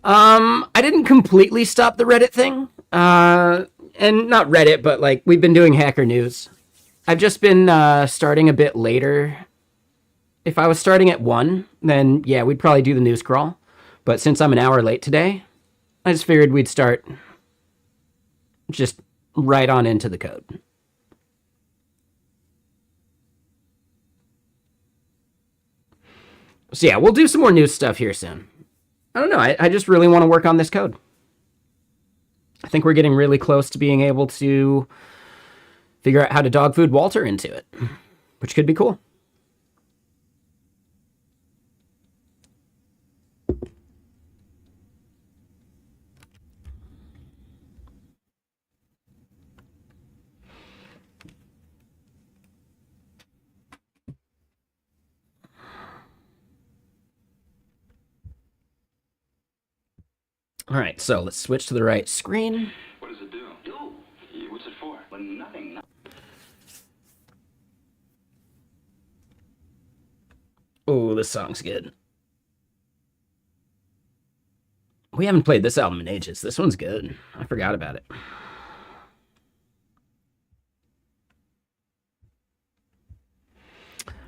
I didn't completely stop the Reddit thing. And not Reddit, but like we've been doing Hacker News. I've just been starting a bit later. If I was starting at 1, then yeah, we'd probably do the news crawl. But since I'm an hour late today, I just figured we'd start just right on into the code. So yeah, we'll do some more news stuff here soon. I don't know. I just really want to work on this code. I think we're getting really close to being able to figure out how to dog food Walter into it, which could be cool. All right, so let's switch to the right screen. What does it do? What's it for? Well, nothing. Oh, this song's good. We haven't played this album in ages. This one's good. I forgot about it.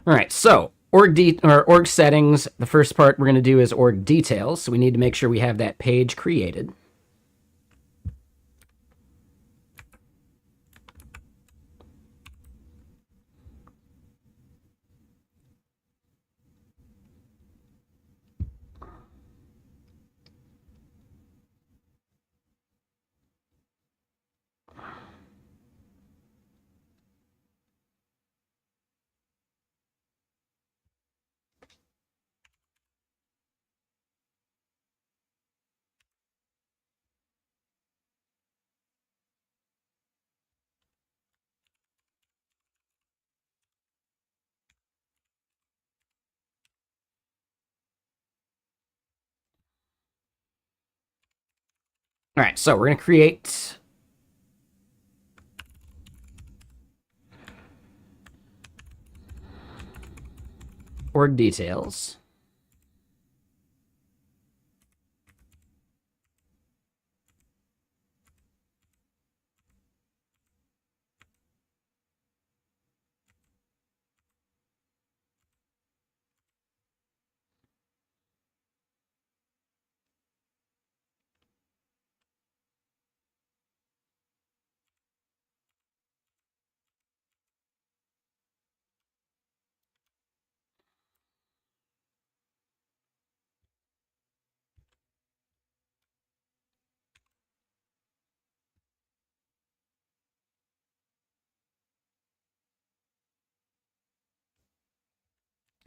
All right, so org settings. The first part we're going to do is org details. So we need to make sure we have that page created. All right, so we're going to create org details.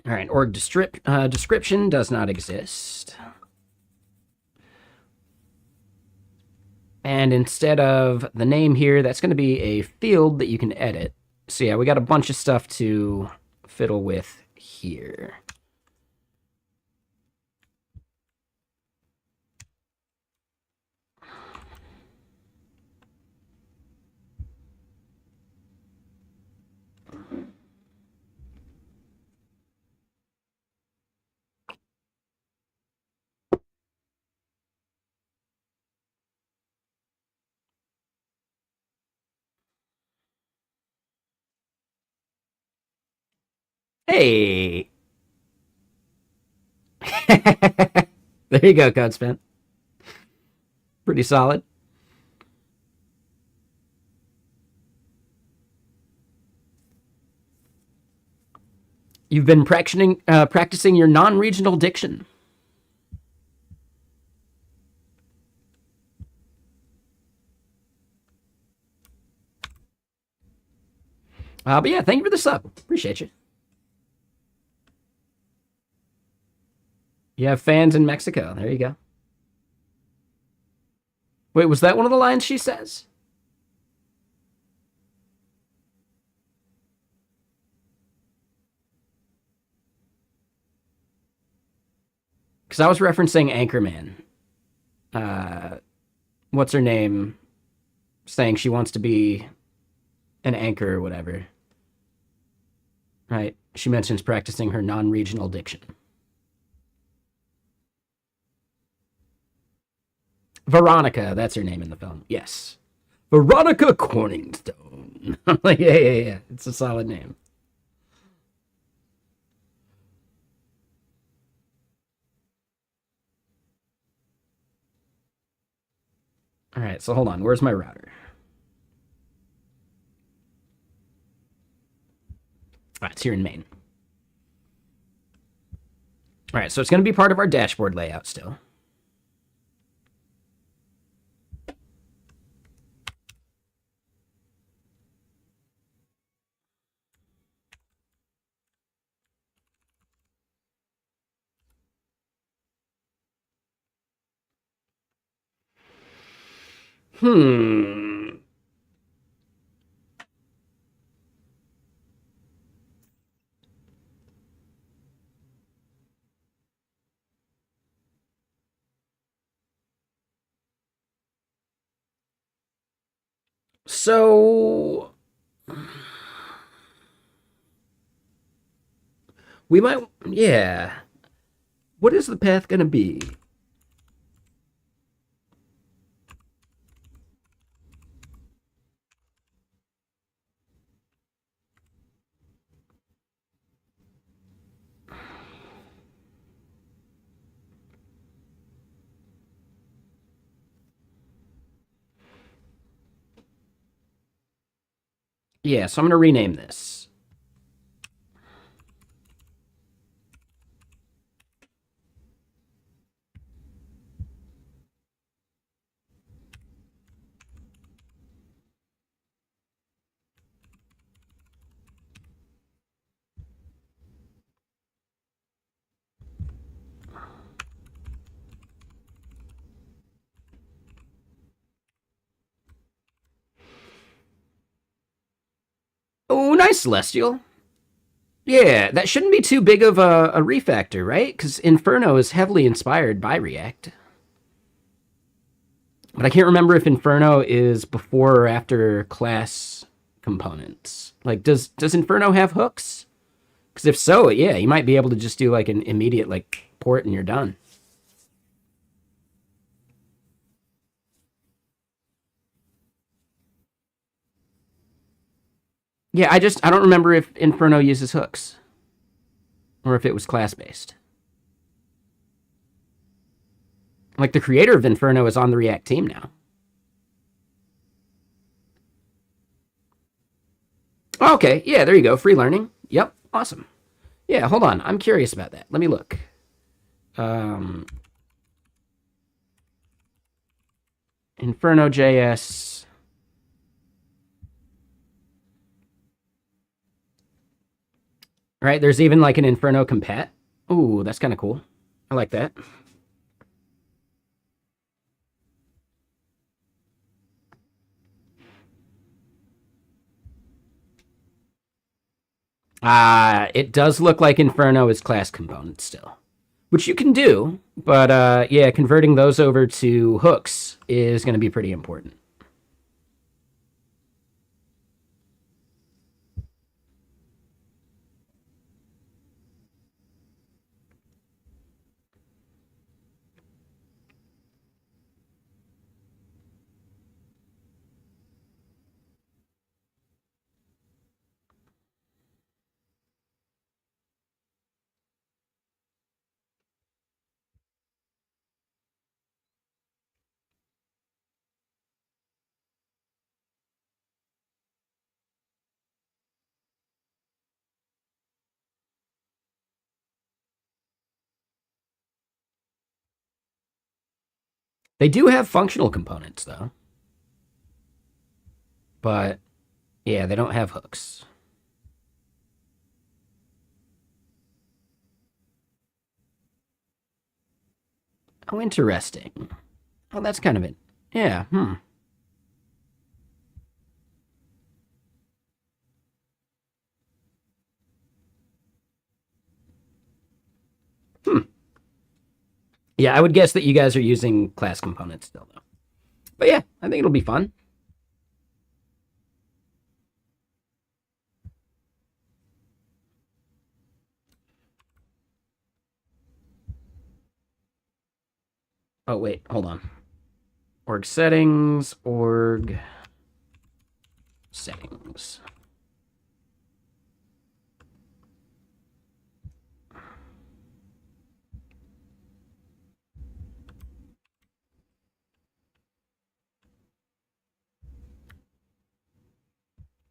All right, org description does not exist. And instead of the name here, that's going to be a field that you can edit. So yeah, we got a bunch of stuff to fiddle with here. Hey! There you go, Code Spin. Pretty solid. You've been practicing your non-regional diction. But yeah, thank you for the sub. Appreciate you. You have fans in Mexico. There you go. Wait, was that one of the lines she says? Because I was referencing Anchorman. What's her name? Saying she wants to be an anchor or whatever. Right? She mentions practicing her non-regional diction. Veronica, that's her name in the film. Yes. Veronica Corningstone. Yeah. It's a solid name. All right, so hold on. Where's my router? It's here in Maine. All right, so it's going to be part of our dashboard layout still. Hmm. So we might, yeah. What is the path going to be? Yeah, so I'm going to rename this. Oh, nice, Celestial. Yeah, that shouldn't be too big of a refactor, right? Because Inferno is heavily inspired by React. But I can't remember if Inferno is before or after class components. Like, does Inferno have hooks? Because if so, yeah, you might be able to just do like an immediate like port and you're done. Yeah, I don't remember if Inferno uses hooks or if it was class based. Like the creator of Inferno is on the React team now. Okay, yeah, there you go. Free learning. Yep, awesome. Yeah, hold on. I'm curious about that. Let me look. Um, Inferno JS. Right, there's even like an Inferno compat. Ooh, that's kind of cool. I like that. It does look like Inferno is class components still, which you can do, but yeah, converting those over to hooks is going to be pretty important. They do have functional components though, but yeah, they don't have hooks. Oh, interesting. Oh, that's kind of it. Yeah. Hmm. Hmm. Yeah, I would guess that you guys are using class components still though. But yeah, I think it'll be fun. Oh wait, hold on. Org settings, org settings.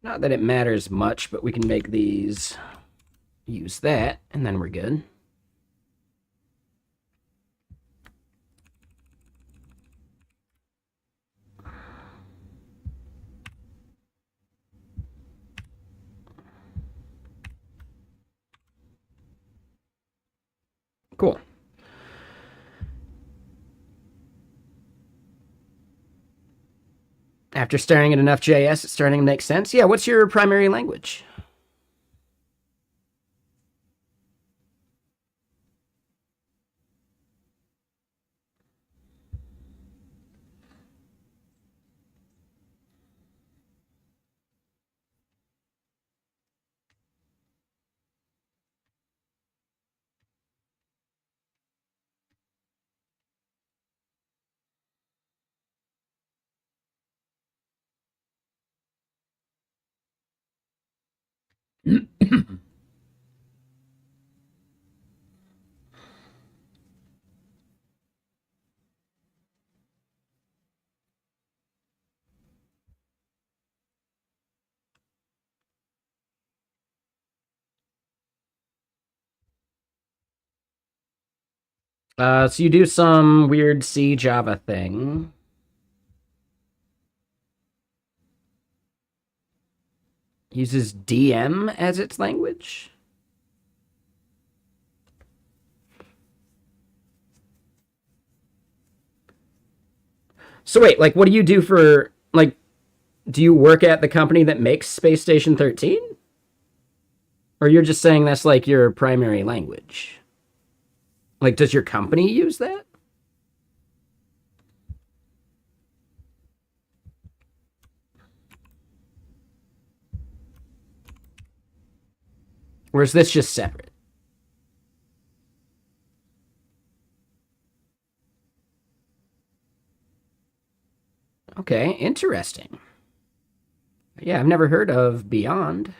Not that it matters much, but we can make these use that, and then we're good. Cool. After staring at enough JS, it's starting to make sense. Yeah, what's your primary language? So you do some weird C Java thing. Uses DM as its language. So wait, like, what do you do for, like, do you work at the company that makes Space Station 13? Or you're just saying that's like your primary language? Like, does your company use that? Or is this just separate? Okay, interesting. Yeah, I've never heard of Beyond.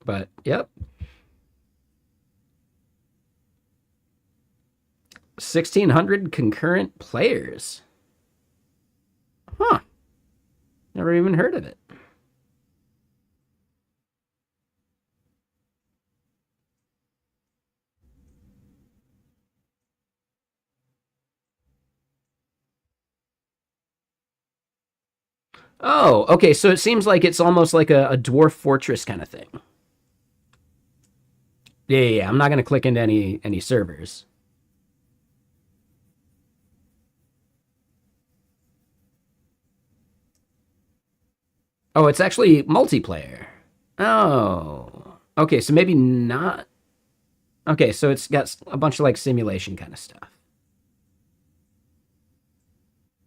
But, yep. 1,600 concurrent players. Huh. Never even heard of it. Oh, okay. So it seems like it's almost like a dwarf fortress kind of thing. Yeah. I'm not going to click into any servers. Oh, it's actually multiplayer. Oh. Okay, so maybe not. Okay, so it's got a bunch of like simulation kind of stuff.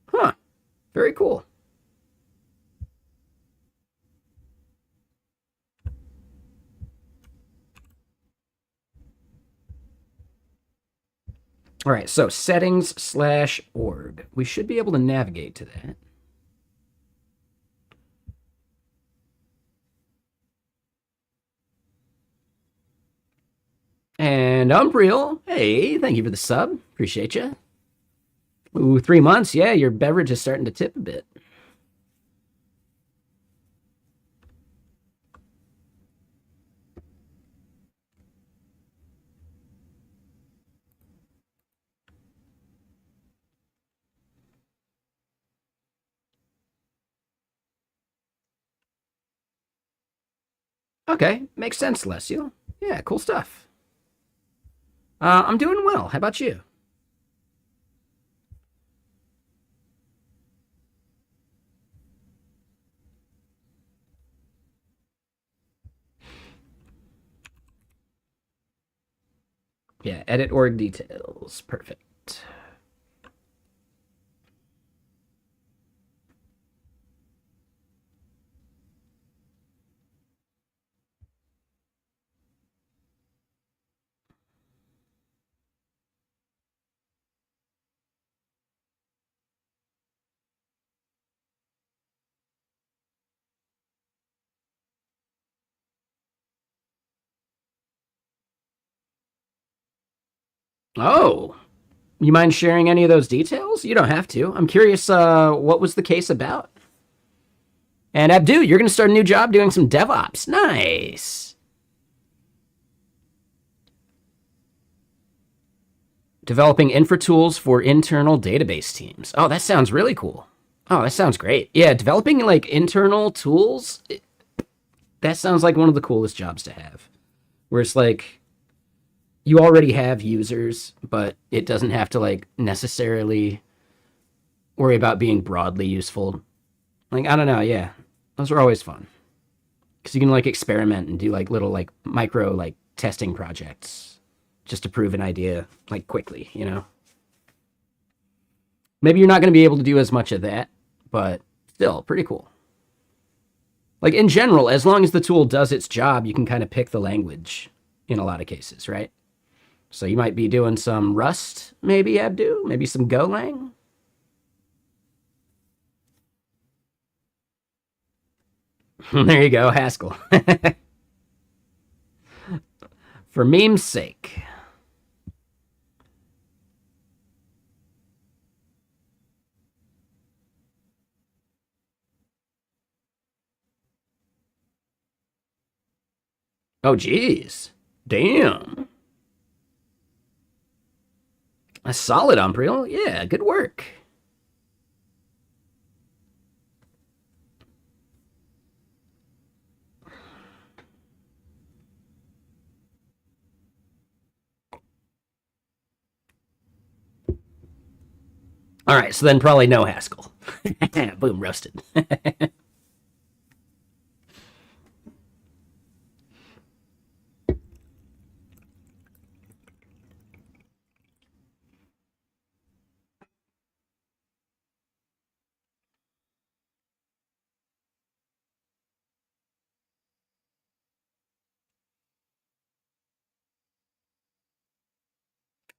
Huh. Very cool. All right, so settings/org. We should be able to navigate to that. And Umbriel, hey, thank you for the sub. Appreciate you. Ooh, 3 months. Yeah, your beverage is starting to tip a bit. Okay, makes sense, Lesio. Yeah, cool stuff. I'm doing well. How about you? Yeah, edit org details. Perfect. Oh, you mind sharing any of those details? You don't have to. I'm curious, what was the case about? And Abdu, you're going to start a new job doing some DevOps. Nice. Developing infra tools for internal database teams. Oh, that sounds really cool. Oh, that sounds great. Yeah, developing like internal tools, that sounds like one of the coolest jobs to have. Where it's like you already have users, but it doesn't have to like necessarily worry about being broadly useful. Like, I don't know, yeah. Those are always fun. Because you can like experiment and do like little like micro like testing projects just to prove an idea like quickly, you know? Maybe you're not going to be able to do as much of that, but still pretty cool. Like in general, as long as the tool does its job, you can kind of pick the language in a lot of cases, right? So you might be doing some Rust, maybe Abdu, maybe some Golang. There you go, Haskell. For meme's sake. Oh, geez. Damn. A solid Umbriel. Yeah, good work. All right, so then probably no Haskell. Boom, roasted.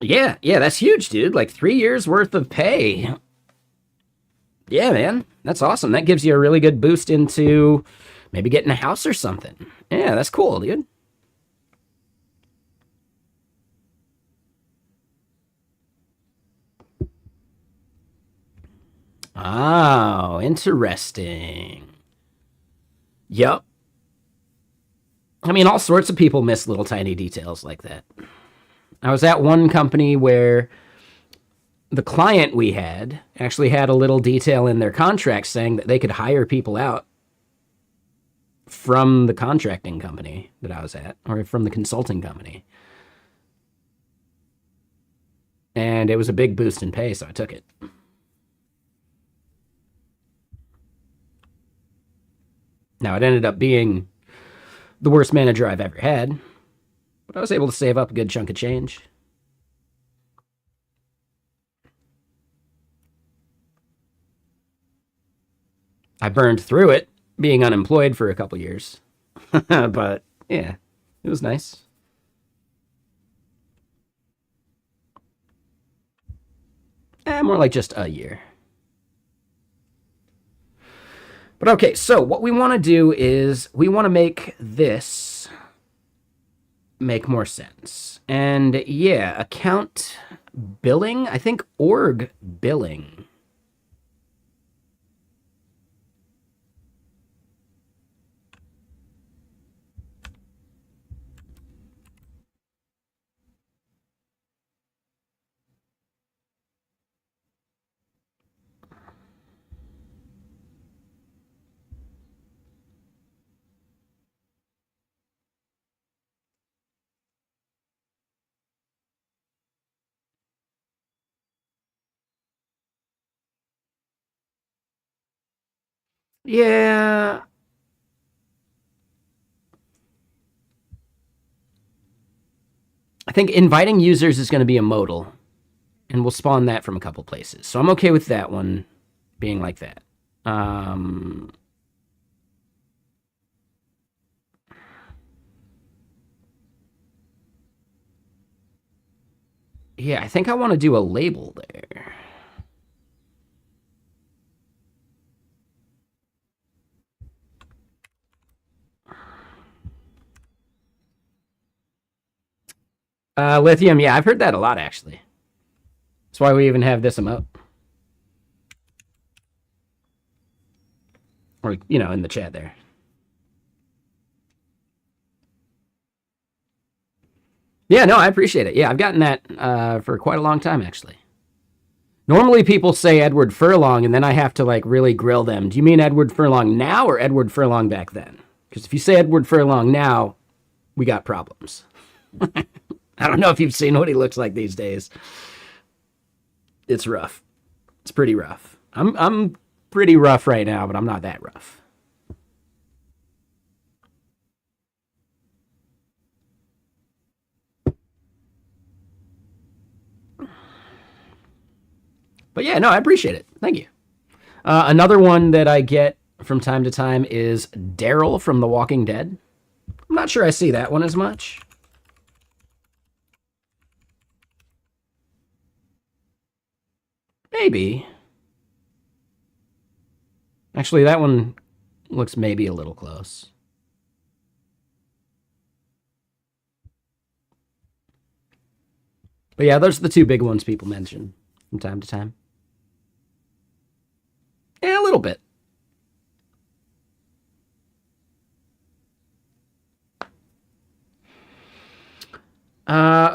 Yeah, yeah, that's huge, dude. Like 3 years worth of pay. Yeah, man, that's awesome. That gives you a really good boost into maybe getting a house or something. Yeah, that's cool, dude. Oh, interesting. Yep. I mean, all sorts of people miss little tiny details like that. I was at one company where the client we had actually had a little detail in their contract saying that they could hire people out from the contracting company that I was at, or from the consulting company. And it was a big boost in pay, so I took it. Now, it ended up being the worst manager I've ever had, but I was able to save up a good chunk of change. I burned through it being unemployed for a couple years. But yeah, it was nice. More like just a year. But okay, so what we want to do is we want to make this make more sense. And yeah, account billing, I think org billing. Yeah, I think inviting users is going to be a modal, and we'll spawn that from a couple places. So I'm okay with that one being like that. Um, yeah, I think I want to do a label there. Lithium, yeah, I've heard that a lot, actually. That's why we even have this emote. Or, in the chat there. Yeah, no, I appreciate it. Yeah, I've gotten that for quite a long time, actually. Normally people say Edward Furlong, and then I have to, really grill them. Do you mean Edward Furlong now or Edward Furlong back then? Because if you say Edward Furlong now, we got problems. I don't know if you've seen what he looks like these days. It's rough. It's pretty rough. I'm pretty rough right now, but I'm not that rough. But yeah, no, I appreciate it. Thank you. Another one that I get from time to time is Daryl from The Walking Dead. I'm not sure I see that one as much. Maybe. Actually, that one looks maybe a little close. But yeah, those are the two big ones people mention from time to time. Yeah, a little bit.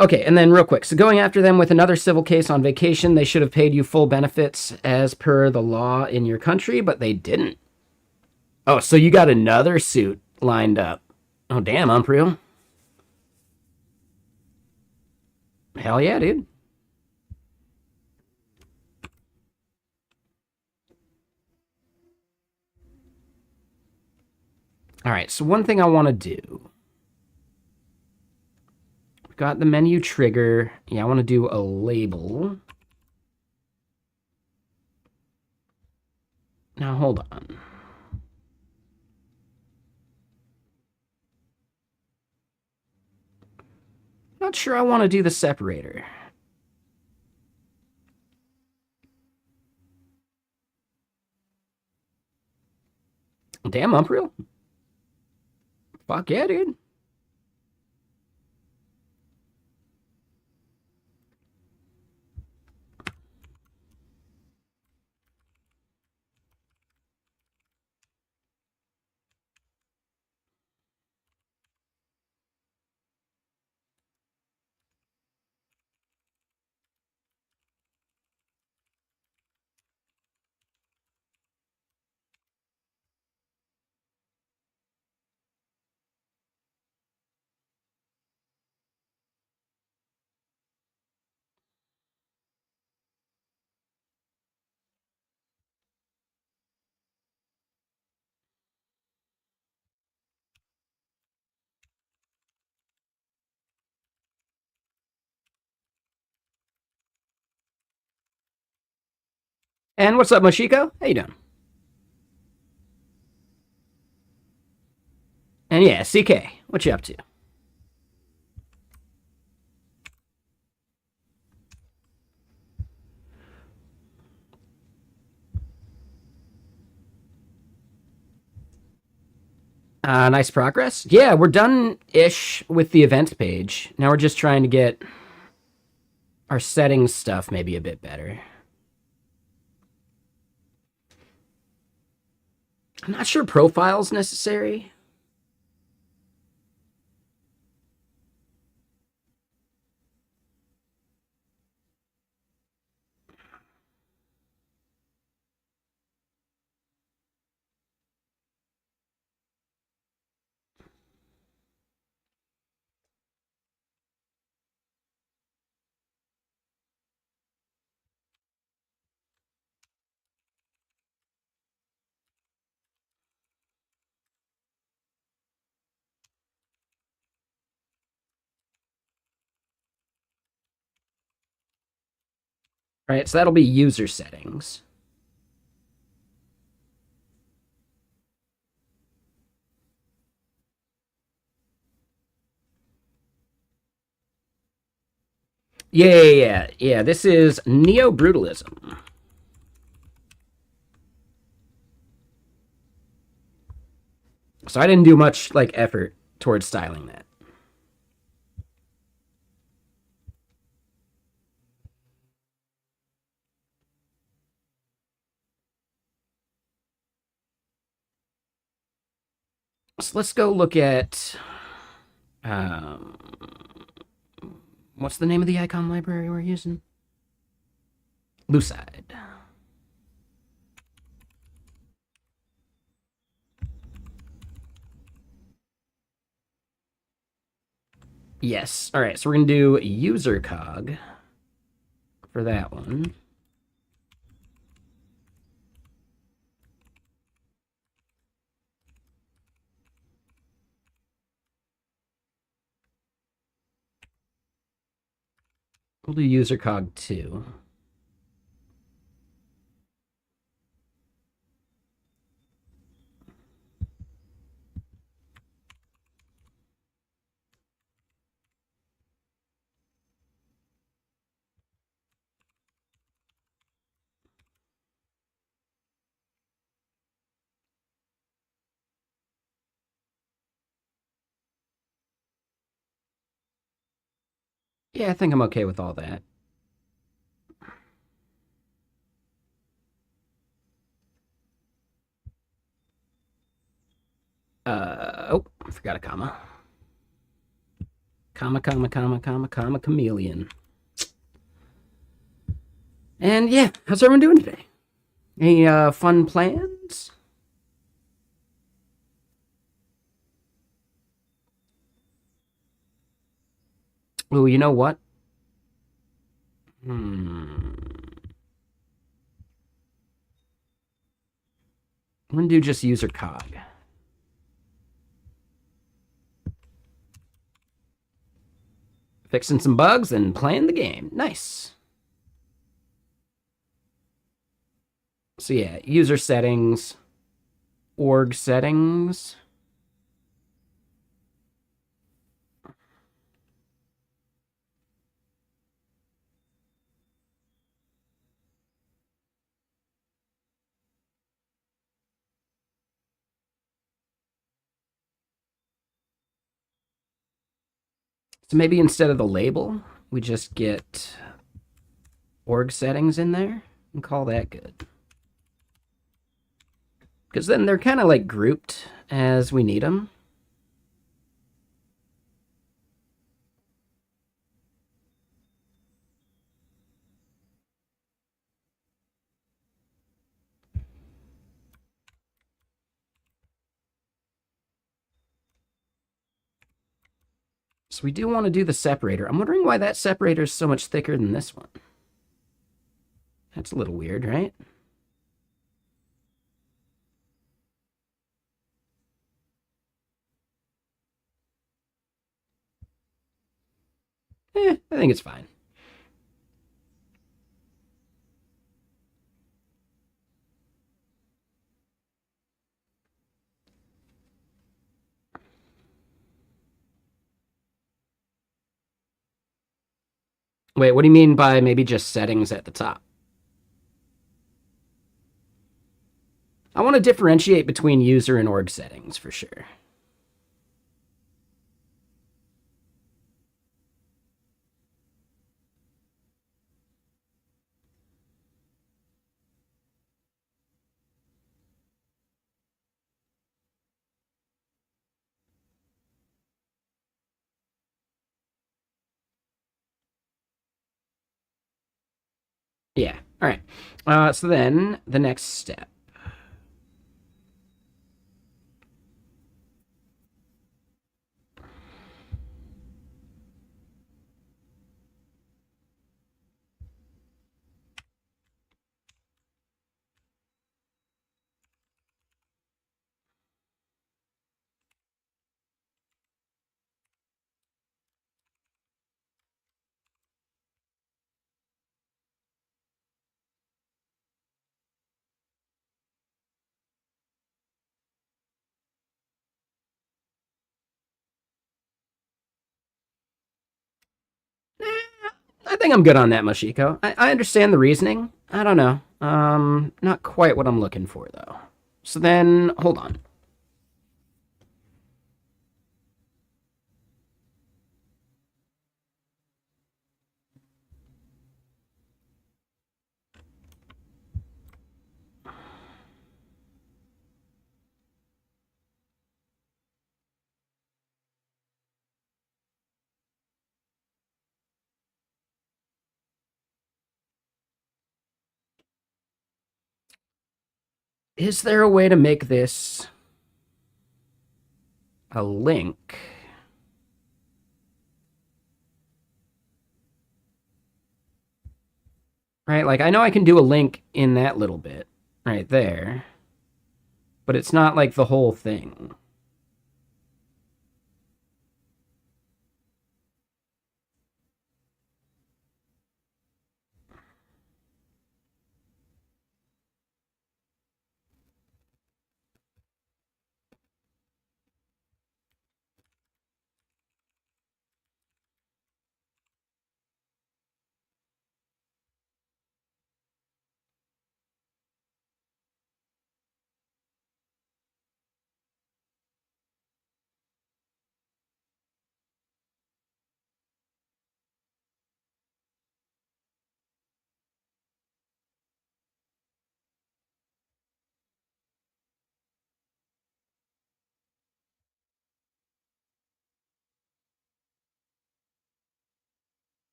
Okay, and then real quick. So going after them with another civil case on vacation, they should have paid you full benefits as per the law in your country, but they didn't. Oh, so you got another suit lined up. Oh, damn, Umpriel. Hell yeah, dude. All right, so one thing I want to do. We've got the menu trigger. Yeah, I want to do a label. Now, hold on. Not sure I want to do the separator. Damn, Umpriel. Fuck yeah, dude. And what's up, Moshiko? How you doing? And yeah, CK, what you up to? Nice progress. Yeah, we're done-ish with the events page. Now we're just trying to get our settings stuff maybe a bit better. I'm not sure profile's necessary. All right, so that'll be user settings. Yeah. This is neo-brutalism. So I didn't do much effort towards styling that. So let's go look at um, what's the name of the icon library we're using? Lucide. Yes. All right. So we're gonna do user cog for that one. We'll do user cog 2. Yeah, I think I'm okay with all that. Oh, I forgot a comma. Comma, comma, comma, comma, comma, chameleon. And yeah, how's everyone doing today? Any fun plans? Oh, you know what? I'm gonna do just user cog. Fixing some bugs and playing the game. Nice. So yeah, user settings, org settings. So maybe instead of the label, we just get org settings in there and call that good. Because then they're kind of like grouped as we need them. So we do want to do the separator. I'm wondering why that separator is so much thicker than this one. That's a little weird, right? I think it's fine. Wait, what do you mean by maybe just settings at the top? I want to differentiate between user and org settings for sure. Yeah. All right. So then the next step. I think I'm good on that, Moshiko. I understand the reasoning. I don't know. Not quite what I'm looking for though. So then, hold on. Is there a way to make this a link? Right, like I know I can do a link in that little bit right there, but it's not like the whole thing.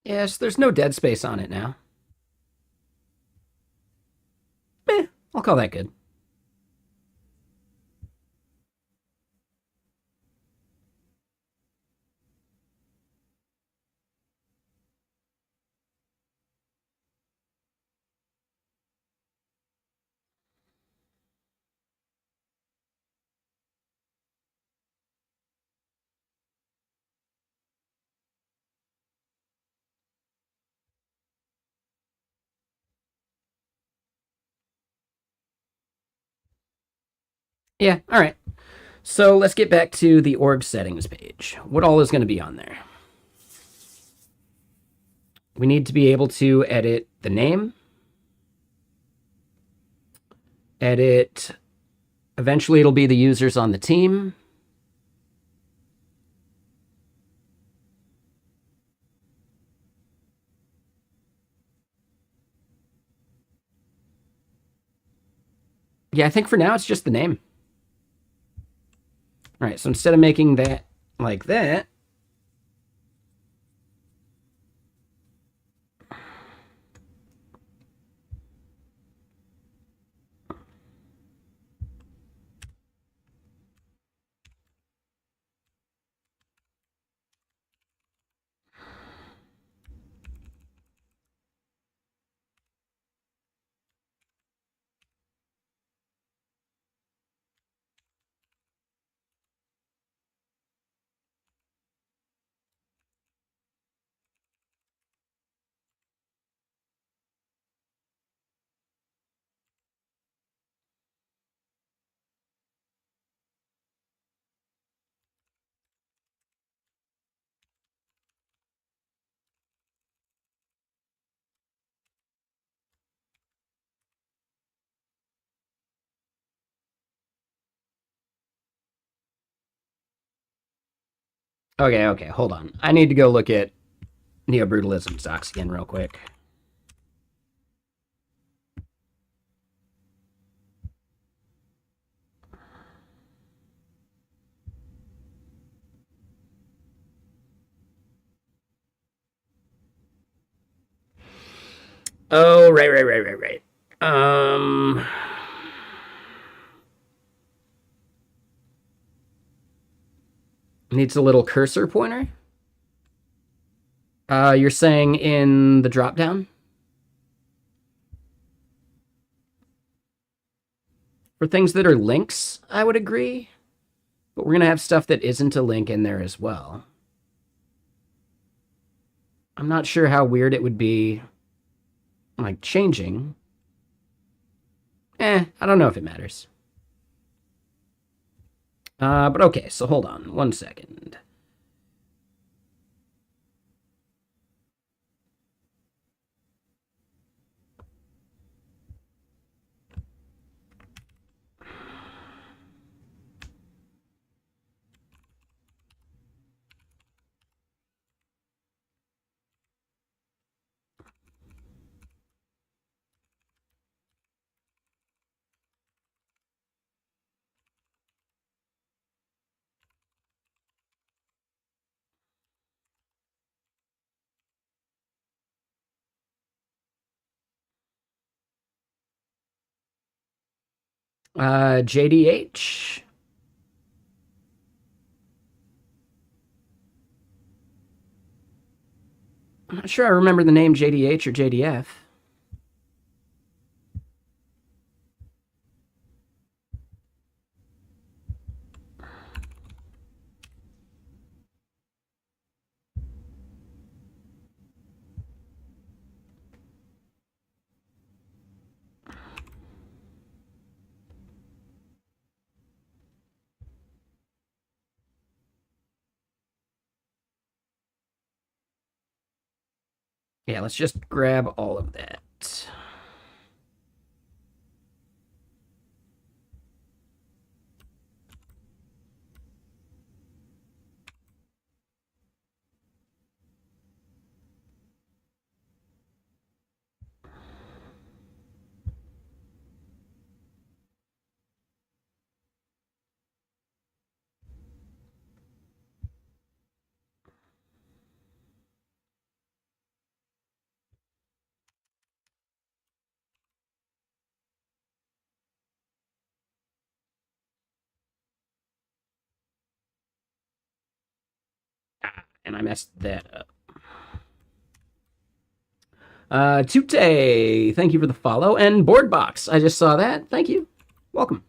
Yes, there's no dead space on it now. I'll call that good. Yeah, all right. So let's get back to the org settings page. What all is going to be on there? We need to be able to edit the name, edit, eventually it'll be the users on the team. Yeah, I think for now it's just the name. All right, so instead of making that like that, okay, hold on. I need to go look at Neo-Brutalism docs again real quick. Oh, right. Needs a little cursor pointer. You're saying in the dropdown? For things that are links, I would agree. But we're going to have stuff that isn't a link in there as well. I'm not sure how weird it would be, like, changing. I don't know if it matters. But okay, so hold on 1 second. JDH. I'm not sure I remember the name JDH or JDF. Yeah, let's just grab all of that. And I messed that up. Tute, thank you for the follow. And Boardbox, I just saw that. Thank you. Welcome.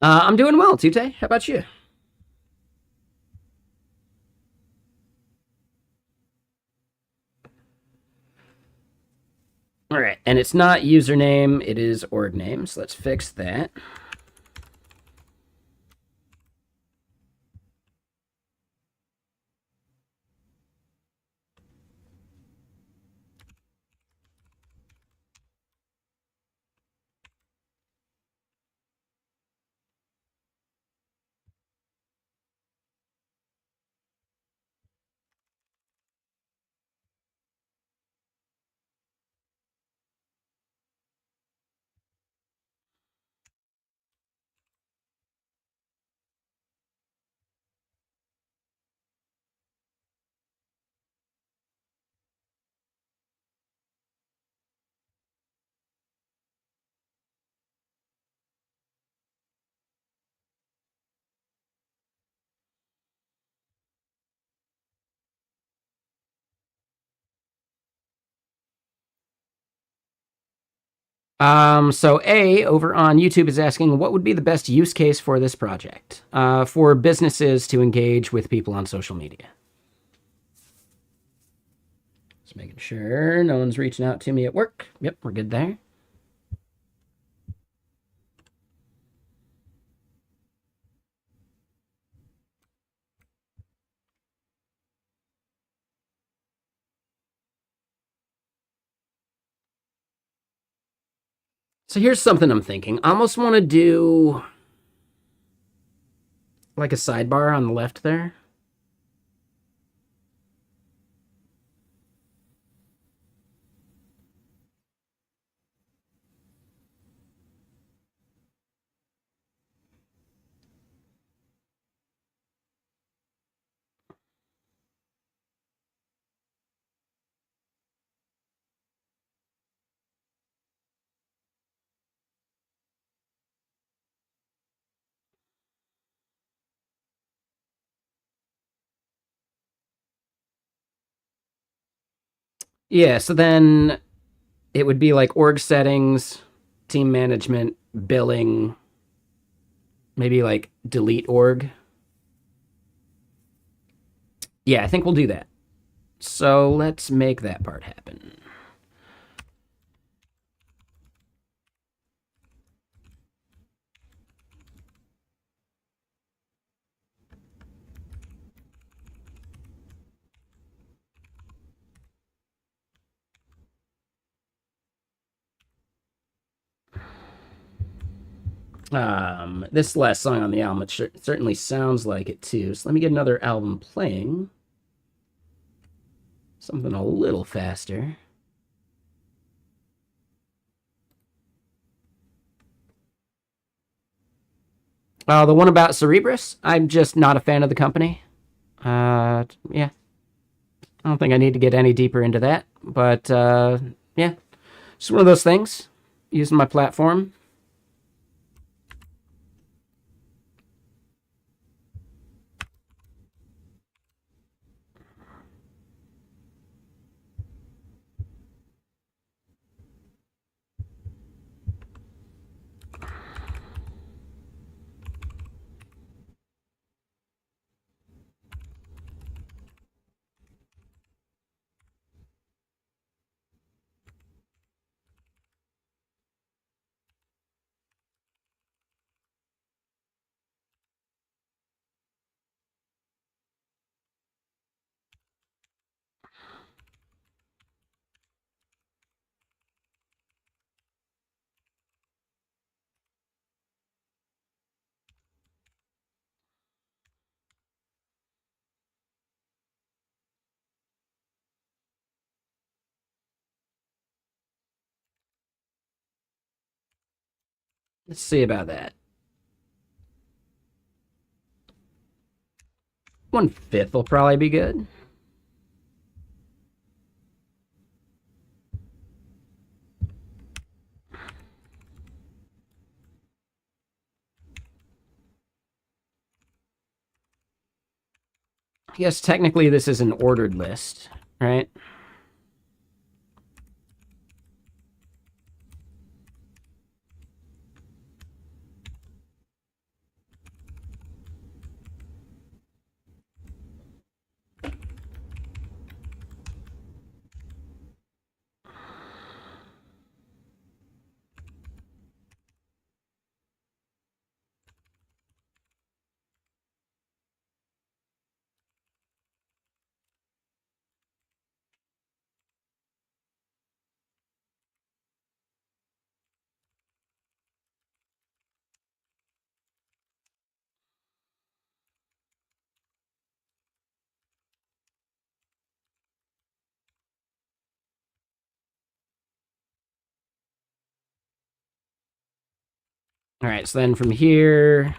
I'm doing well, Tute. How about you? All right, and it's not username, it is org name, so let's fix that. So A over on YouTube is asking what would be the best use case for this project for businesses to engage with people on social media. Just making sure no one's reaching out to me at work. Yep, we're good there. So here's something I'm thinking. I almost want to do like a sidebar on the left there. Yeah, so then it would be like org settings, team management, billing, maybe like delete org. Yeah, I think we'll do that. So let's make that part happen. This last song on the album, it certainly sounds like it too. So let me get another album playing. Something a little faster. The one about Cerebrus, I'm just not a fan of the company. Yeah, I don't think I need to get any deeper into that. But yeah, it's one of those things. Using my platform. Let's see about that. 1/5 will probably be good. Yes, technically this is an ordered list, right? All right, so then from here,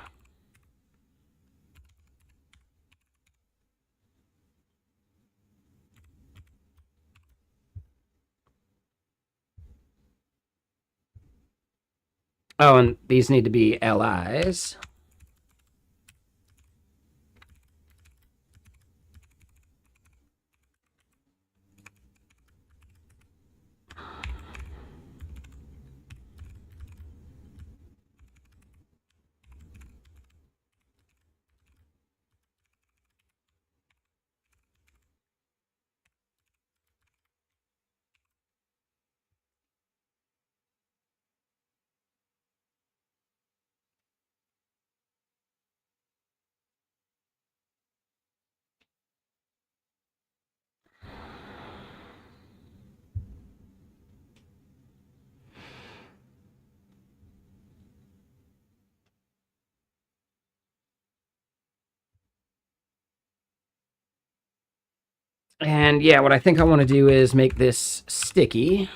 oh, and these need to be LIs. And yeah, what I think I want to do is make this sticky.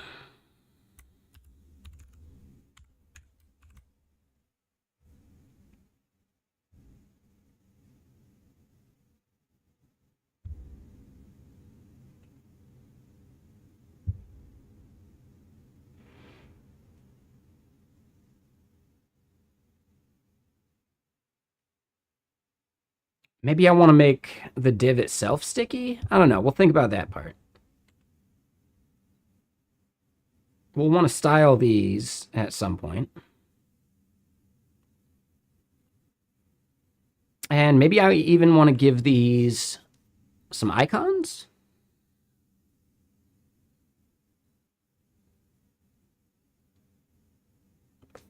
Maybe I want to make the div itself sticky? I don't know. We'll think about that part. We'll want to style these at some point. And maybe I even want to give these some icons?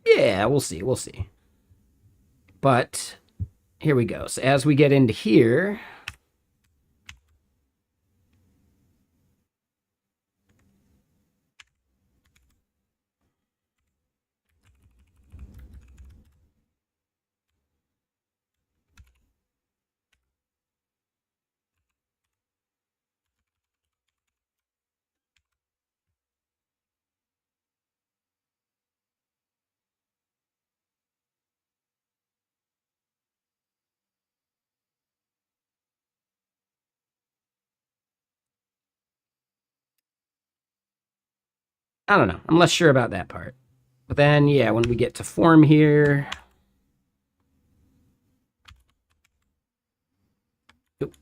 Yeah, we'll see. We'll see. But here we go. So as we get into here, I don't know. I'm less sure about that part. But then, yeah, when we get to form here. Oop.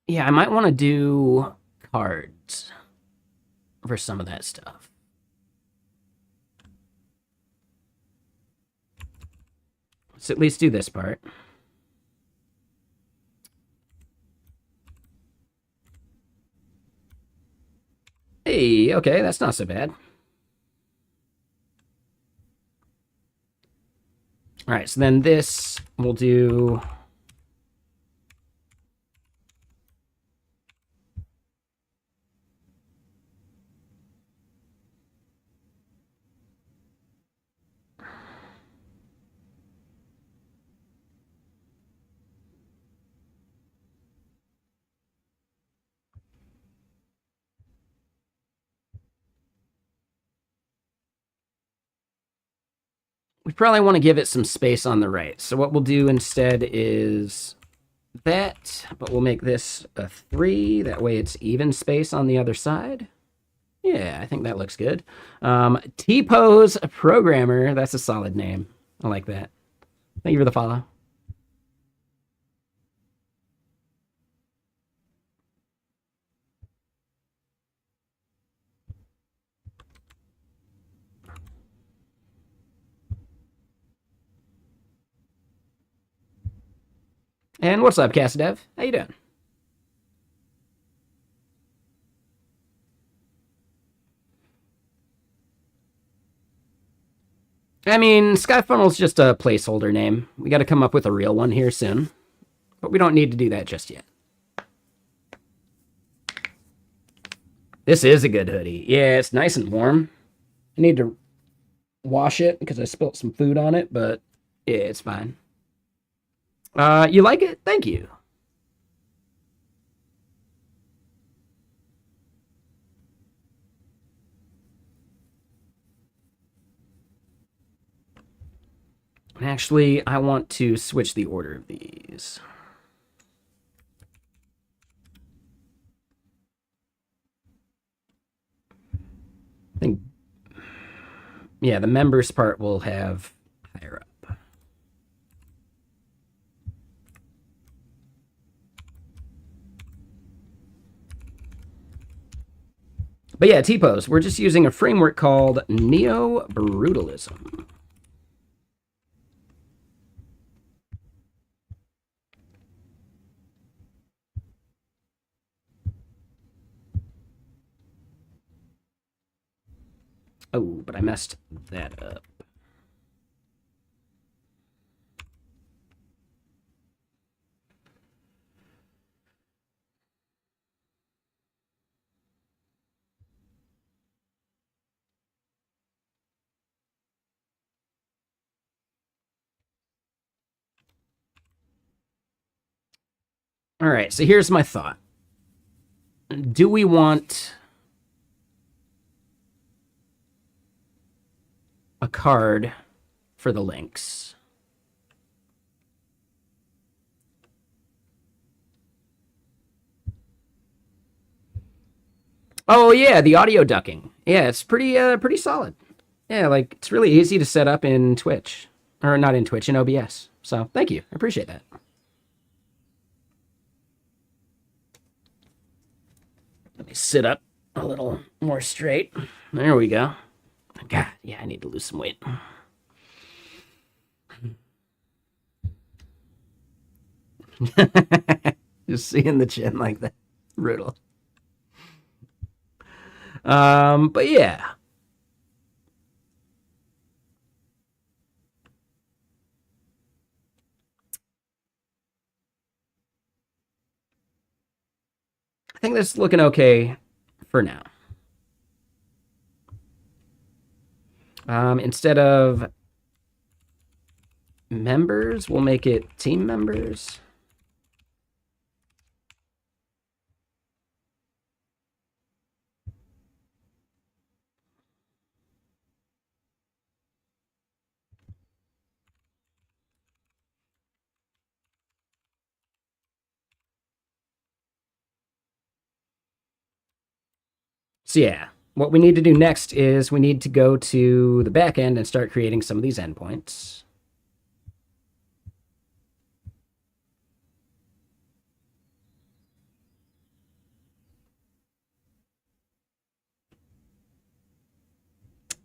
Yeah, I might want to do cards for some of that stuff. Let's at least do this part. Hey, okay, that's not so bad. All right, so then this we'll do. We probably want to give it some space on the right. So what we'll do instead is that, but we'll make this a 3. That way it's even space on the other side. Yeah, I think that looks good. T-Pose Programmer. That's a solid name. I like that. Thank you for the follow. And what's up, Casadev? How you doing? I mean, Skyfunnel's just a placeholder name. We got to come up with a real one here soon. But we don't need to do that just yet. This is a good hoodie. Yeah, it's nice and warm. I need to wash it because I spilt some food on it, but yeah, it's fine. You like it? Thank you. Actually, I want to switch the order of these. I think, yeah, the members part will have higher up. But yeah, T-Pose, we're just using a framework called Neo-Brutalism. Oh, but I messed that up. All right, so here's my thought. Do we want a card for the links? Oh yeah, the audio ducking. Yeah, it's pretty solid. Yeah, like it's really easy to set up in Twitch. Or not in Twitch, in OBS. So thank you. I appreciate that. Let me sit up a little more straight. There we go. God, yeah, I need to lose some weight. Just seeing the chin like that. Brutal. But yeah. I think this is looking okay for now. Instead of members, we'll make it team members. So yeah, what we need to do next is we need to go to the back end and start creating some of these endpoints.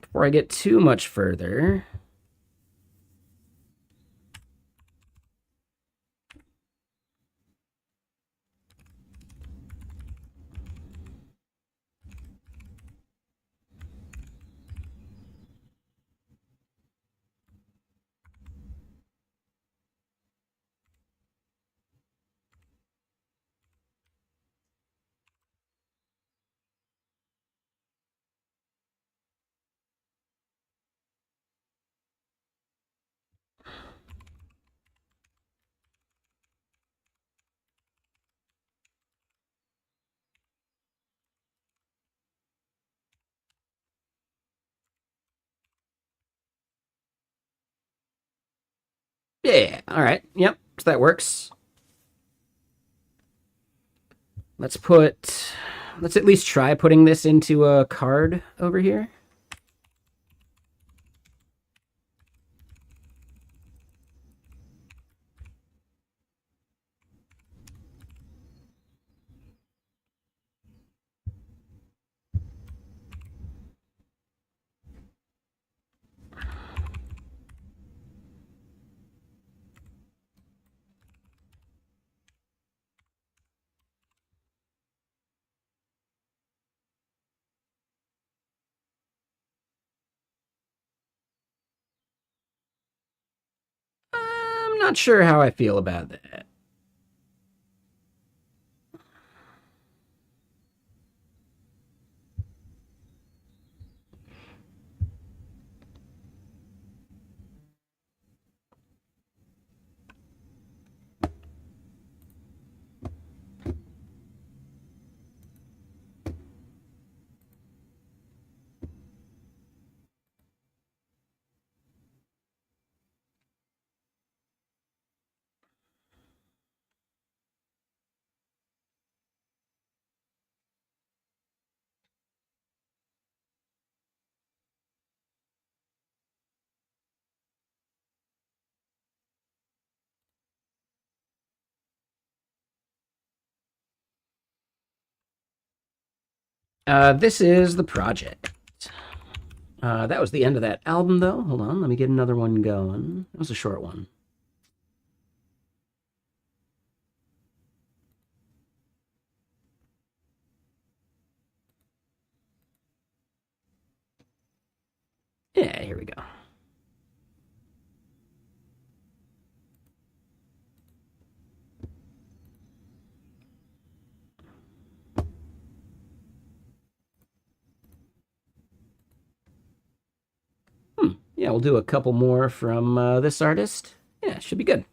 Before I get too much further, yeah, all right, yep, so that works. Let's at least try putting this into a card over here. I'm not sure how I feel about that. This is the project. That was the end of that album, though. Hold on, let me get another one going. That was a short one. Yeah, here we go. Yeah, we'll do a couple more from this artist. Yeah, should be good.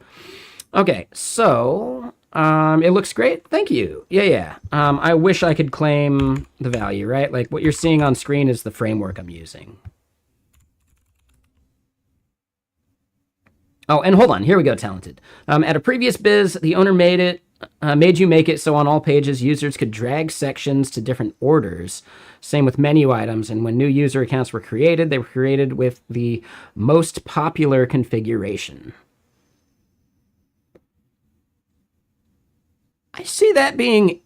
Okay, so It looks great. Thank you. Yeah. I wish I could claim the value, right? Like what you're seeing on screen is the framework I'm using. Oh, and hold on. Here we go, Talented. At a previous biz, the owner made you make it so on all pages, users could drag sections to different orders. Same with menu items. And when new user accounts were created, they were created with the most popular configuration. I see that being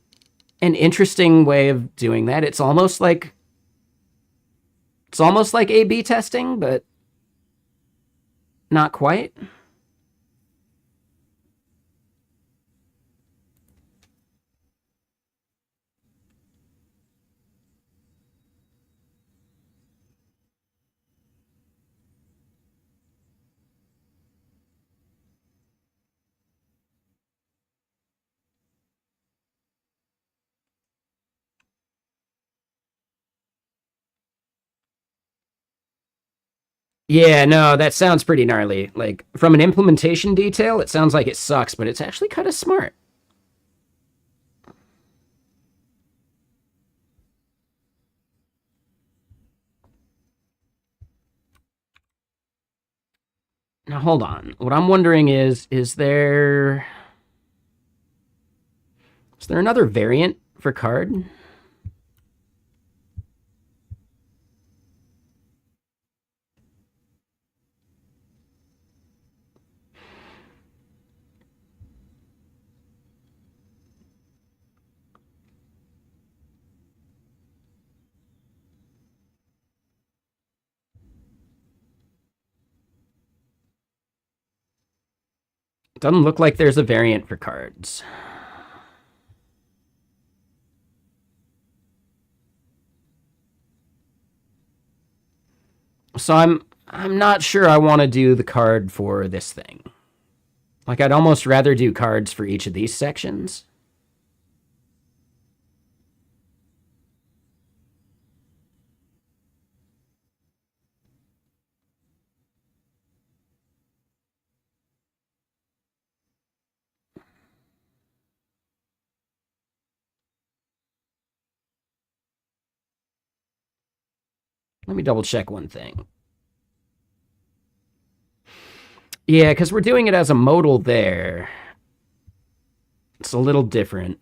an interesting way of doing that. It's almost like A/B testing, but not quite. Yeah, no, that sounds pretty gnarly. Like, from an implementation detail, it sounds like it sucks, but it's actually kind of smart. Now, hold on. What I'm wondering is there another variant for card? Doesn't look like there's a variant for cards. So I'm not sure I want to do the card for this thing. Like, I'd almost rather do cards for each of these sections. Let me double check one thing. Yeah, because we're doing it as a modal there. It's a little different.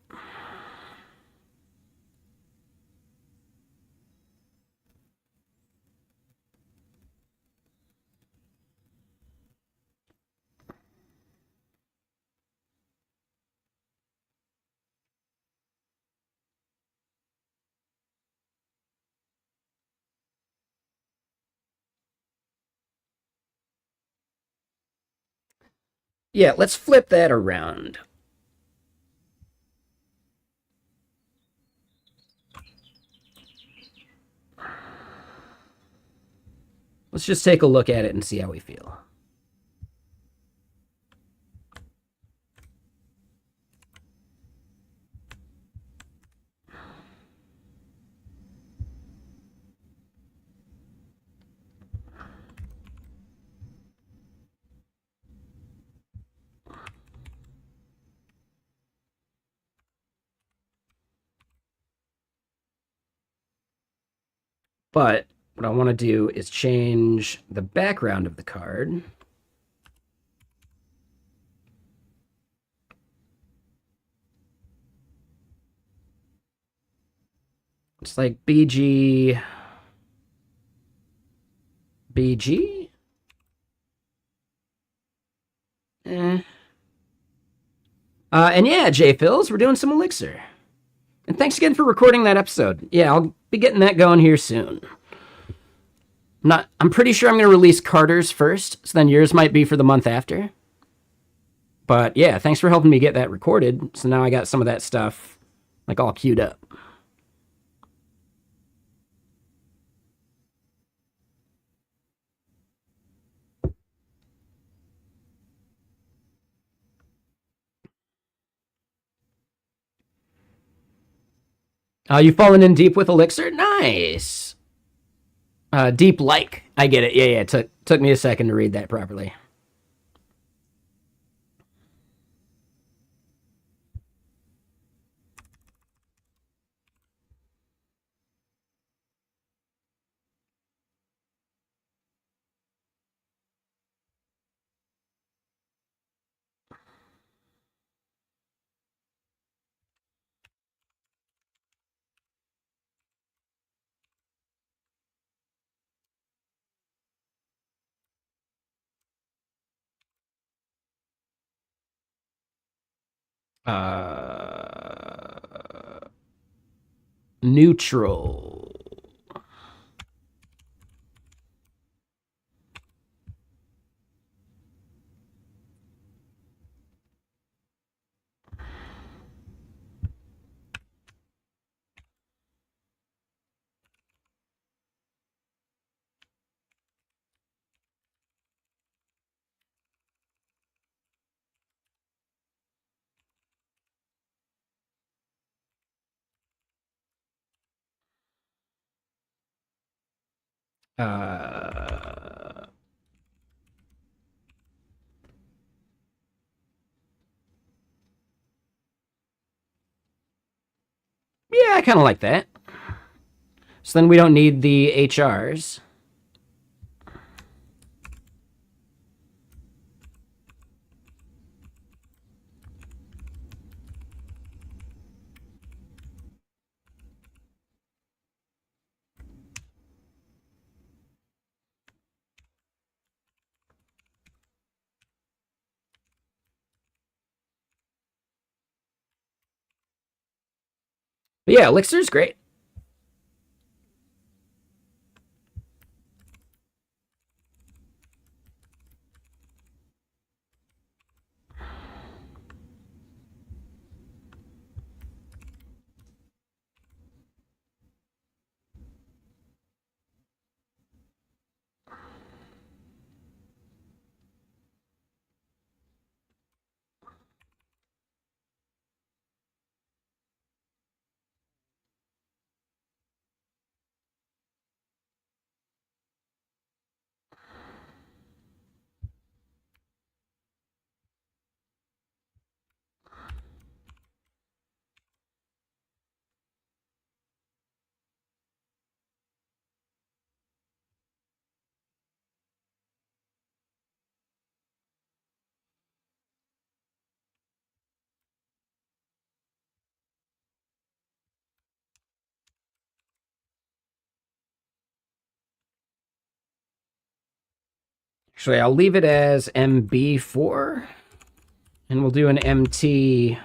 Yeah, let's flip that around. Let's just take a look at it and see how we feel. But what I want to do is change the background of the card. It's like BG. BG? And yeah, J Phils, we're doing some Elixir. And thanks again for recording that episode. Yeah, I'll be getting that going here soon. I'm pretty sure I'm going to release Carter's first, so then yours might be for the month after. But yeah, thanks for helping me get that recorded. So now I got some of that stuff like all queued up. You fallen in deep with Elixir? Nice. Deep like. I get it. Yeah. It took me a second to read that properly. Neutral. Yeah, I kind of like that. So then we don't need the HRs. But yeah, Elixir's great. Actually, I'll leave it as MB4, and we'll do an MT8.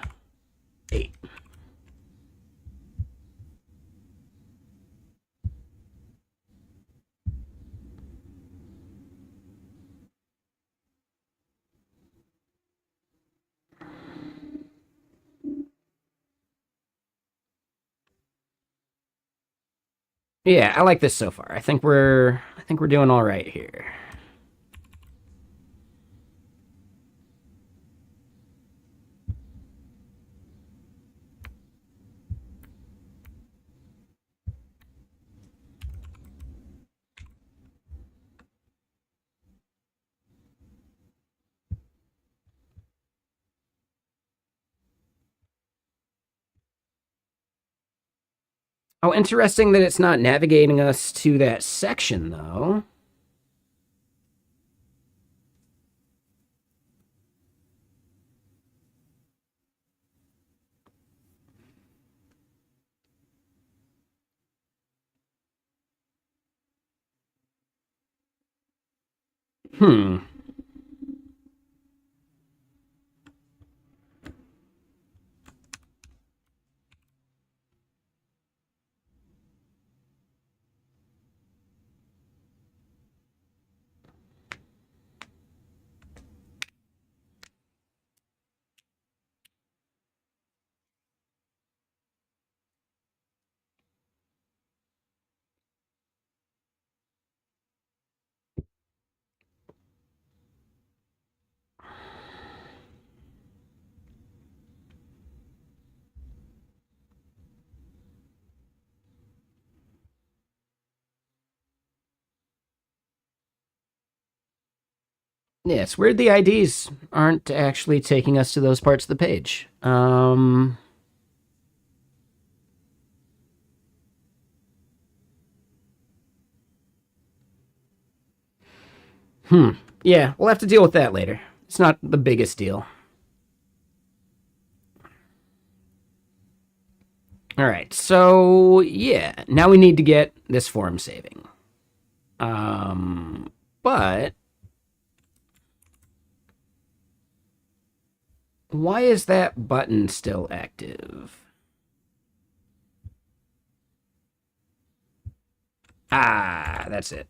Yeah, I like this so far. I think we're doing all right here. Oh, interesting that it's not navigating us to that section, though. Hmm. Yeah, it's weird the IDs aren't actually taking us to those parts of the page. Yeah, we'll have to deal with that later. It's not the biggest deal. All right, so yeah, now we need to get this form saving. But Why is that button still active? Ah, that's it.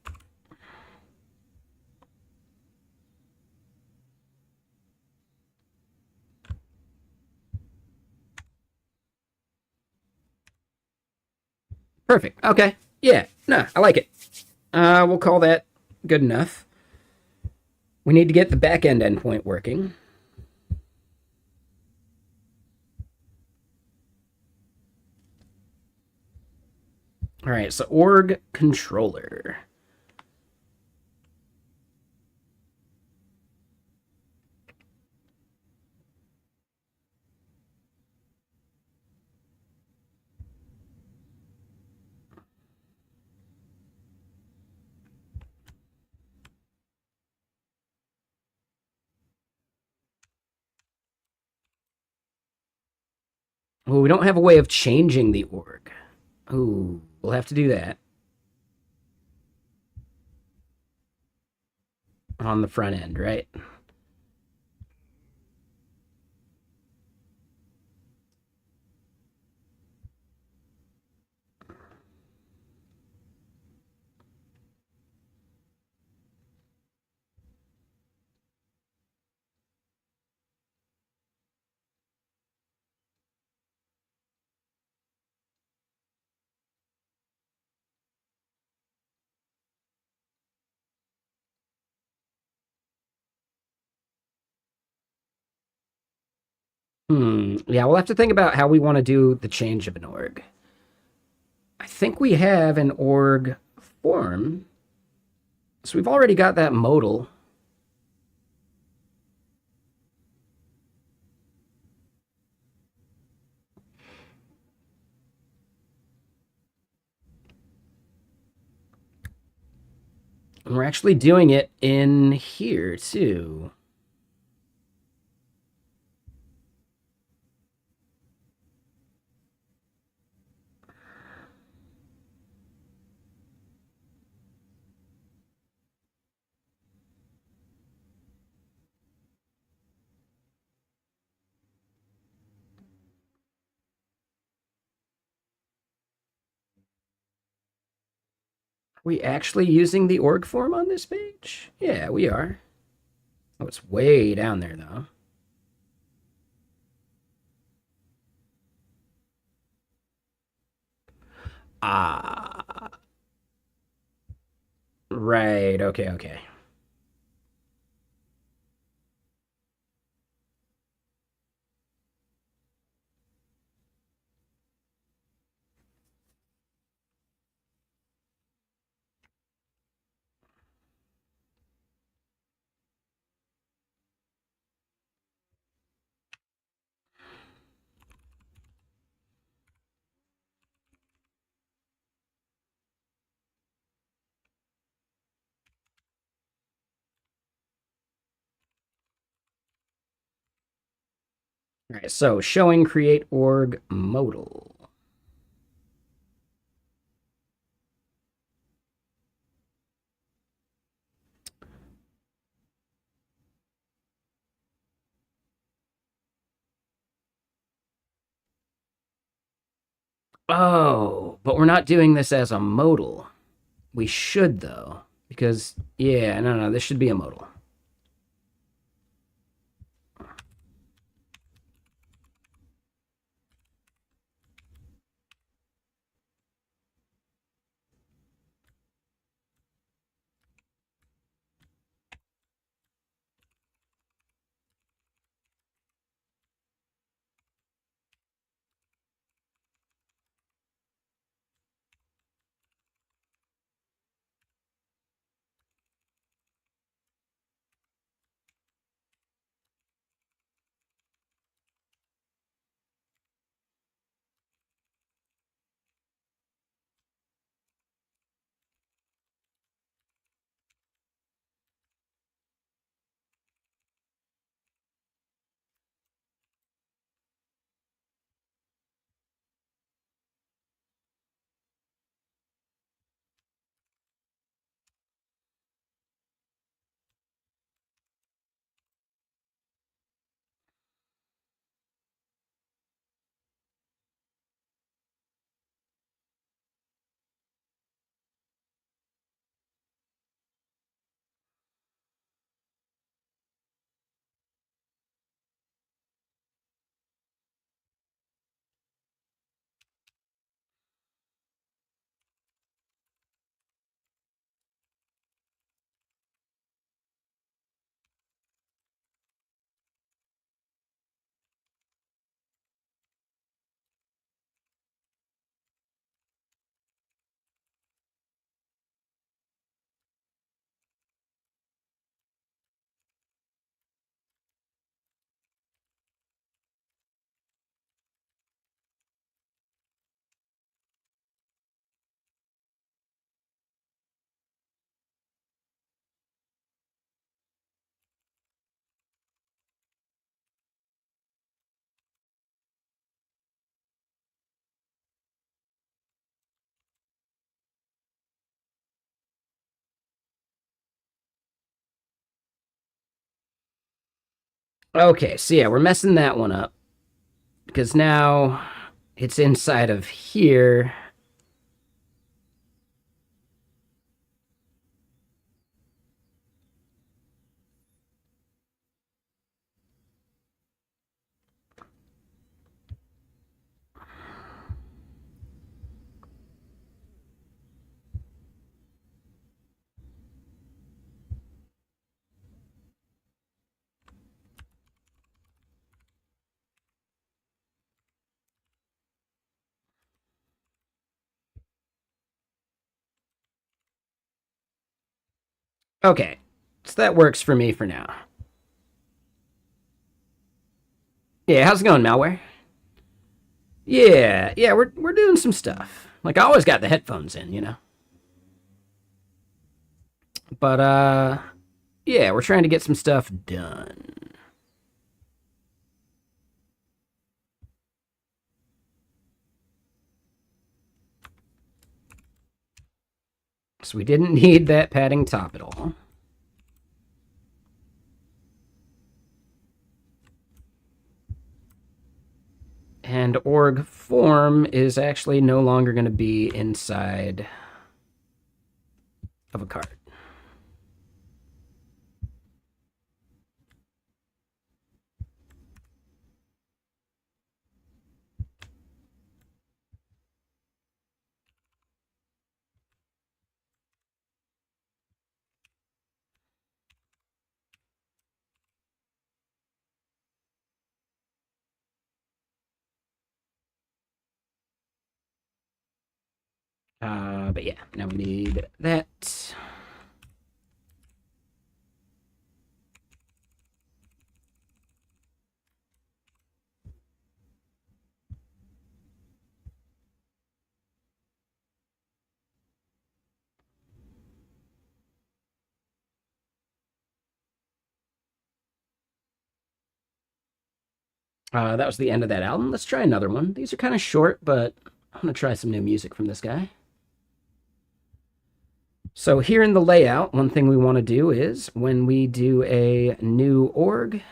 Perfect. Okay. Yeah. Nah, I like it. We'll call that good enough. We need to get the back end endpoint working. All right. So org controller. Oh, we don't have a way of changing the org. Ooh, we'll have to do that on the front end, right? Yeah, we'll have to think about how we want to do the change of an org. I think we have an org form. So we've already got that modal. And we're actually doing it in here too. Are we actually using the org form on this page? Yeah, we are. Oh, it's way down there though. Ah, right. Okay, okay. All right, so showing create org modal. Oh, but we're not doing this as a modal. We should though, because yeah, no, this should be a modal. Okay, so yeah, we're messing that one up because now it's inside of here. Okay, so that works for me for now. Yeah, how's it going, malware? Yeah, we're doing some stuff. Like I always got the headphones in, you know. But yeah, we're trying to get some stuff done. So we didn't need that padding top at all. And org form is actually no longer going to be inside of a card. But yeah, now we need that. That was the end of that album. Let's try another one. These are kind of short, but I'm going to try some new music from this guy. So here in the layout, one thing we want to do is when we do a new org,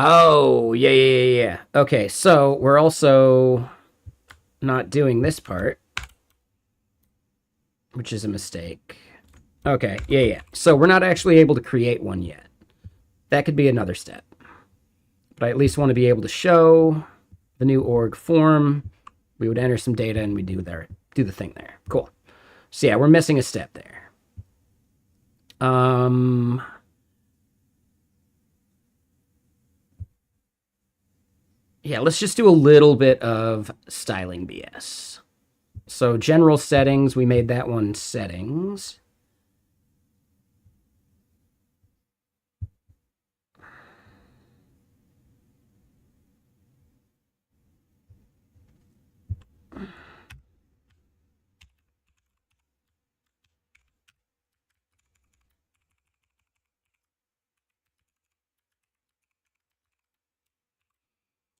oh, yeah. Okay, so we're also not doing this part, which is a mistake. Okay, yeah. So we're not actually able to create one yet. That could be another step. But I at least want to be able to show the new org form. We would enter some data and we do the thing there. Cool. So yeah, we're missing a step there. Yeah, let's just do a little bit of styling BS. So general settings, we made that one settings.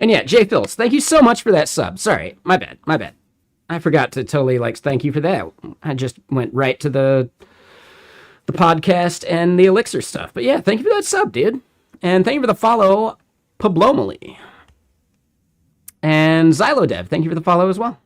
And yeah, Jay Phillips, thank you so much for that sub. Sorry, my bad, my bad. I forgot to totally like thank you for that. I just went right to the podcast and the Elixir stuff. But yeah, thank you for that sub, dude. And thank you for the follow, Pablomoli. And Xylodev, thank you for the follow as well.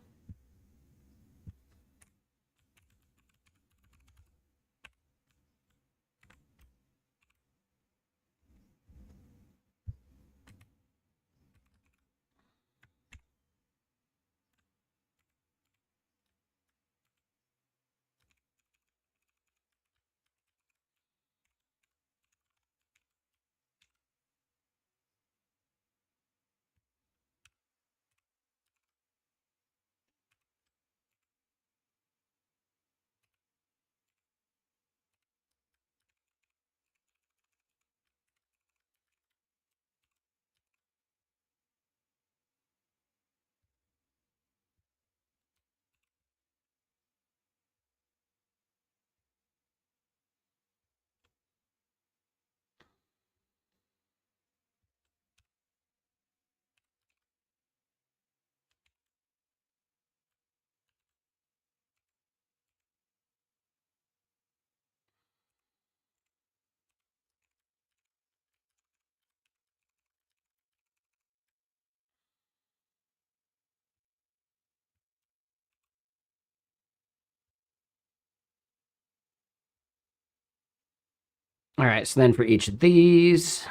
All right, so then for each of these,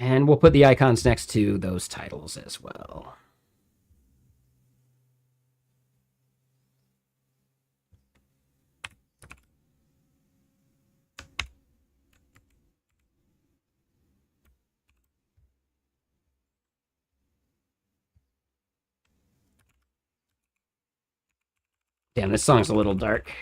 and we'll put the icons next to those titles as well. Damn, this song's a little dark.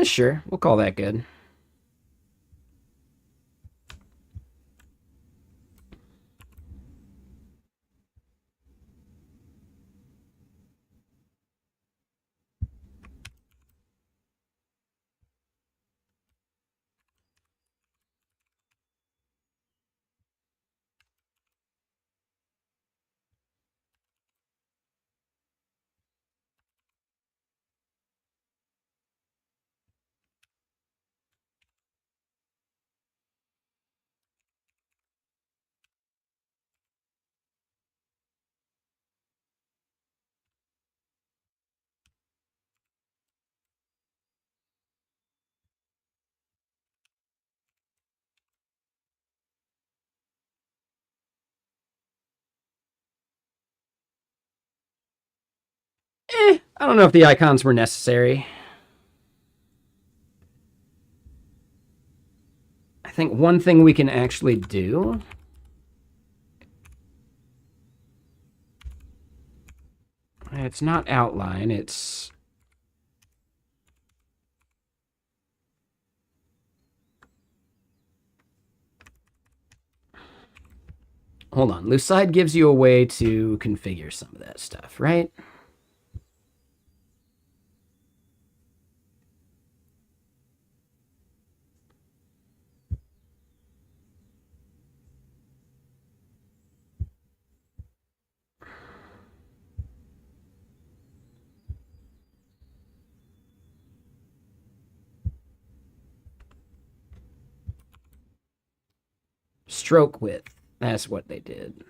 Sure, we'll call that good. I don't know if the icons were necessary. I think one thing we can actually do. It's not outline, it's. Hold on. Lucide gives you a way to configure some of that stuff, right? Stroke width. That's what they did.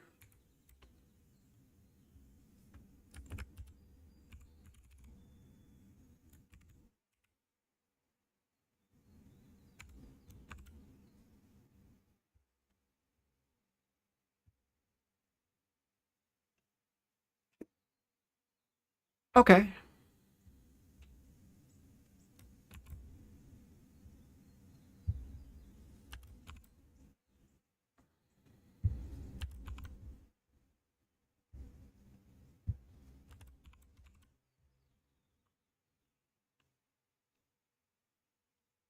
Okay.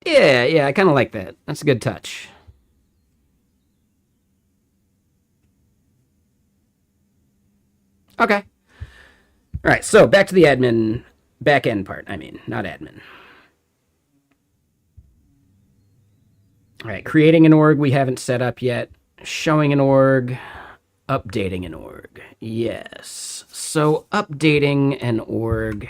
Yeah, yeah, I kind of like that. That's a good touch. Okay. All right, so back to the admin back end part. I mean, not admin. All right, creating an org we haven't set up yet. Showing an org, updating an org. Yes. So updating an org.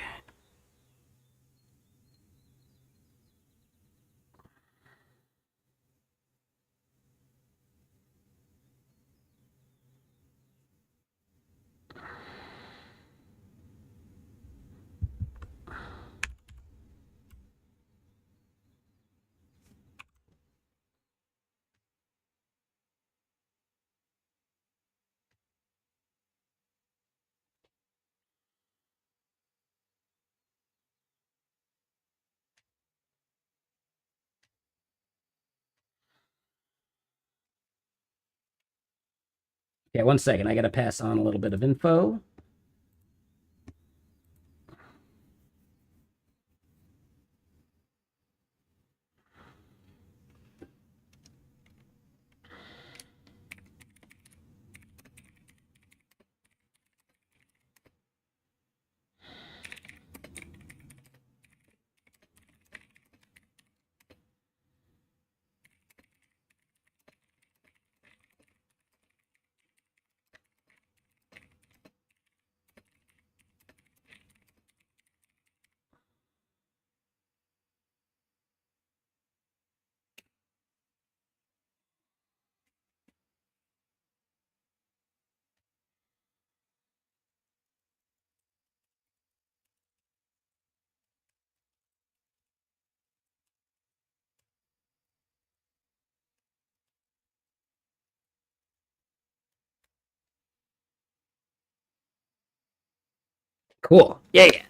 Yeah, one second. I got to pass on a little bit of info. Cool. Yeah, yeah.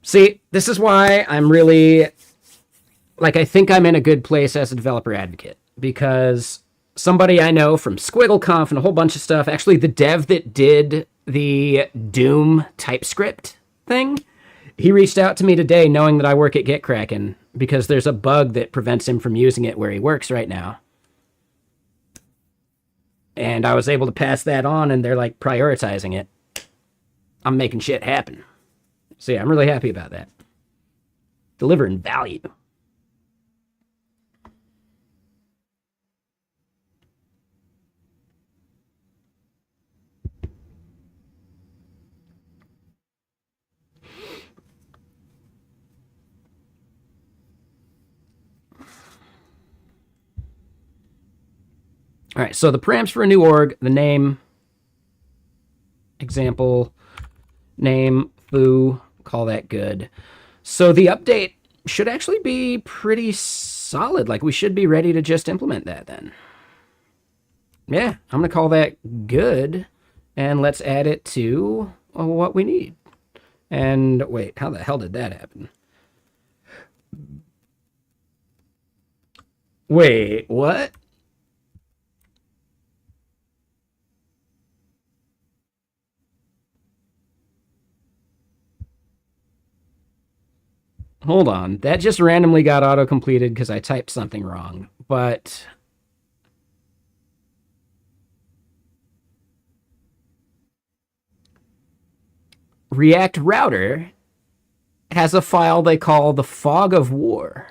See, this is why I'm really like I think I'm in a good place as a developer advocate because somebody I know from SquiggleConf and a whole bunch of stuff, actually the dev that did the Doom TypeScript thing, he reached out to me today knowing that I work at GitKraken because there's a bug that prevents him from using it where he works right now. And I was able to pass that on and they're like prioritizing it. I'm making shit happen. So yeah, I'm really happy about that. Delivering value. All right, so the params for a new org, the name, example, name, foo, call that good. So the update should actually be pretty solid. Like we should be ready to just implement that then. Yeah, I'm going to call that good. And let's add it to what we need. And wait, how the hell did that happen? Wait, what? Hold on. That just randomly got auto completed because I typed something wrong. But React Router has a file they call the Fog of War.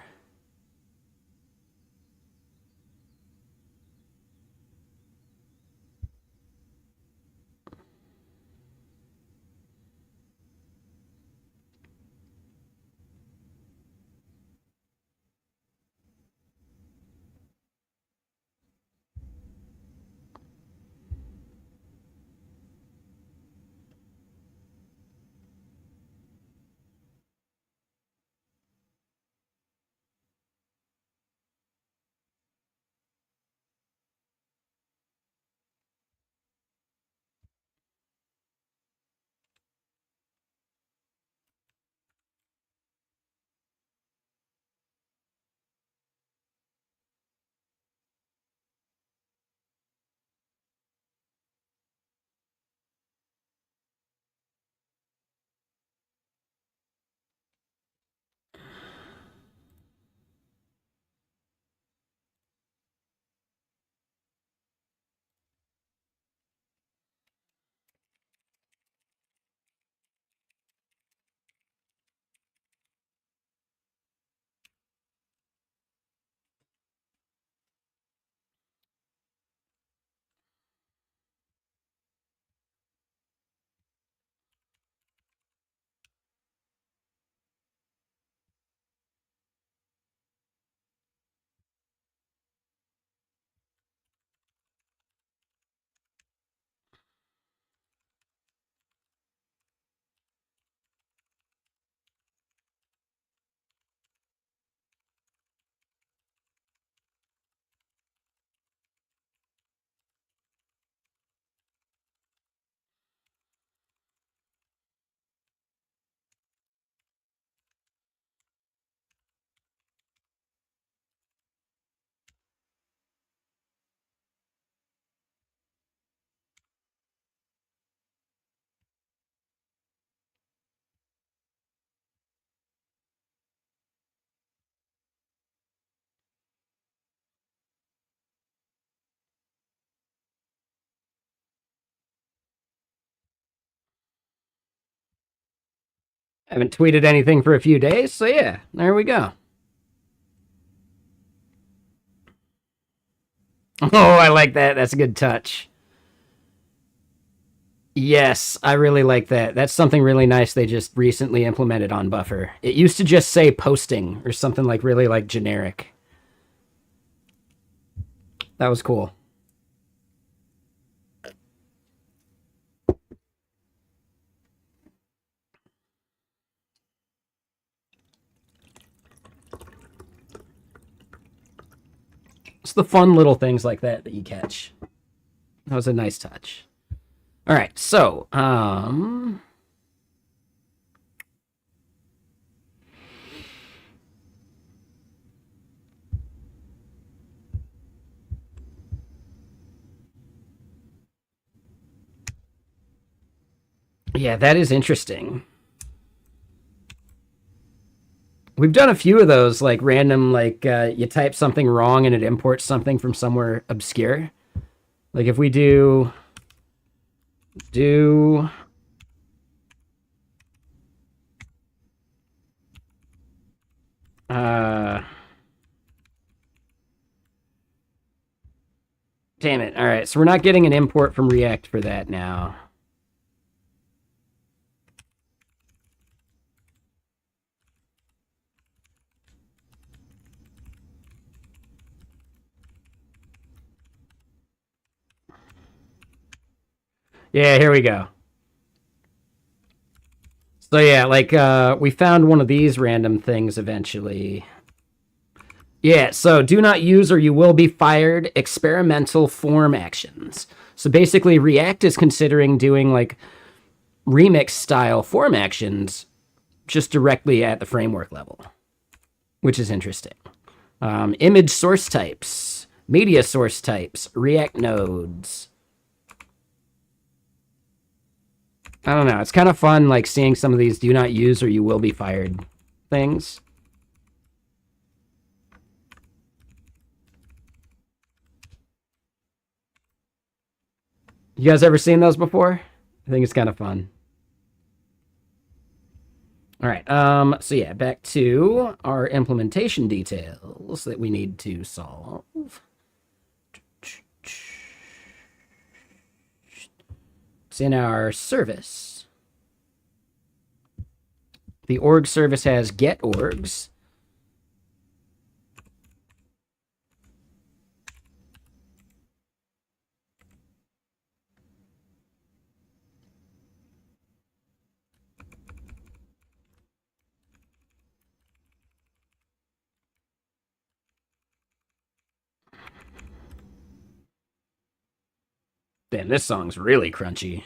I haven't tweeted anything for a few days, so yeah, there we go. Oh, I like that. That's a good touch. Yes, I really like that. That's something really nice they just recently implemented on Buffer. It used to just say posting or something like really like generic. That was cool. It's the fun little things like that that you catch. That was a nice touch. All right, so yeah, that is interesting. We've done a few of those, like random, like you type something wrong and it imports something from somewhere obscure. Like if we do damn it. All right, so we're not getting an import from React for that now. Yeah, here we go. So yeah, like we found one of these random things eventually. Yeah, so do not use or you will be fired experimental form actions. So basically React is considering doing like remix style form actions just directly at the framework level, which is interesting. Image source types, media source types, React nodes. I don't know. It's kind of fun, like seeing some of these do not use or you will be fired things. You guys ever seen those before? I think it's kind of fun. All right. So yeah, back to our implementation details that we need to solve. It's in our service. The org service has get orgs. Damn, this song's really crunchy.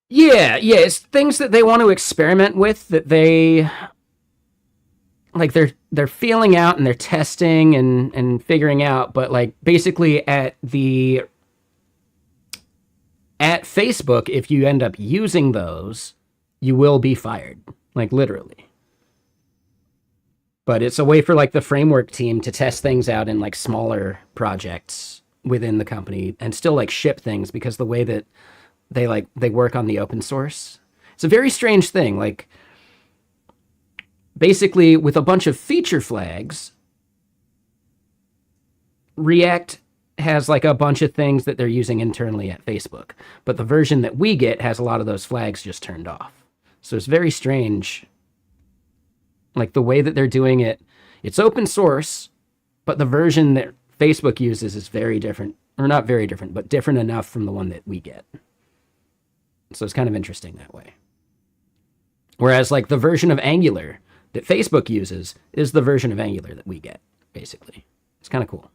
Yeah, it's things that they want to experiment with that they like they're feeling out and they're testing and figuring out, but like basically at Facebook, if you end up using those, you will be fired, like literally. But it's a way for like the framework team to test things out in like smaller projects within the company and still like ship things because the way that they work on the open source. It's a very strange thing. Like basically with a bunch of feature flags, React has like a bunch of things that they're using internally at Facebook. But the version that we get has a lot of those flags just turned off. So it's very strange. Like the way that they're doing it, it's open source, but the version that Facebook uses is very different. Or not very different, but different enough from the one that we get. So it's kind of interesting that way. Whereas like the version of Angular that Facebook uses is the version of Angular that we get, basically. It's kind of cool.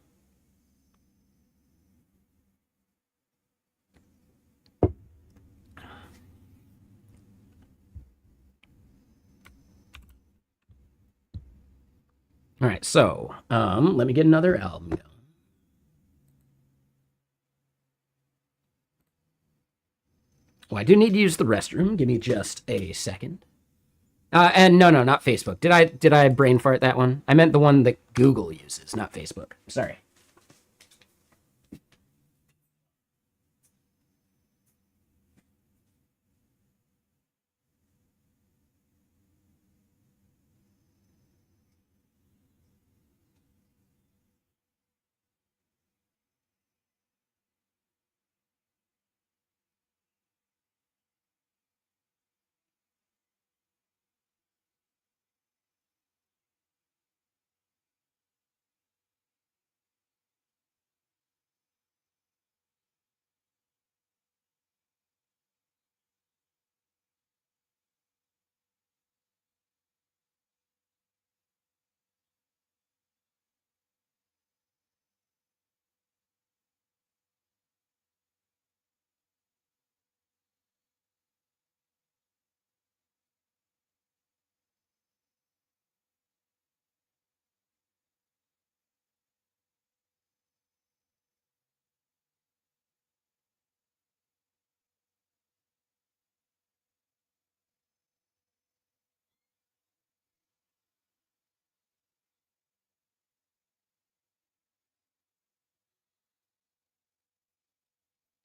All right, so let me get another album going. Well, I do need to use the restroom. Give me just a second. And no, not Facebook. Did I brain fart that one? I meant the one that Google uses, not Facebook. Sorry.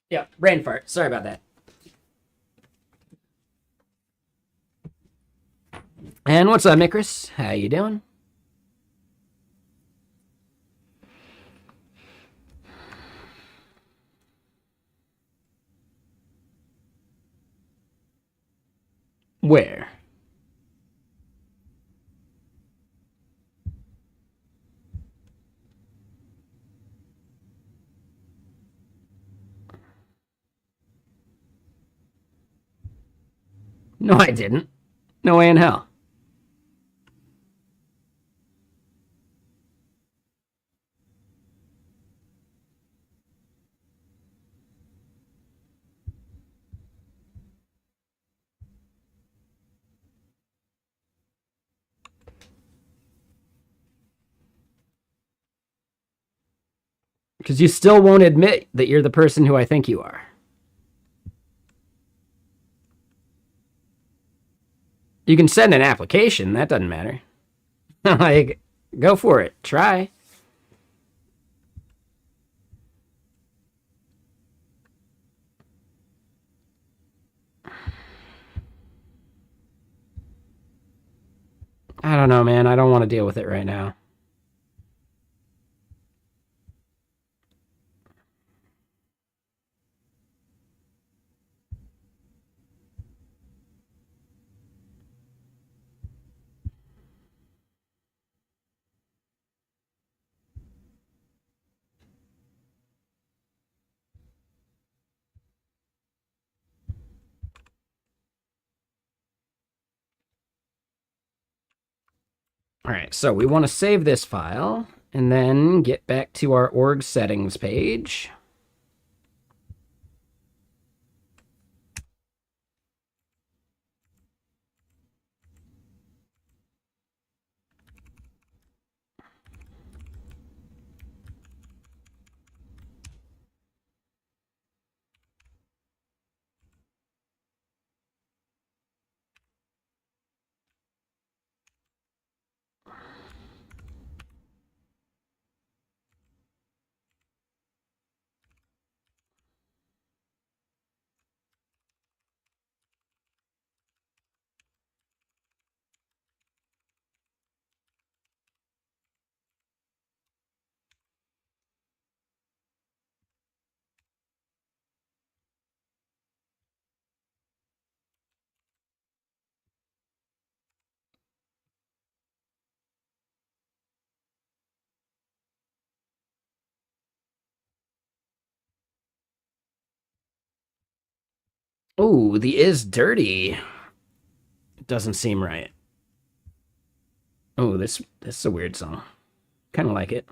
Yeah, brain fart. Sorry about that. And what's up, Mikris? How you doing? Where? No, I didn't. No way in hell. Because you still won't admit that you're the person who I think you are. You can send an application. That doesn't matter. Like, go for it. Try. I don't know, man. I don't want to deal with it right now. All right, so we want to save this file and then get back to our org settings page. Oh, the is dirty. Doesn't seem right. Oh, this is a weird song. Kind of like it.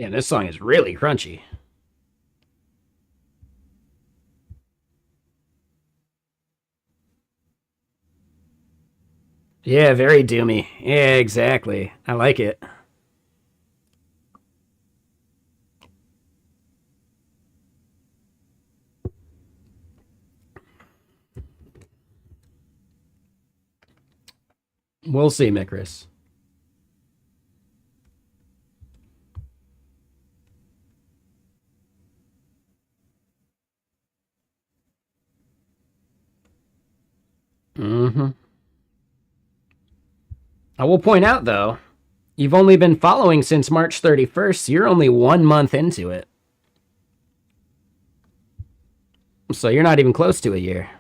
Yeah, this song is really crunchy. Yeah, very doomy. Yeah, exactly. I like it. We'll see, Mikris. Mm-hmm. I will point out, though, you've only been following since March 31st. So you're only 1 month into it. So you're not even close to a year.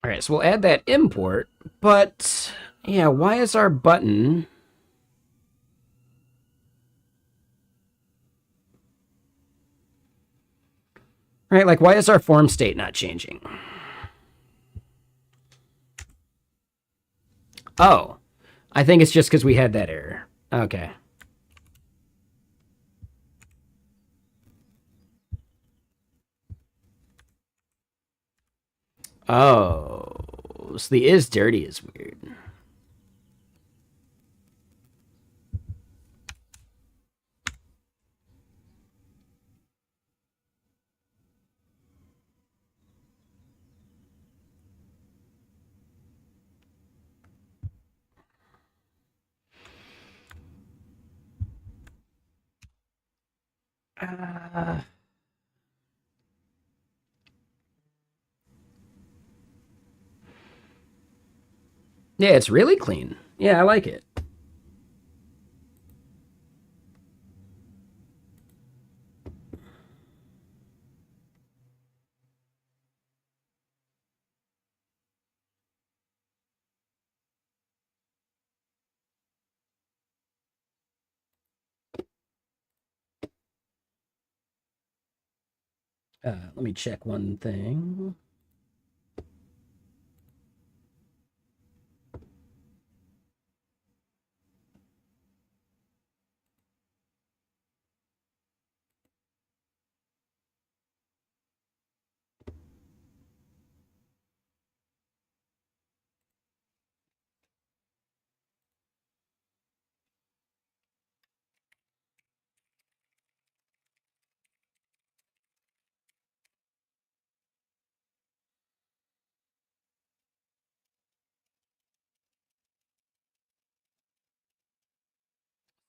All right, so we'll add that import, but yeah, why is our button... Right, like why is our form state not changing? Oh, I think it's just because we had that error. Okay. Oh, so the is dirty is weird. Uh, yeah, it's really clean. Yeah, I like it. Let me check one thing.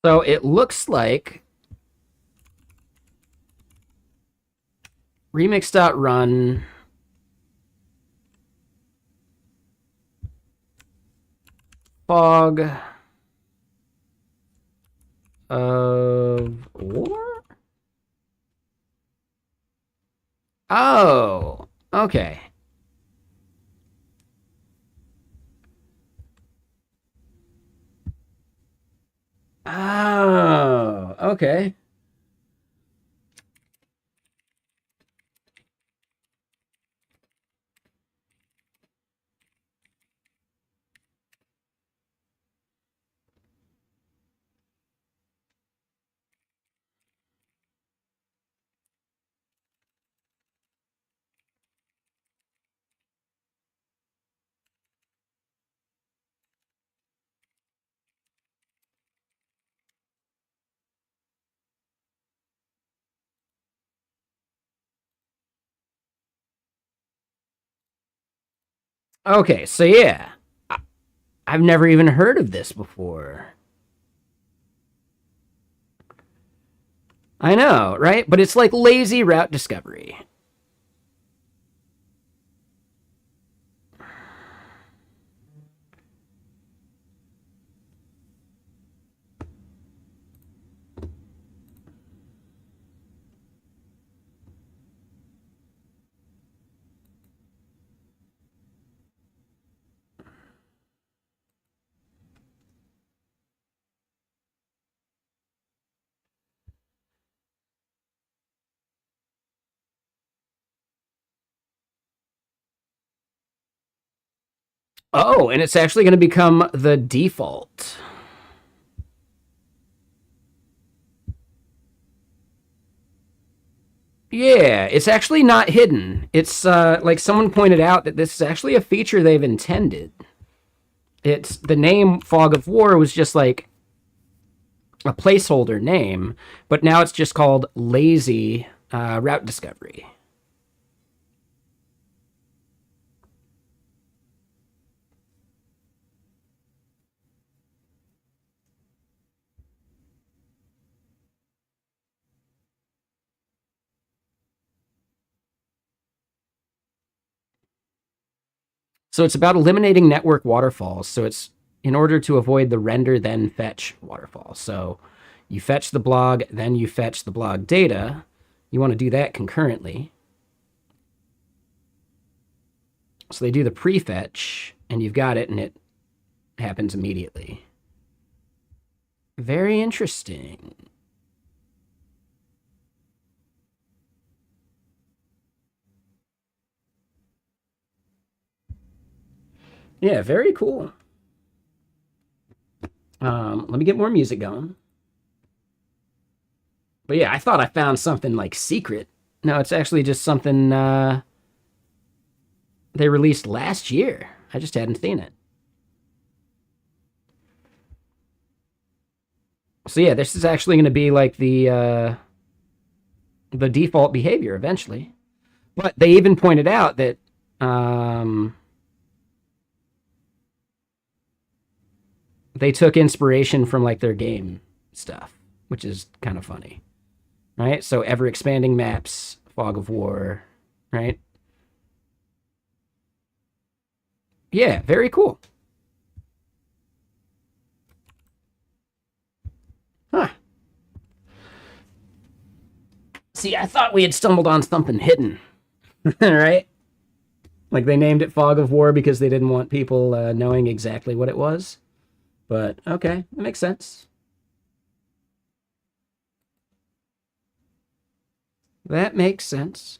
So it looks like remix.run Fog of War? Oh, okay. Oh, okay. Okay, so yeah. I've never even heard of this before. I know, right? But it's like lazy route discovery. Oh, and it's actually going to become the default. Yeah, it's actually not hidden. It's like someone pointed out that this is actually a feature they've intended. It's the name Fog of War was just like a placeholder name, but now it's just called lazy route discovery. So it's about eliminating network waterfalls. So it's in order to avoid the render then fetch waterfall. So you fetch the blog, then you fetch the blog data. You want to do that concurrently. So they do the prefetch, and you've got it, and it happens immediately. Very interesting. Yeah, very cool. Let me get more music going. But yeah, I thought I found something like secret. No, it's actually just something they released last year. I just hadn't seen it. So yeah, this is actually going to be like the default behavior eventually. But they even pointed out that they took inspiration from like their game stuff, which is kind of funny, right? So ever expanding maps, Fog of War, right? Yeah, very cool. Huh. See, I thought we had stumbled on something hidden, right? Like they named it Fog of War because they didn't want people knowing exactly what it was. But okay, that makes sense. That makes sense.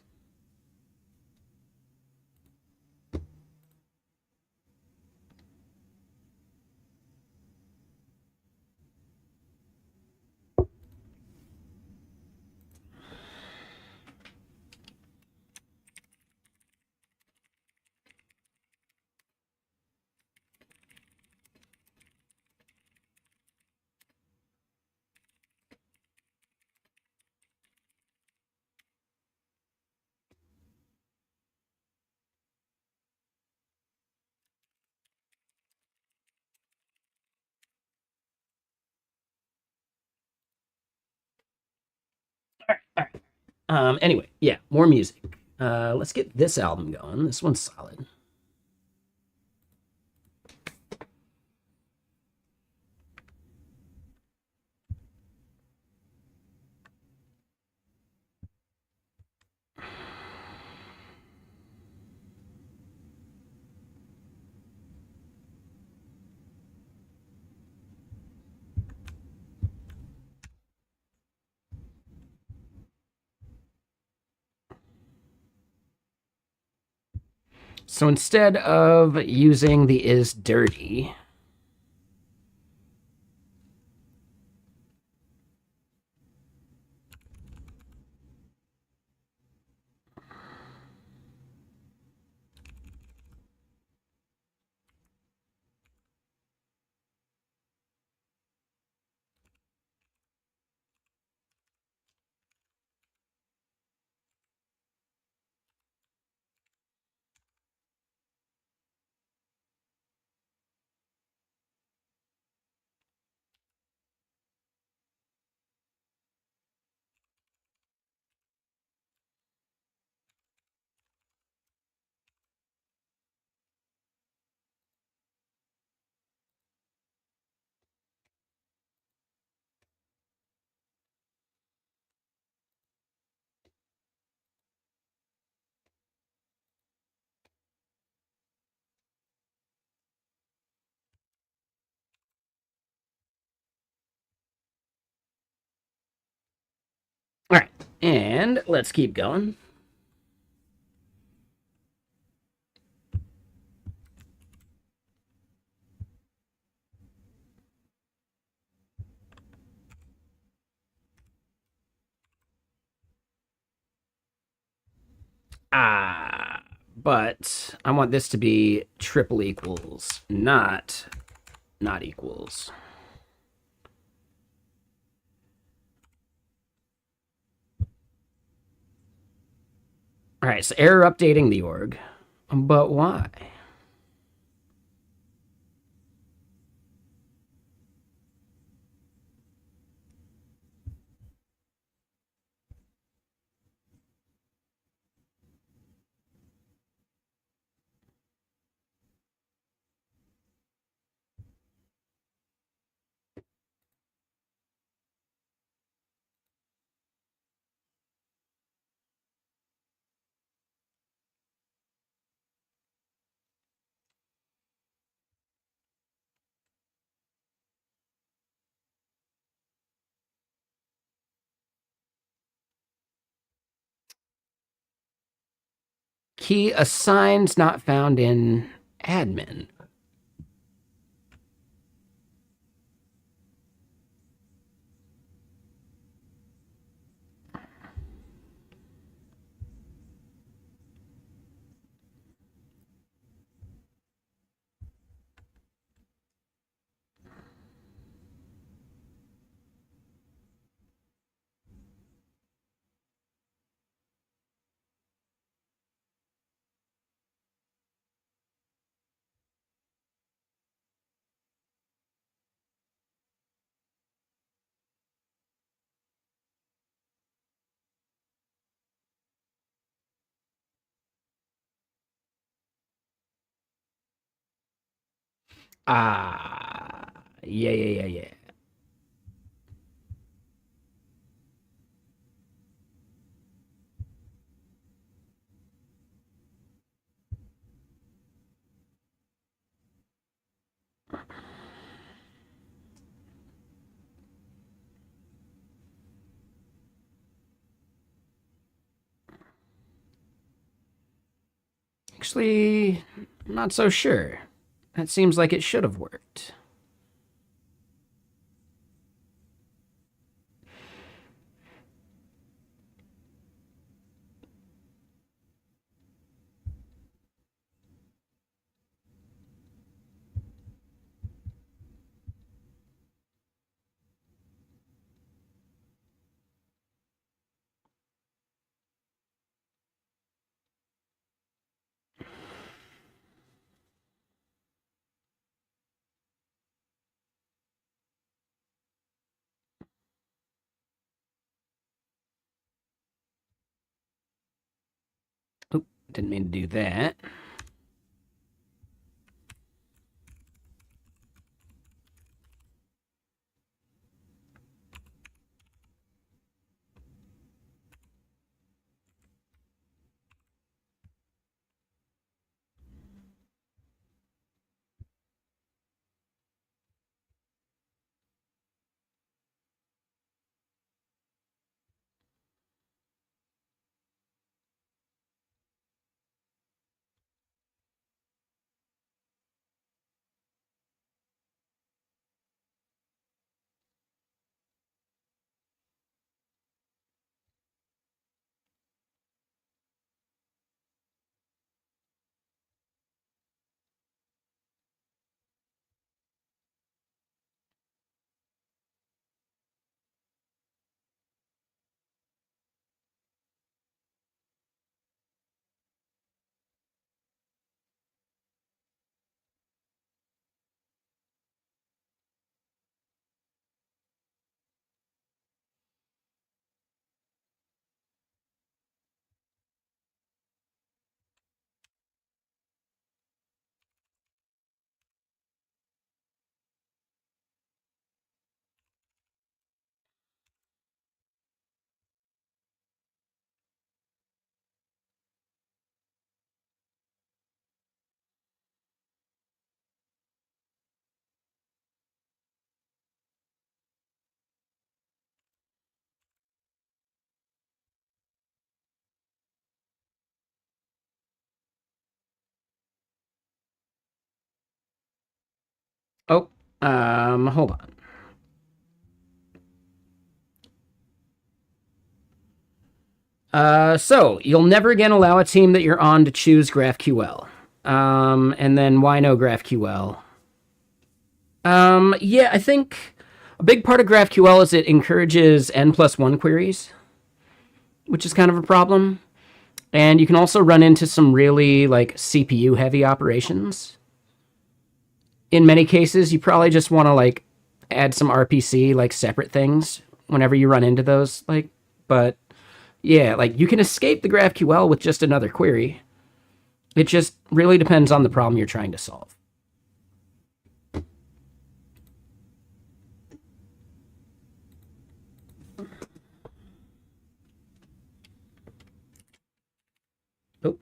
Anyway, yeah, more music. Let's get this album going. This one's solid. So instead of using the is dirty, all right, and let's keep going. But I want this to be triple equals, not equals. All right, so error updating the org. But why? Key assigned not found in admin. Ah, yeah. Actually, I'm not so sure. That seems like it should have worked. Oop, didn't mean to do that. Oh, hold on. So you'll never again allow a team that you're on to choose GraphQL. And then why no GraphQL? Yeah, I think a big part of GraphQL is it encourages n+1 queries, which is kind of a problem. And you can also run into some really like CPU heavy operations. In many cases, you probably just want to like add some RPC, like separate things whenever you run into those. Like, but yeah, like you can escape the GraphQL with just another query. It just really depends on the problem you're trying to solve. Oh.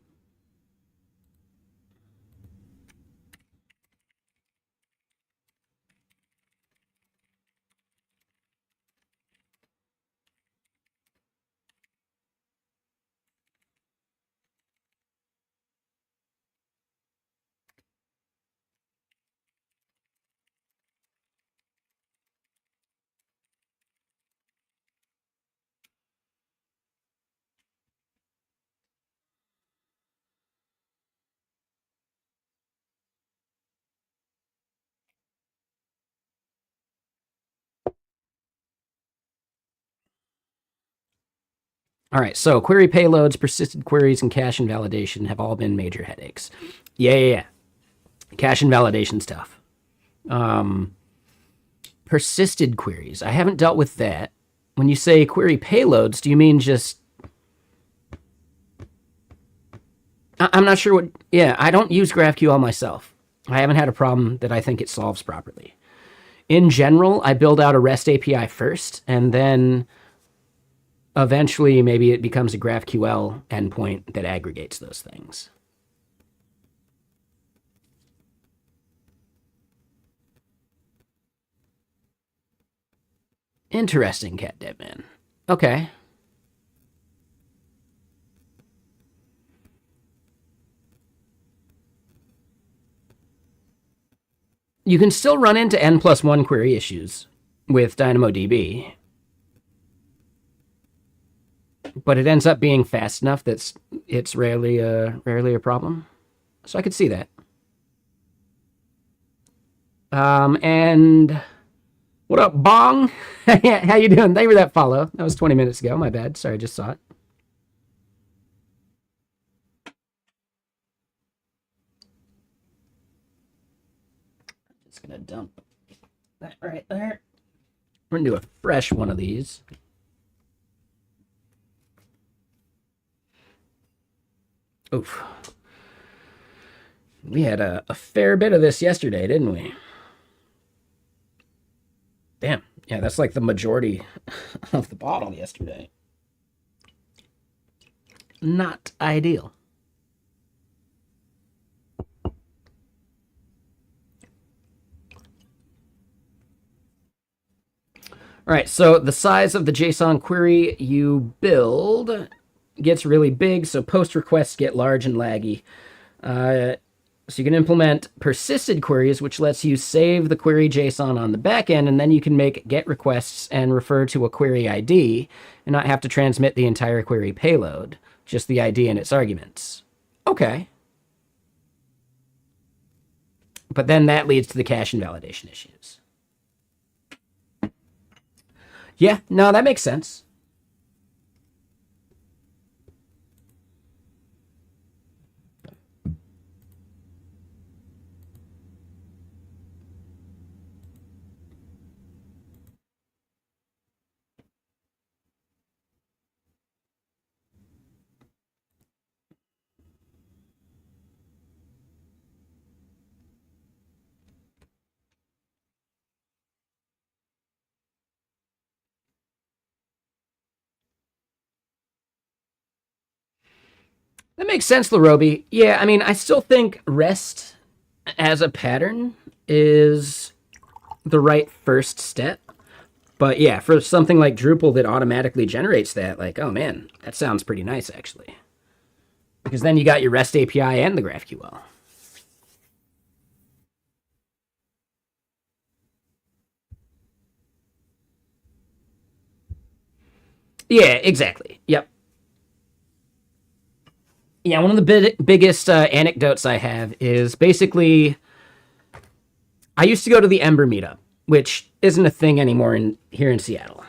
All right, so query payloads, persisted queries, and cache invalidation have all been major headaches. Yeah. Cache invalidation's tough. Persisted queries. I haven't dealt with that. When you say query payloads, do you mean just... I'm not sure what... Yeah, I don't use GraphQL myself. I haven't had a problem that I think it solves properly. In general, I build out a REST API first, and then eventually maybe it becomes a GraphQL endpoint that aggregates those things. Interesting, Cat Dead Man. Okay. You can still run into n+1 query issues with DynamoDB, but it ends up being fast enough that it's rarely a problem. So I could see that. And what up, Bong? How you doing? Thank you for that follow. That was 20 minutes ago. My bad. Sorry, I just saw it. Just gonna dump that right there. We're gonna do a fresh one of these. Oof. We had a fair bit of this yesterday, didn't we? Damn. Yeah, that's like the majority of the bottle yesterday. Not ideal. All right, so the size of the JSON query you build gets really big, so post requests get large and laggy. So you can implement persisted queries, which lets you save the query JSON on the backend, and then you can make GET requests and refer to a query ID and not have to transmit the entire query payload, just the ID and its arguments. Okay. But then that leads to the cache invalidation issues. Yeah, no, that makes sense. That makes sense, Larobi. Yeah, I mean, I still think REST as a pattern is the right first step. But yeah, for something like Drupal that automatically generates that, like, oh man, that sounds pretty nice, actually. Because then you got your REST API and the GraphQL. Yeah, exactly. Yep. Yeah, one of the biggest anecdotes I have is basically I used to go to the Ember meetup, which isn't a thing anymore here in Seattle.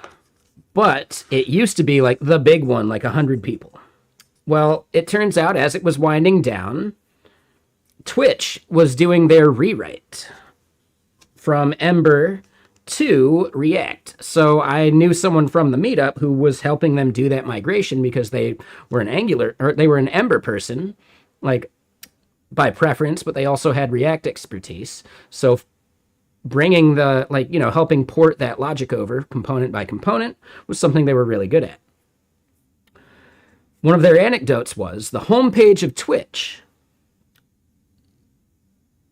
But it used to be like the big one, like 100 people. Well, it turns out as it was winding down, Twitch was doing their rewrite from Ember to React. So I knew someone from the meetup who was helping them do that migration because they were an Angular or they were an Ember person, like by preference, but they also had React expertise. So bringing the helping port that logic over component by component was something they were really good at. One of their anecdotes was the homepage of Twitch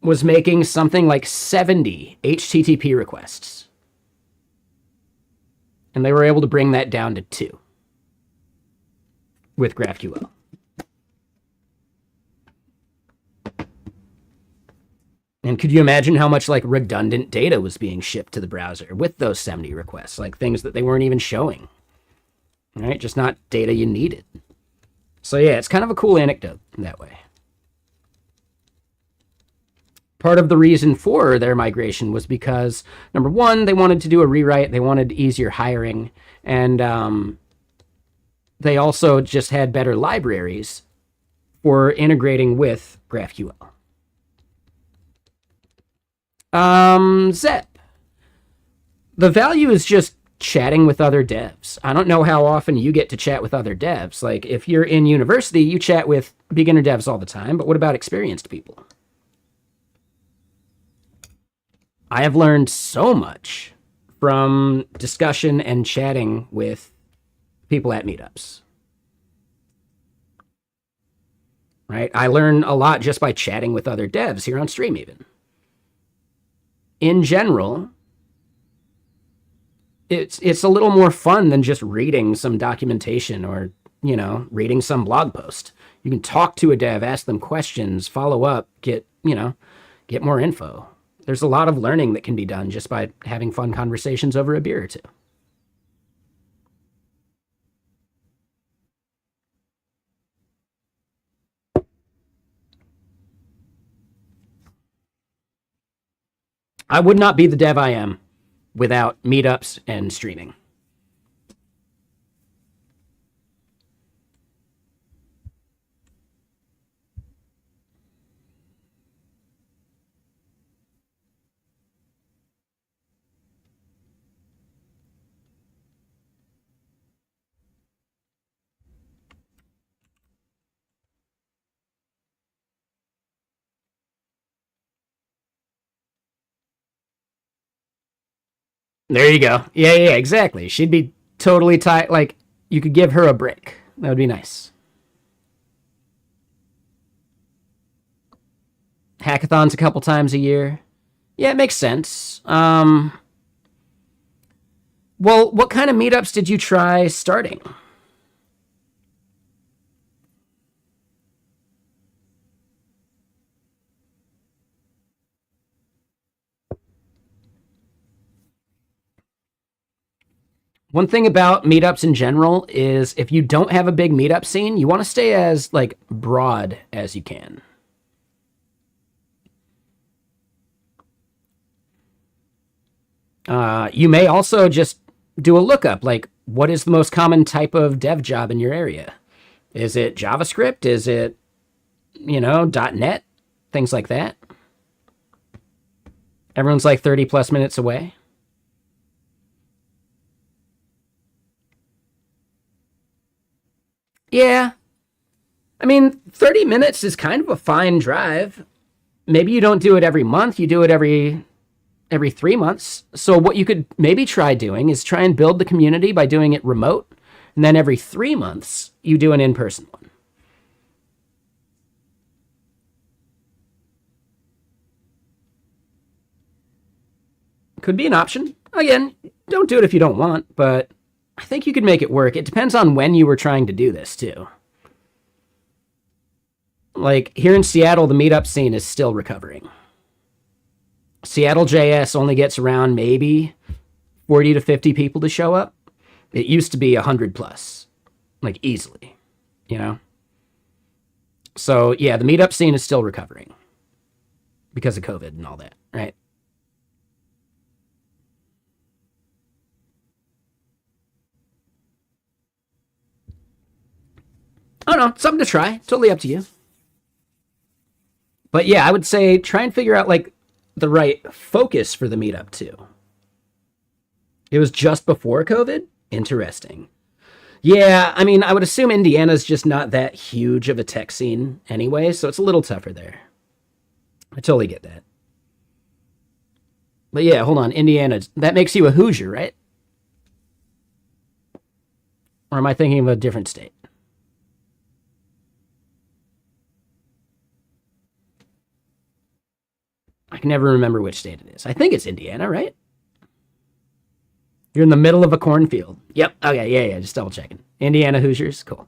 was making something like 70 HTTP requests. And they were able to bring that down to 2 with GraphQL. And could you imagine how much like redundant data was being shipped to the browser with those 70 requests, like things that they weren't even showing, right? Just not data you needed. So yeah, it's kind of a cool anecdote that way. Part of the reason for their migration was because, number one, they wanted to do a rewrite. They wanted easier hiring. And they also just had better libraries for integrating with GraphQL. Zep. The value is just chatting with other devs. I don't know how often you get to chat with other devs. Like, if you're in university, you chat with beginner devs all the time, but what about experienced people? I have learned so much from discussion and chatting with people at meetups. Right? I learn a lot just by chatting with other devs here on stream even. In general, it's a little more fun than just reading some documentation or, reading some blog post. You can talk to a dev, ask them questions, follow up, get more info. There's a lot of learning that can be done just by having fun conversations over a beer or two. I would not be the dev I am without meetups and streaming. There you go. Yeah, exactly. She'd be totally tight. Like, you could give her a break. That would be nice. Hackathons a couple times a year. Yeah, it makes sense. Well, what kind of meetups did you try starting? One thing about meetups in general is if you don't have a big meetup scene, you want to stay as like broad as you can. You may also just do a lookup, like what is the most common type of dev job in your area? Is it JavaScript? Is it, .NET? Things like that. Everyone's like 30 plus minutes away. Yeah. I mean, 30 minutes is kind of a fine drive. Maybe you don't do it every month, you do it every 3 months. So what you could maybe try doing is try and build the community by doing it remote, and then every 3 months you do an in-person one. Could be an option. Again, don't do it if you don't want, but I think you could make it work. It depends on when you were trying to do this too. Like here in Seattle, the meetup scene is still recovering. Seattle JS only gets around maybe 40 to 50 people to show up. It used to be 100 plus, like easily, you know? So yeah, the meetup scene is still recovering because of COVID and all that, right? I don't know, something to try. Totally up to you. But yeah, I would say try and figure out like the right focus for the meetup too. It was just before COVID. Interesting. Yeah, I mean, I would assume Indiana's just not that huge of a tech scene anyway, so it's a little tougher there. I totally get that. But yeah, hold on, Indiana. That makes you a Hoosier, right? Or am I thinking of a different state? I can never remember which state it is. I think it's Indiana, right? You're in the middle of a cornfield. Yep. Okay. Yeah. Just double checking. Indiana Hoosiers. Cool.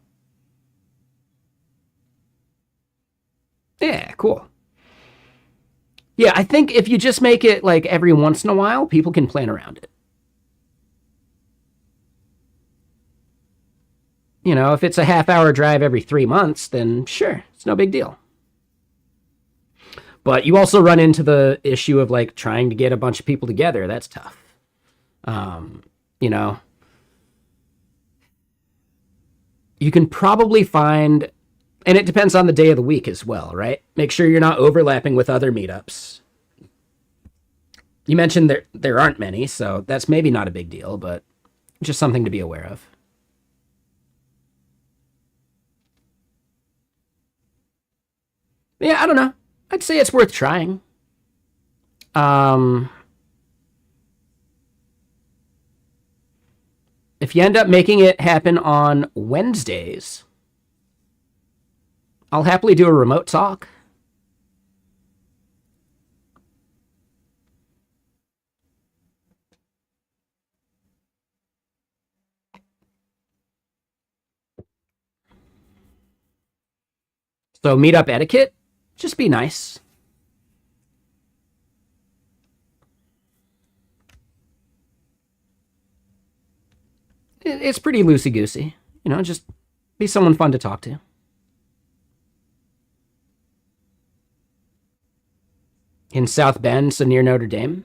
Yeah. Cool. Yeah. I think if you just make it like every once in a while, people can plan around it. You know, if it's a half-hour drive every 3 months, then sure, it's no big deal. But you also run into the issue of like trying to get a bunch of people together. That's tough. You know, you can probably find, and it depends on the day of the week as well, right? Make sure you're not overlapping with other meetups. You mentioned there aren't many, so that's maybe not a big deal, but just something to be aware of. Yeah, I don't know. I'd say it's worth trying. Um, if you end up making it happen on Wednesdays, I'll happily do a remote talk. So meetup etiquette, just be nice. It's pretty loosey goosey. You know, just be someone fun to talk to. In South Bend, so near Notre Dame.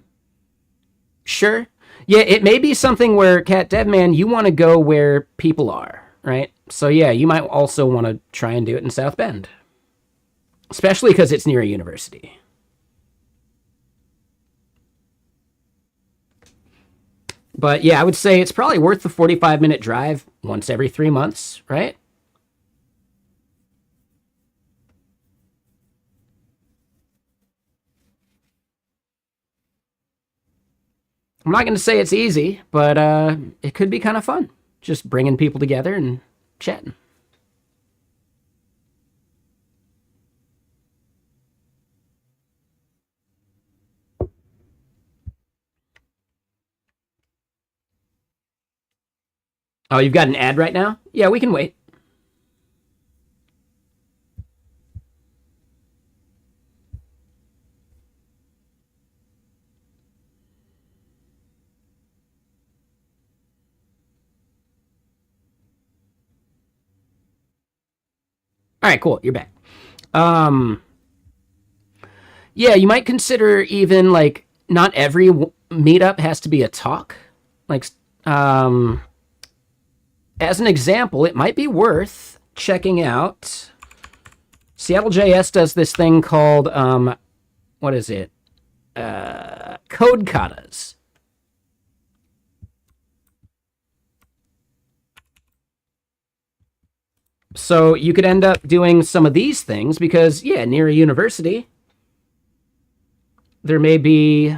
Sure. Yeah, it may be something where Cat Devman, you want to go where people are, right? So yeah, you might also want to try and do it in South Bend, especially because it's near a university. But yeah, I would say it's probably worth the 45-minute drive once every 3 months, right? I'm not going to say it's easy, but it could be kind of fun. Just bringing people together and chatting. Oh, you've got an ad right now? Yeah, we can wait. All right, cool. You're back. Um, yeah, you might consider even like not every meetup has to be a talk. Like, um, as an example, it might be worth checking out. Seattle JS does this thing called what is it? Code katas. So you could end up doing some of these things because, yeah, near a university, there may be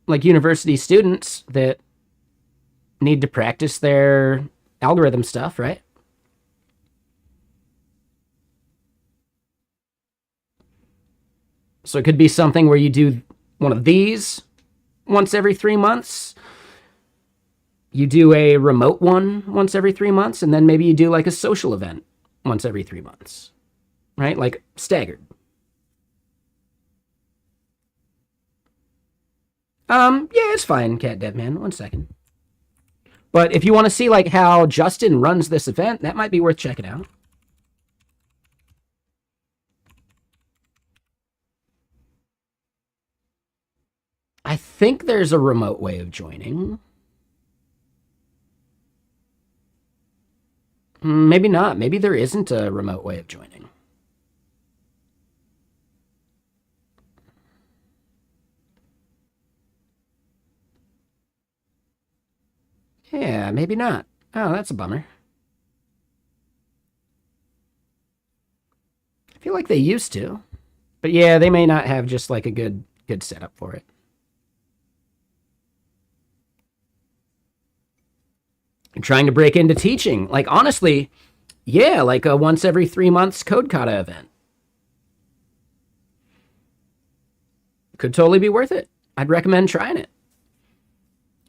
like university students that need to practice their algorithm stuff, right? So it could be something where you do one of these once every 3 months. You do a remote one once every 3 months, and then maybe you do like a social event once every 3 months, right? Like staggered. Yeah, it's fine, Cat Dead Man. 1 second. But if you want to see like how Justin runs this event, that might be worth checking out. I think there's a remote way of joining. Maybe not. Maybe there isn't a remote way of joining. Yeah, maybe not. Oh, that's a bummer. I feel like they used to. But yeah, they may not have just like a good setup for it. I'm trying to break into teaching. Like, honestly, yeah, like a once every 3 months code kata event. Could totally be worth it. I'd recommend trying it.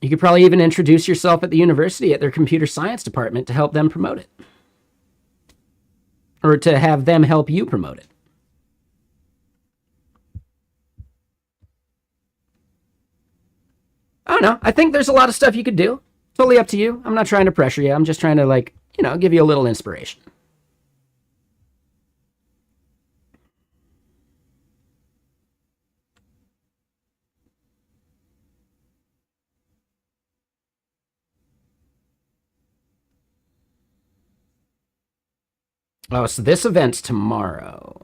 You could probably even introduce yourself at the university at their computer science department to help them promote it. Or to have them help you promote it. I don't know. I think there's a lot of stuff you could do. Totally up to you. I'm not trying to pressure you. I'm just trying to, like, you know, give you a little inspiration. Oh, so this event's tomorrow.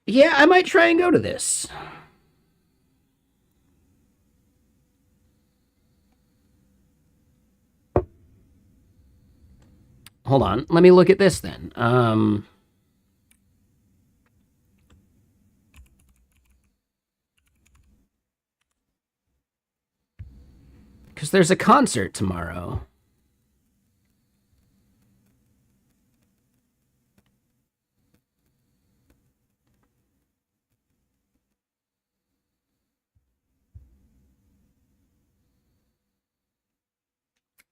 Yeah, I might try and go to this. Hold on. Let me look at this then. Because there's a concert tomorrow.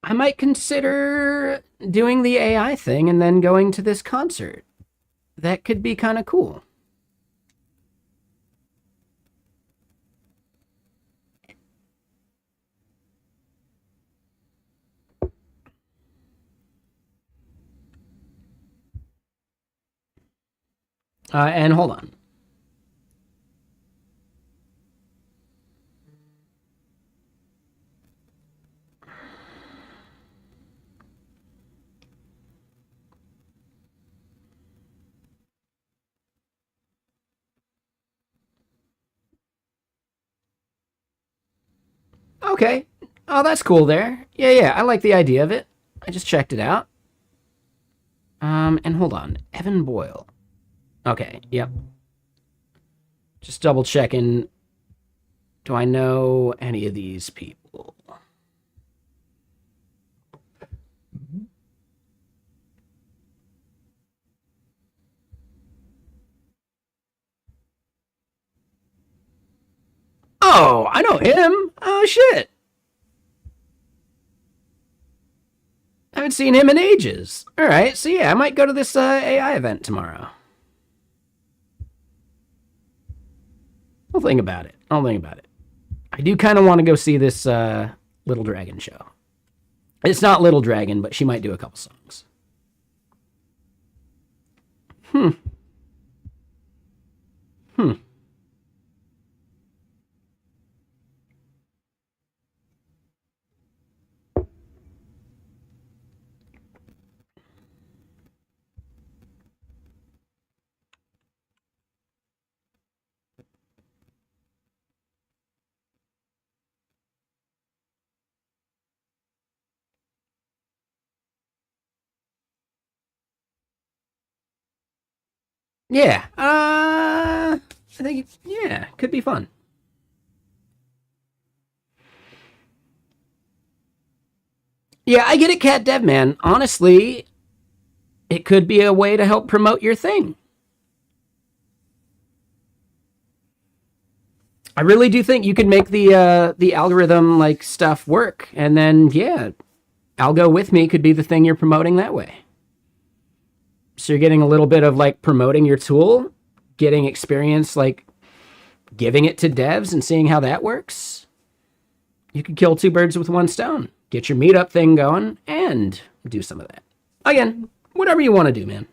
I might consider doing the AI thing and then going to this concert. That could be kind of cool. And hold on. Okay. Oh, that's cool there. Yeah, I like the idea of it. I just checked it out. And hold on. Evan Boyle. Okay, yep. Just double checking. Do I know any of these people? Oh, I know him. Oh, shit. I haven't seen him in ages. All right, so yeah, I might go to this AI event tomorrow. I'll think about it. I do kind of want to go see this Little Dragon show. It's not Little Dragon, but she might do a couple songs. Yeah. I think, yeah, could be fun. Yeah, I get it, Cat Dev Man. Honestly, it could be a way to help promote your thing. I really do think you could make the algorithm like stuff work, and then yeah, Algo with me could be the thing you're promoting that way. So you're getting a little bit of like promoting your tool, getting experience like giving it to devs and seeing how that works. You could kill two birds with one stone. Get your meetup thing going and do some of that. Again, whatever you want to do, man.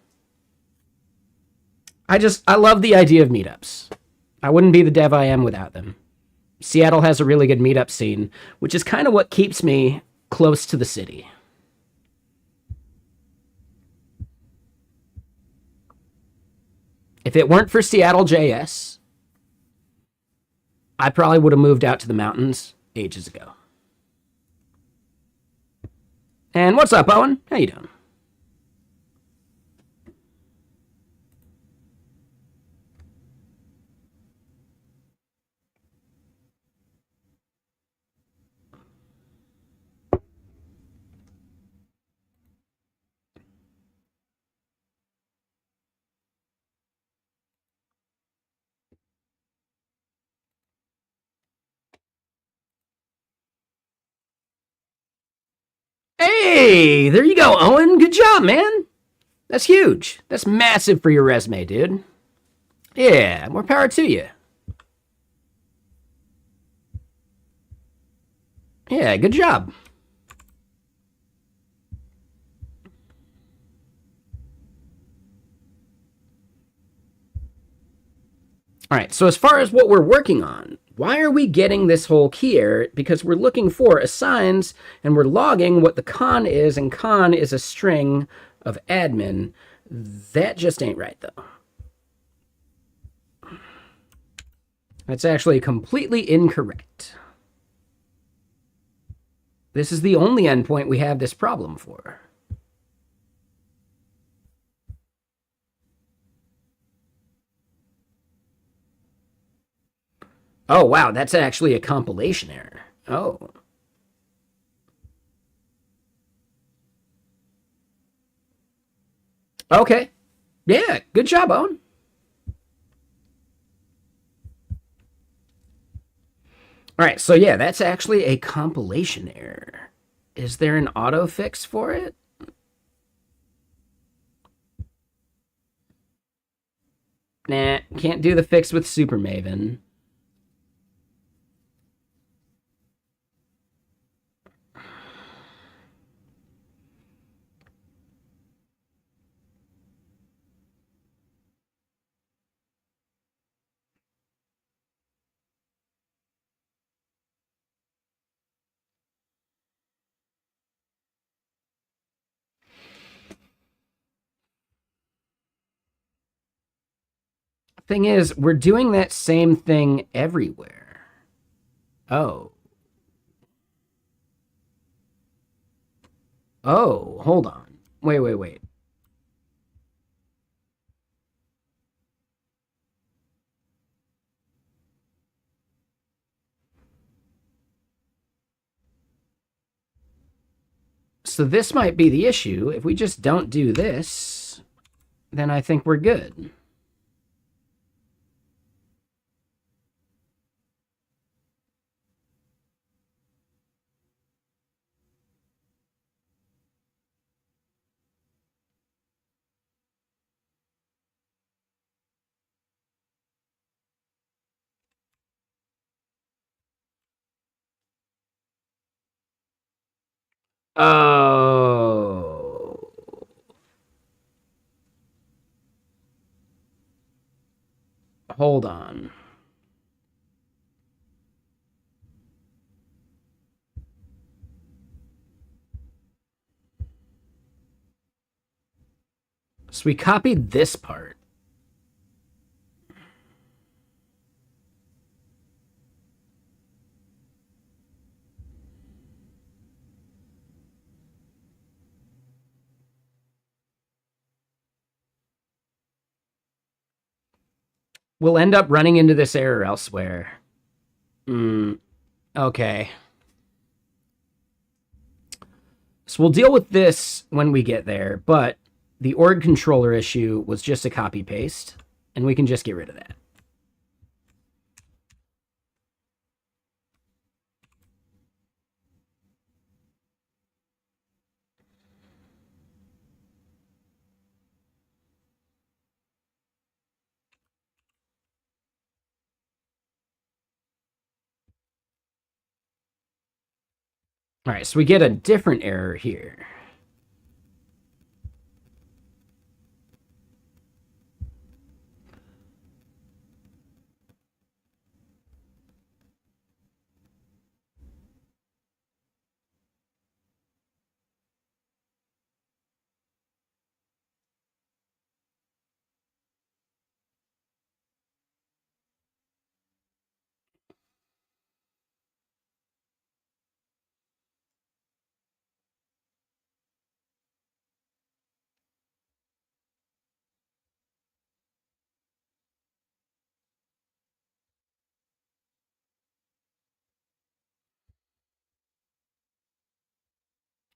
I love the idea of meetups. I wouldn't be the dev I am without them. Seattle has a really good meetup scene, which is kind of what keeps me close to the city. If it weren't for Seattle JS, I probably would have moved out to the mountains ages ago. And what's up, Owen? How you doing? Hey, there you go, Owen. Good job, man. That's huge. That's massive for your resume, dude. Yeah, more power to you. Yeah, good job. All right, so as far as what we're working on, why are we getting this whole key error? Because we're looking for assigns and we're logging what the con is, and con is a string of admin. That just ain't right, though. That's actually completely incorrect. This is the only endpoint we have this problem for. Oh, wow, that's actually a compilation error. Oh. Okay. Yeah, good job, Owen. All right, so yeah, that's actually a compilation error. Is there an auto fix for it? Nah, can't do the fix with Super Maven. Thing is, we're doing that same thing everywhere. Oh. Oh, hold on. Wait. So this might be the issue. If we just don't do this, then I think we're good. Oh. Hold on. So we copied this part. We'll end up running into this error elsewhere. Okay. So we'll deal with this when we get there, but the org controller issue was just a copy paste, and we can just get rid of that. All right, so we get a different error here.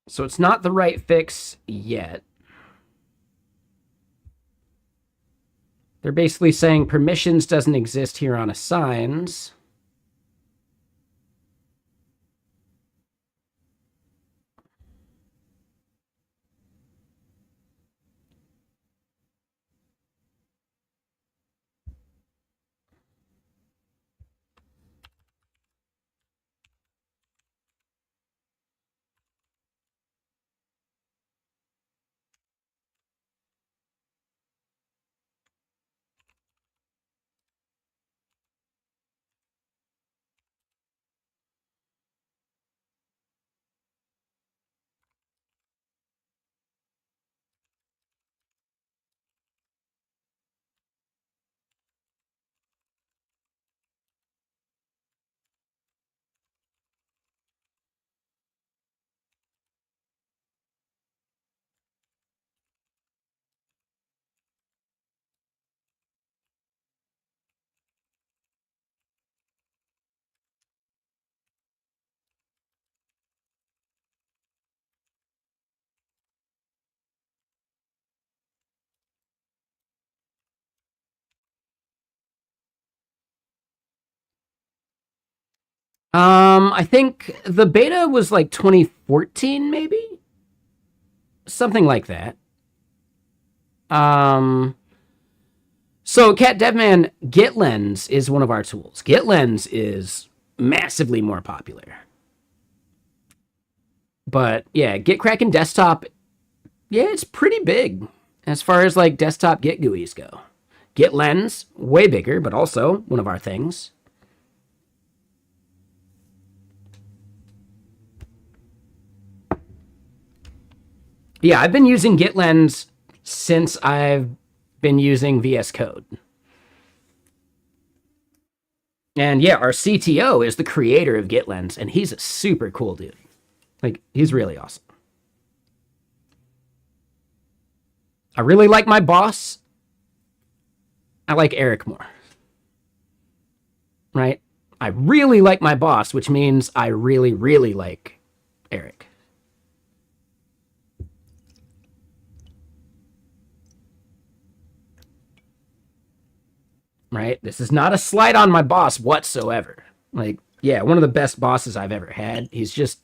So it's not the right fix yet. They're basically saying permissions doesn't exist here on assigns. I think the beta was like 2014, maybe? Something like that. So Cat Devman, GitLens is one of our tools. GitLens is massively more popular. But yeah, GitKraken desktop, yeah, it's pretty big as far as like desktop Git GUIs go. GitLens, way bigger, but also one of our things. Yeah, I've been using GitLens since I've been using VS Code. And yeah, our CTO is the creator of GitLens, and he's a super cool dude. Like, he's really awesome. I really like my boss. I like Eric more. Right? I really like my boss, which means I really, really like Eric. Right? This is not a slight on my boss whatsoever. Like, yeah, one of the best bosses I've ever had. He's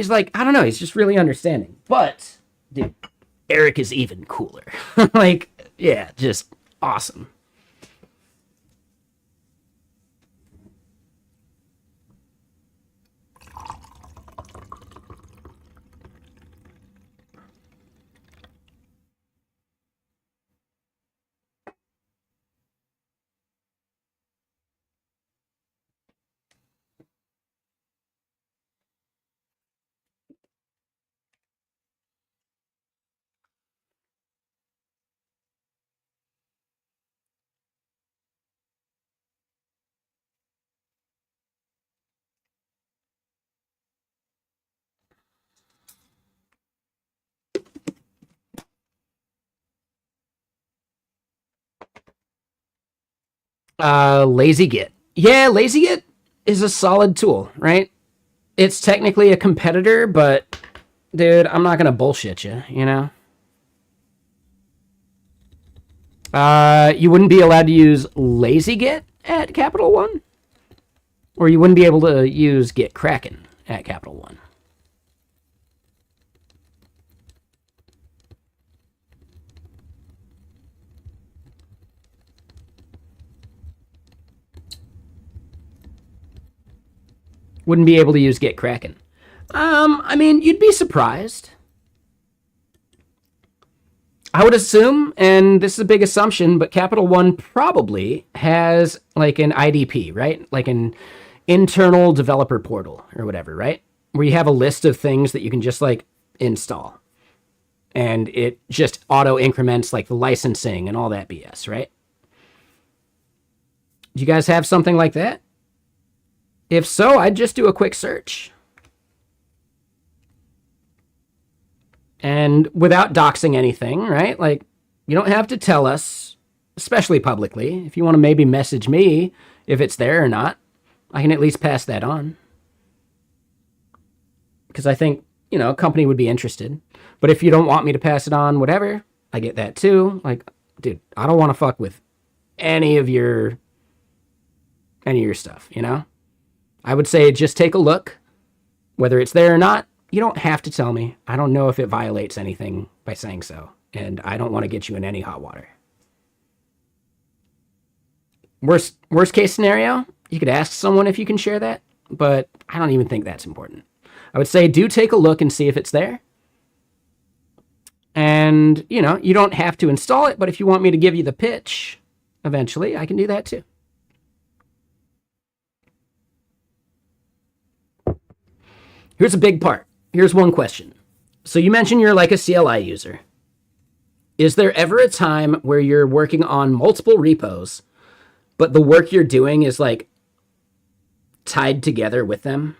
like, I don't know, he's just really understanding. But dude, Eric is even cooler. Like, yeah, just awesome. Lazy Git. Yeah, Lazy Git is a solid tool, right? It's technically a competitor, but dude, I'm not gonna bullshit you, you know? You wouldn't be allowed to use Lazy Git at Capital One? Or you wouldn't be able to use GitKraken at Capital One. wouldn't be able to use Git Kraken. I mean, you'd be surprised. I would assume, and this is a big assumption, but Capital One probably has like an IDP, right? Like an internal developer portal or whatever, right? Where you have a list of things that you can just like install. And it just auto increments like the licensing and all that BS, right? Do you guys have something like that? If so, I'd just do a quick search. And without doxing anything, right? Like, you don't have to tell us, especially publicly. If you want to maybe message me if it's there or not, I can at least pass that on. Because I think, you know, a company would be interested. But if you don't want me to pass it on, whatever, I get that too. Like, dude, I don't want to fuck with any of your stuff, you know? I would say just take a look. Whether it's there or not, you don't have to tell me. I don't know if it violates anything by saying so. And I don't want to get you in any hot water. Worst case scenario, you could ask someone if you can share that. But I don't even think that's important. I would say do take a look and see if it's there. And, you know, you don't have to install it. But if you want me to give you the pitch, eventually, I can do that too. Here's a big part. Here's one question. So you mentioned you're like a CLI user. Is there ever a time where you're working on multiple repos, but the work you're doing is like tied together with them?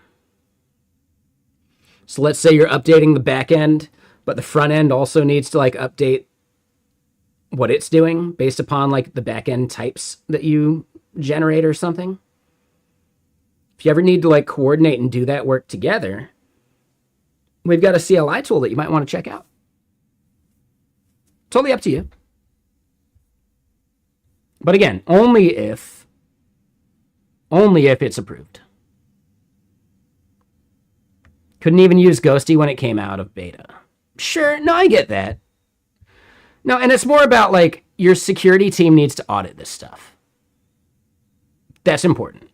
So let's say you're updating the back end, but the front end also needs to like update what it's doing based upon like the back end types that you generate or something. If you ever need to like coordinate and do that work together, we've got a CLI tool that you might want to check out. Totally up to you. But again, only if it's approved. Couldn't even use Ghosty when it came out of beta. Sure, no, I get that. No, and it's more about like your security team needs to audit this stuff. That's important.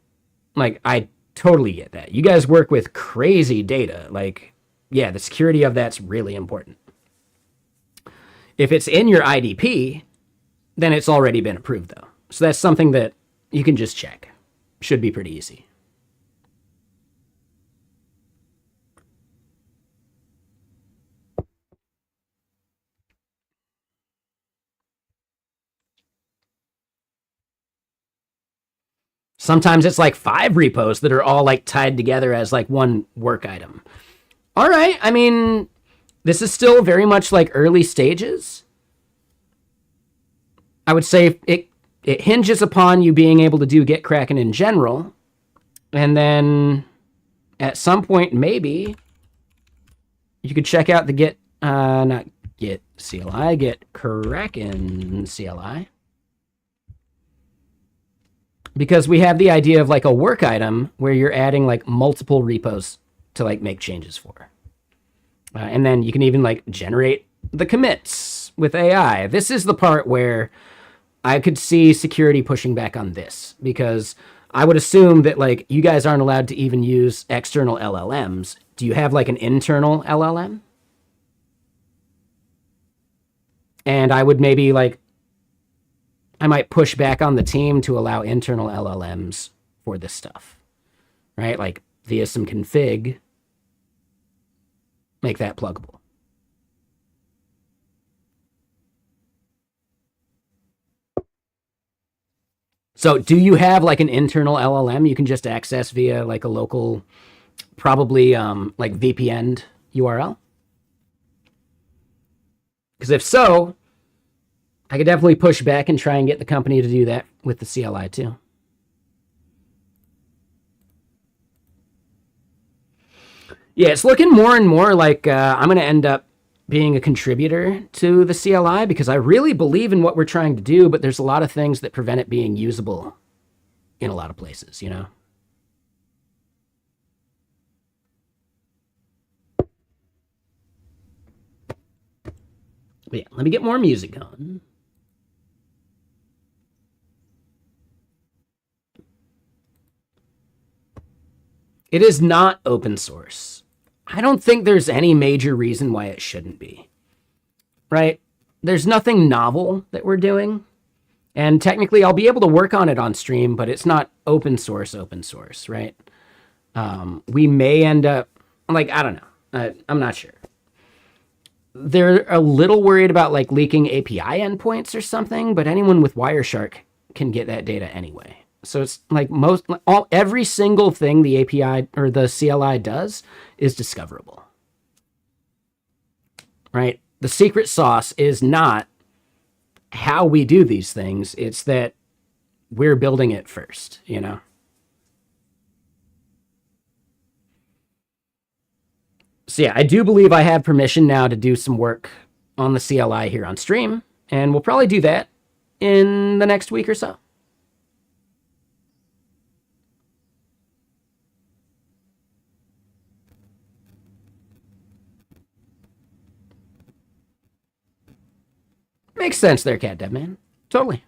Like, I totally get that. You guys work with crazy data. Like, yeah, the security of that's really important. If it's in your IDP, then it's already been approved, though. So that's something that you can just check. Should be pretty easy. Sometimes it's like 5 repos that are all like tied together as like one work item. All right, I mean, this is still very much like early stages. I would say it hinges upon you being able to do Git Kraken in general. And then at some point, maybe you could check out the Git Kraken CLI. Because we have the idea of like a work item where you're adding like multiple repos to like make changes for. And then you can even like generate the commits with AI. This is the part where I could see security pushing back on this, because I would assume that like you guys aren't allowed to even use external LLMs. Do you have like an internal LLM? And I would maybe like, I might push back on the team to allow internal LLMs for this stuff, right? Like via some config, make that pluggable. So do you have like an internal LLM you can just access via like a local, probably like VPN URL? Because if so, I could definitely push back and try and get the company to do that with the CLI too. Yeah, it's looking more and more like I'm going to end up being a contributor to the CLI, because I really believe in what we're trying to do, but there's a lot of things that prevent it being usable in a lot of places, you know? But yeah, let me get more music on. It is not open source. I don't think there's any major reason why it shouldn't be. Right? There's nothing novel that we're doing. And technically, I'll be able to work on it on stream, but it's not open source, right? We may end up, like, I don't know. I'm not sure. They're a little worried about, like, leaking API endpoints or something, but anyone with Wireshark can get that data anyway. So it's like every single thing the API or the CLI does is discoverable. Right? The secret sauce is not how we do these things. It's that we're building it first, you know? So yeah, I do believe I have permission now to do some work on the CLI here on stream, and we'll probably do that in the next week or so. Makes sense there, Cat Dev Man. Totally.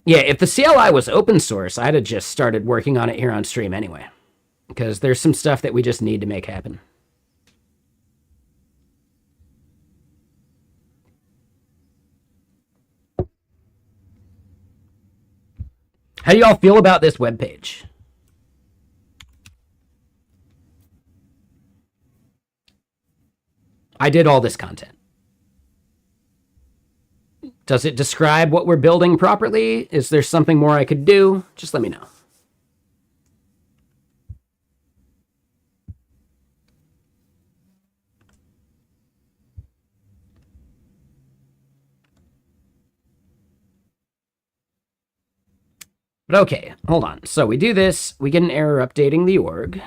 Yeah, if the CLI was open source, I'd have just started working on it here on stream anyway. Because there's some stuff that we just need to make happen. How do y'all feel about this webpage? I did all this content. Does it describe what we're building properly? Is there something more I could do? Just let me know. But okay, hold on. So we do this, we get an error updating the org.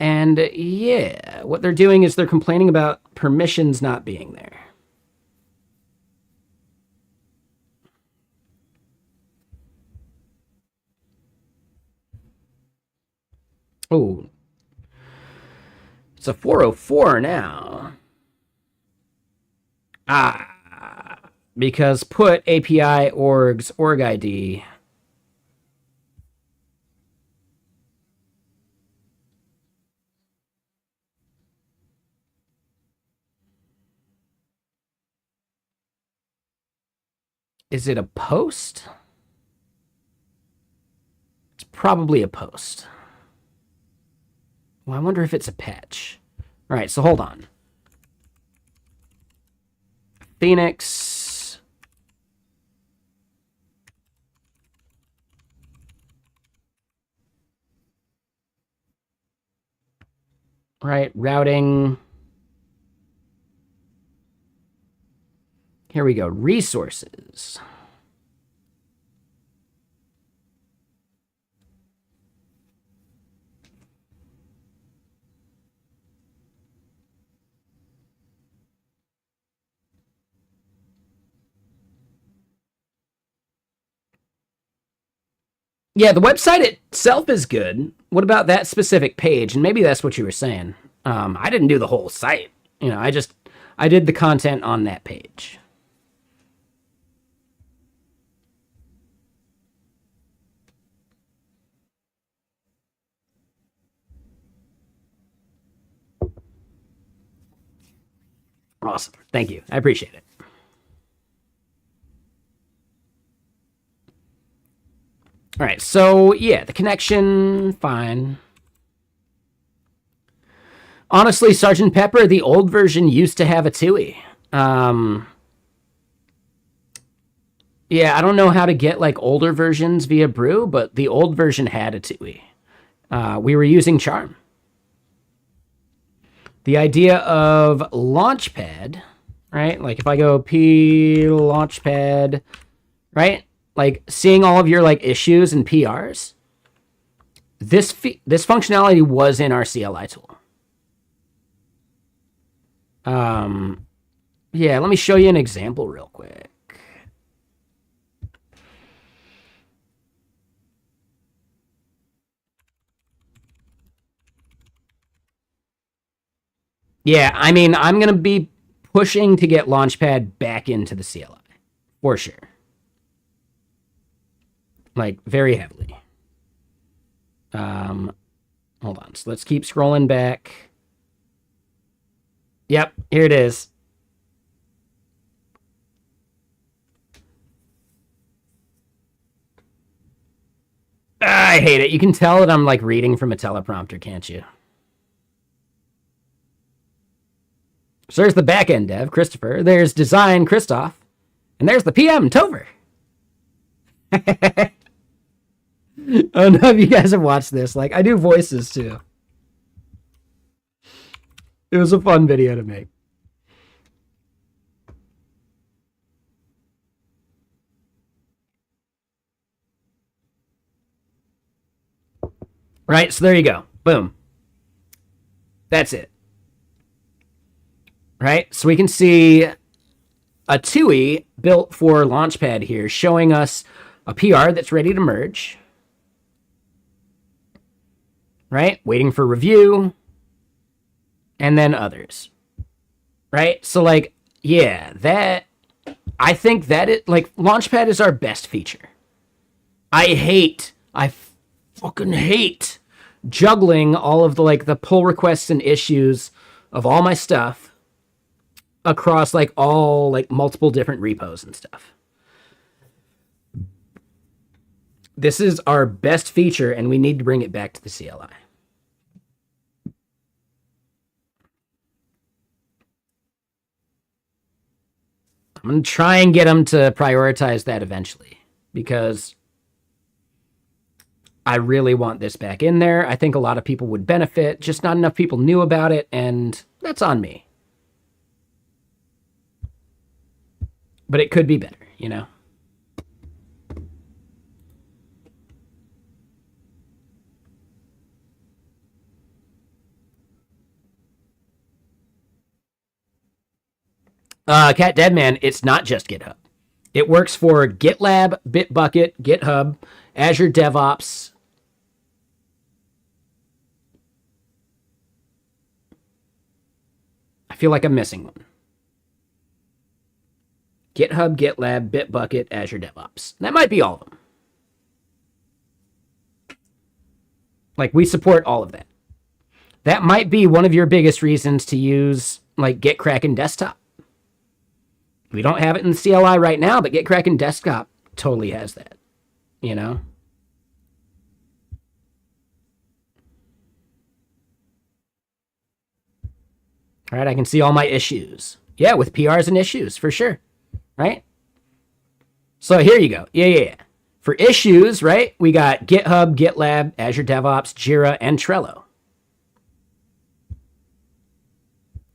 And yeah, what they're doing is they're complaining about permissions not being there. Oh, it's a 404 now. Because put API orgs org ID. Is it a post? It's probably a post. Well, I wonder if it's a patch. All right, so hold on. Phoenix. Right, routing. Here we go, resources. Yeah, the website itself is good. What about that specific page? And maybe that's what you were saying. I didn't do the whole site. You know, I did the content on that page. Awesome. Thank you. I appreciate it. All right, so yeah, the connection, fine. Honestly, Sergeant Pepper, the old version used to have a TUI. Yeah, I don't know how to get like older versions via Brew, but the old version had a TUI. We were using Charm. The idea of Launchpad, right? Like if I go P Launchpad, right? Like seeing all of your like issues and PRs. This functionality was in our CLI tool. Yeah, let me show you an example real quick. Yeah, I mean, I'm going to be pushing to get Launchpad back into the CLI, for sure. like very heavily. Hold on. So let's keep scrolling back. Yep, here it is. I hate it. You can tell that I'm like reading from a teleprompter, can't you? So there's the back-end dev, Christopher. There's design, Christoph. And there's the PM, Tover. I don't know if you guys have watched this. Like, I do voices, too. It was a fun video to make. Right, so there you go. Boom. That's it. Right, so we can see a TUI built for Launchpad here, showing us a PR that's ready to merge. Right, waiting for review. And then others. Right, so like, yeah, that... I think that it, like, Launchpad is our best feature. I fucking hate juggling all of the, like, the pull requests and issues of all my stuff across, like, all, like, multiple different repos and stuff. This is our best feature, and we need to bring it back to the CLI. I'm going to try and get them to prioritize that eventually, because I really want this back in there. I think a lot of people would benefit, just not enough people knew about it, and that's on me. But it could be better, you know? Cat Deadman, it's not just GitHub. It works for GitLab, Bitbucket, GitHub, Azure DevOps. I feel like I'm missing one. GitHub, GitLab, Bitbucket, Azure DevOps. That might be all of them. Like, we support all of that. That might be one of your biggest reasons to use, like, GitKraken Desktop. We don't have it in the CLI right now, but GitKraken Desktop totally has that, you know? All right, I can see all my issues. Yeah, with PRs and issues, for sure, right? So here you go. Yeah. For issues, right, we got GitHub, GitLab, Azure DevOps, Jira, and Trello.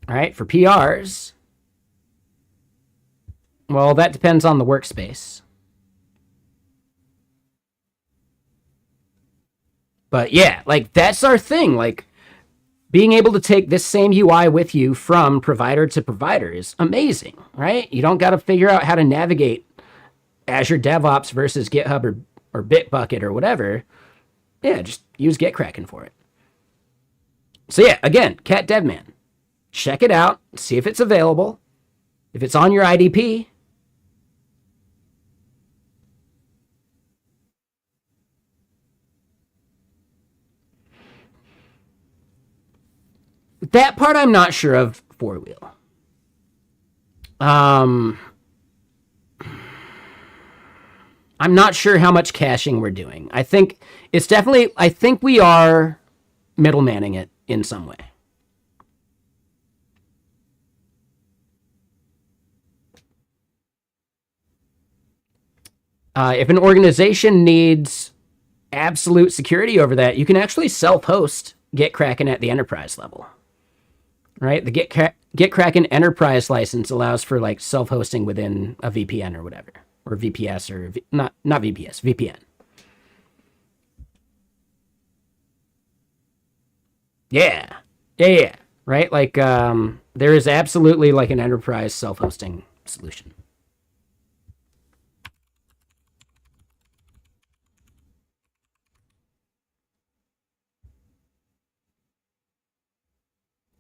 All right, for PRs... well, that depends on the workspace. But yeah, like, that's our thing. Like, being able to take this same UI with you from provider to provider is amazing, right? You don't got to figure out how to navigate Azure DevOps versus GitHub or Bitbucket or whatever. Yeah, just use GitKraken for it. So yeah, again, Cat Devman. Check it out. See if it's available. If it's on your IDP... that part I'm not sure of for wheel. I'm not sure how much caching we're doing. I think we are middlemaning it in some way. If an organization needs absolute security over that, you can actually self-host GitKraken at the enterprise level. Right? The GitKraken enterprise license allows for like self-hosting within a VPN or whatever, or VPS or not VPS, VPN. Yeah. Right? Like there is absolutely like an enterprise self-hosting solution.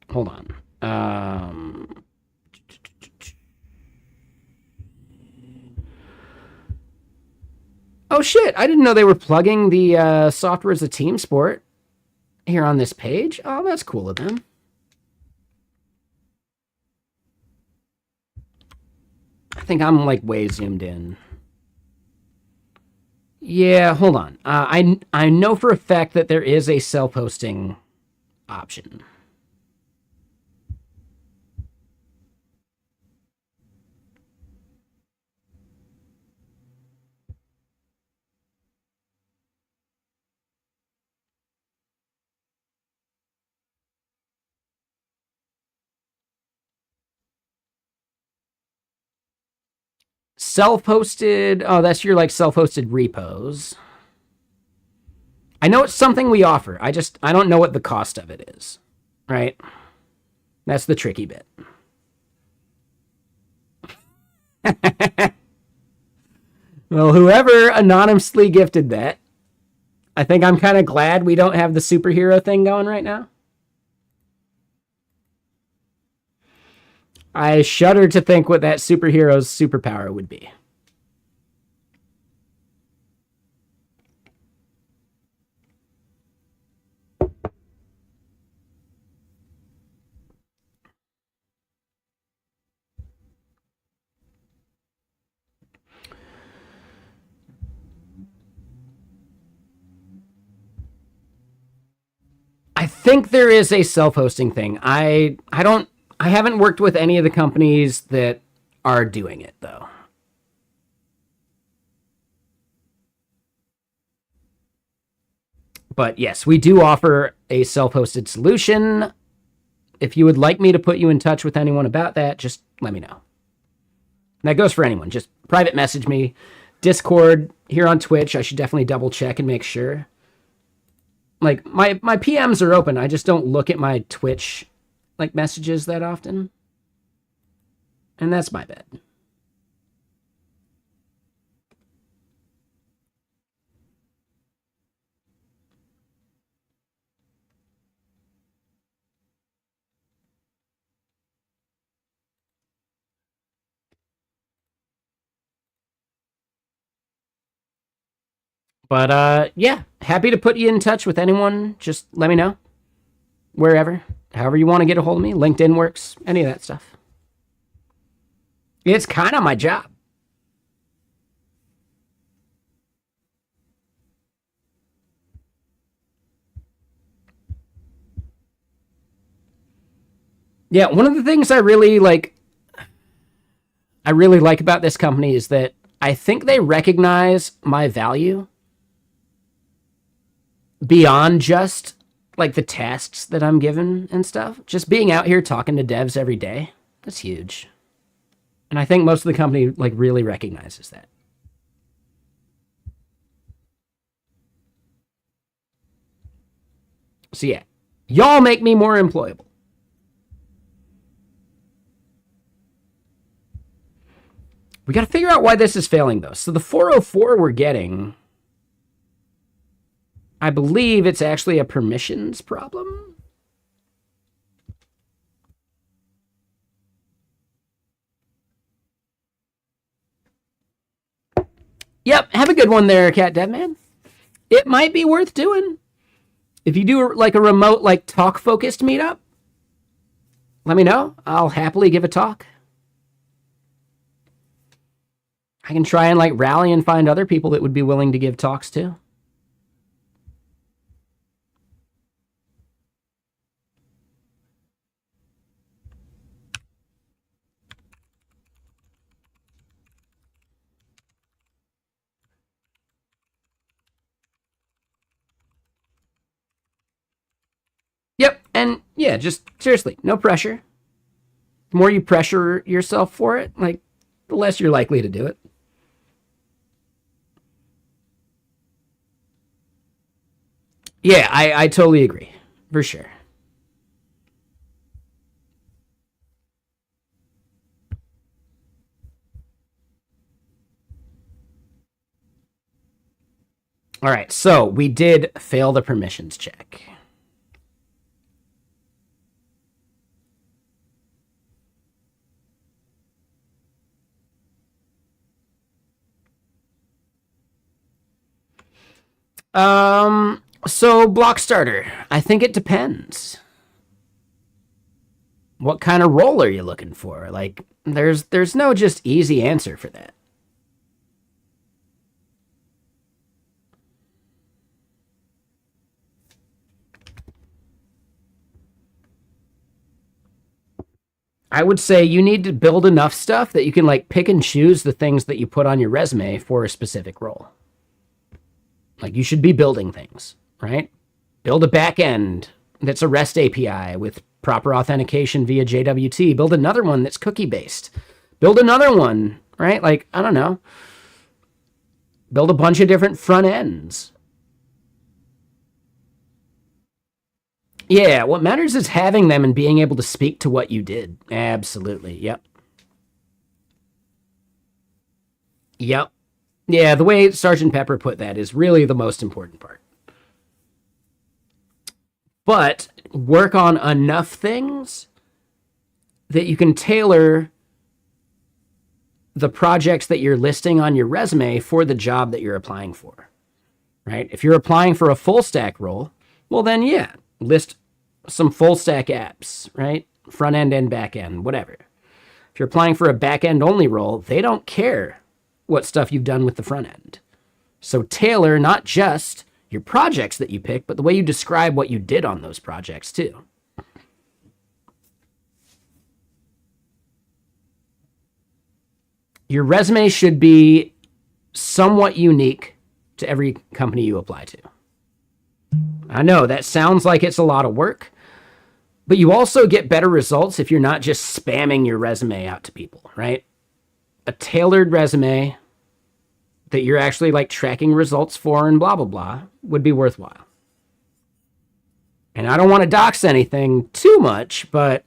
Hold on. Oh shit, I didn't know they were plugging the software as a team sport here on this page. Oh, that's cool of them. I think I'm like way zoomed in. Yeah, hold on. I know for a fact that there is a self-hosting option. Self-hosted. Oh, that's your like self-hosted repos. I know it's something we offer. I don't know what the cost of it is. Right? That's the tricky bit. Well, whoever anonymously gifted that, I think I'm kind of glad we don't have the superhero thing going right now. I shudder to think what that superhero's superpower would be. I think there is a self-hosting thing. I haven't worked with any of the companies that are doing it though. But yes, we do offer a self-hosted solution. If you would like me to put you in touch with anyone about that, just let me know. And that goes for anyone. Just private message me. Discord here on Twitch. I should definitely double check and make sure. Like my PMs are open. I just don't look at my Twitch like messages that often. And that's my bad. But yeah, happy to put you in touch with anyone. Just let me know. Wherever. However you want to get a hold of me. LinkedIn works. Any of that stuff. It's kind of my job. Yeah, one of the things I really like about this company is that I think they recognize my value beyond just like the tasks that I'm given and stuff. Just being out here talking to devs every day, that's huge. And I think most of the company like really recognizes that. So yeah, y'all make me more employable. We got to figure out why this is failing though. So the 404 we're getting, I believe it's actually a permissions problem. Yep, have a good one there, Cat Deadman. It might be worth doing. If you do like a remote, like talk focused meetup, let me know. I'll happily give a talk. I can try and like rally and find other people that would be willing to give talks too. Yep, and yeah, just seriously, no pressure. The more you pressure yourself for it, like the less you're likely to do it. Yeah, I totally agree. For sure. All right, so we did fail the permissions check. So block starter. I think it depends. What kind of role are you looking for? Like, there's no just easy answer for that. I would say you need to build enough stuff that you can like pick and choose the things that you put on your resume for a specific role. Like you should be building things, right? Build a back end that's a REST API with proper authentication via JWT. Build another one that's cookie based. Build another one, right? Like, I don't know. Build a bunch of different front ends. Yeah, what matters is having them and being able to speak to what you did. Absolutely. Yep. Yep. Yeah, the way Sergeant Pepper put that is really the most important part. But work on enough things that you can tailor the projects that you're listing on your resume for the job that you're applying for, right? If you're applying for a full stack role, well then yeah, list some full stack apps, right? Front end and back end, whatever. If you're applying for a back end only role, they don't care what stuff you've done with the front end. So tailor not just your projects that you pick, but the way you describe what you did on those projects too. Your resume should be somewhat unique to every company you apply to. I know that sounds like it's a lot of work, but you also get better results if you're not just spamming your resume out to people, right? A tailored resume that you're actually like tracking results for and blah, blah, blah would be worthwhile. And I don't want to dox anything too much, but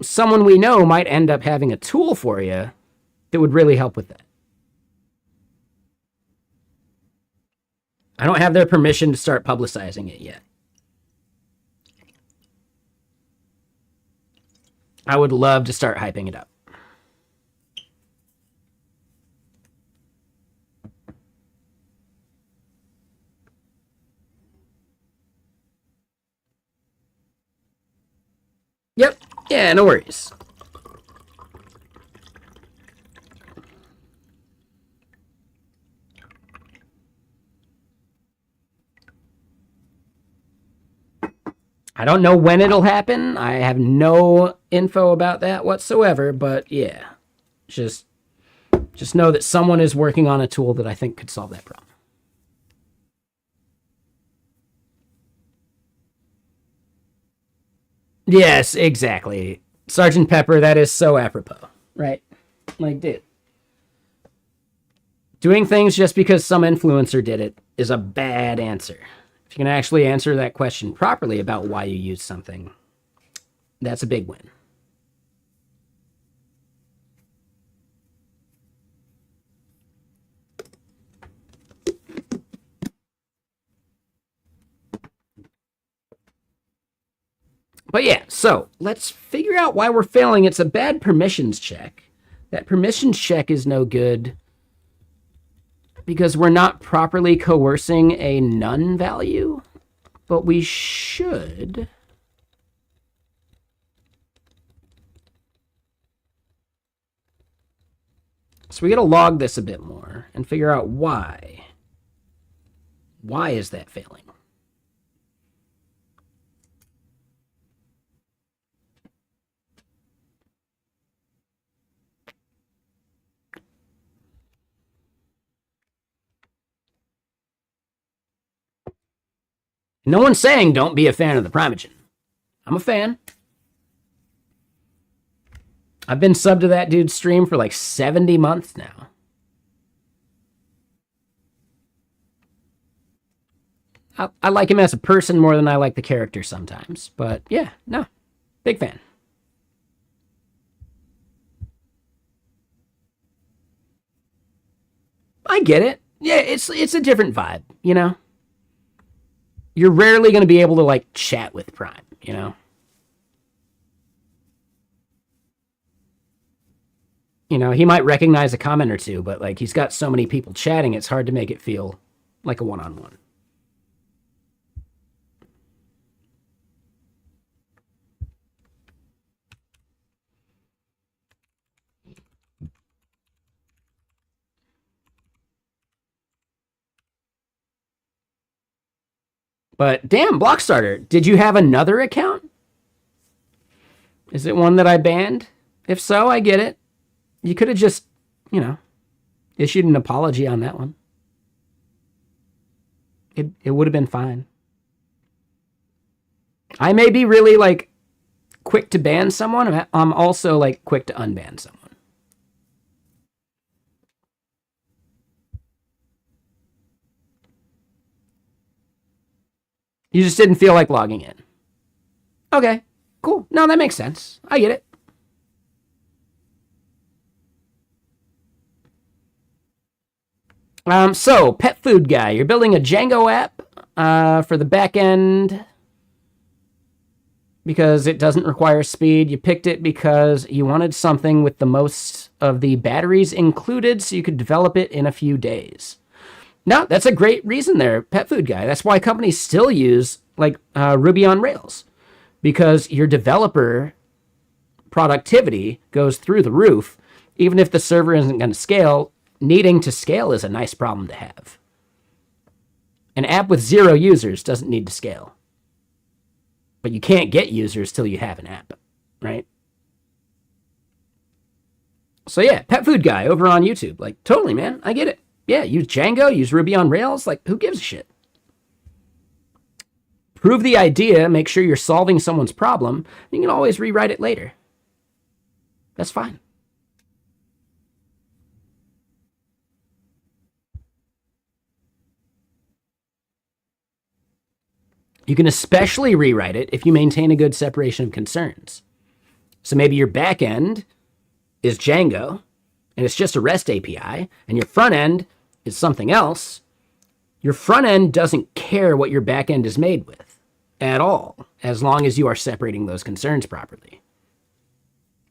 someone we know might end up having a tool for you that would really help with that. I don't have their permission to start publicizing it yet. I would love to start hyping it up. Yep. Yeah, no worries. I don't know when it'll happen. I have no info about that whatsoever, but yeah. Just know that someone is working on a tool that I think could solve that problem. Yes, exactly. Sergeant Pepper, that is so apropos, right? Like, dude. Doing things just because some influencer did it is a bad answer. If you can actually answer that question properly about why you use something, that's a big win. But yeah, so let's figure out why we're failing. It's a bad permissions check. That permissions check is no good because we're not properly coercing a none value, but we should. So we got to log this a bit more and figure out why. Why is that failing? No one's saying don't be a fan of the Primogen. I'm a fan. I've been subbed to that dude's stream for like 70 months now. I like him as a person more than I like the character sometimes. But yeah, no. Big fan. I get it. Yeah, it's a different vibe, you know? You're rarely going to be able to like chat with Prime, you know? You know, he might recognize a comment or two, but like he's got so many people chatting, it's hard to make it feel like a one-on-one. But damn, Blockstarter, did you have another account? Is it one that I banned? If so, I get it. You could have just, you know, issued an apology on that one. It would have been fine. I may be really, like, quick to ban someone. I'm also, like, quick to unban someone. You just didn't feel like logging in. Okay, cool. No, that makes sense. I get it. So, Pet Food Guy, you're building a Django app for the back end because it doesn't require speed. You picked it because you wanted something with the most of the batteries included so you could develop it in a few days. No, that's a great reason there, Pet Food Guy. That's why companies still use like Ruby on Rails, because your developer productivity goes through the roof. Even if the server isn't going to scale, needing to scale is a nice problem to have. An app with 0 users doesn't need to scale. But you can't get users till you have an app, right? So yeah, Pet Food Guy over on YouTube. Like, totally, man. I get it. Yeah, use Django, use Ruby on Rails. Like, who gives a shit? Prove the idea, make sure you're solving someone's problem. You can always rewrite it later. That's fine. You can especially rewrite it if you maintain a good separation of concerns. So maybe your back end is Django, and it's just a REST API, and your front end is something else. Your front end doesn't care what your back end is made with at all, as long as you are separating those concerns properly.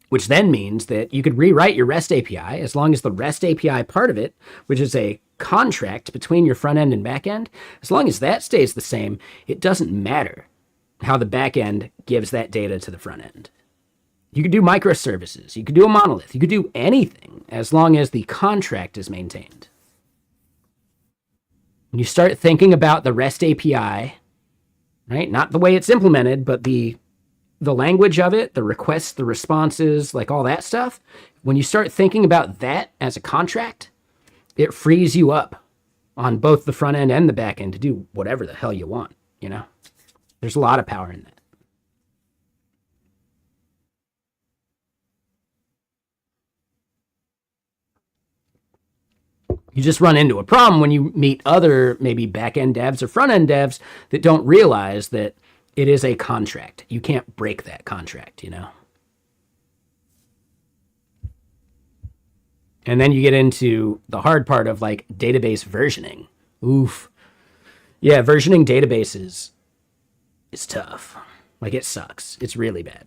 Which then means that you could rewrite your REST API as long as the REST API part of it, which is a contract between your front end and back end, as long as that stays the same, it doesn't matter how the back end gives that data to the front end. You could do microservices, you could do a monolith, you could do anything as long as the contract is maintained. When you start thinking about the REST API, right, not the way it's implemented, but the language of it, the requests, the responses, like all that stuff, when you start thinking about that as a contract, it frees you up on both the front end and the back end to do whatever the hell you want, you know? There's a lot of power in that. You just run into a problem when you meet other maybe back-end devs or front-end devs that don't realize that it is a contract. You can't break that contract, you know? And then you get into the hard part of like database versioning. Oof. Yeah, versioning databases is tough. Like, it sucks. It's really bad.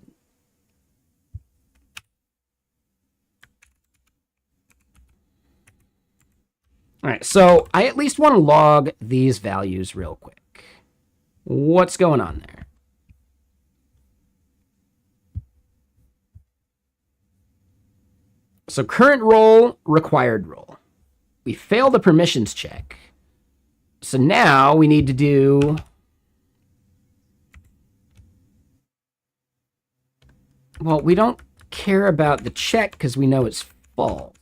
All right, so I at least want to log these values real quick. What's going on there? So current role, required role. We fail the permissions check. So now we need to do... Well, we don't care about the check because we know it's false.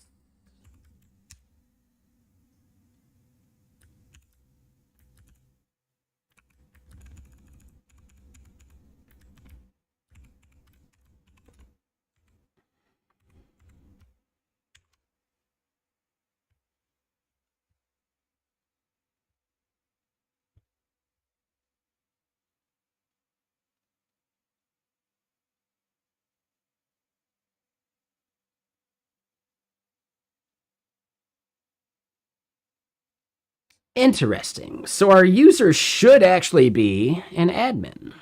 Interesting. So our user should actually be an admin.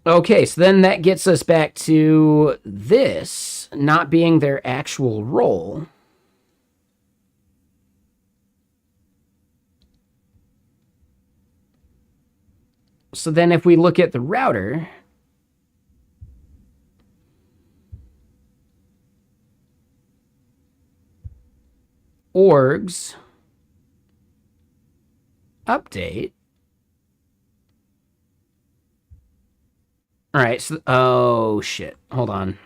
Okay, so then that gets us back to this not being their actual role. So then if we look at the router, orgs update. All right. So, oh shit. Hold on.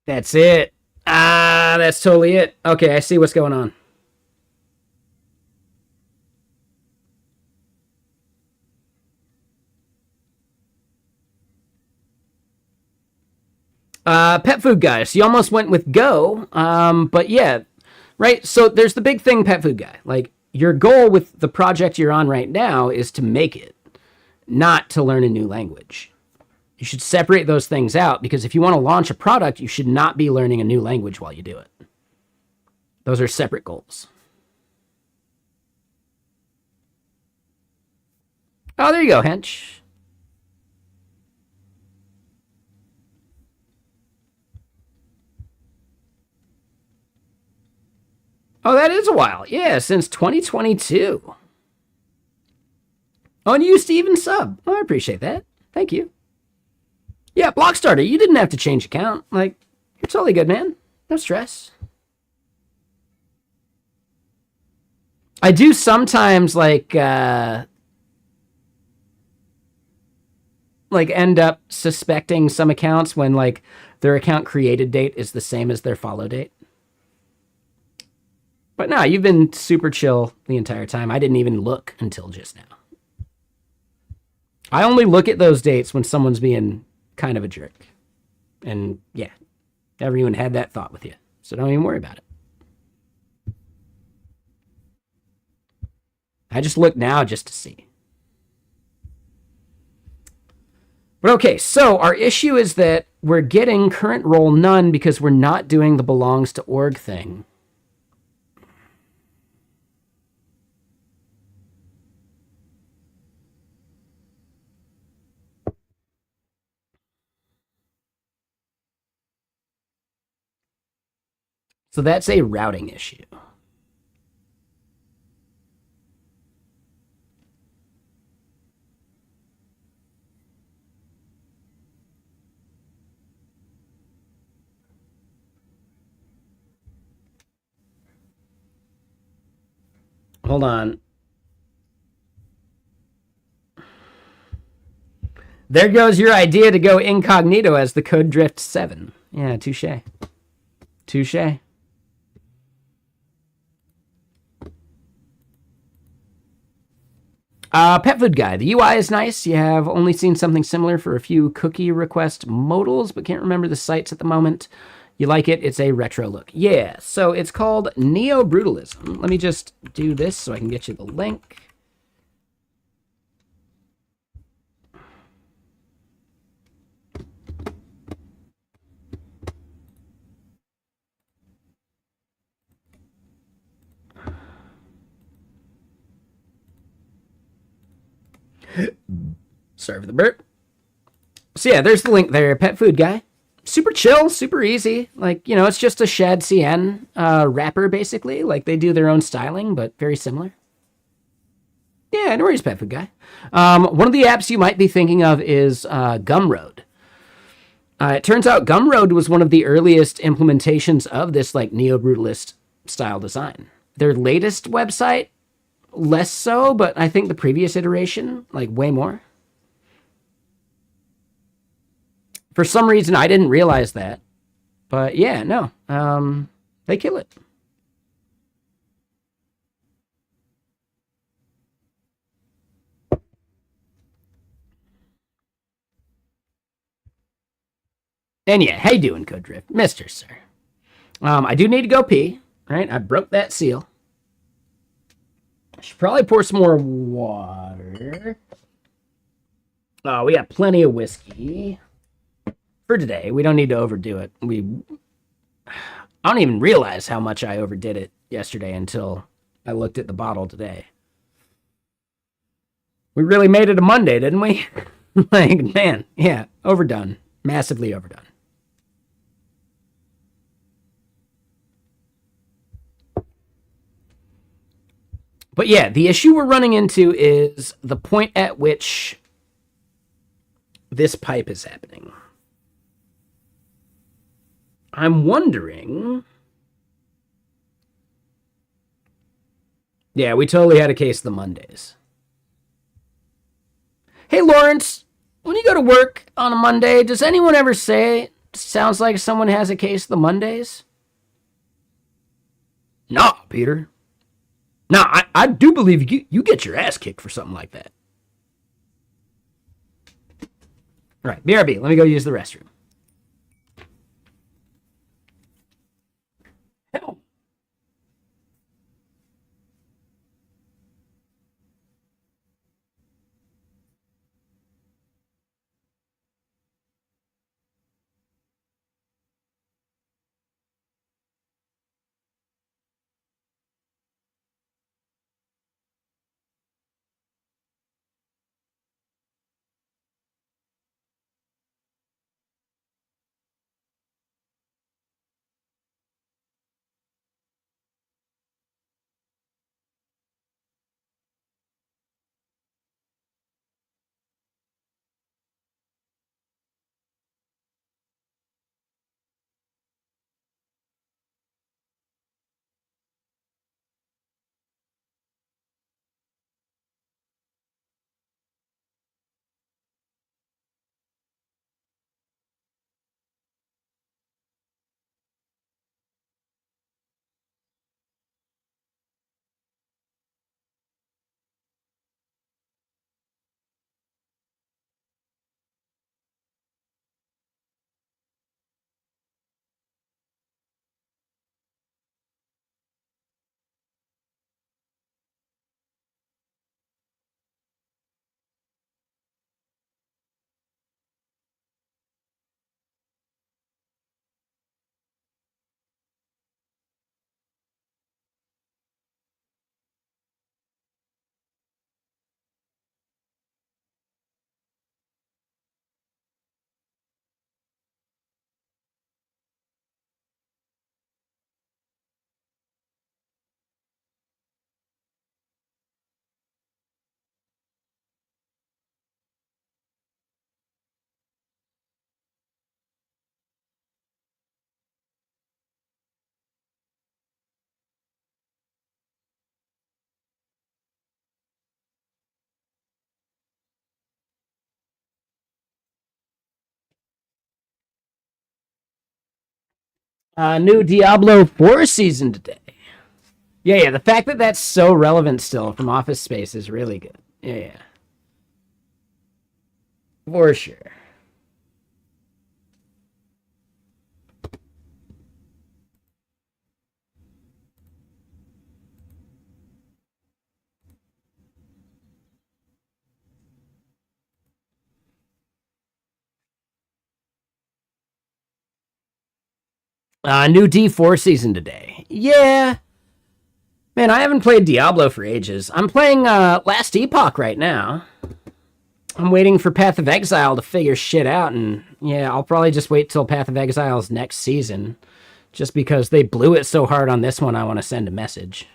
That's it. Ah, that's totally it. Okay, I see what's going on. Pet food guy. So you almost went with go. But yeah, right. So there's the big thing, pet food guy. Like your goal with the project you're on right now is to make it, not to learn a new language. You should separate those things out because if you want to launch a product, you should not be learning a new language while you do it. Those are separate goals. Oh, there you go, Hench. Oh, that is a while. Yeah, since 2022. Oh, and you used to even sub. Oh, I appreciate that. Thank you. Yeah, Blockstarter, you didn't have to change account. Like, you're totally good, man. No stress. I do sometimes, like end up suspecting some accounts when, like, their account created date is the same as their follow date. But no, you've been super chill the entire time. I didn't even look until just now. I only look at those dates when someone's being kind of a jerk. And yeah, never even had that thought with you. So don't even worry about it. I just look now just to see. But okay, so our issue is that we're getting current role none because we're not doing the belongs to org thing. So that's a routing issue. Hold on. There goes your idea to go incognito as the Code Drift 7. Yeah, touche. Touche. Pet food guy. The UI is nice. You have only seen something similar for a few cookie request modals, but can't remember the sites at the moment. You like it? It's a retro look. Yeah, so it's called Neo-Brutalism. Let me just do this so I can get you the link. Sorry for the burp. So yeah, there's the link there. Pet food guy. Super chill, super easy. Like, you know, it's just a Shad CN wrapper, basically. Like, they do their own styling, but very similar. Yeah, no worries, Pet food guy. One of the apps you might be thinking of is Gumroad. It turns out Gumroad was one of the earliest implementations of this, like, neo-brutalist style design. Their latest website, less so, but I think the previous iteration, like, way more. For some reason, I didn't realize that. But yeah, no. They kill it. And yeah, how you doing, Code Drift? Mr. Sir. I do need to go pee, right? I broke that seal. I should probably pour some more water. Oh, we got plenty of whiskey. For today, we don't need to overdo it. I don't even realize how much I overdid it yesterday until I looked at the bottle today. We really made it a Monday, didn't we? Like, man, yeah, overdone. Massively overdone. But yeah, the issue we're running into is the point at which this pipe is happening. I'm wondering... Yeah, we totally had a case the Mondays. Hey, Lawrence, when you go to work on a Monday, does anyone ever say, sounds like someone has a case the Mondays? Nah, Peter. Nah, I do believe you get your ass kicked for something like that. All right, BRB, let me go use the restroom. Hell. New Diablo 4 season today. Yeah, the fact that that's so relevant still from Office Space is really good. Yeah. For sure. New D4 season today. Yeah. Man, I haven't played Diablo for ages. I'm playing Last Epoch right now. I'm waiting for Path of Exile to figure shit out, and yeah, I'll probably just wait till Path of Exile's next season. Just because they blew it so hard on this one, I want to send a message.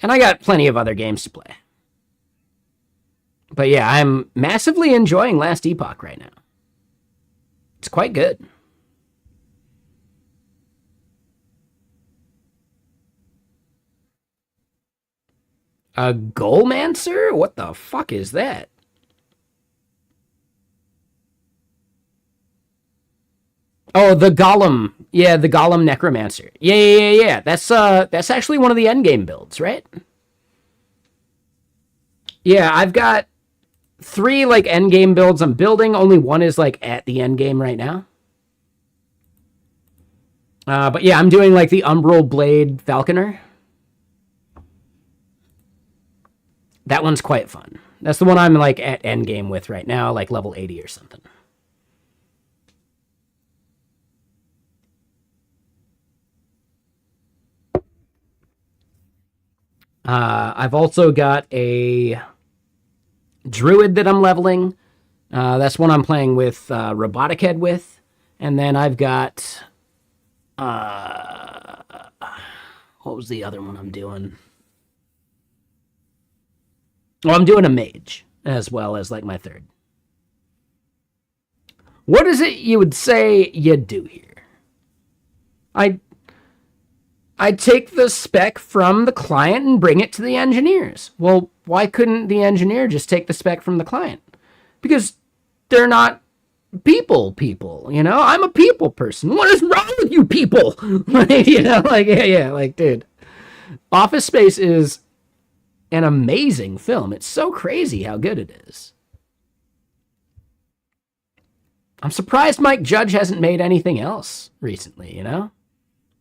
And I got plenty of other games to play. But yeah, I'm massively enjoying Last Epoch right now. It's quite good. A Goalmancer? What the fuck is that? Oh, the Golem. Yeah, the Golem Necromancer. Yeah. That's actually one of the endgame builds, right? Yeah, I've got 3 like endgame builds I'm building. Only one is like at the endgame right now. But yeah, I'm doing like the Umbral Blade Falconer. That one's quite fun. That's the one I'm like at endgame with right now, like level 80 or something. I've also got a Druid that I'm leveling. That's one I'm playing with Robotic Head with. And then I've got Uh, what was the other one I'm doing? Well, I'm doing a mage as well as like my third. What is it you would say you do here? I I take the spec from the client and bring it to the engineers. Well, why couldn't the engineer just take the spec from the client? Because they're not people, you know? I'm a people person. What is wrong with you people? Like, dude. Office Space is an amazing film. It's so crazy how good it is. I'm surprised Mike Judge hasn't made anything else recently, you know?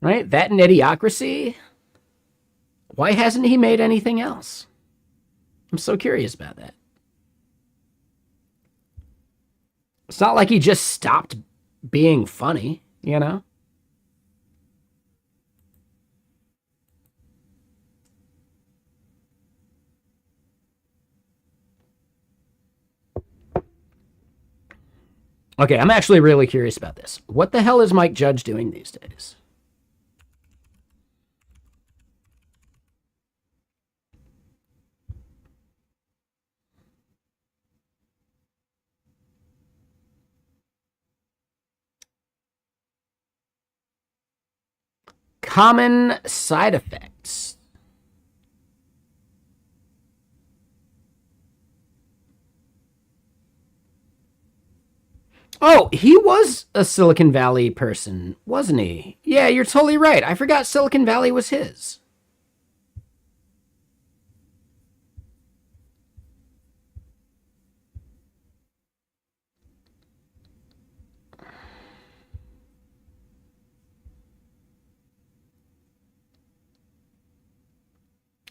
Right? That and Idiocracy. Why hasn't he made anything else? I'm so curious about that. It's not like he just stopped being funny, you know? Okay, I'm actually really curious about this. What the hell is Mike Judge doing these days? Common side effects. Oh, he was a Silicon Valley person, wasn't he? Yeah, you're totally right. I forgot Silicon Valley was his.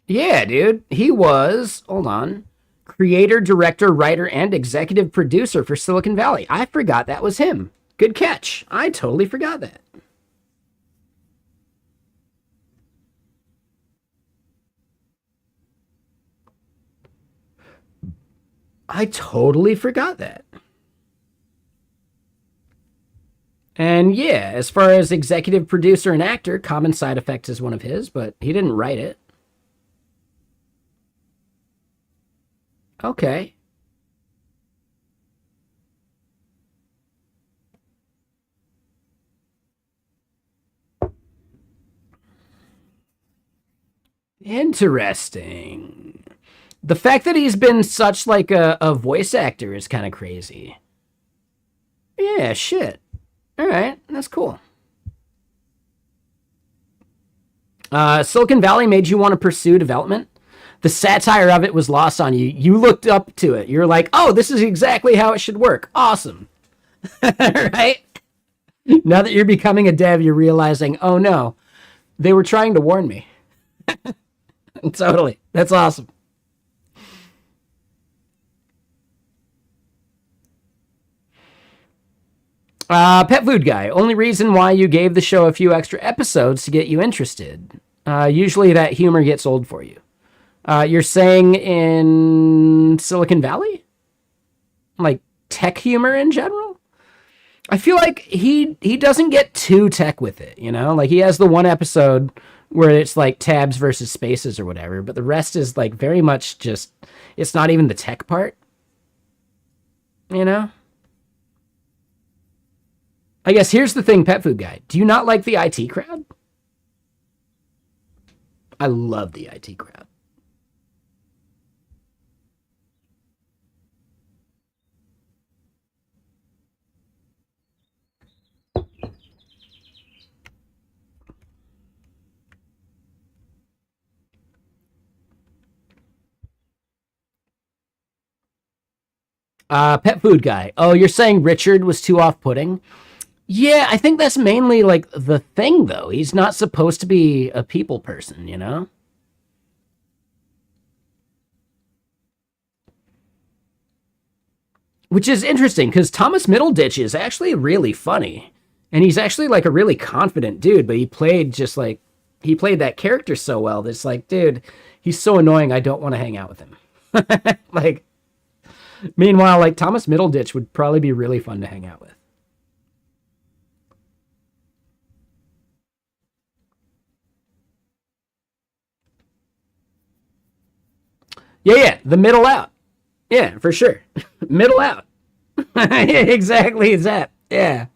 Yeah, dude. He was, hold on, creator, director, writer, and executive producer for Silicon Valley. I forgot that was him. Good catch. I totally forgot that. I totally forgot that. And yeah, as far as executive producer and actor, Common Side Effects is one of his, but he didn't write it. Okay. Interesting. The fact that he's been such like a voice actor is kind of crazy. Yeah, shit. All right, that's cool. Silicon Valley made you want to pursue development. The satire of it was lost on you. You looked up to it. You're like, oh, this is exactly how it should work. Awesome. Right? Now that you're becoming a dev, you're realizing, oh no, they were trying to warn me. Totally. That's awesome. Pet food guy. Only reason why you gave the show a few extra episodes to get you interested. Usually that humor gets old for you. You're saying in Silicon Valley? Like tech humor in general? I feel like he doesn't get too tech with it, you know? Like he has the one episode where it's like tabs versus spaces or whatever, but the rest is like very much just, it's not even the tech part, you know? I guess here's the thing, pet food guy. Do you not like the IT crowd? I love the IT crowd. Pet food guy. Oh, you're saying Richard was too off-putting? Yeah, I think that's mainly like the thing, though. He's not supposed to be a people person, you know? Which is interesting because Thomas Middleditch is actually really funny. And he's actually like a really confident dude, but he played just like, he played that character so well that it's like, dude, he's so annoying. I don't want to hang out with him. Like, meanwhile, like Thomas Middleditch would probably be really fun to hang out with. Yeah, the middle out. Yeah, for sure. Middle out. Exactly, that. Yeah.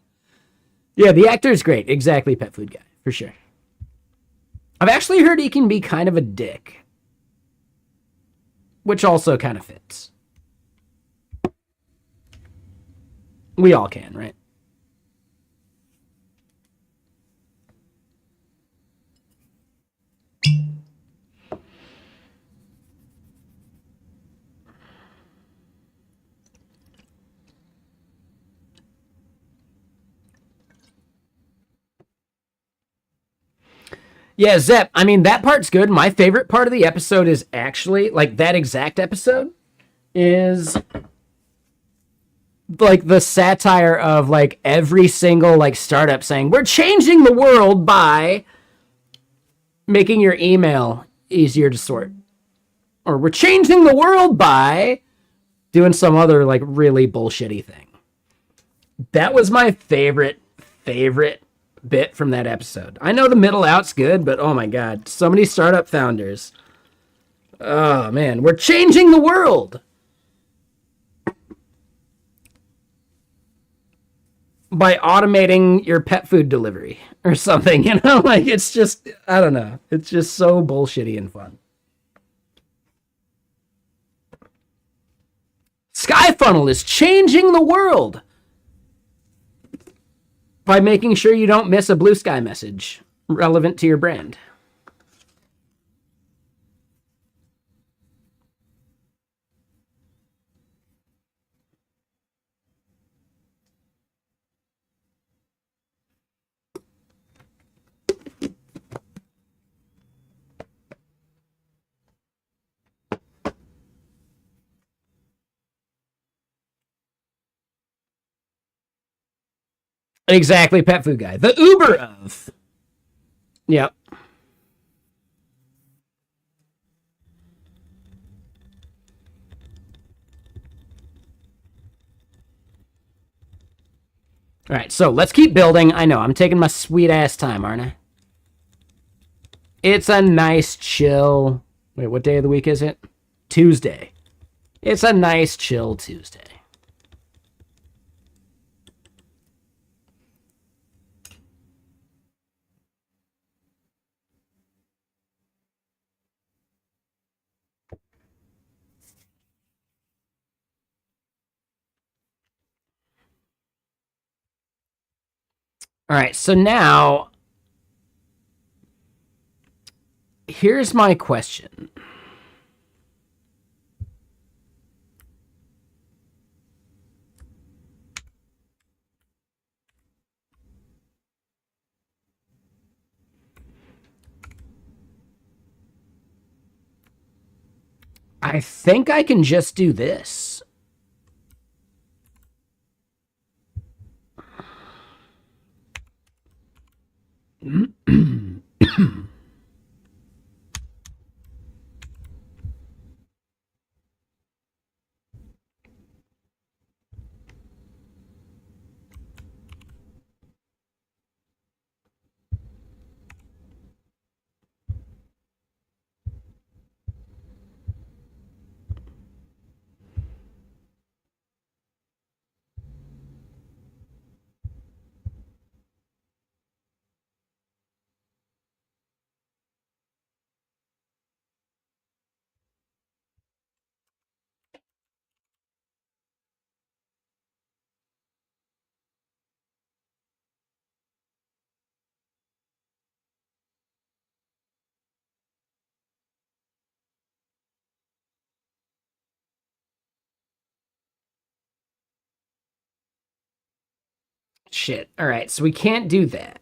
Yeah, the actor is great. Exactly, pet food guy, for sure. I've actually heard he can be kind of a dick, which also kind of fits. We all can, right? Yeah, Zep. I mean, that part's good. My favorite part of the episode is actually like that exact episode is like the satire of like every single like startup saying we're changing the world by making your email easier to sort, or we're changing the world by doing some other like really bullshitty thing. That was my favorite bit from that episode. I know the middle out's good, but oh my god, so many startup founders. Oh man, we're changing the world by automating your pet food delivery or something, you know? Like it's just I don't know. It's just so bullshitty and fun. Skyfunnel is changing the world by making sure you don't miss a Blue Sky message relevant to your brand. Exactly, pet food guy. The Uber of. Yep. All right, so let's keep building. I know, I'm taking my sweet ass time, aren't I? It's a nice chill. Wait, what day of the week is it? Tuesday. It's a nice chill Tuesday. All right, so now here's my question. I think I can just do this. Shit. All right, so we can't do that.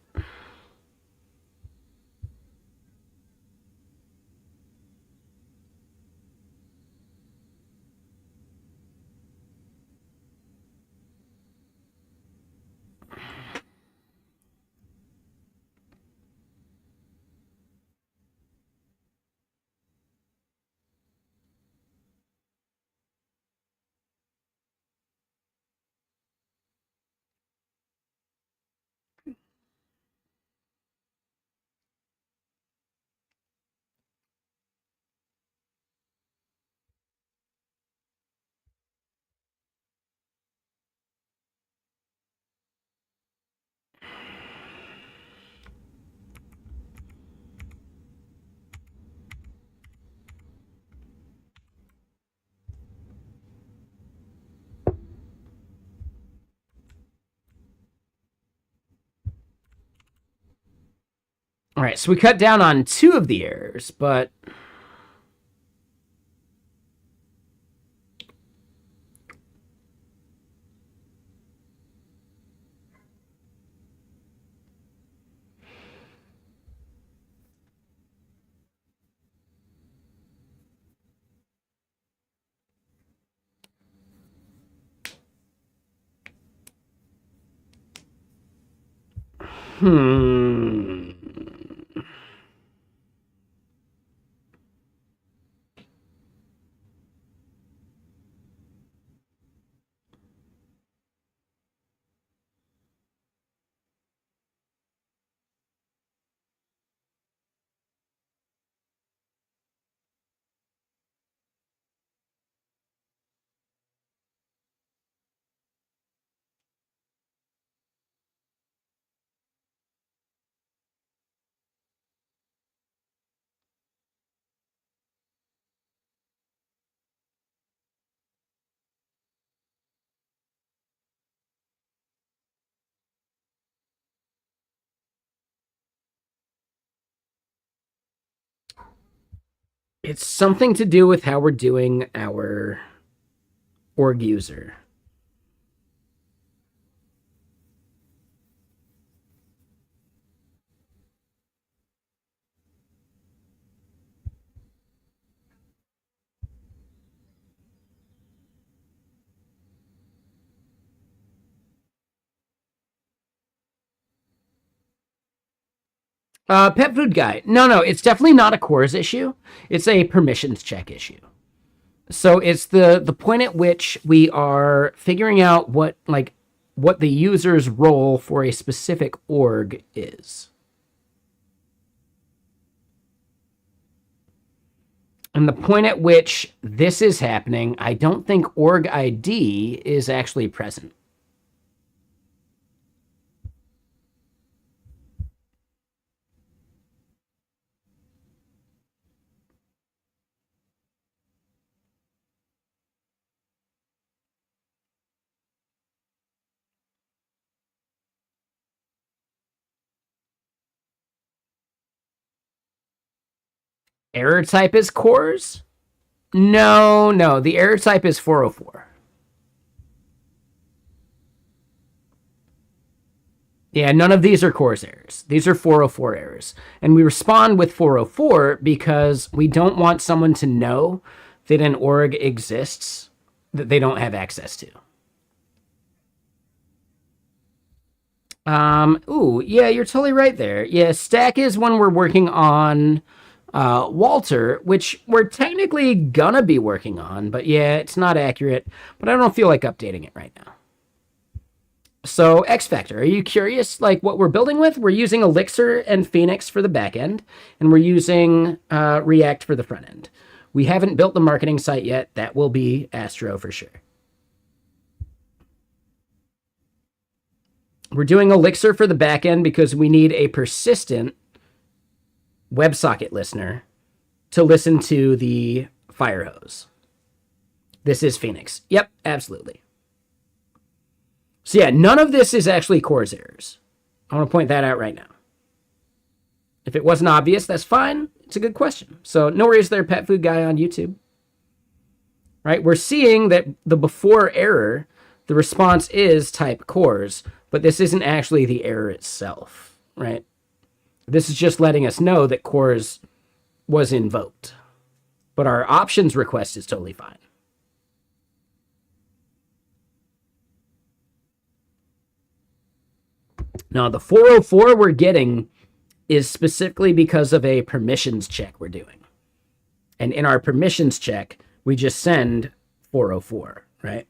All right, so we cut down on 2 of the errors, but it's something to do with how we're doing our org user. Pet food guy. No, it's definitely not a cores issue. It's a permissions check issue. So it's the point at which we are figuring out what the user's role for a specific org is. And the point at which this is happening, I don't think org ID is actually present. Error type is cores? No, the error type is 404. Yeah, none of these are cores errors. These are 404 errors. And we respond with 404 because we don't want someone to know that an org exists that they don't have access to. Yeah, you're totally right there. Yeah, stack is when we're working on Walter, which we're technically gonna be working on, but yeah, it's not accurate, but I don't feel like updating it right now. So X Factor, are you curious like what we're building with? We're using Elixir and Phoenix for the back end, and we're using React for the front end. We haven't built the marketing site yet. That will be Astro for sure. We're doing Elixir for the back end because we need a persistent WebSocket listener to listen to the firehose. This is Phoenix. Yep, absolutely. So yeah, none of this is actually cores errors. I want to point that out right now. If it wasn't obvious, that's fine. It's a good question. So no worries there, Pet Food Guy on YouTube. Right? We're seeing that the before error, the response is type cores, but this isn't actually the error itself, right? This is just letting us know that cores was invoked. But our options request is totally fine. Now, the 404 we're getting is specifically because of a permissions check we're doing. And in our permissions check, we just send 404, right?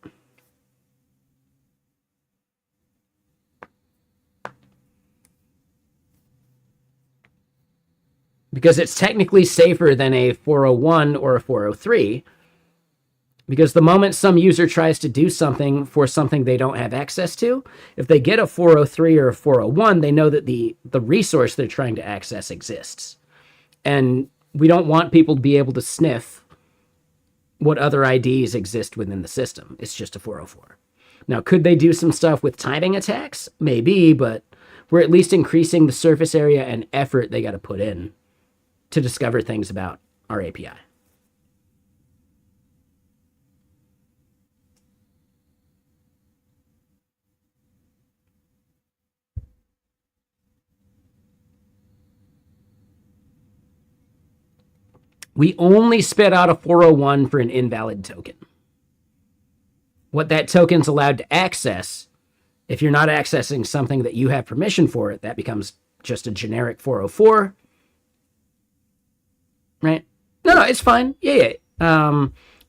Because it's technically safer than a 401 or a 403. Because the moment some user tries to do something for something they don't have access to, if they get a 403 or a 401, they know that the resource they're trying to access exists. And we don't want people to be able to sniff what other IDs exist within the system. It's just a 404. Now, could they do some stuff with timing attacks? Maybe, but we're at least increasing the surface area and effort they got to put in to discover things about our API. We only spit out a 401 for an invalid token. What that token's allowed to access, if you're not accessing something that you have permission for it, that becomes just a generic 404. Right? No, it's fine. Yeah.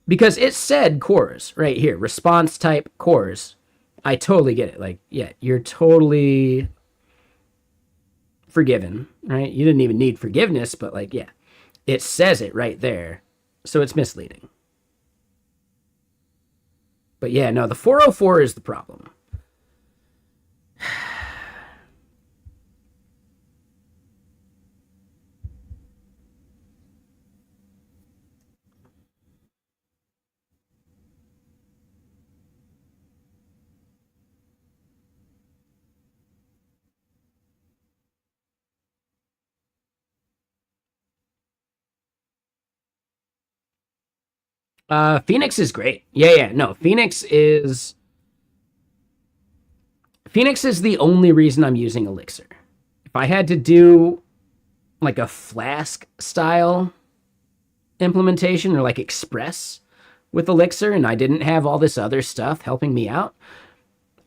Because it said cores right here, response type cores. I totally get it. Like, yeah, you're totally forgiven, right? You didn't even need forgiveness, but like, yeah, it says it right there. So it's misleading. But yeah, no, the 404 is the problem. Phoenix is great. Yeah. No, Phoenix is the only reason I'm using Elixir. If I had to do like a Flask style implementation or like Express with Elixir and I didn't have all this other stuff helping me out,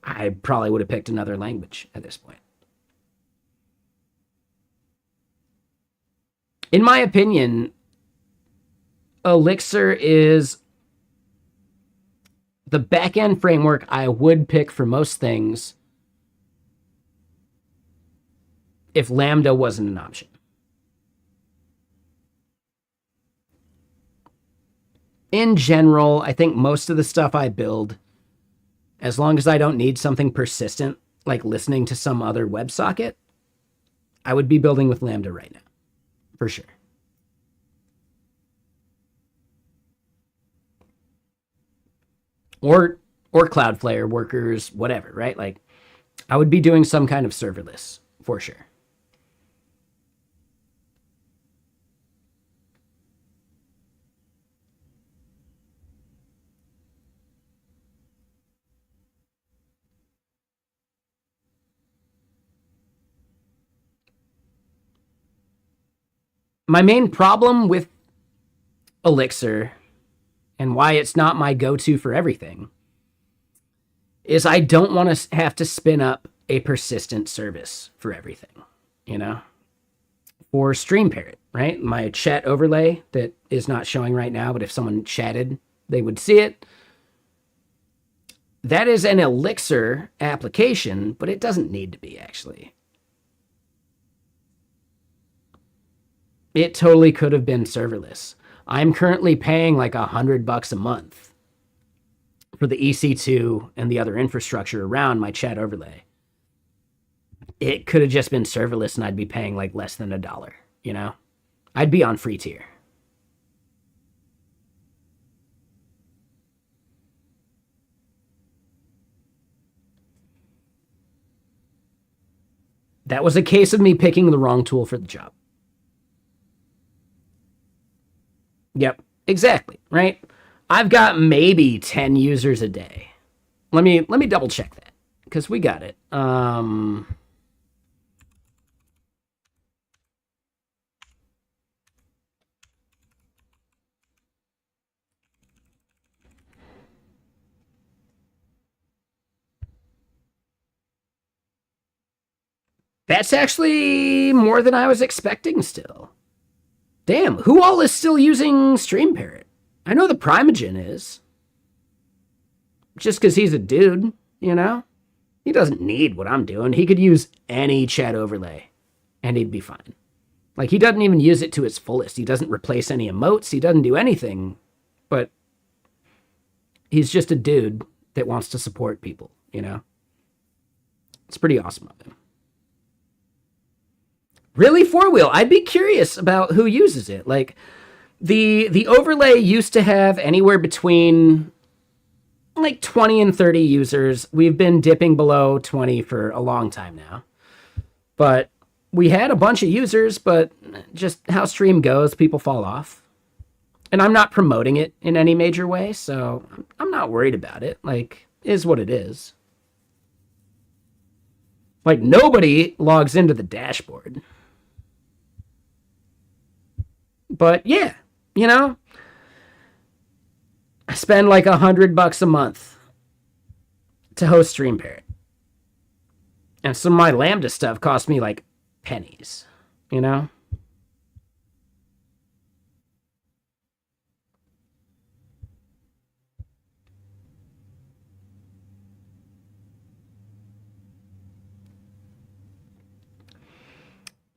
I probably would have picked another language at this point. In my opinion, Elixir is the backend framework I would pick for most things if Lambda wasn't an option. In general, I think most of the stuff I build, as long as I don't need something persistent, like listening to some other WebSocket, I would be building with Lambda right now, for sure. Or Cloudflare, Workers, whatever, right? Like, I would be doing some kind of serverless, for sure. My main problem with Elixir and why it's not my go-to for everything is I don't want to have to spin up a persistent service for everything, you know? Or Stream Parrot, right? My chat overlay that is not showing right now, but if someone chatted, they would see it. That is an Elixir application, but it doesn't need to be, actually. It totally could have been serverless. I'm currently paying like $100 a month for the EC2 and the other infrastructure around my chat overlay. It could have just been serverless and I'd be paying like less than $1, you know? I'd be on free tier. That was a case of me picking the wrong tool for the job. Yep, exactly, right? I've got maybe 10 users a day. Let me double check that because we got it. That's actually more than I was expecting still. Damn, who all is still using Stream Parrot? I know the Primogen is. Just because he's a dude, you know? He doesn't need what I'm doing. He could use any chat overlay, and he'd be fine. Like, he doesn't even use it to its fullest. He doesn't replace any emotes. He doesn't do anything. But he's just a dude that wants to support people, you know? It's pretty awesome of him. Really, 4-wheel? I'd be curious about who uses it. Like, the overlay used to have anywhere between like 20 and 30 users. We've been dipping below 20 for a long time now. But we had a bunch of users, but just how stream goes, people fall off. And I'm not promoting it in any major way, so I'm not worried about it. Like, is what it is. Like, nobody logs into the dashboard. But yeah, you know, I spend like $100 a month to host Stream Parrot. And some of my Lambda stuff cost me like pennies, you know?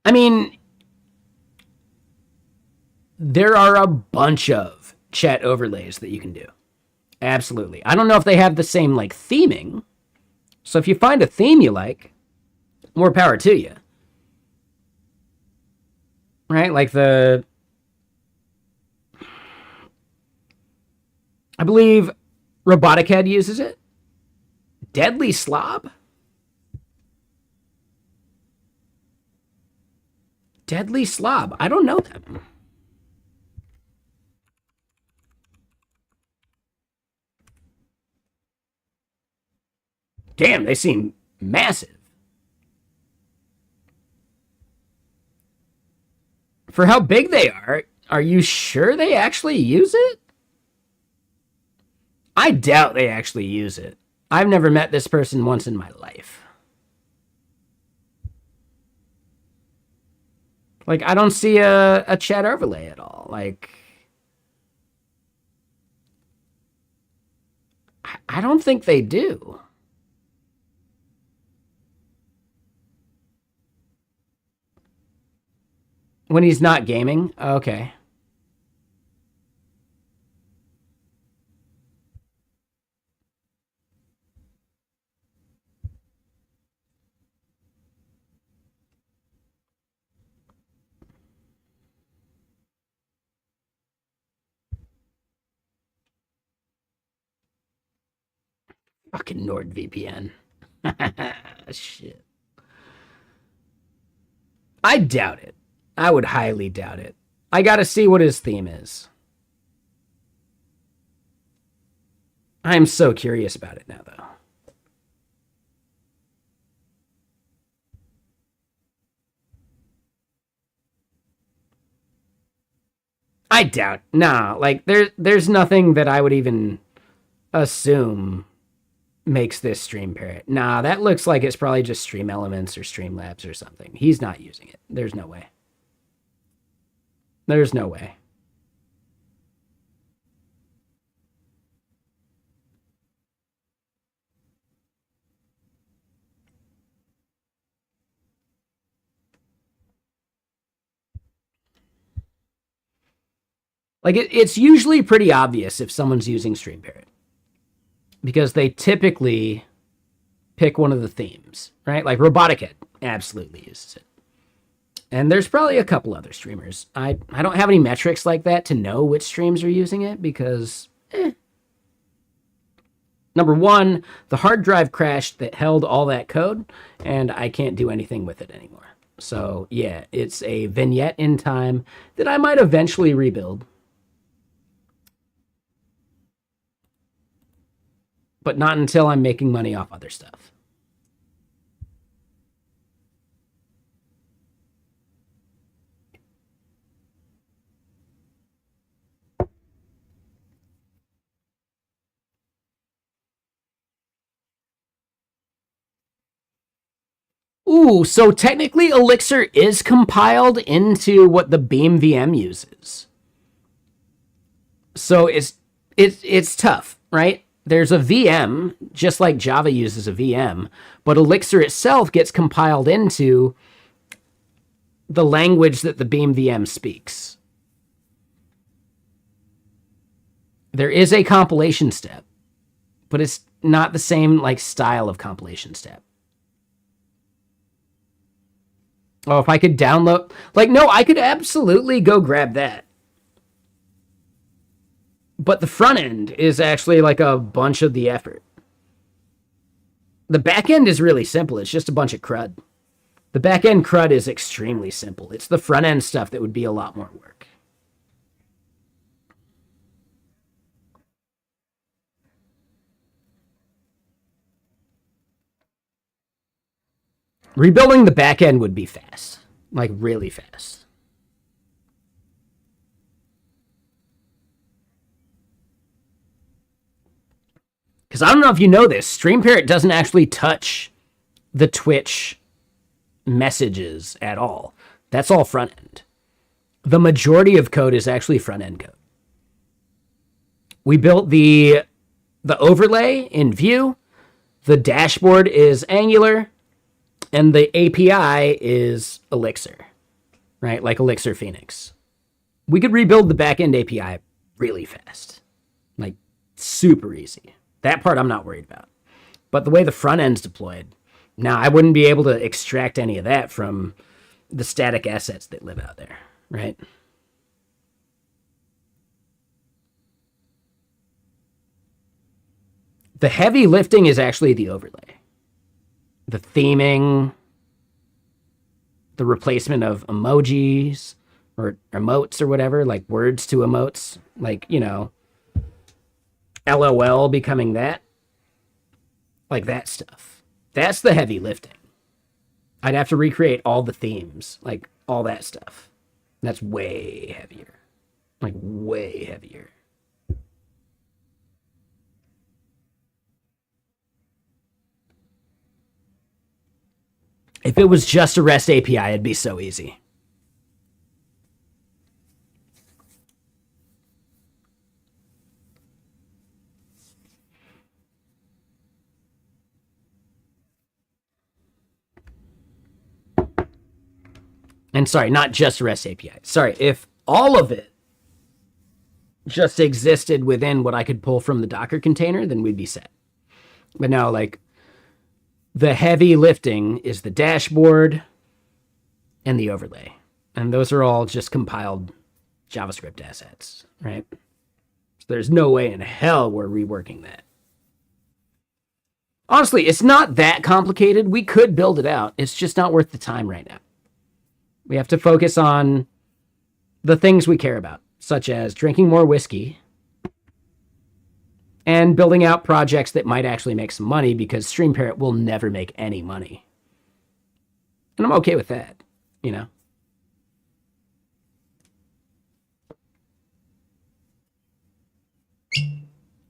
I mean, there are a bunch of chat overlays that you can do. Absolutely. I don't know if they have the same like theming. So if you find a theme you like, more power to you. Right? Like I believe Robotic Head uses it. Deadly Slob? Deadly Slob. I don't know them. Damn, they seem massive. For how big they are you sure they actually use it? I doubt they actually use it. I've never met this person once in my life. Like, I don't see a chat overlay at all. Like, I don't think they do. When he's not gaming? Okay. Fucking NordVPN. Shit. I doubt it. I would highly doubt it. I gotta see what his theme is. I'm so curious about it now, though. I doubt. Nah, like there's nothing that I would even assume makes this Stream Parrot. Nah, that looks like it's probably just Stream Elements or Streamlabs or something. He's not using it. There's no way. There's no way. Like, it's usually pretty obvious if someone's using Stream Parrot. Because they typically pick one of the themes, right? Like Robotic Head absolutely uses it. And there's probably a couple other streamers. I don't have any metrics like that to know which streams are using it because, Number one, the hard drive crashed that held all that code, and I can't do anything with it anymore. So, yeah, it's a vignette in time that I might eventually rebuild. But not until I'm making money off other stuff. Ooh, so technically Elixir is compiled into what the Beam VM uses. So it's tough, right? There's a VM, just like Java uses a VM, but Elixir itself gets compiled into the language that the Beam VM speaks. There is a compilation step, but it's not the same like style of compilation step. Oh, if I could download... Like, no, I could absolutely go grab that. But the front end is actually like a bunch of the effort. The back end is really simple. It's just a bunch of crud. The back end CRUD is extremely simple. It's the front end stuff that would be a lot more work. Rebuilding the back end would be fast, like really fast. Because I don't know if you know this, StreamParrot doesn't actually touch the Twitch messages at all. That's all front end. The majority of code is actually front end code. We built the overlay in Vue, the dashboard is Angular, and the API is Elixir, right? Like Elixir Phoenix. We could rebuild the backend API really fast, like super easy. That part I'm not worried about. But the way the front end's deployed, now I wouldn't be able to extract any of that from the static assets that live out there, right? The heavy lifting is actually the overlay. The theming, the replacement of emojis or emotes or whatever, like words to emotes, like, you know, LOL becoming that, like that stuff. That's the heavy lifting. I'd have to recreate all the themes, like all that stuff. That's way heavier, like way heavier. If it was just a REST API, it'd be so easy. And sorry, not just REST API. Sorry, if all of it just existed within what I could pull from the Docker container, then we'd be set. But now, like, the heavy lifting is the dashboard and the overlay. And those are all just compiled JavaScript assets, right? So there's no way in hell we're reworking that. Honestly, it's not that complicated. We could build it out. It's just not worth the time right now. We have to focus on the things we care about, such as drinking more whiskey and building out projects that might actually make some money, because StreamParrot will never make any money. And I'm okay with that, you know?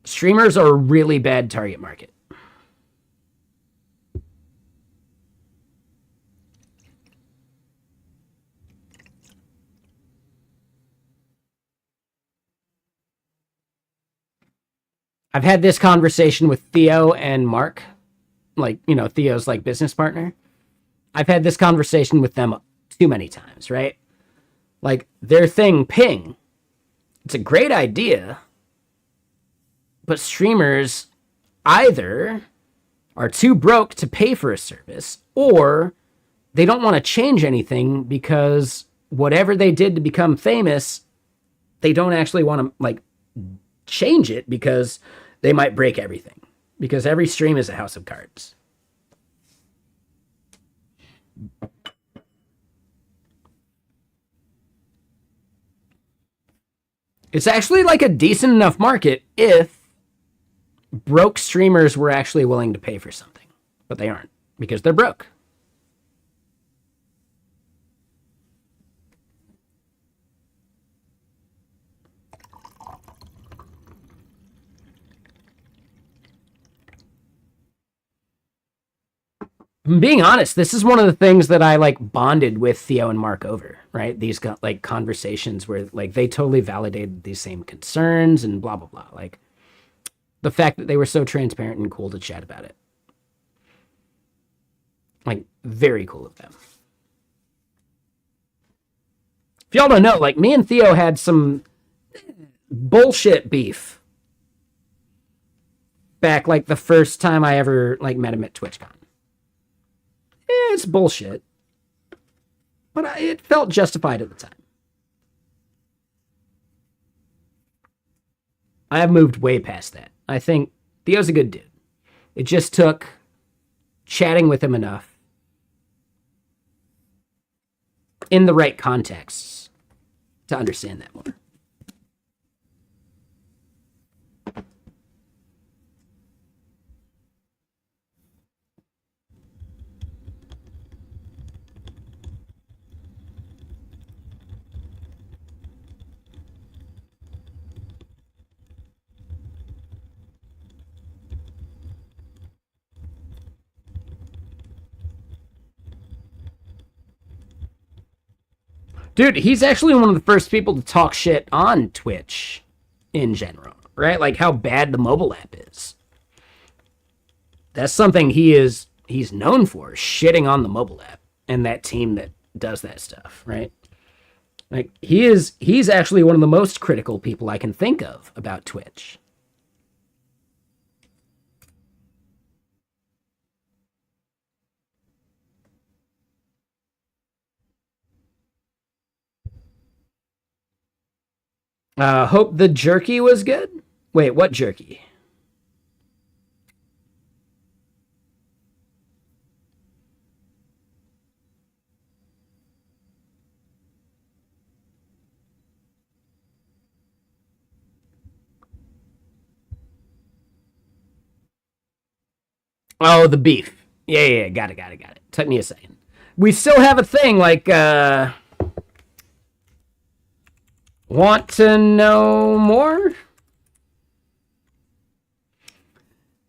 Streamers are a really bad target market. I've had this conversation with Theo and Mark, like, you know, Theo's like business partner. I've had this conversation with them too many times, right? Like, their thing, Ping, it's a great idea, but streamers either are too broke to pay for a service, or they don't want to change anything because whatever they did to become famous, they don't actually want to, like, change it because they might break everything, because every stream is a house of cards. It's actually like a decent enough market if broke streamers were actually willing to pay for something, but they aren't because they're broke. Being honest, this is one of the things that I like bonded with Theo and Mark over, right? These like conversations where like they totally validated these same concerns and blah, blah, blah. Like the fact that they were so transparent and cool to chat about it. Like very cool of them. If y'all don't know, like me and Theo had some bullshit beef back like the first time I ever like met him at TwitchCon. It's bullshit, but it felt justified at the time. I have moved way past that. I think Theo's a good dude. It just took chatting with him enough in the right contexts to understand that more. Dude, he's actually one of the first people to talk shit on Twitch in general, right? Like how bad the mobile app is. That's something he's known for, shitting on the mobile app and that team that does that stuff, right? Like he's actually one of the most critical people I can think of about Twitch. Hope the jerky was good. Wait, what jerky? Oh, the beef. Yeah, got it. Took me a second. We still have a thing like, want to know more?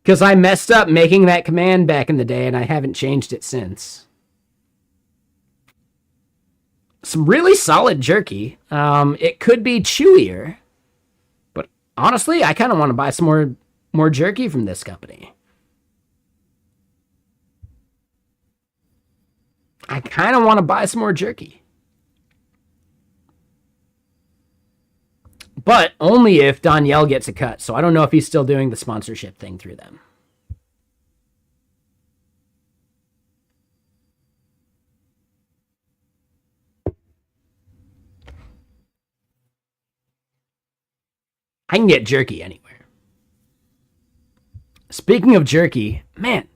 Because I messed up making that command back in the day and I haven't changed it since. Some really solid jerky. It could be chewier, but honestly, I kind of want to buy some more jerky from this company. I kind of want to buy some more jerky. But only if Danielle gets a cut. So I don't know if he's still doing the sponsorship thing through them. I can get jerky anywhere. Speaking of jerky, man,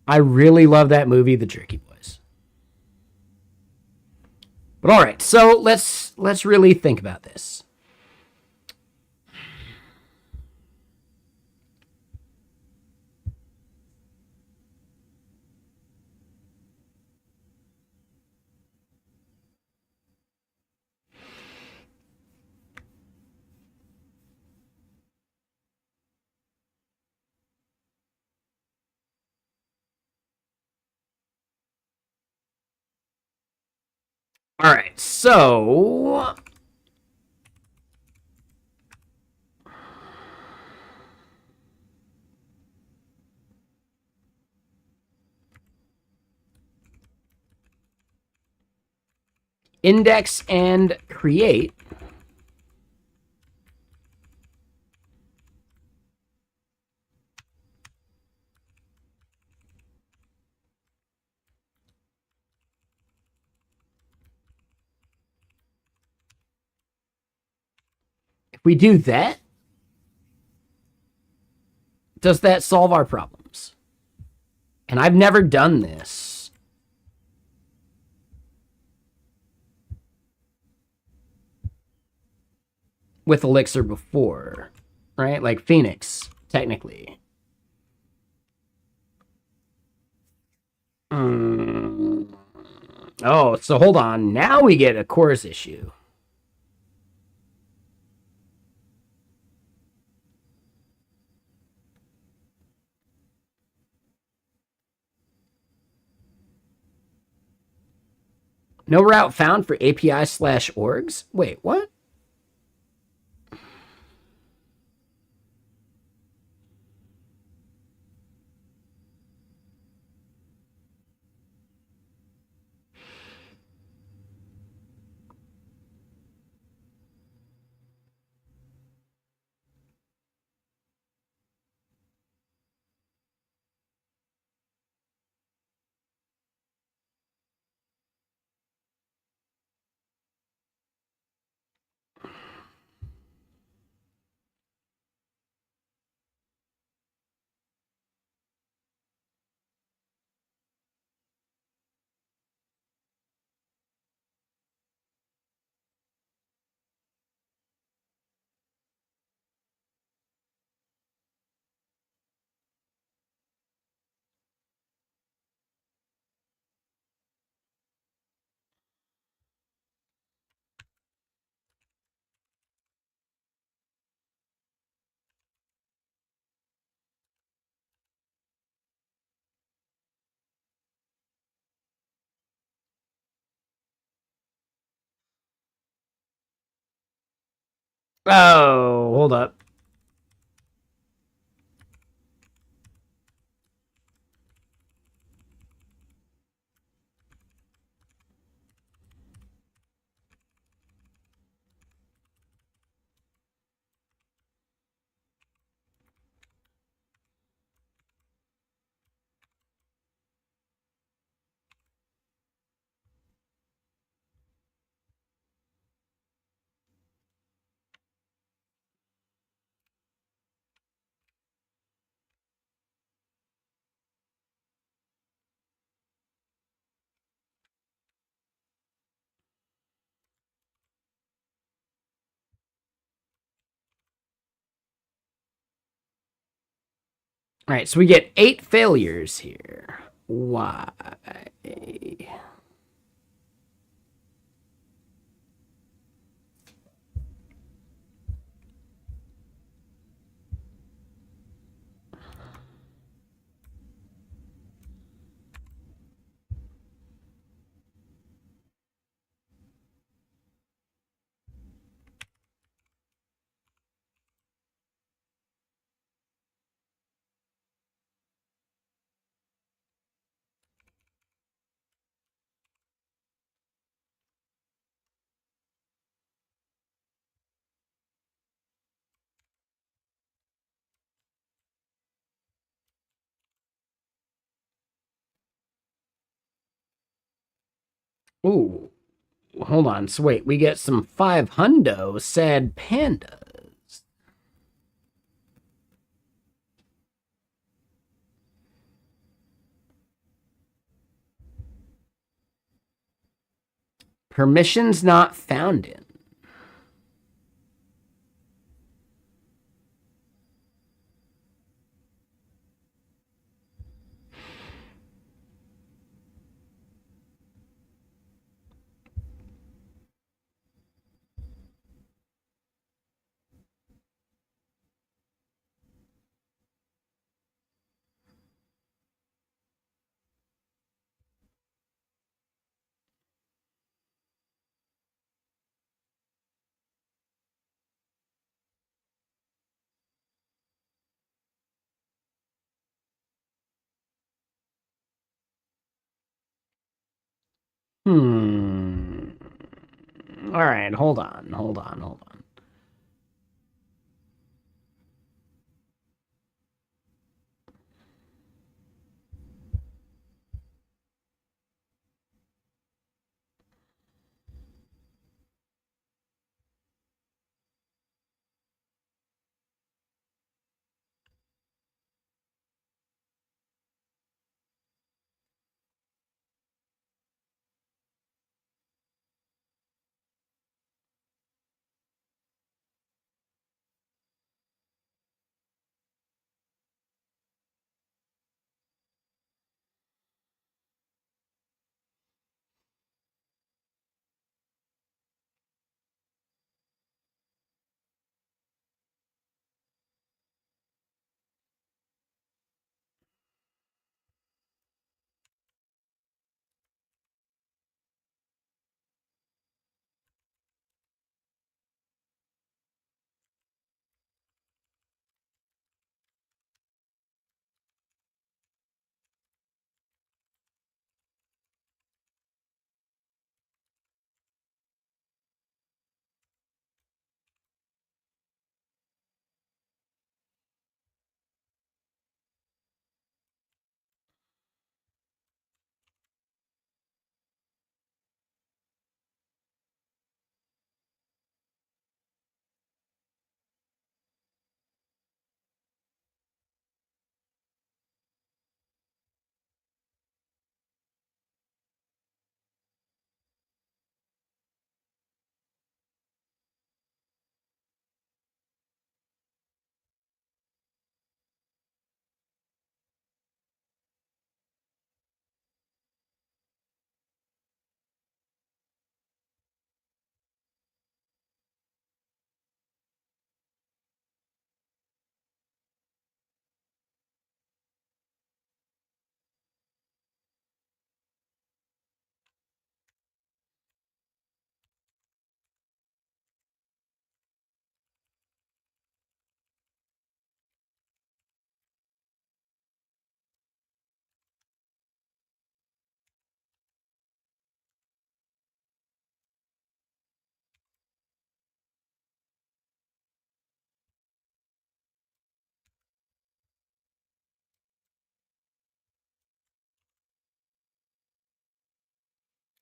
I really love that movie, The Jerky Boys. But all right, so let's really think about this. All right, so index and create. If we do that, does that solve our problems? And I've never done this. With Elixir before, right? Like Phoenix, technically. Oh, so hold on. Now we get a chorus issue. No route found for API/orgs? Wait, what? Oh, hold up. All right, so we get 8 failures here. Why? Ooh, hold on. So wait, we get some 5 hundo sad pandas. Permissions not found in. Hmm. All right, hold on, hold on, hold on.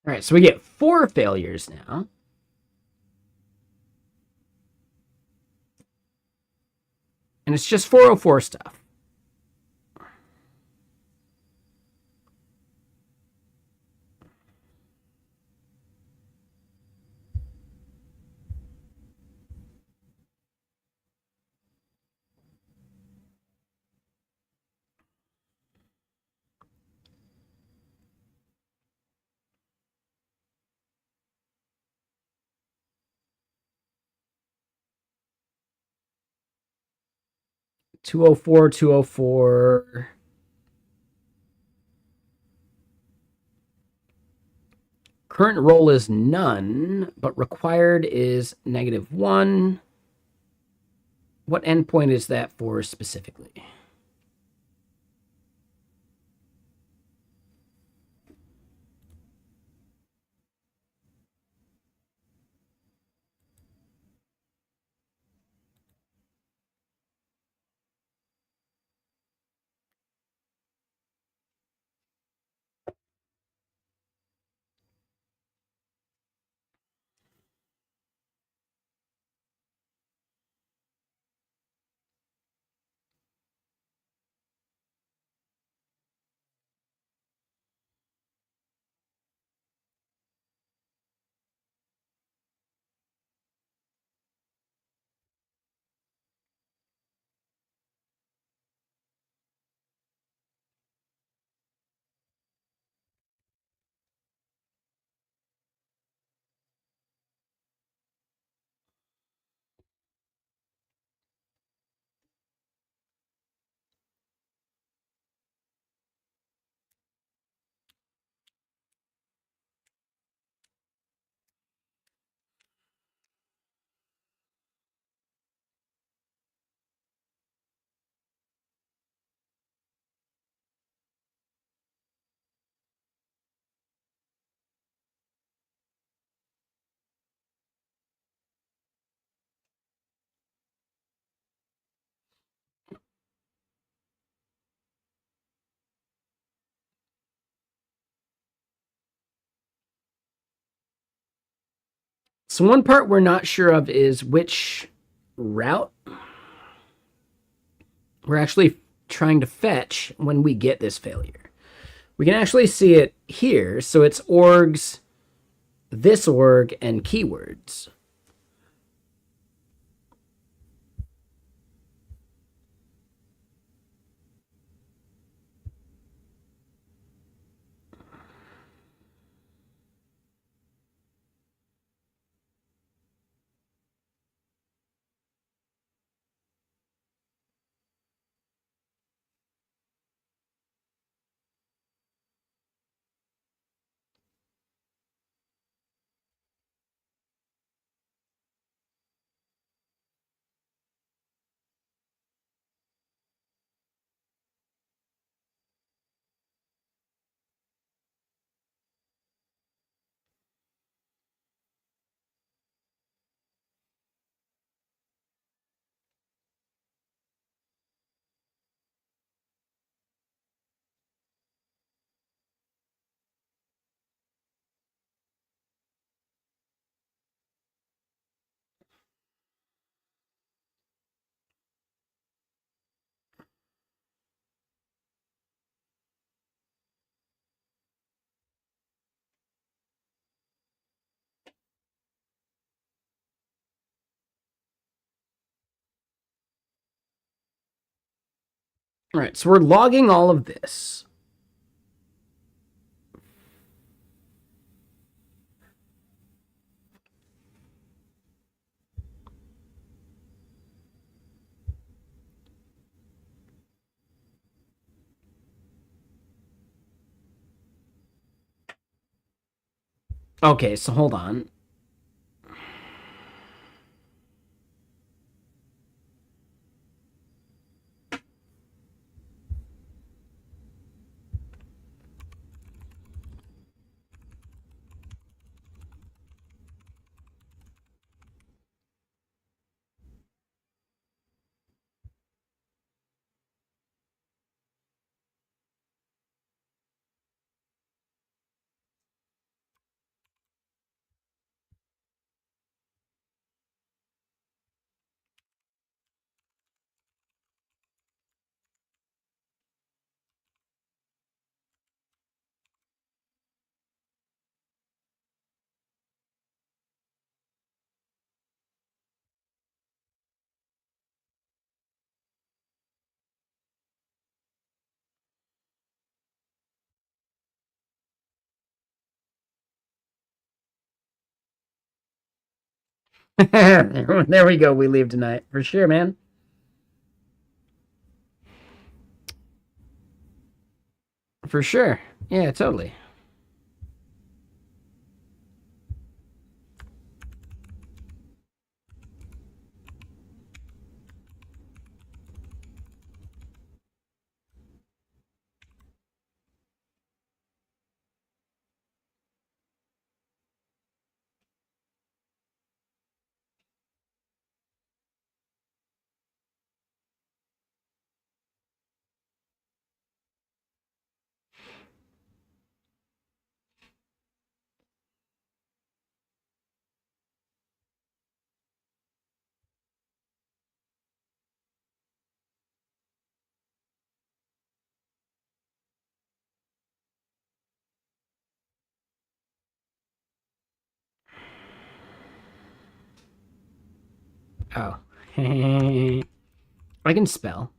All right, so we get 4 failures now. And it's just 404 stuff. $204, $204. Current roll is none, but required is -1. What endpoint is that for specifically? So one part we're not sure of is which route we're actually trying to fetch when we get this failure. We can actually see it here. So it's orgs, this org, and keywords. All right, so we're logging all of this. Okay, so hold on. There we go. We leave tonight. For sure, man. For sure. Yeah, totally. Oh. I can spell.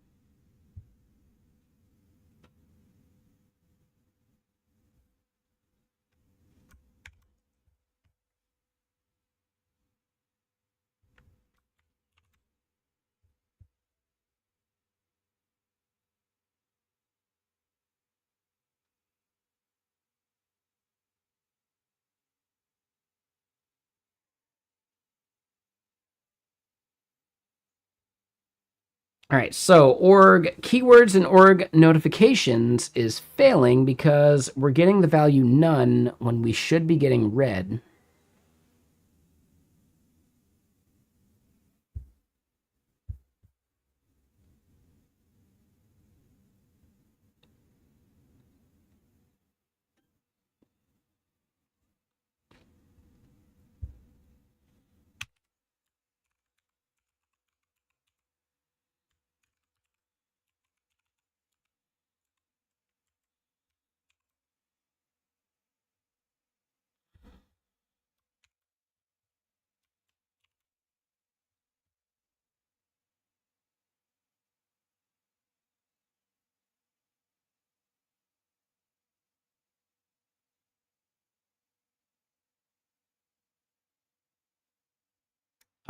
All right, so org keywords and org notifications is failing because we're getting the value none when we should be getting red.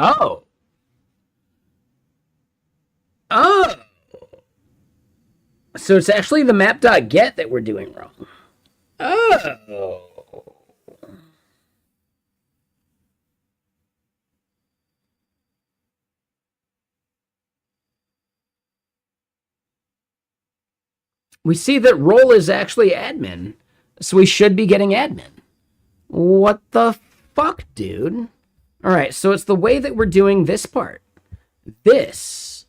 Oh. Oh. So it's actually the map.get that we're doing wrong. Oh. We see that role is actually admin. So we should be getting admin. What the fuck, dude? All right, so it's the way that we're doing this part. This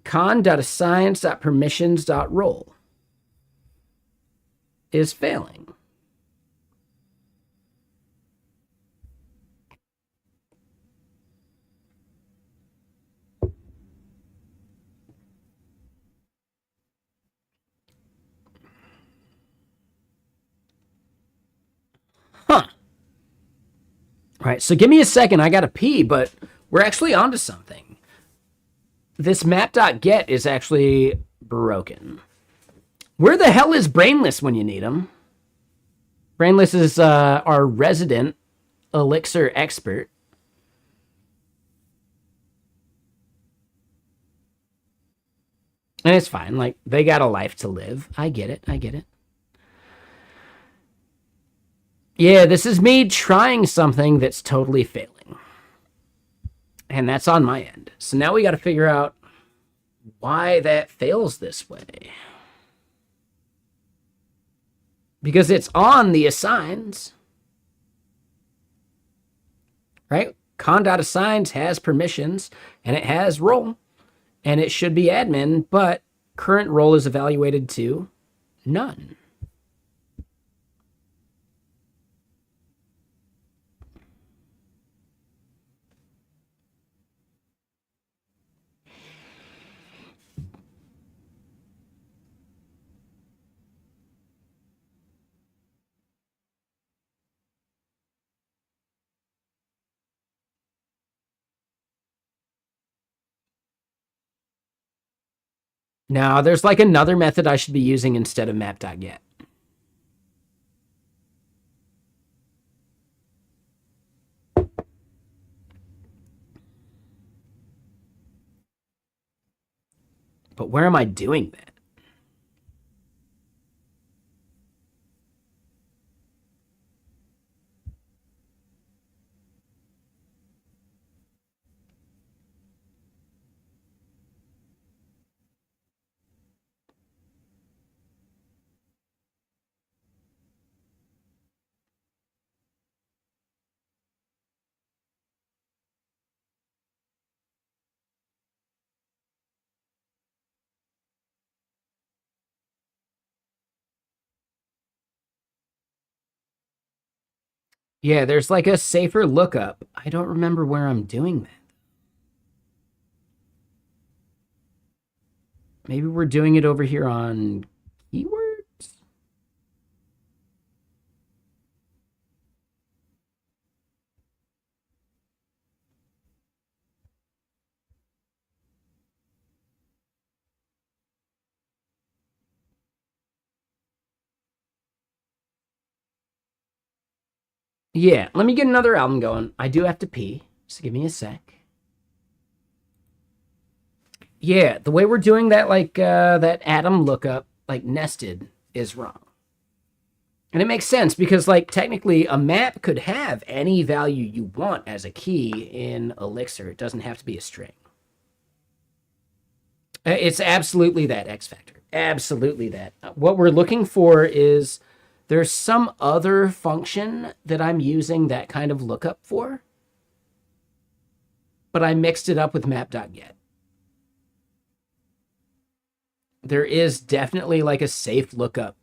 con.assigns.permissions.role is failing. Huh. All right, so give me a second. I got to pee, but we're actually onto something. This map.get is actually broken. Where the hell is Brainless when you need him? Brainless is our resident Elixir expert. And it's fine. Like, they got a life to live. I get it. I get it. Yeah, this is me trying something that's totally failing. And that's on my end. So now we got to figure out why that fails this way. Because it's on the assigns. Right? Con.assigns has permissions and it has role. And it should be admin, but current role is evaluated to none. Now, there's like another method I should be using instead of map.get. But where am I doing that? Yeah, there's like a safer lookup. I don't remember where I'm doing that. Maybe we're doing it over here on keywords? Yeah, let me get another album going. I do have to pee, so give me a sec. Yeah, the way we're doing that, like, that atom lookup, like, nested, is wrong. And it makes sense because, like, technically a map could have any value you want as a key in Elixir. It doesn't have to be a string. It's absolutely that, X Factor. Absolutely that. What we're looking for is there's some other function that I'm using that kind of lookup for, but I mixed it up with map.get. There is definitely like a safe lookup,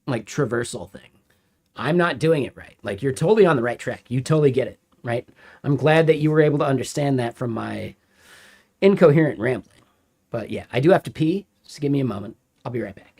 like traversal thing. I'm not doing it right. Like, you're totally on the right track. You totally get it, right? I'm glad that you were able to understand that from my incoherent rambling. But yeah, I do have to pee, so give me a moment. I'll be right back.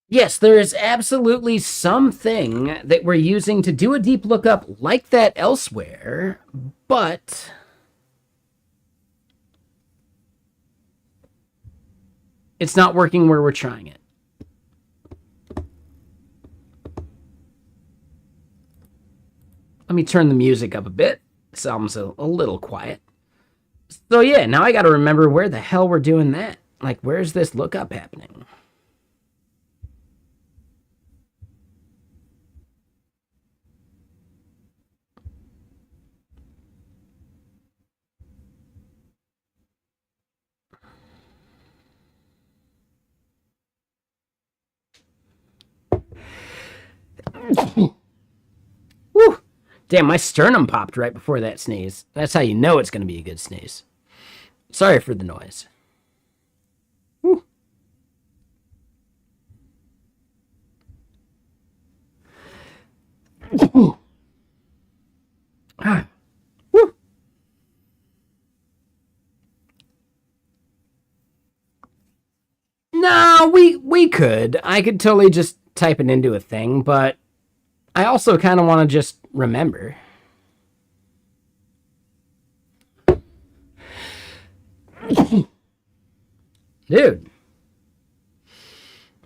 Yes, there is absolutely something that we're using to do a deep lookup like that elsewhere, but it's not working where we're trying it. Let me turn the music up a bit. This album's a little quiet. So yeah, now I got to remember where the hell we're doing that. Like, where's this lookup happening? Woo! Damn, my sternum popped right before that sneeze. That's how you know it's going to be a good sneeze. Sorry for the noise. Woo. Ah. Woo. No, we could. I could totally just type it into a thing, but I also kind of want to just remember. Dude,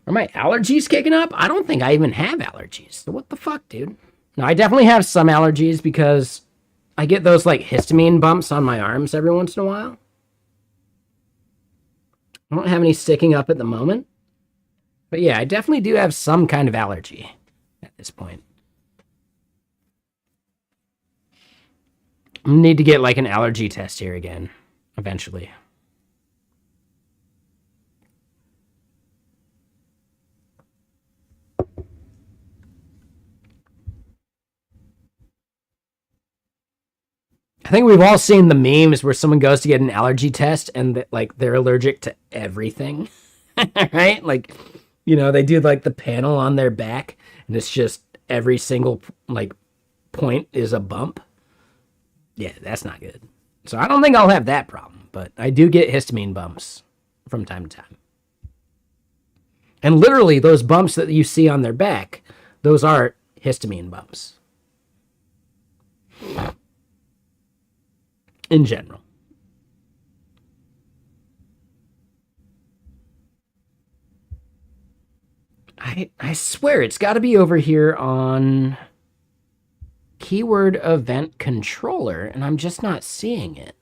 are my allergies kicking up? I don't think I even have allergies. So what the fuck, dude? No, I definitely have some allergies because I get those like histamine bumps on my arms every once in a while. I don't have any sticking up at the moment. But yeah, I definitely do have some kind of allergy at this point. I need to get like an allergy test here again, eventually. I think we've all seen the memes where someone goes to get an allergy test and like they're allergic to everything, right? Like, you know, they do like the panel on their back and it's just every single like point is a bump. Yeah, that's not good. So I don't think I'll have that problem, but I do get histamine bumps from time to time. And literally, those bumps that you see on their back, those are histamine bumps. In general. I swear it's got to be over here on keyword event controller, and I'm just not seeing it.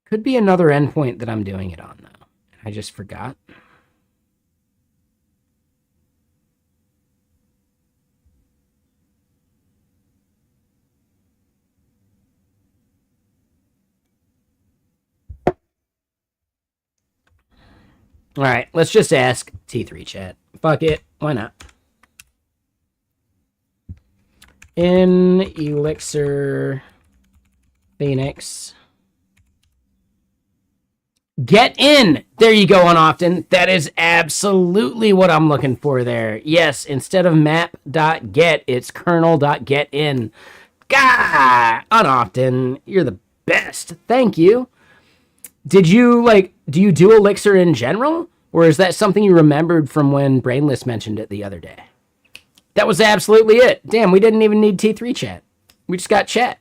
Could be another endpoint that I'm doing it on, though. I just forgot. All right, let's just ask T3 chat. Fuck it. Why not? In Elixir Phoenix. Get in! There you go, Unoften. That is absolutely what I'm looking for there. Yes, instead of map.get, it's kernel.getin. Gah! Unoften, you're the best. Thank you. Did you, like, do you do Elixir in general? Or is that something you remembered from when Brainless mentioned it the other day? That was absolutely it. Damn, we didn't even need T3 chat. We just got chat.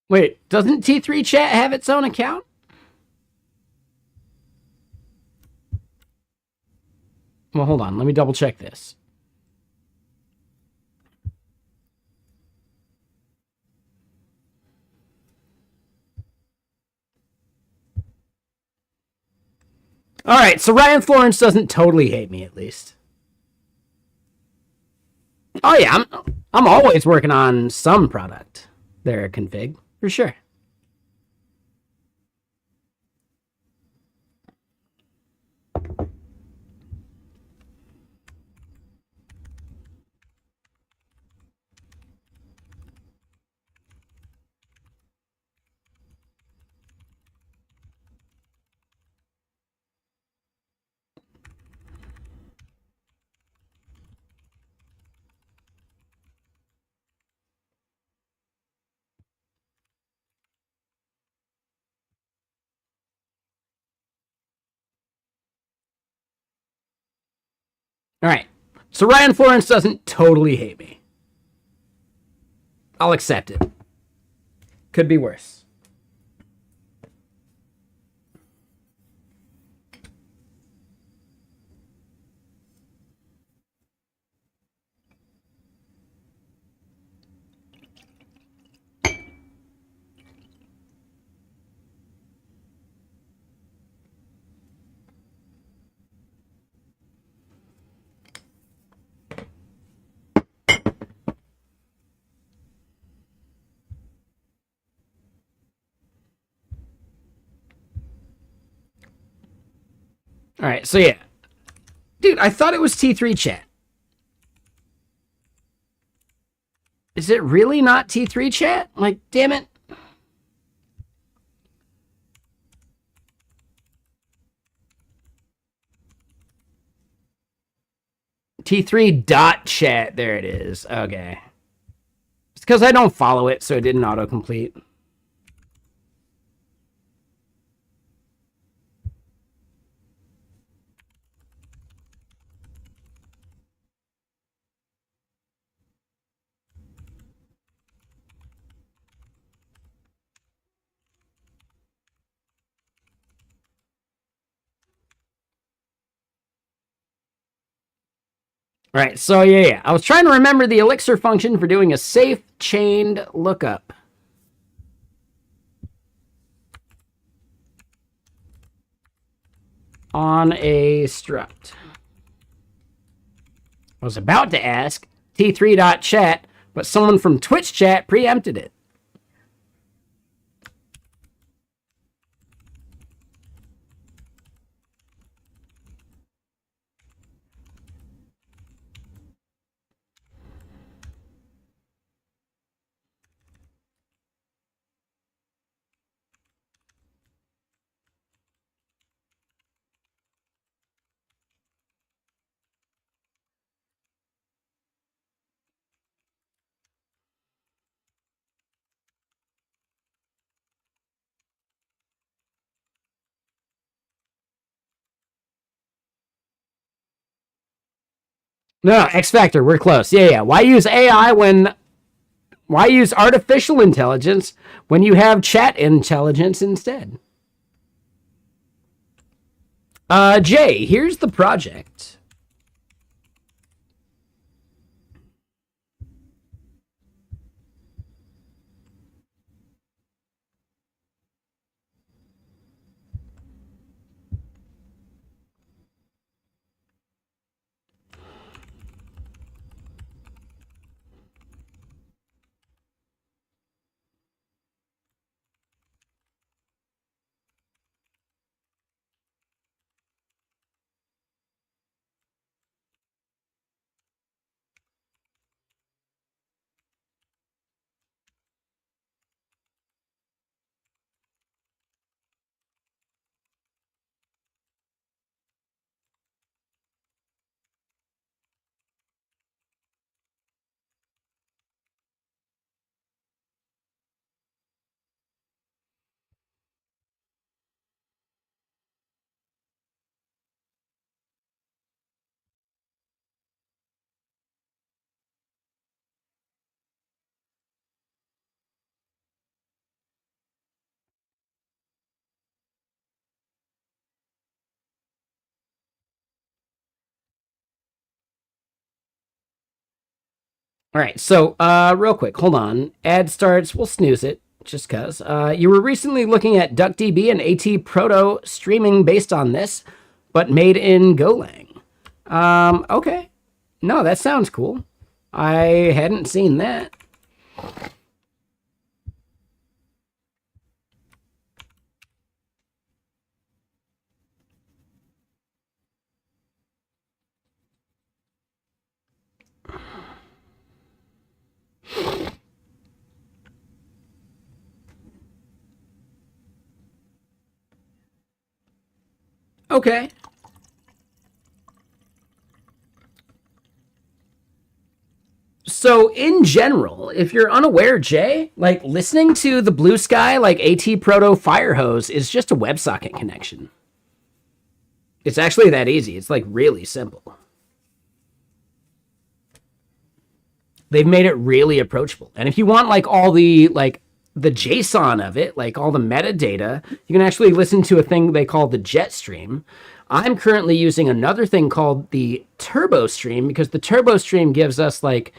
Wait, doesn't T3 chat have its own account? Well, hold on. Let me double check this. All right, so Ryan Florence doesn't totally hate me, at least. Oh yeah, I'm always working on some product there, config for sure. All right, so Ryan Florence doesn't totally hate me. I'll accept it. Could be worse. All right, so yeah. Dude, I thought it was T3 chat. Is it really not T3 chat? Like, damn it. T3 dot chat. There it is. Okay. It's because I don't follow it, so it didn't autocomplete. All right, so yeah. I was trying to remember the Elixir function for doing a safe chained lookup. On a struct. I was about to ask T3.chat, but someone from Twitch chat preempted it. No, X Factor, we're close. Yeah. Why use AI why use artificial intelligence when you have chat intelligence instead? Jay, here's the project. All right, so real quick, hold on. Ad starts, we'll snooze it, just because. You were recently looking at DuckDB and ATProto streaming based on this, but made in Golang. Okay. No, that sounds cool. I hadn't seen that. Okay. So in general, if you're unaware, Jay, like listening to the Blue Sky, like ATProto firehose is just a WebSocket connection. It's actually that easy. It's like really simple. They've made it really approachable. And if you want like all the the JSON of it, like all the metadata, you can actually listen to a thing they call the jet stream. I'm currently using another thing called the turbo stream because the turbo stream gives us like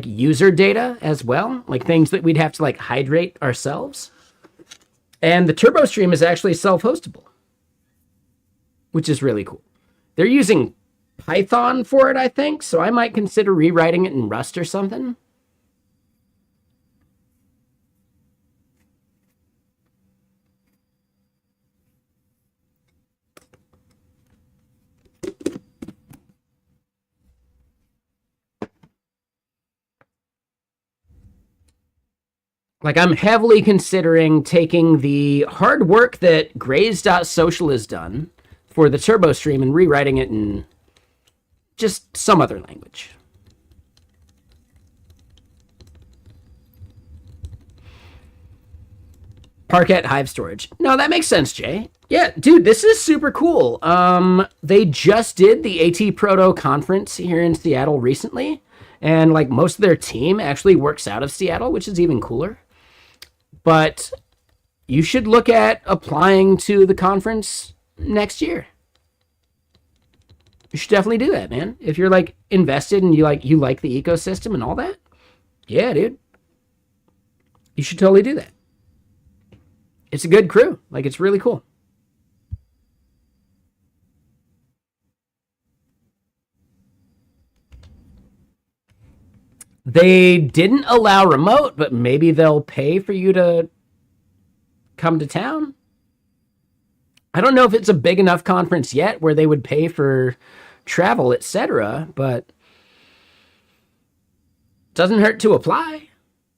user data as well, like things that we'd have to like hydrate ourselves. And the turbo stream is actually self-hostable, which is really cool. They're using Python for it, I think, so I might consider rewriting it in Rust or something. Like, I'm heavily considering taking the hard work that Graze.social has done for the turbo stream and rewriting it in just some other language. Parquet Hive Storage. No, that makes sense, Jay. Yeah, dude, this is super cool. They just did the ATProto conference here in Seattle recently, and like most of their team actually works out of Seattle, which is even cooler. But you should look at applying to the conference next year. You should definitely do that, man. If you're like invested and you like the ecosystem and all that, yeah, dude. You should totally do that. It's a good crew. Like, it's really cool. They didn't allow remote, but maybe they'll pay for you to come to town. I don't know if it's a big enough conference yet where they would pay for travel, etc., but doesn't hurt to apply.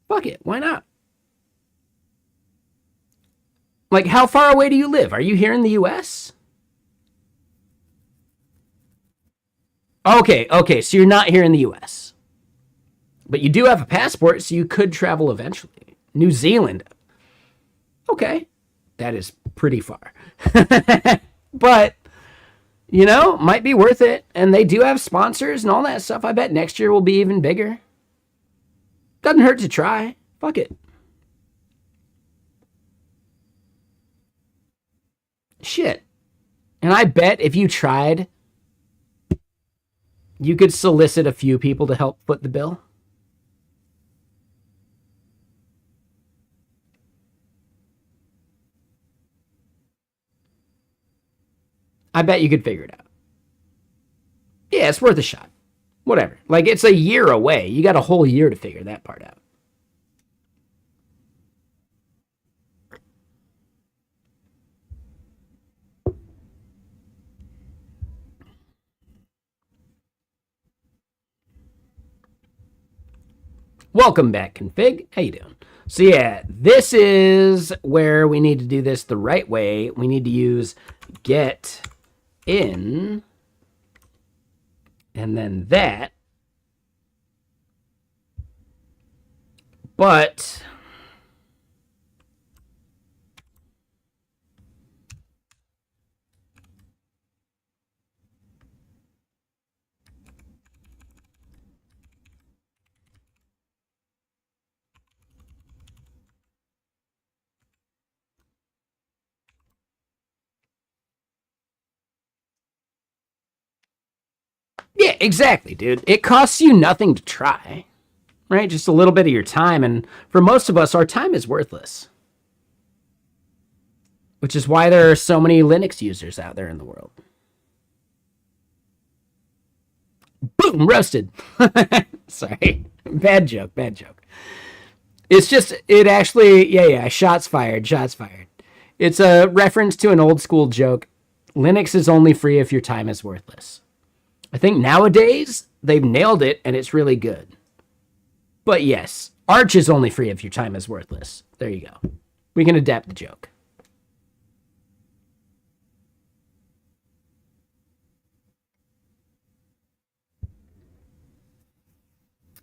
Fuck it, why not? Like, how far away do you live? Are you here in the US? Okay, so you're not here in the US. But you do have a passport, so you could travel eventually. New Zealand. Okay, that is pretty far. But, you know, might be worth it. And they do have sponsors and all that stuff. I bet next year will be even bigger. Doesn't hurt to try. Fuck it. Shit. And I bet if you tried, you could solicit a few people to help foot the bill. I bet you could figure it out. Yeah, it's worth a shot. Whatever. Like, it's a year away. You got a whole year to figure that part out. Welcome back, Config. How you doing? So yeah, this is where we need to do this the right way. We need to use get in and then that. But yeah, exactly, dude. It costs you nothing to try, right? Just a little bit of your time. And for most of us, our time is worthless. Which is why there are so many Linux users out there in the world. Boom, roasted. Sorry. Bad joke. It's just, it actually, yeah, shots fired. It's a reference to an old school joke. Linux is only free if your time is worthless. I think nowadays they've nailed it and it's really good. But yes, Arch is only free if your time is worthless. There you go. We can adapt the joke.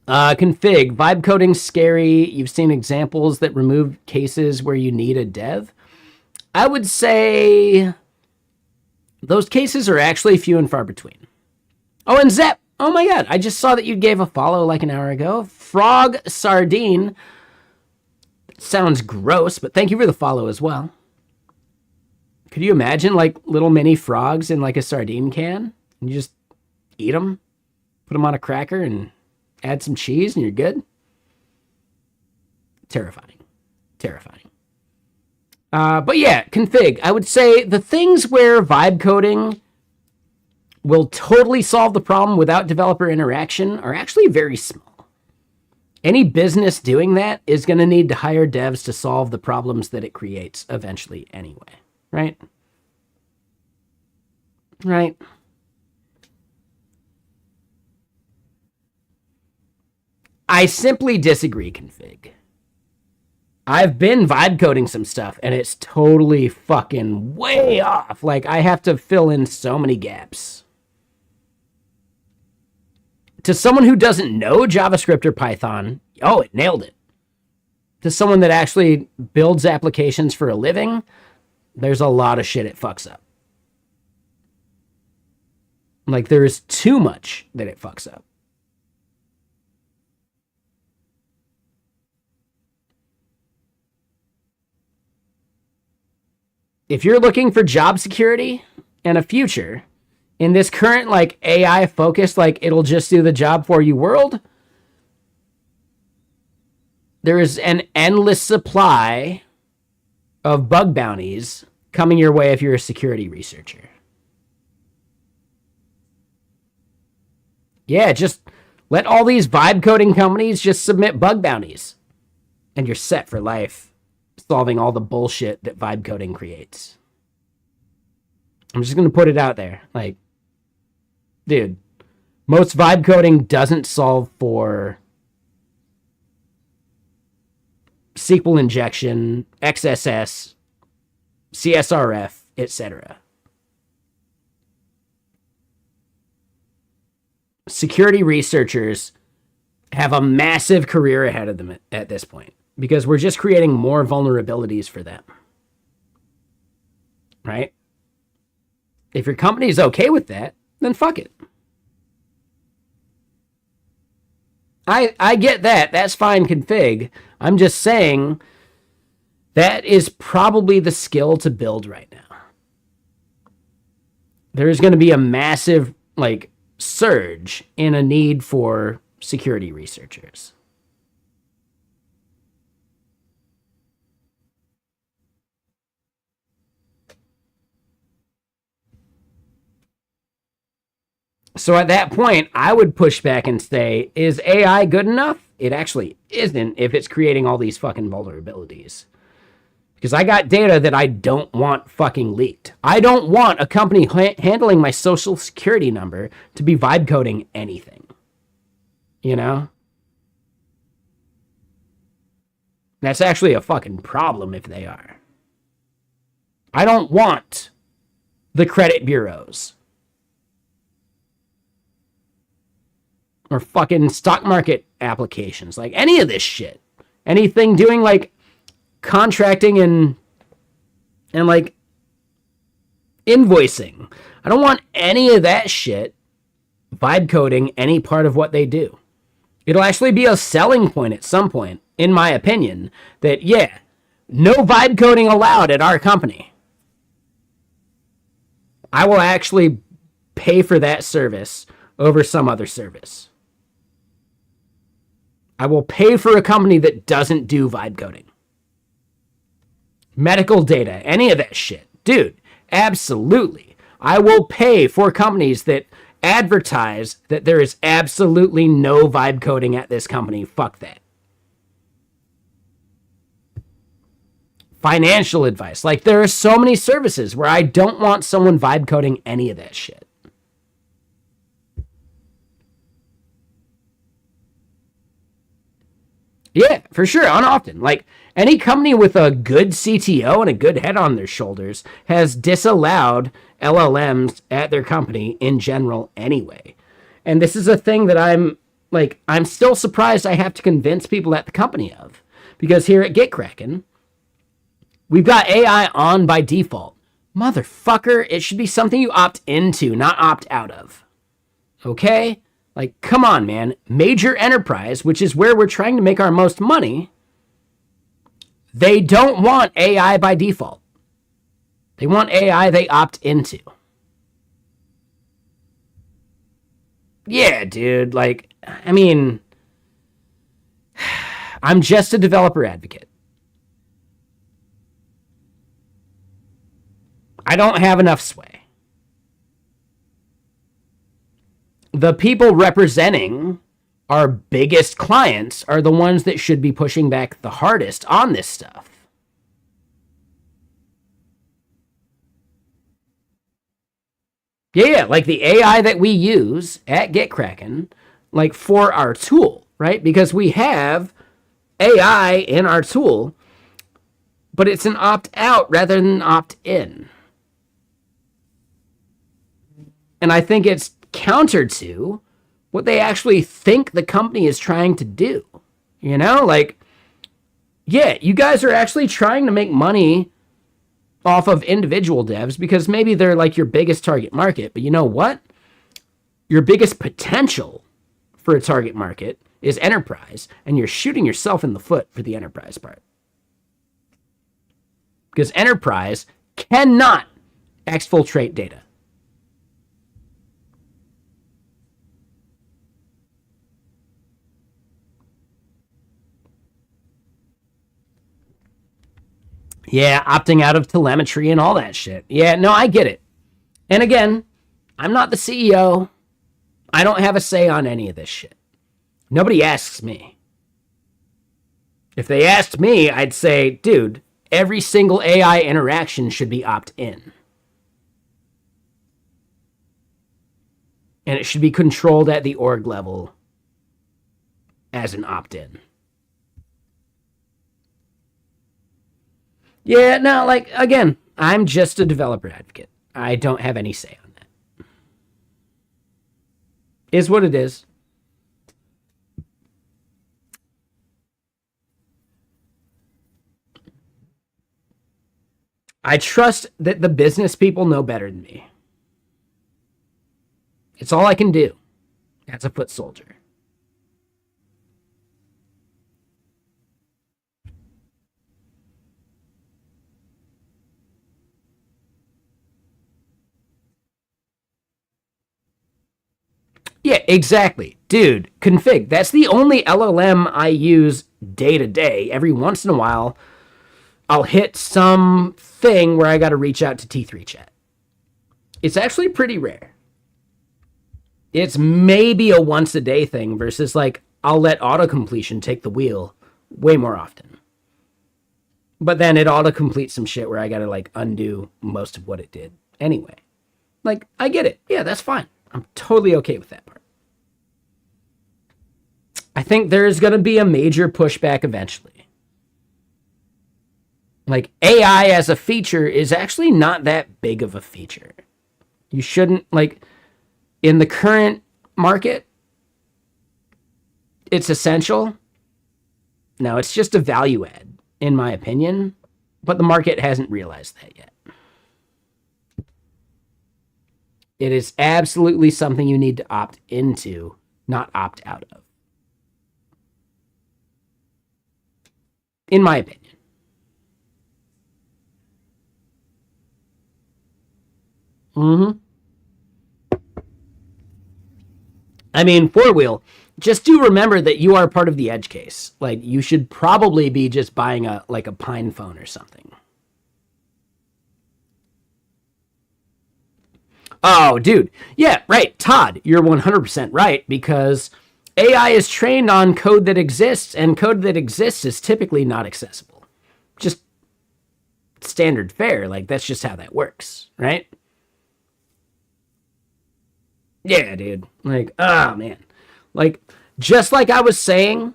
Config. Vibe coding's scary. You've seen examples that remove cases where you need a dev. I would say those cases are actually few and far between. Oh, and Zep. Oh my god, I just saw that you gave a follow like an hour ago. Frog Sardine. Sounds gross, but thank you for the follow as well. Could you imagine like little mini frogs in like a sardine can? And you just eat them, put them on a cracker, and add some cheese, and you're good? Terrifying. But yeah, config. I would say the things where vibe coding will totally solve the problem without developer interaction are actually very small. Any business doing that is going to need to hire devs to solve the problems that it creates eventually anyway, right? Right. I simply disagree, config. I've been vibe coding some stuff and it's totally fucking way off. Like, I have to fill in so many gaps. To someone who doesn't know JavaScript or Python, oh, it nailed it. To someone that actually builds applications for a living, there's a lot of shit it fucks up. Like, there is too much that it fucks up. If you're looking for job security and a future in this current, like, AI focused, like, it'll just do the job for you world, there is an endless supply of bug bounties coming your way if you're a security researcher. Yeah, just let all these vibe coding companies just submit bug bounties, and you're set for life, solving all the bullshit that vibe coding creates. I'm just going to put it out there. Like, dude, most vibe coding doesn't solve for SQL injection, XSS, CSRF, etc. Security researchers have a massive career ahead of them at this point because we're just creating more vulnerabilities for them. Right? If your company's okay with that, then fuck it. I get that. That's fine config. I'm just saying that is probably the skill to build right now. There's going to be a massive, like, surge in a need for security researchers. So at that point, I would push back and say, is AI good enough? It actually isn't if it's creating all these fucking vulnerabilities. Because I got data that I don't want fucking leaked. I don't want a company handling my social security number to be vibe coding anything. You know? That's actually a fucking problem if they are. I don't want the credit bureaus or fucking stock market applications, like any of this shit. Anything doing like contracting and like invoicing. I don't want any of that shit vibe coding any part of what they do. It'll actually be a selling point at some point, in my opinion, that yeah, no vibe coding allowed at our company. I will actually pay for that service over some other service. I will pay for a company that doesn't do vibe coding. Medical data, any of that shit. Dude, absolutely. I will pay for companies that advertise that there is absolutely no vibe coding at this company. Fuck that. Financial advice. Like, there are so many services where I don't want someone vibe coding any of that shit. Yeah, for sure, unoften. Like, any company with a good CTO and a good head on their shoulders has disallowed LLMs at their company in general anyway. And this is a thing that I'm still surprised I have to convince people at the company of. Because here at GitKraken, we've got AI on by default. Motherfucker, it should be something you opt into, not opt out of. Okay? Like, come on, man. Major enterprise, which is where we're trying to make our most money, they don't want AI by default. They want AI they opt into. Yeah, dude. Like, I mean, I'm just a developer advocate. I don't have enough sway. The people representing our biggest clients are the ones that should be pushing back the hardest on this stuff. Yeah, like the AI that we use at GitKraken, like for our tool, right? Because we have AI in our tool but it's an opt-out rather than opt-in. And I think it's counter to what they actually think the company is trying to do. You know, like, yeah, you guys are actually trying to make money off of individual devs because maybe they're like your biggest target market. But you know what? Your biggest potential for a target market is enterprise, and you're shooting yourself in the foot for the enterprise part. Because enterprise cannot exfiltrate data. Yeah, opting out of telemetry and all that shit. Yeah, no, I get it. And again, I'm not the CEO. I don't have a say on any of this shit. Nobody asks me. If they asked me, I'd say, dude, every single AI interaction should be opt-in. And it should be controlled at the org level as an opt-in. Yeah, no, like, again, I'm just a developer advocate. I don't have any say on that. Is what it is. I trust that the business people know better than me. It's all I can do as a foot soldier. Yeah, exactly. Dude, config. That's the only LLM I use day to day. Every once in a while, I'll hit some thing where I got to reach out to T3 chat. It's actually pretty rare. It's maybe a once a day thing versus like I'll let autocompletion take the wheel way more often. But then it autocompletes some shit where I got to like undo most of what it did anyway. Like, I get it. Yeah, that's fine. I'm totally okay with that part. I think there's going to be a major pushback eventually. Like, AI as a feature is actually not that big of a feature. You shouldn't, like, in the current market, it's essential. No, it's just a value add, in my opinion, but the market hasn't realized that yet. It is absolutely something you need to opt into, not opt out of. In my opinion. I mean, four wheel, just do remember that you are part of the edge case. Like, you should probably be just buying a Pine phone or something. Oh, dude. Yeah, right. Todd, you're 100% right, because AI is trained on code that exists, and code that exists is typically not accessible. Just standard fare. Like, that's just how that works, right? Yeah, dude. Like, oh, man. Like, just like I was saying,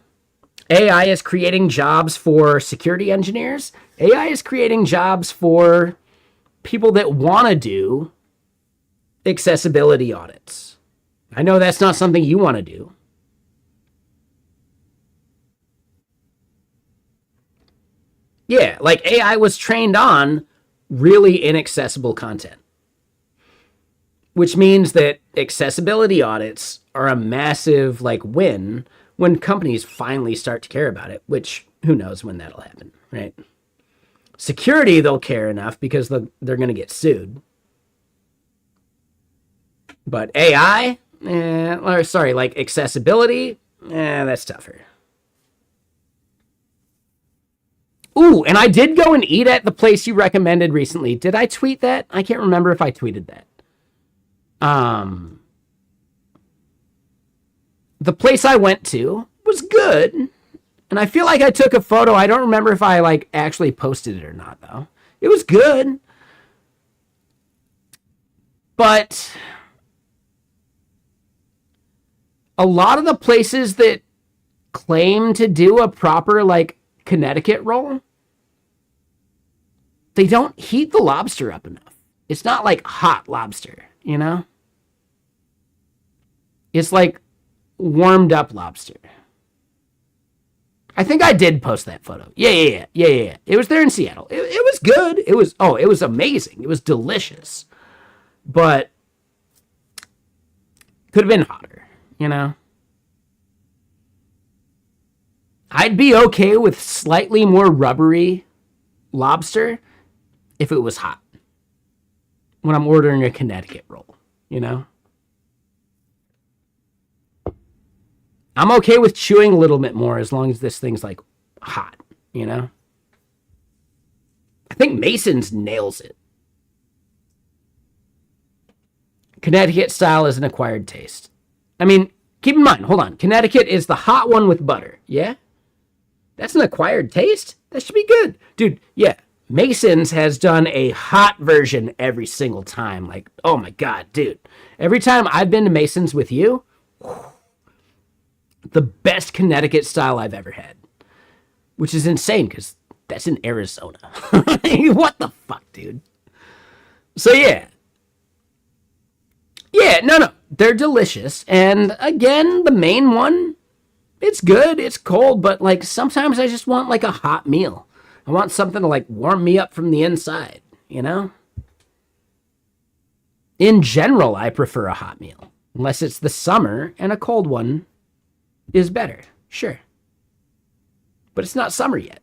AI is creating jobs for security engineers. AI is creating jobs for people that want to do accessibility audits. I know that's not something you want to do. Yeah, like AI was trained on really inaccessible content, which means that accessibility audits are a massive like win when companies finally start to care about it, which who knows when that'll happen, right? Security, they'll care enough because they're going to get sued. But AI, like accessibility, that's tougher. Ooh, and I did go and eat at the place you recommended recently. Did I tweet that? I can't remember if I tweeted that. The place I went to was good, and I feel like I took a photo. I don't remember if I like actually posted it or not, though. It was good. But a lot of the places that claim to do a proper like Connecticut roll they don't heat the lobster up enough. It's not like hot lobster, you know? It's like warmed up lobster. I think I did post that photo. Yeah. It was there in Seattle. It was good. It was amazing. It was delicious. But could have been hotter, you know? I'd be okay with slightly more rubbery lobster if it was hot. When I'm ordering a Connecticut roll, you know? I'm okay with chewing a little bit more as long as this thing's like hot, you know? I think Mason's nails it. Connecticut style is an acquired taste. I mean, keep in mind, hold on. Connecticut is the hot one with butter, yeah? That's an acquired taste? That should be good. Dude, yeah. Mason's has done a hot version every single time. Like, oh my God, dude. Every time I've been to Mason's with you, the best Connecticut style I've ever had. Which is insane because that's in Arizona. What the fuck, dude? So yeah. Yeah, no. They're delicious. And again, the main one, it's good. It's cold. But like sometimes I just want like a hot meal. I want something to like warm me up from the inside, you know? In general, I prefer a hot meal. Unless it's the summer and a cold one is better. Sure. But it's not summer yet.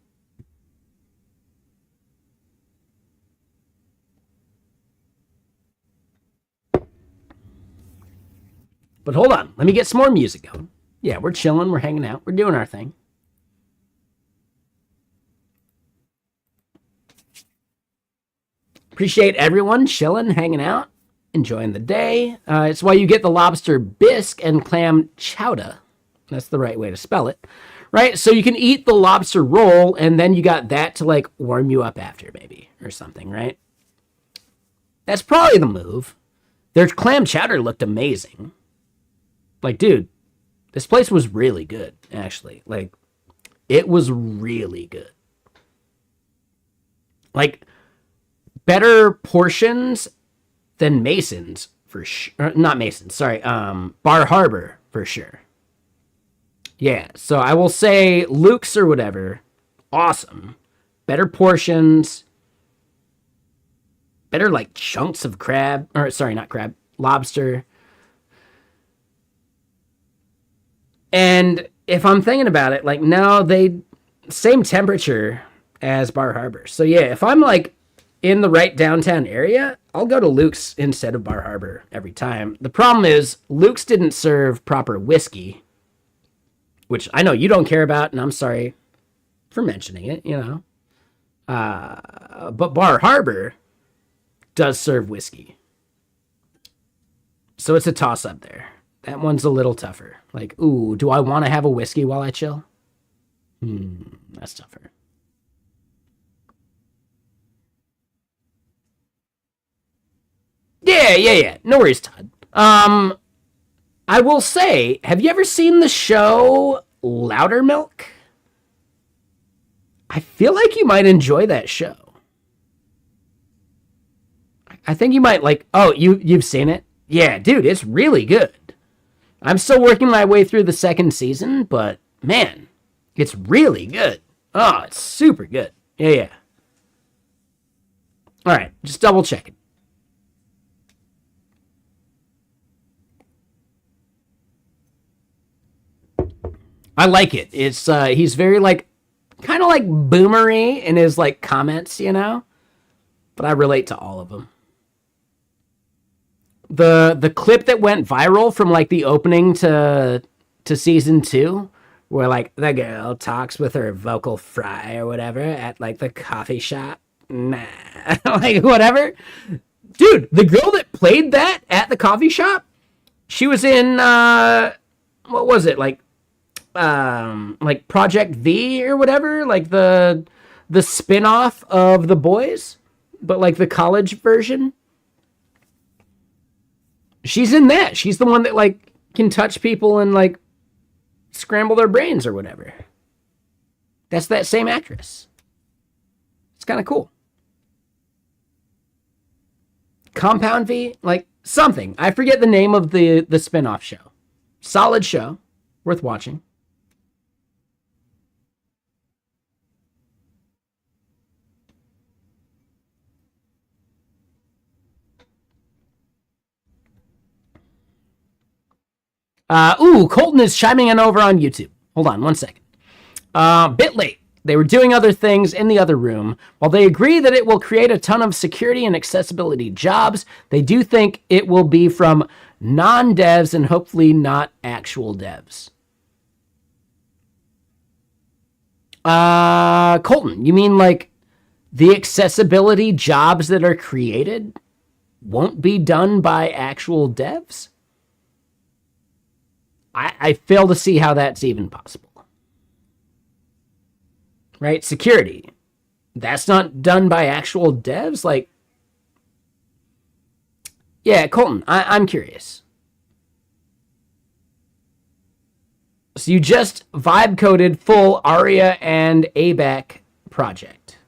But hold on. Let me get some more music going. Yeah, we're chilling. We're hanging out. We're doing our thing. Appreciate everyone chilling, hanging out, enjoying the day. It's why you get the lobster bisque and clam chowder. That's the right way to spell it, right? So you can eat the lobster roll, and then you got that to like warm you up after, maybe, or something, right? That's probably the move. Their clam chowder looked amazing. Like, dude, this place was really good, actually. Like, it was really good. Like, better portions than Mason's for sure. Not Mason's, sorry. Bar Harbor for sure. Yeah, so I will say Luke's or whatever, awesome. Better portions. Better like chunks of crab, or sorry, not crab, lobster. And if I'm thinking about it, like, no, they same temperature as Bar Harbor. So yeah, if I'm like in the right downtown area, I'll go to Luke's instead of Bar Harbor every time. The problem is Luke's didn't serve proper whiskey, which I know you don't care about, and I'm sorry for mentioning it, you know. But Bar Harbor does serve whiskey. So it's a toss-up there. That one's a little tougher. Like, ooh, do I want to have a whiskey while I chill? That's tougher. Yeah. No worries, Todd. I will say, have you ever seen the show Loudermilk? I feel like you might enjoy that show. I think you might like. Oh, you've seen it? Yeah, dude, it's really good. I'm still working my way through the second season, but man, it's really good. Oh, it's super good. Yeah. All right, just double checking. I like it. It's he's very like kind of like boomery in his like comments, you know? But I relate to all of them. The clip that went viral from like the opening to season 2, where like the girl talks with her vocal fry or whatever at like the coffee shop. Nah. Like whatever. Dude, the girl that played that at the coffee shop, she was in what was it? Like Project V or whatever, like the spin-off of The Boys, but like the college version. She's in that. She's the one that like can touch people and like scramble their brains or whatever. That's that same actress. It's kind of cool. Compound V, like something. I forget the name of the spin-off show. Solid show, worth watching. Colton is chiming in over on YouTube. Hold on one second. Bit late. They were doing other things in the other room. While they agree that it will create a ton of security and accessibility jobs, they do think it will be from non-devs and hopefully not actual devs. Colton, you mean like the accessibility jobs that are created won't be done by actual devs? I fail to see how that's even possible. Right? Security. That's not done by actual devs? Like, yeah, Colton, I'm curious. So you just vibe coded full ARIA and ABAC project.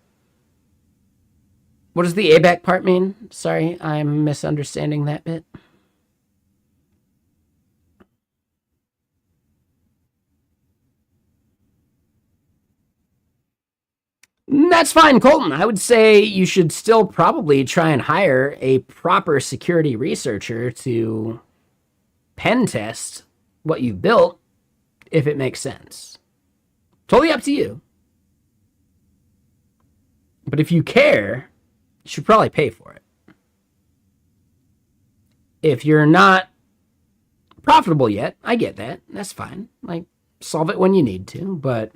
What does the ABAC part mean? Sorry, I'm misunderstanding that bit. That's fine, Colton. I would say you should still probably try and hire a proper security researcher to pen test what you've built, if it makes sense. Totally up to you. But if you care, you should probably pay for it. If you're not profitable yet, I get that. That's fine. Like, solve it when you need to, but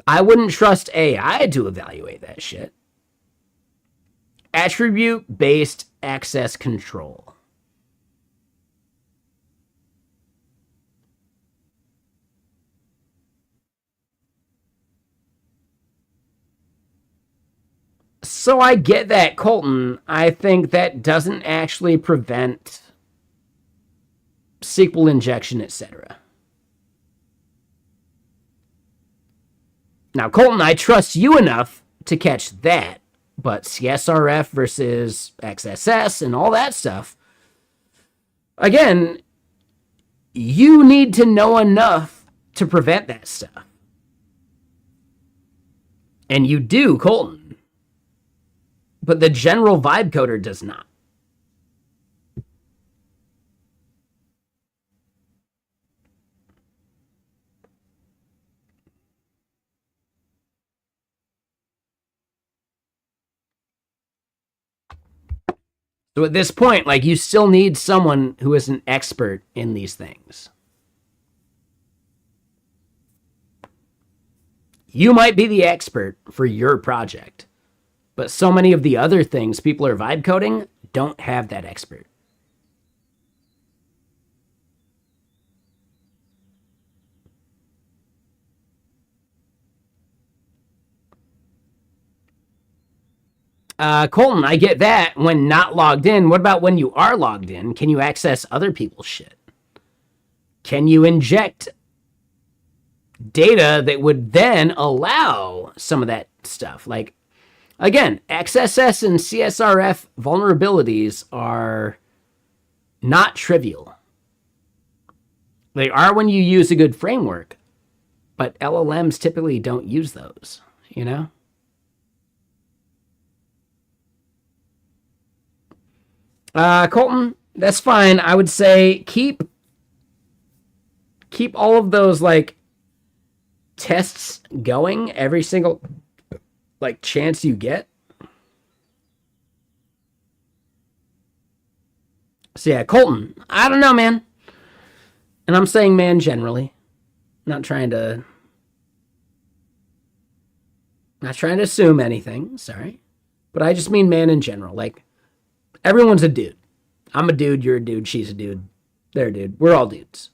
I wouldn't trust AI to evaluate that shit. Attribute-based access control. So I get that, Colton. I think that doesn't actually prevent SQL injection, etc. Now, Colton, I trust you enough to catch that, but CSRF versus XSS and all that stuff, again, you need to know enough to prevent that stuff. And you do, Colton. But the general vibe coder does not. So at this point, like, you still need someone who is an expert in these things. You might be the expert for your project, but so many of the other things people are vibe coding don't have that expert. Colton, I get that when not logged in. What about when you are logged in? Can you access other people's shit? Can you inject data that would then allow some of that stuff? Like, again, XSS and CSRF vulnerabilities are not trivial. They are when you use a good framework, but LLMs typically don't use those, you know? Colton, that's fine. I would say keep all of those, like, tests going every single, like, chance you get. So yeah, Colton, I don't know, man. And I'm saying man generally. Not trying to assume anything, sorry. But I just mean man in general. Like, everyone's a dude. I'm a dude, you're a dude, she's a dude, they're a dude. We're all dudes.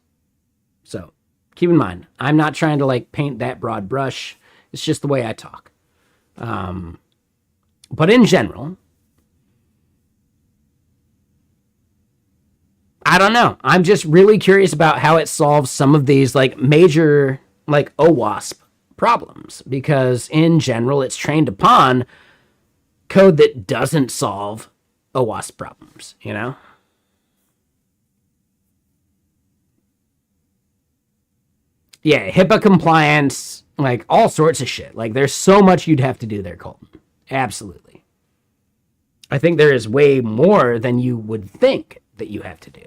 So keep in mind, I'm not trying to, like, paint that broad brush. It's just the way I talk. But in general, I don't know. I'm just really curious about how it solves some of these, like, major, like, OWASP problems. Because in general, it's trained upon code that doesn't solve OWASP problems, you know? Yeah, HIPAA compliance, like all sorts of shit. Like there's so much you'd have to do there, Colton. Absolutely. I think there is way more than you would think that you have to do.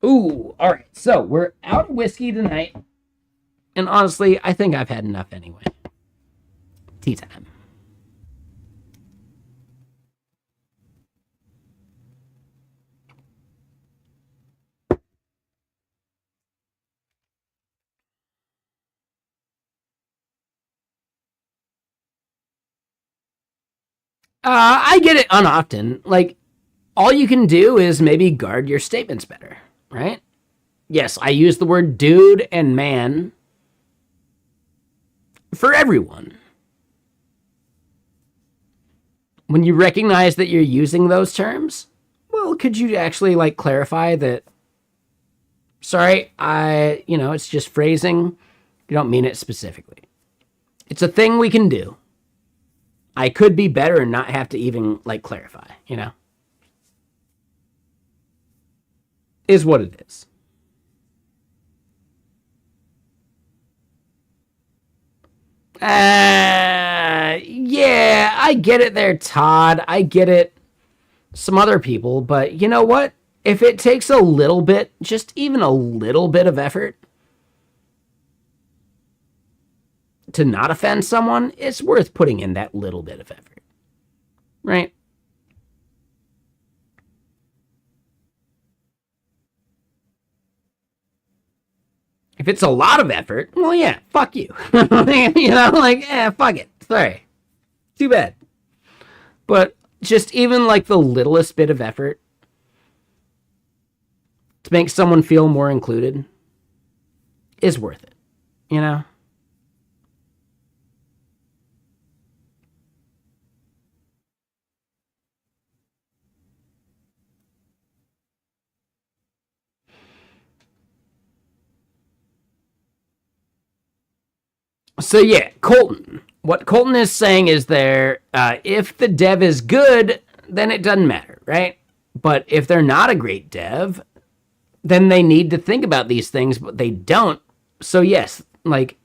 Ooh, all right. So we're out of whiskey tonight. And honestly, I think I've had enough anyway. Tea time. I get it unoften. Like, all you can do is maybe guard your statements better, right? Yes, I use the word dude and man for everyone. When you recognize that you're using those terms, well, could you actually like clarify that, sorry, it's just phrasing. You don't mean it specifically. It's a thing we can do. I could be better and not have to even like clarify, you know? Is what it is. Yeah, I get it there, Todd. I get it, some other people, but you know what? If it takes a little bit, just even a little bit of effort to not offend someone, it's worth putting in that little bit of effort, right? If it's a lot of effort, well, yeah, fuck you. Fuck it. Sorry. Too bad. But just even like the littlest bit of effort to make someone feel more included is worth it, you know? So yeah, Colton. What Colton is saying is if the dev is good, then it doesn't matter, right? But if they're not a great dev, then they need to think about these things, but they don't. So yes, like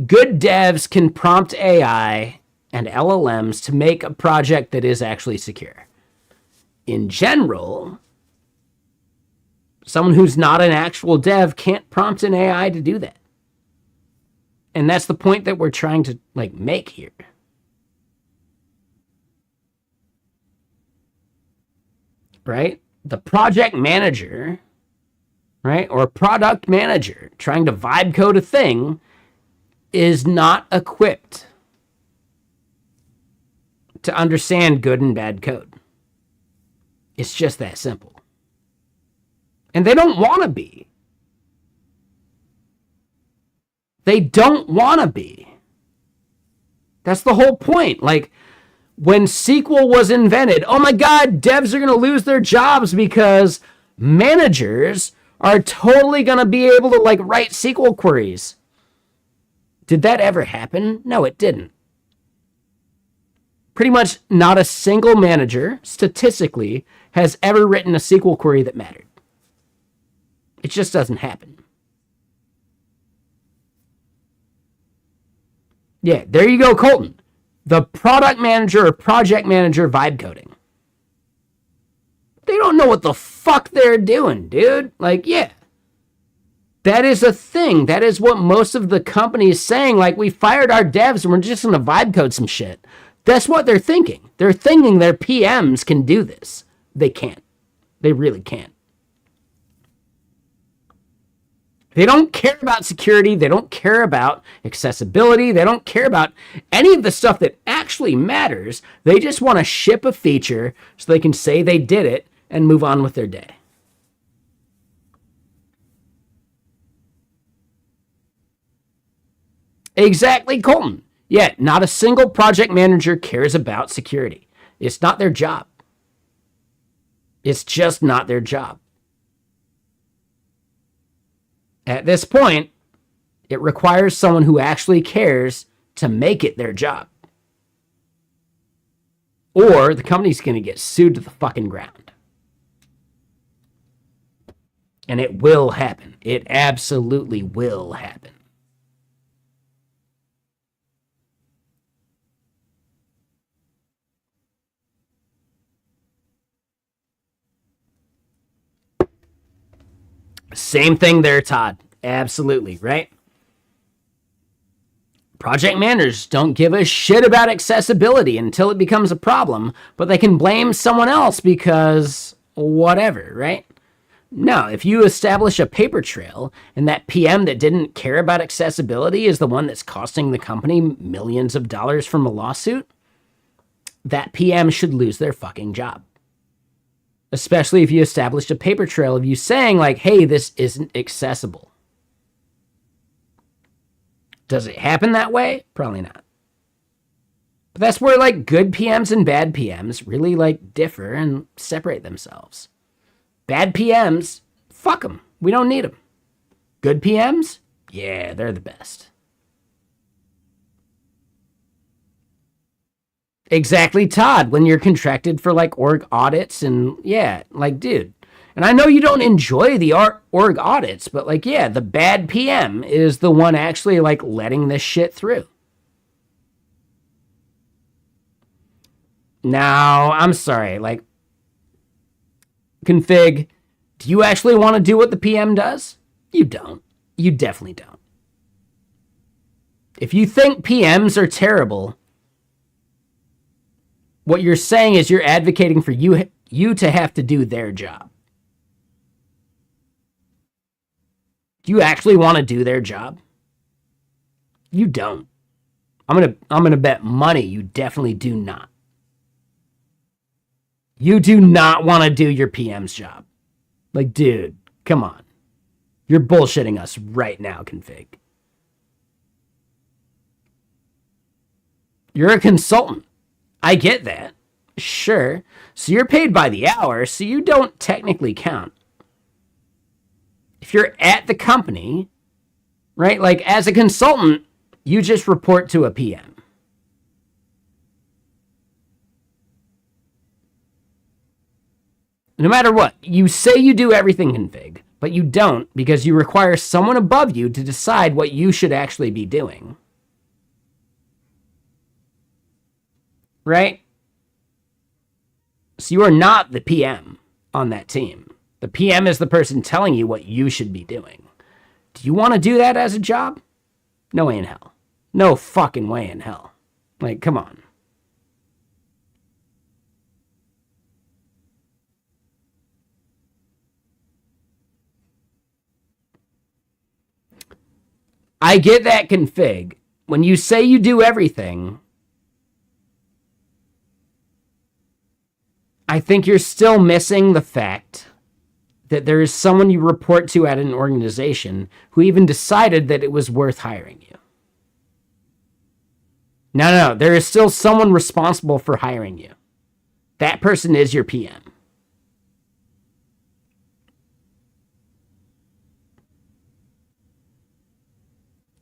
good devs can prompt AI and LLMs to make a project that is actually secure. In general, someone who's not an actual dev can't prompt an AI to do that. And that's the point that we're trying to like make here. Right? The project manager, right? Or product manager trying to vibe code a thing is not equipped to understand good and bad code. It's just that simple. And they don't want to be. They don't want to be. That's the whole point. Like, when SQL was invented, oh my God, devs are going to lose their jobs because managers are totally going to be able to, like, write SQL queries. Did that ever happen? No, it didn't. Pretty much not a single manager, statistically, has ever written a SQL query that mattered. It just doesn't happen. Yeah, there you go, Colton. The product manager or project manager vibe coding. They don't know what the fuck they're doing, dude. Like, yeah. That is a thing. That is what most of the companies saying. Like, we fired our devs and we're just going to vibe code some shit. That's what they're thinking. They're thinking their PMs can do this. They can't. They really can't. They don't care about security. They don't care about accessibility. They don't care about any of the stuff that actually matters. They just want to ship a feature so they can say they did it and move on with their day. Exactly, Colton. Yet, not a single project manager cares about security. It's not their job. It's just not their job. At this point, it requires someone who actually cares to make it their job. or the company's going to get sued to the fucking ground. And it will happen. It absolutely will happen. Same thing there, Todd. Absolutely, right? Project managers don't give a shit about accessibility until it becomes a problem, but they can blame someone else because whatever, right? No, if you establish a paper trail and that PM that didn't care about accessibility is the one that's costing the company millions of dollars from a lawsuit, that PM should lose their fucking job. Especially if you established a paper trail of you saying, like, hey, this isn't accessible. Does it happen that way? Probably not. But that's where, like, good PMs and bad PMs really, like, differ and separate themselves. Bad PMs, fuck them. We don't need them. Good PMs? Yeah, they're the best. Exactly, Todd, when you're contracted for like org audits and yeah, like dude. And I know you don't enjoy the org audits, but like yeah, the bad PM is the one actually like letting this shit through. Now, I'm sorry, like config, do you actually want to do what the PM does? You don't. You definitely don't. If you think PMs are terrible, what you're saying is you're advocating for you to have to do their job. Do you actually want to do their job? You don't. I'm gonna bet money you definitely do not. You do not want to do your PM's job. Like, dude, come on. You're bullshitting us right now, config. You're a consultant. I get that. Sure. So you're paid by the hour, so you don't technically count. If you're at the company, right, like as a consultant, you just report to a PM. No matter what, you say you do everything config, but you don't because you require someone above you to decide what you should actually be doing. Right? So you are not the PM on that team. The PM is the person telling you what you should be doing. Do you want to do that as a job? No way in hell. No fucking way in hell. Like, come on. I get that config. When you say you do everything, I think you're still missing the fact that there is someone you report to at an organization who even decided that it was worth hiring you. No, there is still someone responsible for hiring you. That person is your PM.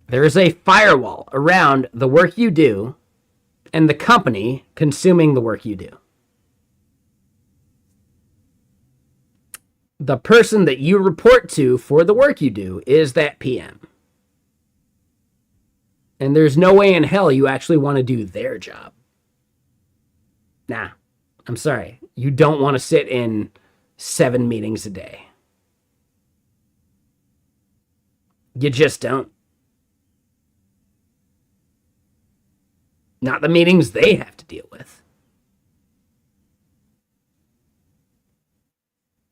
There is a firewall around the work you do and the company consuming the work you do. The person that you report to for the work you do is that PM. And there's no way in hell you actually want to do their job. Nah, I'm sorry. You don't want to sit in 7 meetings a day. You just don't. Not the meetings they have to deal with.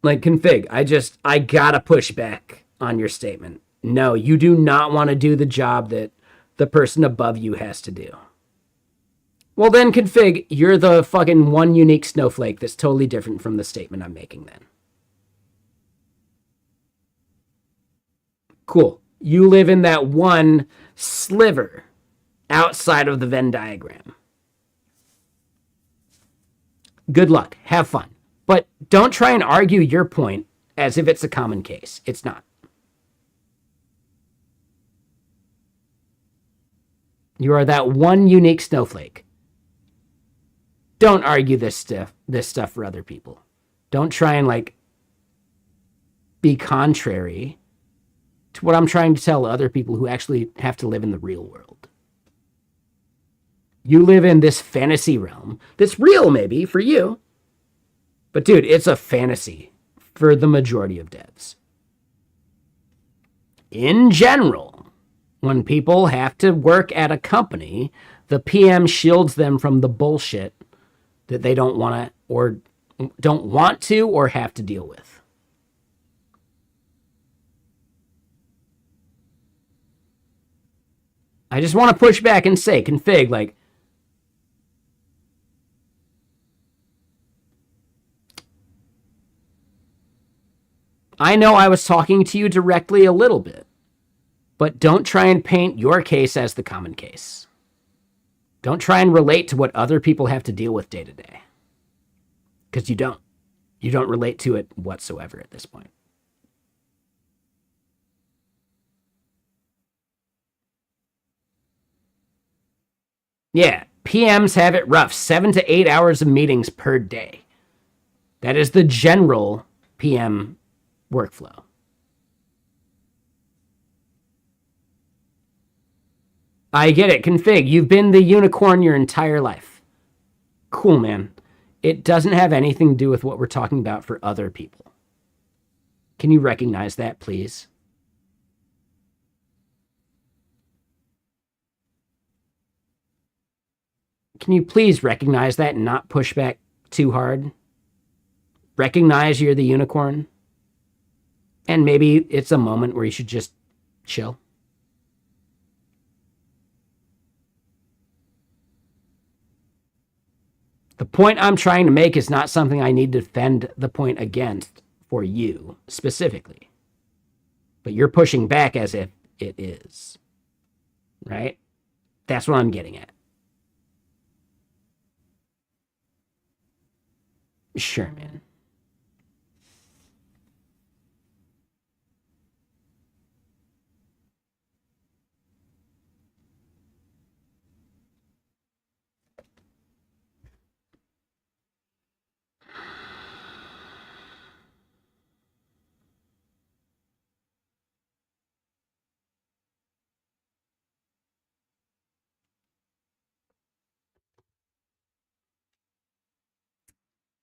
Like, config, I gotta push back on your statement. No, you do not want to do the job that the person above you has to do. Well then, config, you're the fucking one unique snowflake that's totally different from the statement I'm making then. Cool. You live in that one sliver outside of the Venn diagram. Good luck. Have fun. But don't try and argue your point as if it's a common case. It's not. You are that one unique snowflake. don't argue this stuff for other people. Don't try and like be contrary to what I'm trying to tell other people who actually have to live in the real world. You live in this fantasy realm that's real maybe for you, but dude, it's a fantasy for the majority of devs. In general, when people have to work at a company, the PM shields them from the bullshit that they don't want to or have to deal with. I just want to push back and say, config, like, I know I was talking to you directly a little bit, but don't try and paint your case as the common case. Don't try and relate to what other people have to deal with day to day. Because you don't. You don't relate to it whatsoever at this point. Yeah, PMs have it rough. 7 to 8 hours of meetings per day. That is the general PM workflow. I get it. Config, you've been the unicorn your entire life. Cool, man. It doesn't have anything to do with what we're talking about for other people. Can you recognize that, please? Can you please recognize that and not push back too hard? Recognize you're the unicorn. And maybe it's a moment where you should just chill. The point I'm trying to make is not something I need to defend the point against for you specifically. But you're pushing back as if it is. Right? That's what I'm getting at. Sure, man.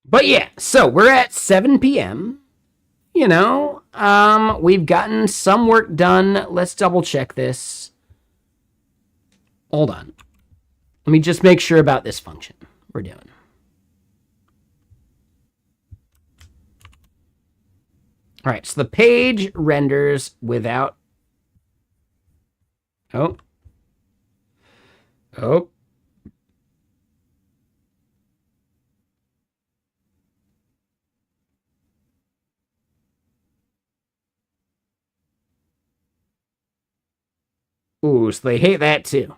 But yeah, so we're at 7 p.m. You know, we've gotten some work done. Let's double check this. Hold on. Let me just make sure about this function we're doing. All right, so the page renders without... Oh. Ooh, so they hate that too.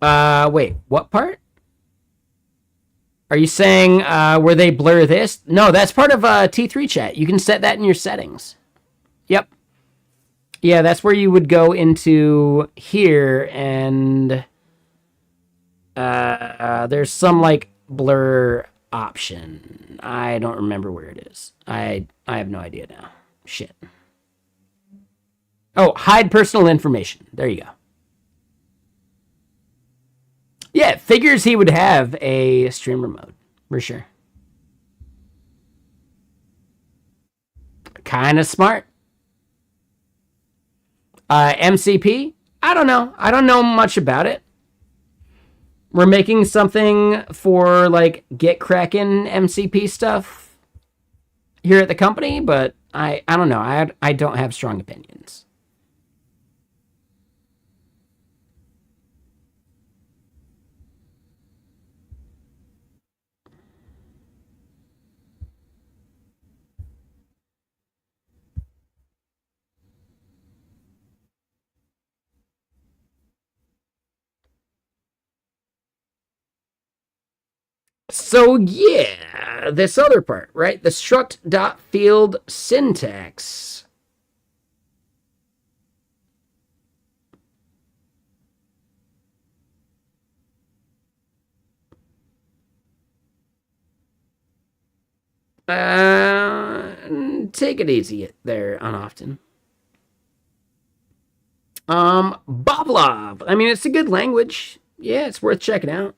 Wait, what part? Are you saying where they blur this? No, that's part of T3 chat. You can set that in your settings. Yep. Yeah, that's where you would go into here and there's some like blur option. I don't remember where it is. I have no idea now. Shit. Oh, hide personal information. There you go. Yeah, figures he would have a streamer mode, for sure. Kind of smart. MCP? I don't know. I don't know much about it. We're making something for, like, Get Kraken MCP stuff here at the company, but I don't know. I don't have strong opinions. So yeah, this other part, right? The struct.field syntax. Take it easy there on often. Boblov. I mean, it's a good language. Yeah, it's worth checking out.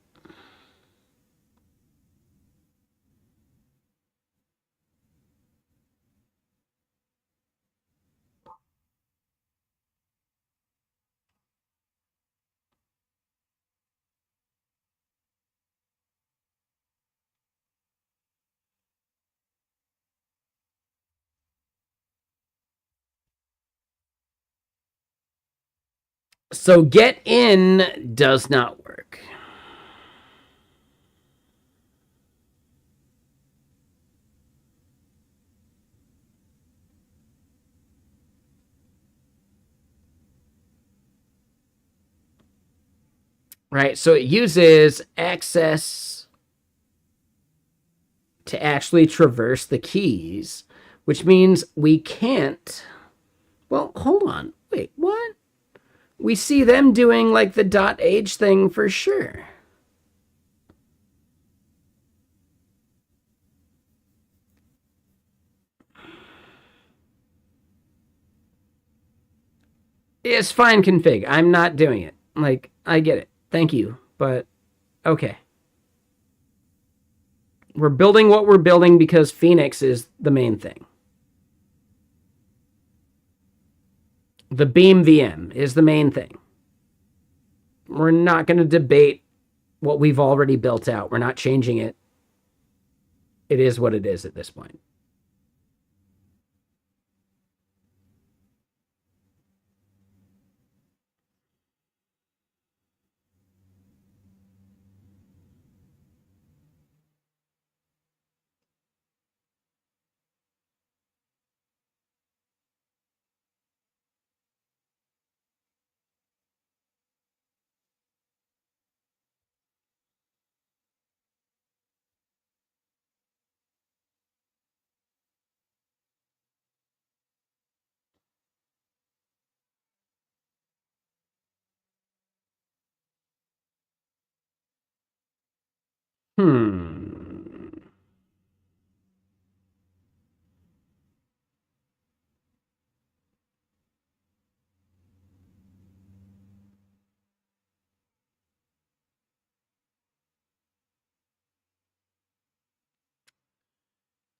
So get in does not work. Right, so it uses access to actually traverse the keys, which means we can't. Well, hold on. Wait, what? We see them doing like the dot age thing for sure. It's fine config. I'm not doing it. Like, I get it. Thank you. But, okay. We're building what we're building because Phoenix is the main thing. The Beam VM is the main thing. We're not going to debate what we've already built out. We're not changing it. It is what it is at this point. Hmm.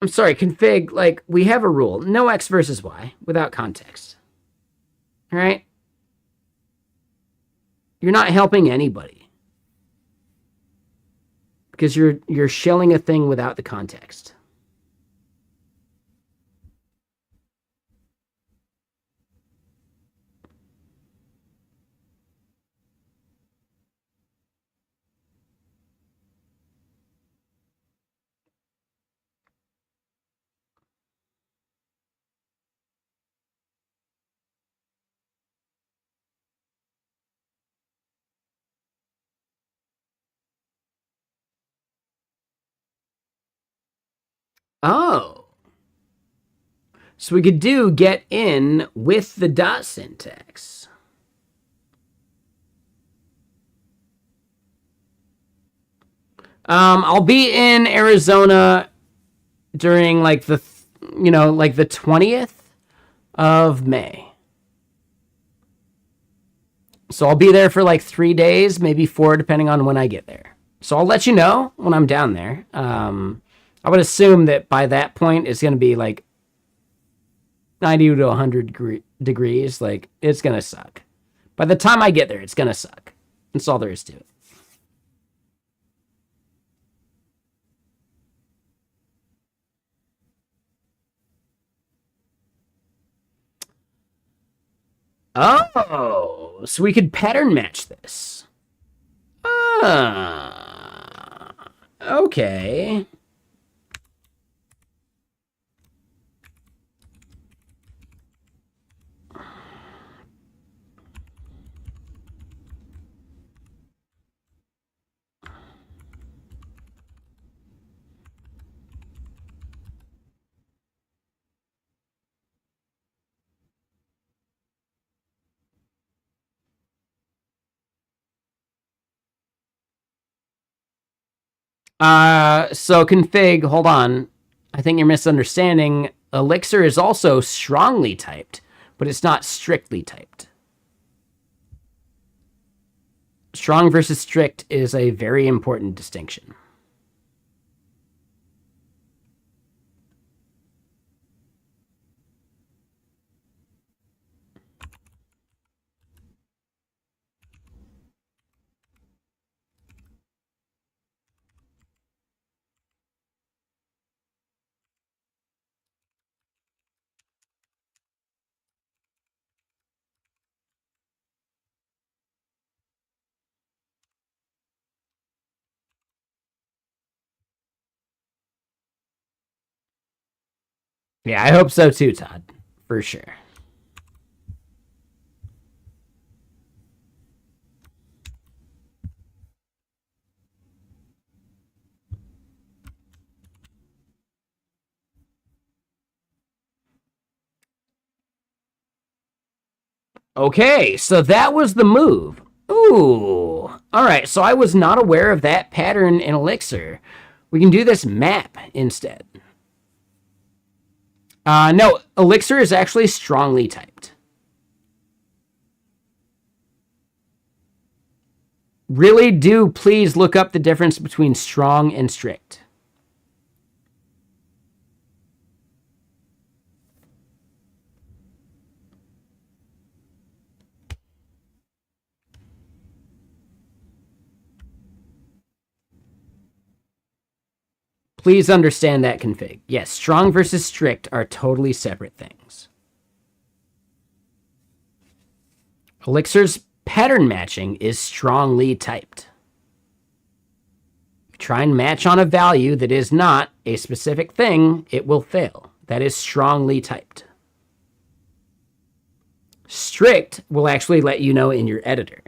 I'm sorry, config, like, we have a rule. No X versus Y without context. All right? You're not helping anybody. Because you're shelling a thing without the context. Oh. So we could do get in with the dot syntax. I'll be in Arizona during like the, like the 20th of May. So I'll be there for like 3 days, maybe 4, depending on when I get there. So I'll let you know when I'm down there. I would assume that by that point it's going to be like 90 to 100 degrees. Like, it's going to suck. By the time I get there, it's going to suck. That's all there is to it. Oh, so we could pattern match this. Ah, okay. So config, hold on. I think you're misunderstanding. Elixir is also strongly typed, but it's not strictly typed. Strong versus strict is a very important distinction. Yeah, I hope so too, Todd. For sure. Okay, so that was the move. Ooh. All right, so I was not aware of that pattern in Elixir. We can do this map instead. No, Elixir is actually strongly typed. Really do please look up the difference between strong and strict. Please understand that config. Yes, strong versus strict are totally separate things. Elixir's pattern matching is strongly typed. Try and match on a value that is not a specific thing, it will fail. That is strongly typed. Strict will actually let you know in your editor.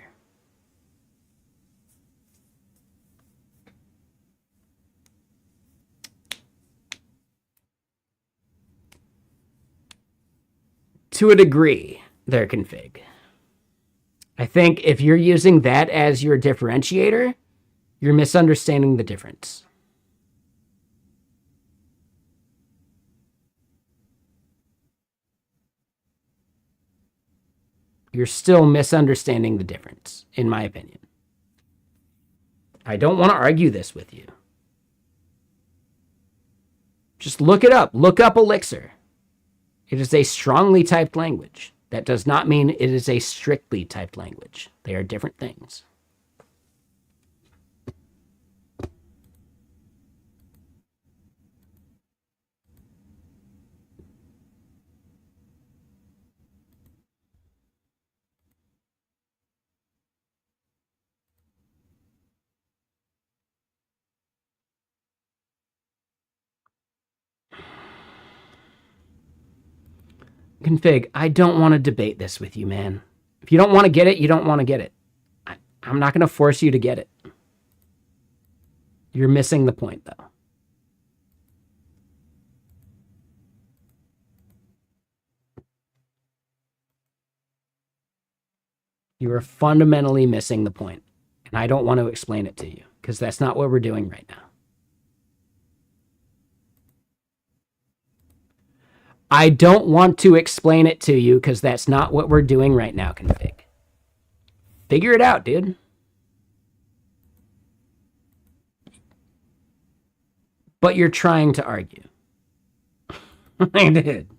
To a degree, their config. I think if you're using that as your differentiator, you're misunderstanding the difference. You're still misunderstanding the difference, in my opinion. I don't want to argue this with you. Just look it up. Look up Elixir. It is a strongly typed language. That does not mean it is a strictly typed language. They are different things. Config, I don't want to debate this with you, man. If you don't want to get it, you don't want to get it. I'm not going to force you to get it. You're missing the point, though. You are fundamentally missing the point, and I don't want to explain it to you, because that's not what we're doing right now. I don't want to explain it to you because that's not what we're doing right now, config. Figure it out, dude. But you're trying to argue. I did.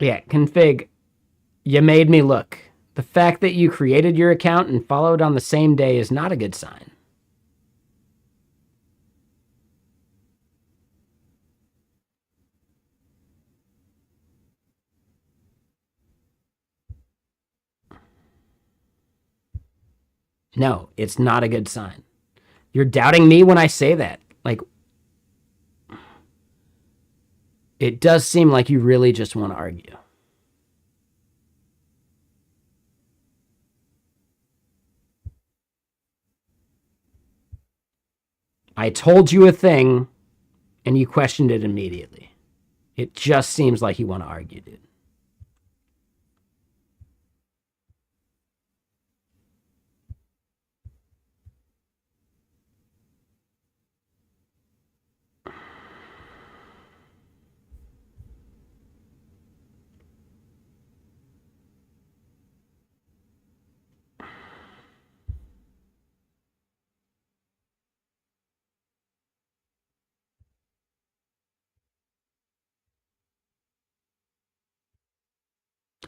Yeah, config, you made me look. The fact that you created your account and followed on the same day is not a good sign. No, it's not a good sign. You're doubting me when I say that. Like, it does seem like you really just want to argue. I told you a thing, and you questioned it immediately. It just seems like you want to argue, dude.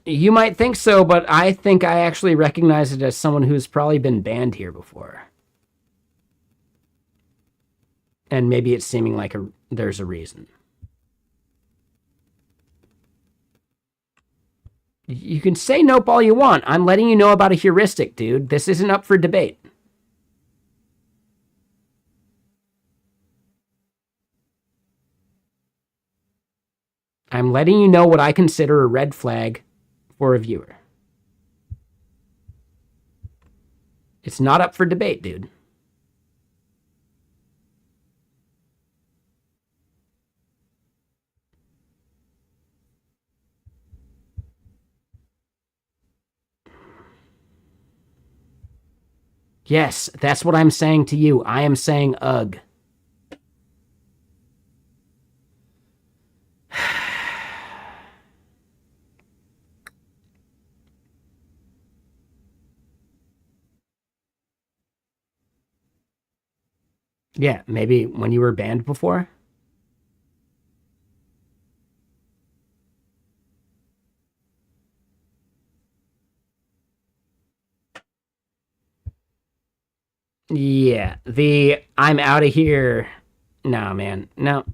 You might think so, but I think I actually recognize it as someone who's probably been banned here before. And maybe it's seeming like there's a reason. You can say nope all you want. I'm letting you know about a heuristic, dude. This isn't up for debate. I'm letting you know what I consider a red flag for a viewer. It's not up for debate, dude. Yes, that's what I'm saying to you. I am saying ugh. Yeah, maybe when you were banned before. Yeah, the I'm out of here. No, man. No.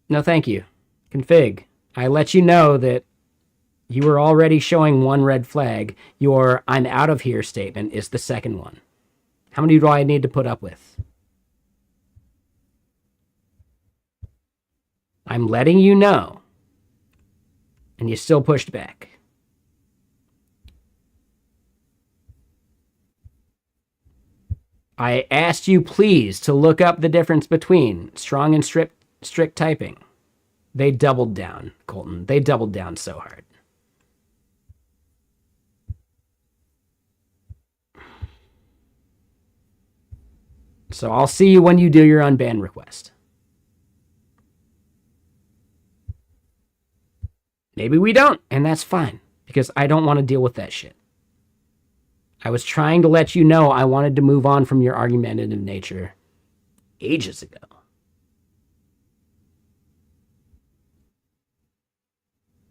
No, thank you. Config. I let you know that you were already showing one red flag. Your I'm out of here statement is the second one. How many do I need to put up with? I'm letting you know. And you still pushed back. I asked you, please, to look up the difference between strong and strict typing. They doubled down, Colton. They doubled down so hard. So I'll see you when you do your unban request. Maybe we don't, and that's fine, because I don't want to deal with that shit. I was trying to let you know I wanted to move on from your argumentative nature ages ago.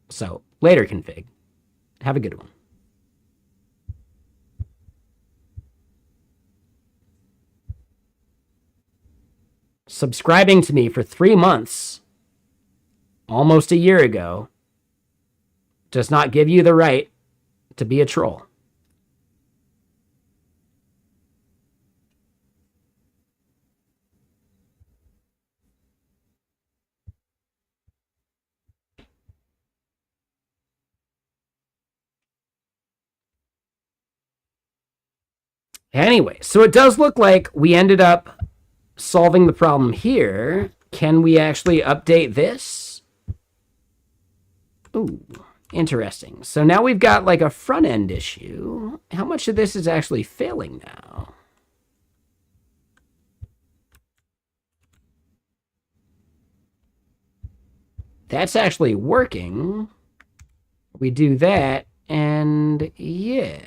So, later, config. Have a good one. Subscribing to me for 3 months, almost a year ago, does not give you the right to be a troll. Anyway, so it does look like we ended up solving the problem here. Can we actually update this? Ooh, interesting. So now we've got like a front end issue. How much of this is actually failing now? That's actually working. We do that, and yeah.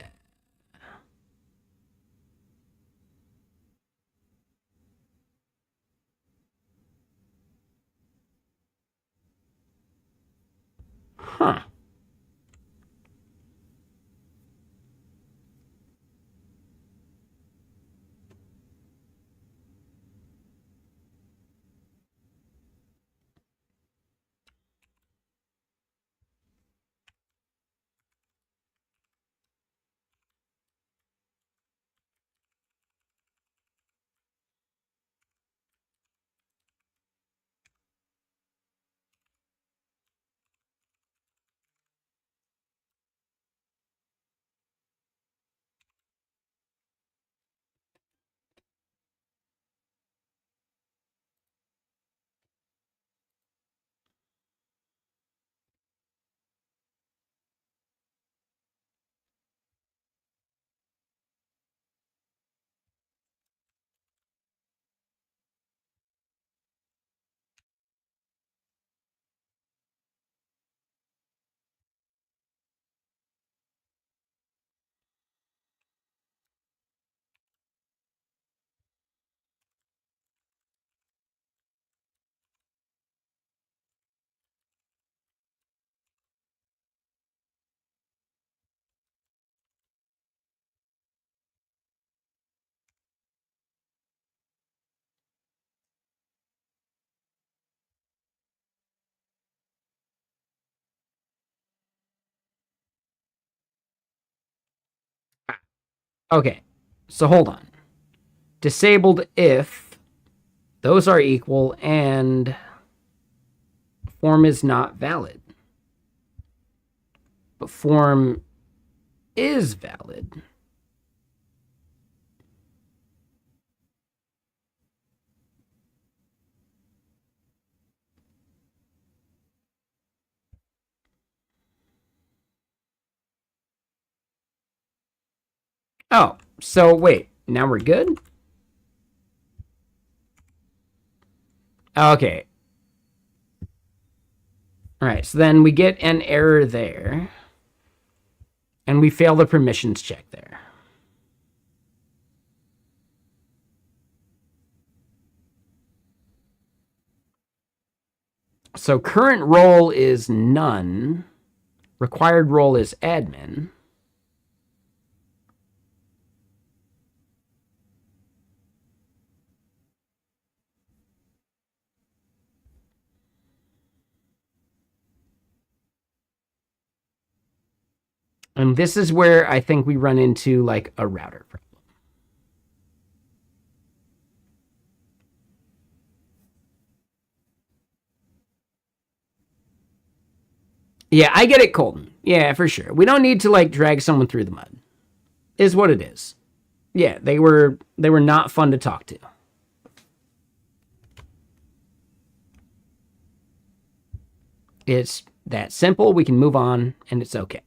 Huh. Okay, so hold on. Disabled if those are equal and form is not valid. But form is valid. Oh, so wait, now we're good? Okay. All right, so then we get an error there. And we fail the permissions check there. So current role is none. Required role is admin. And this is where I think we run into like a router problem. Yeah, I get it, Colton. Yeah, for sure. We don't need to like drag someone through the mud. Is what it is. Yeah, they were not fun to talk to. It's that simple. We can move on and it's okay.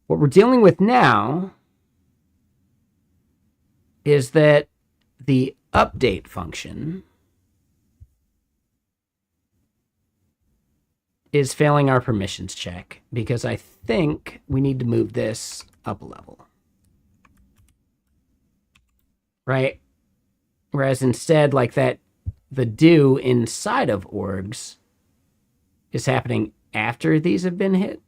What we're dealing with now is that the update function is failing our permissions check because I think we need to move this up a level. Right? Whereas instead, like that, the do inside of orgs is happening after these have been hit.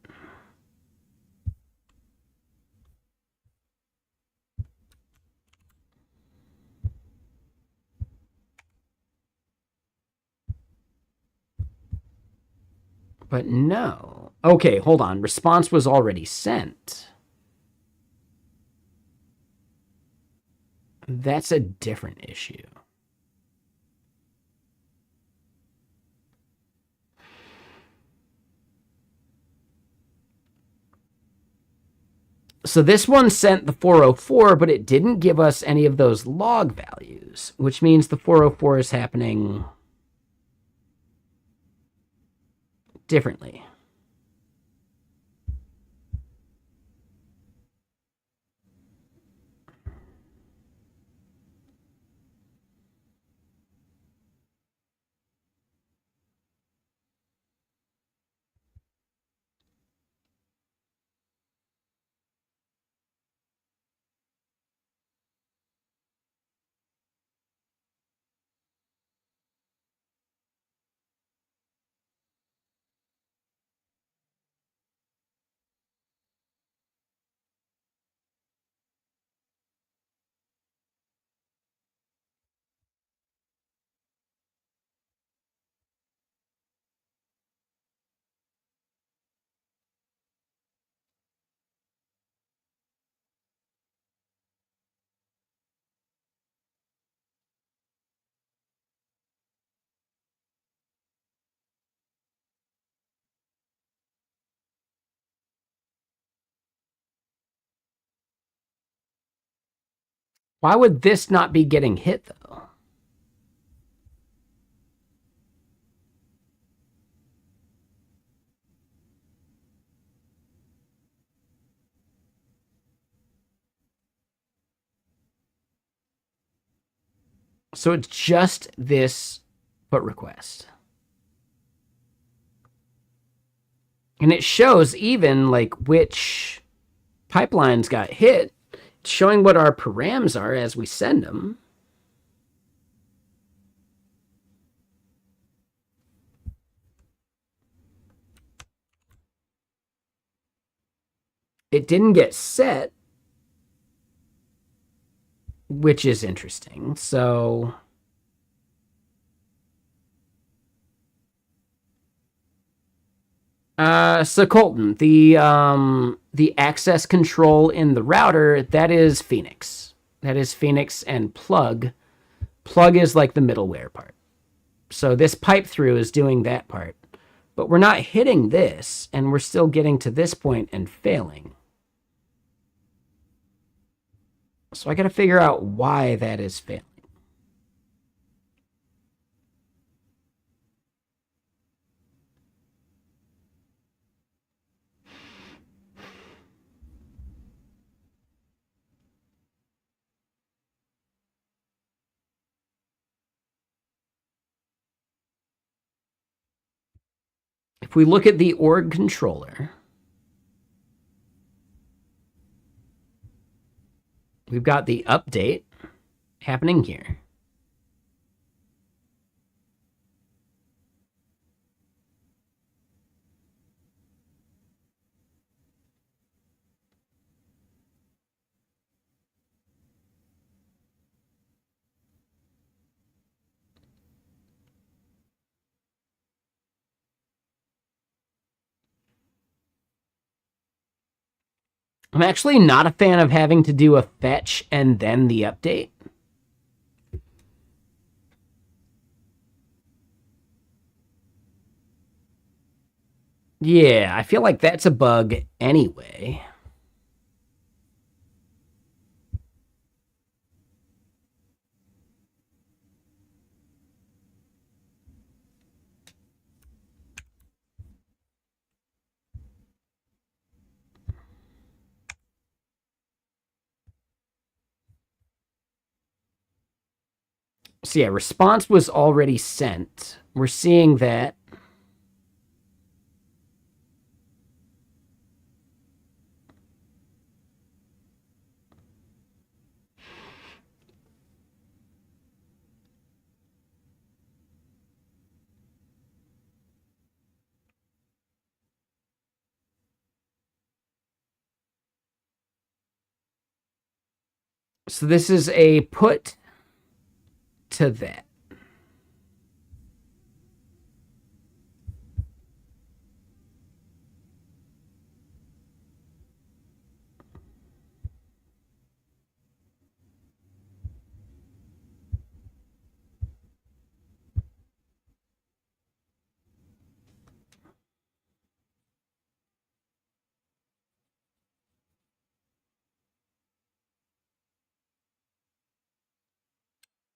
But no. Okay, hold on. Response was already sent. That's a different issue. So this one sent the 404, but it didn't give us any of those log values, which means the 404 is happening differently. Why would this not be getting hit, though? So it's just this put request. And it shows even like which pipelines got hit, it's showing what our params are as we send them. It didn't get set, which is interesting. So So Colton, the access control in the router, that is Phoenix. That is Phoenix and plug. Plug is like the middleware part. So this pipe through is doing that part. But we're not hitting this, and we're still getting to this point and failing. So I got to figure out why that is failing. If we look at the org controller, we've got the update happening here. I'm actually not a fan of having to do a fetch and then the update. Yeah, I feel like that's a bug anyway. So yeah, response was already sent. We're seeing that. So this is a put to that.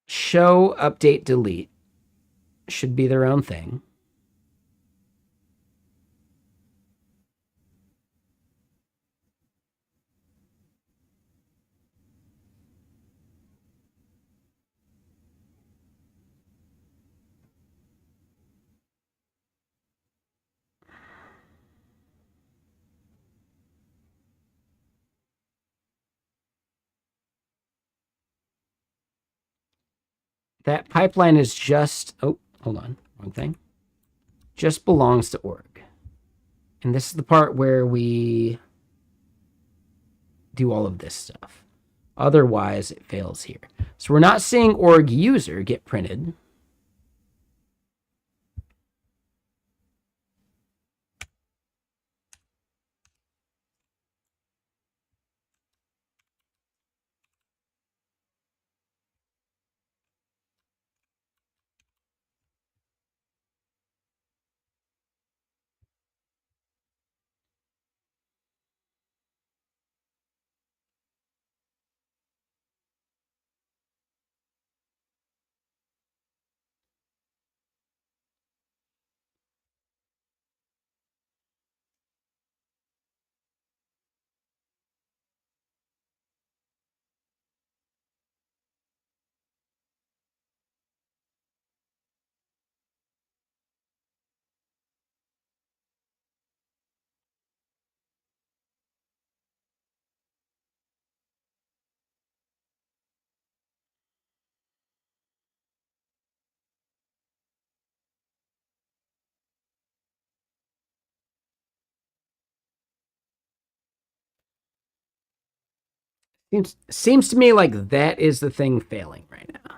Show, update, delete should be their own thing. That pipeline is just, oh, hold on, wrong thing. Just belongs to org. And this is the part where we do all of this stuff. Otherwise, it fails here. So we're not seeing org user get printed. Seems to me like that is the thing failing right now.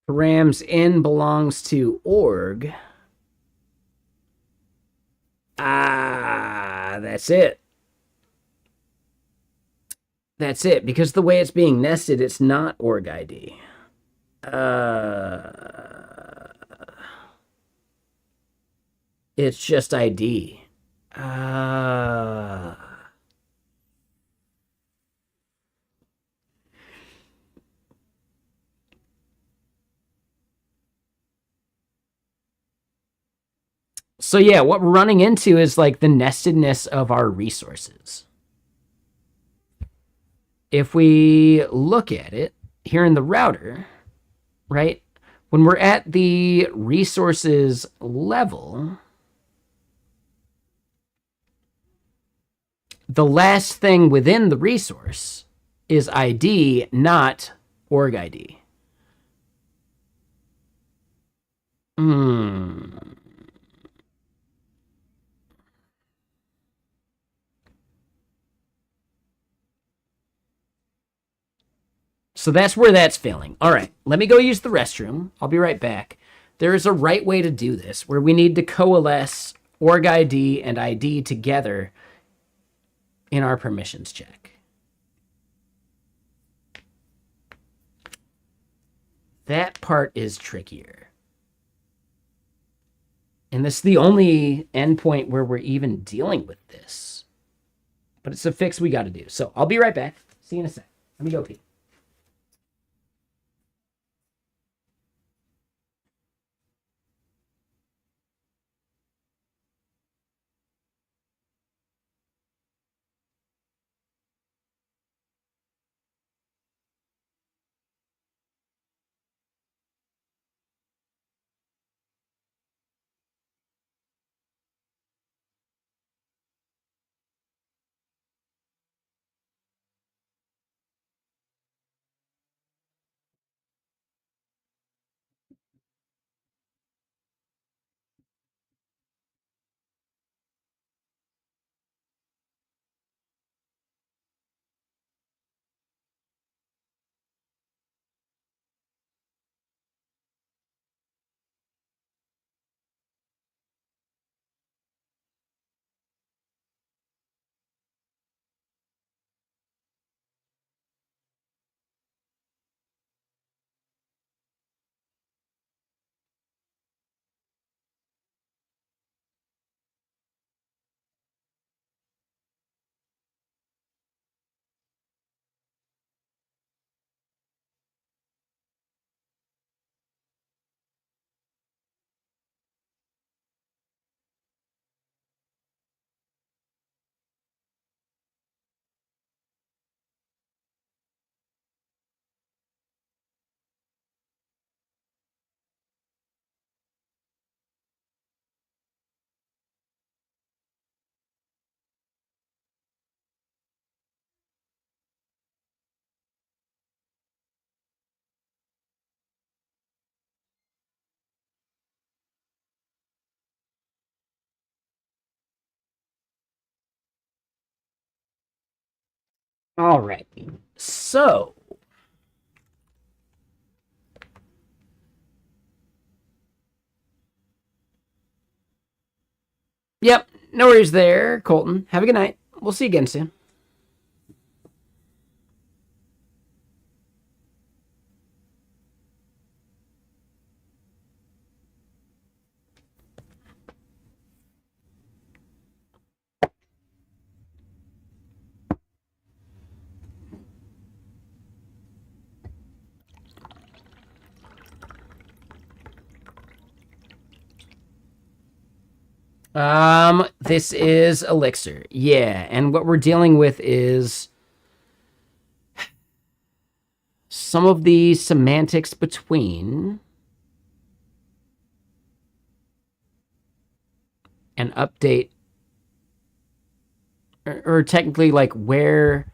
params in belongs to org. That's it. That's it. Because the way it's being nested, it's not org ID. It's just ID. So yeah, what we're running into is like the nestedness of our resources. If we look at it here in the router, right? When we're at the resources level, the last thing within the resource is ID, not org ID. So that's where that's failing. All right, let me go use the restroom. I'll be right back. There is a right way to do this where we need to coalesce org ID and ID together in our permissions check. That part is trickier. And this is the only endpoint where we're even dealing with this. But it's a fix we got to do. So I'll be right back. See you in a sec. Let me go pee. All right. So, yep, no worries there, Colton. Have a good night. We'll see you again soon. This is Elixir. Yeah, and what we're dealing with is some of the semantics between an update, or technically like where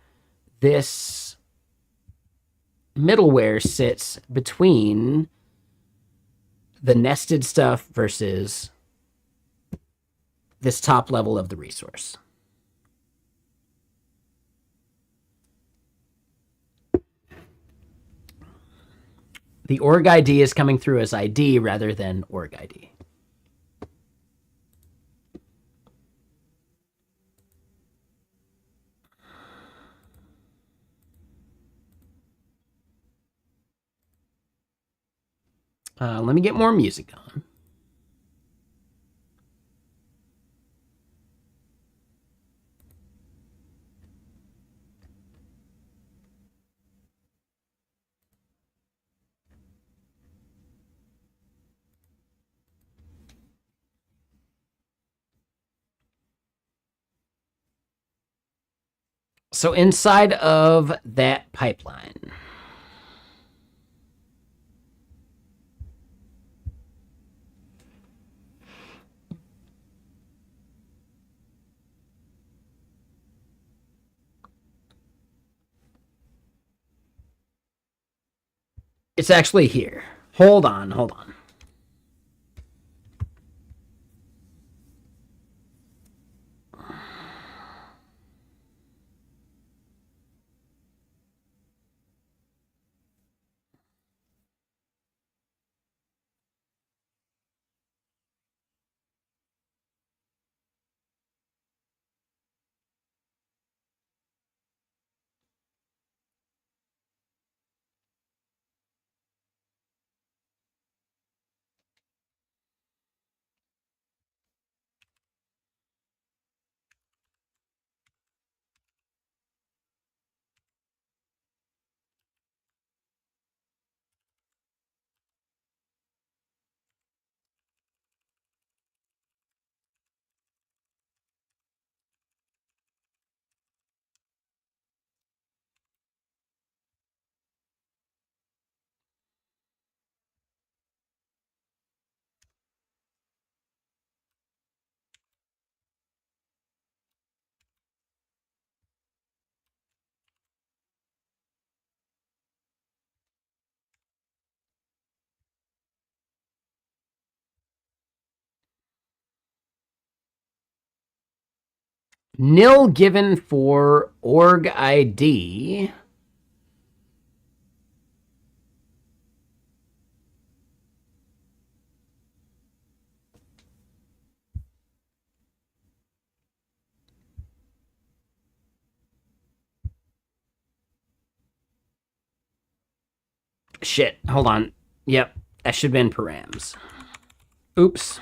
this middleware sits between the nested stuff versus this top level of the resource. The org ID is coming through as ID rather than org ID. Let me get more music on. So inside of that pipeline, it's actually here. Hold on. Nil given for org ID. Shit, hold on. Yep, that should have been params. Oops.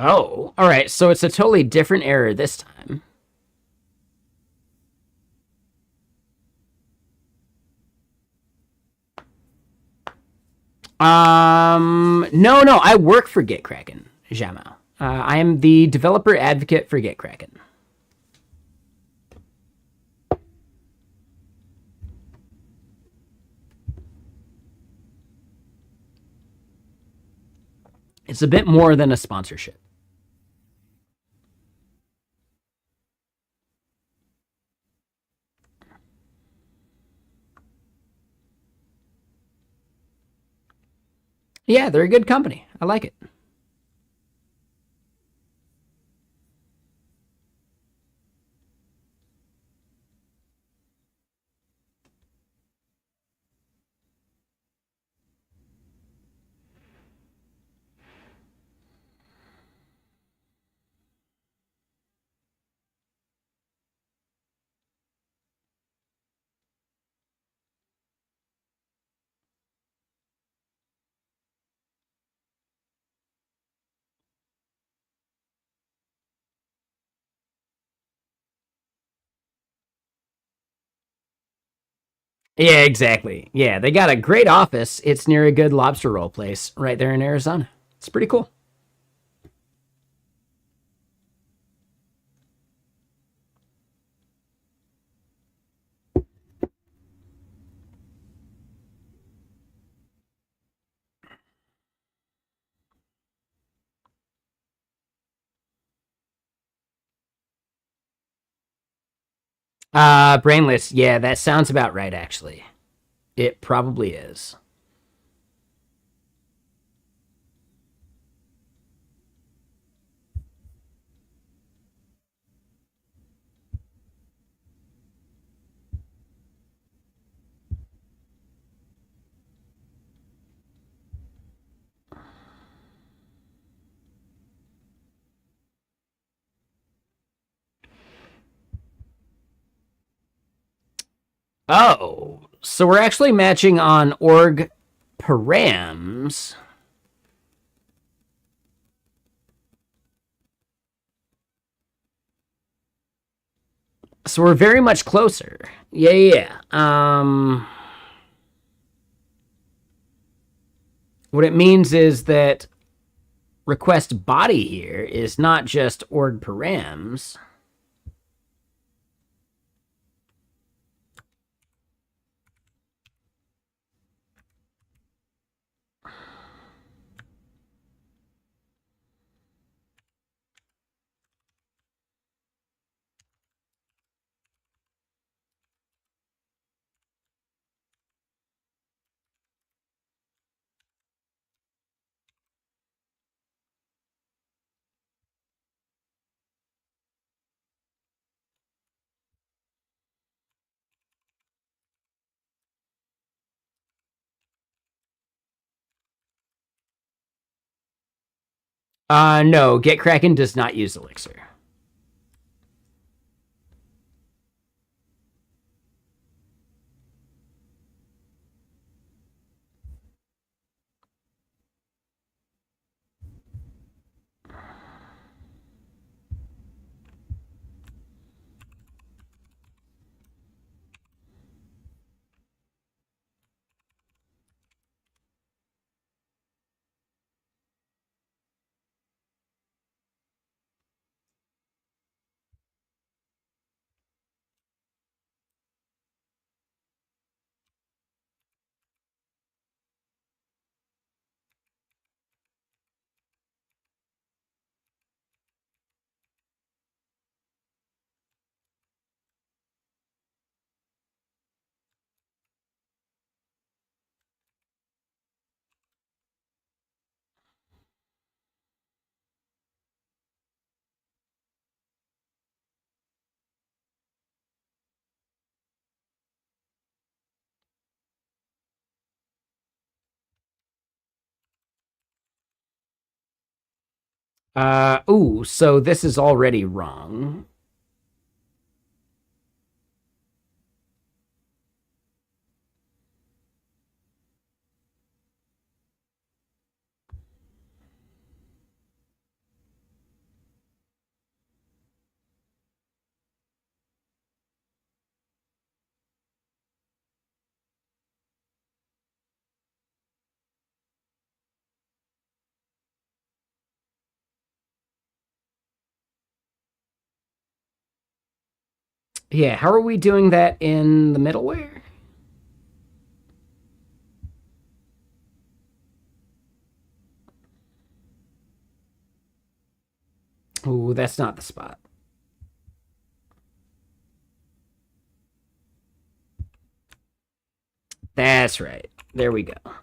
Oh, all right. So it's a totally different error this time. No. I work for GitKraken, Jamal. I am the developer advocate for GitKraken. It's a bit more than a sponsorship. Yeah, they're a good company. I like it. Yeah, exactly. Yeah, they got a great office. It's near a good lobster roll place right there in Arizona. It's pretty cool. Brainless. Yeah, that sounds about right, actually. It probably is. Oh, so we're actually matching on org params. So we're very much closer. Yeah, yeah. What it means is that request body here is not just org params. No, Get Kraken does not use Elixir. Ooh, so this is already wrong. Yeah, how are we doing that in the middleware? Ooh, that's not the spot. That's right. There we go. All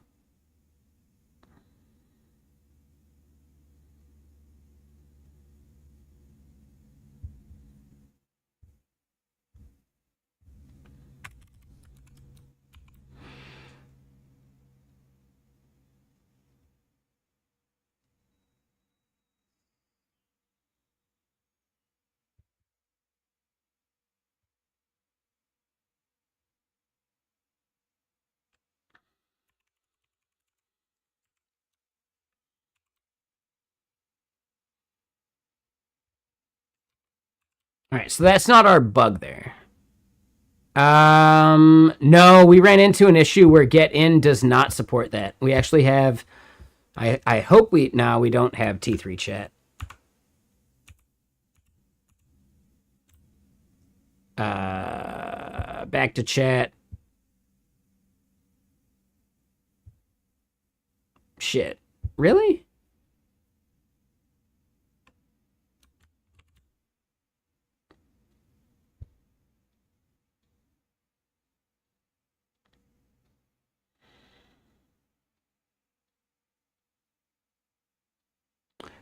right, so that's not our bug there. No, we ran into an issue where get in does not support that. We actually have, I hope we don't have T3 chat. Back to chat. Shit. Really?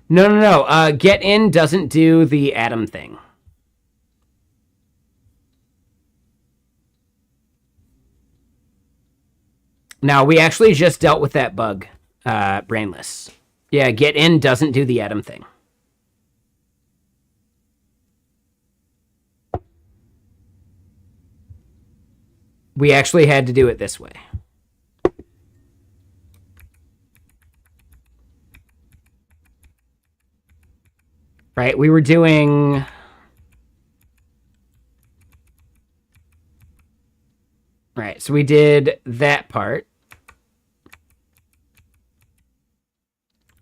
No. Get in doesn't do the Atom thing. Now, we actually just dealt with that bug, Brainless. Yeah, get in doesn't do the Atom thing. We actually had to do it this way. Right? We were doing... Right, so we did that part.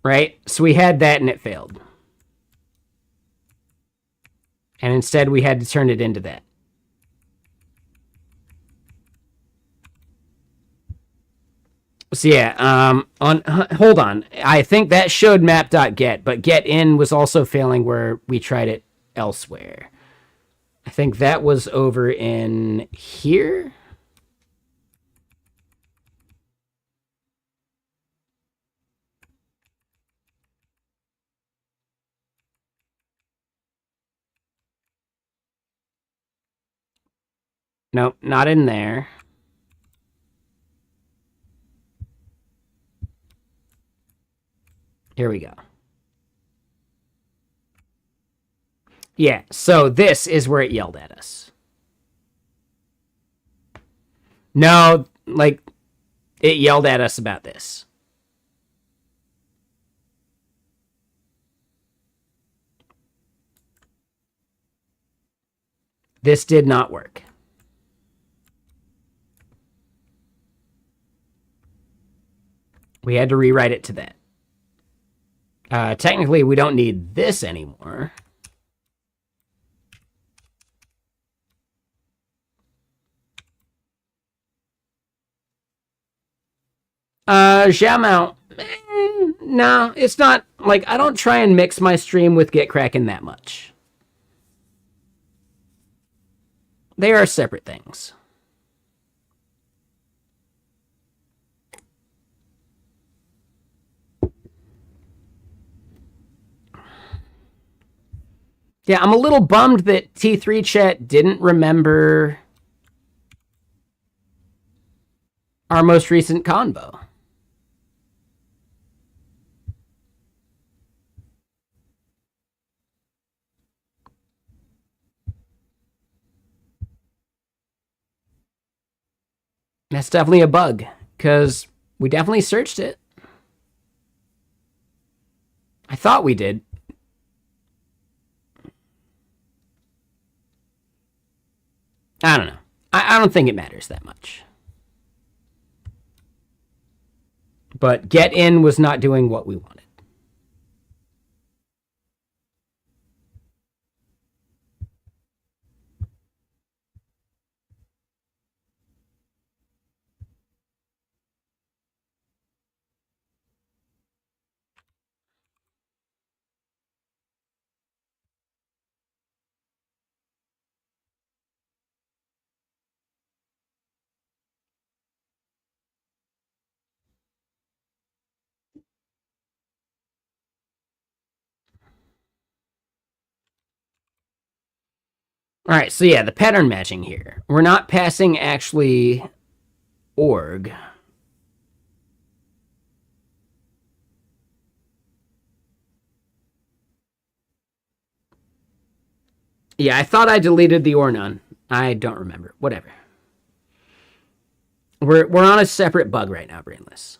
Right? So we had that and it failed. And instead we had to turn it into that. So yeah, hold on. I think that showed map.get, but get in was also failing where we tried it elsewhere. I think that was over in here. Nope, not in there. Here we go. Yeah, so this is where it yelled at us. No, like, it yelled at us about this. This did not work. We had to rewrite it to that. Technically, we don't need this anymore. Xiaomao. No, it's not, like, I don't try and mix my stream with Get Kraken that much. They are separate things. Yeah, I'm a little bummed that T3 chat didn't remember our most recent convo. That's definitely a bug, because we definitely searched it. I thought we did. I don't know. I don't think it matters that much. But get in was not doing what we wanted. All right, so yeah, the pattern matching here. We're not passing actually org. Yeah, I thought I deleted the or none. I don't remember. Whatever. We're on a separate bug right now, Brainless.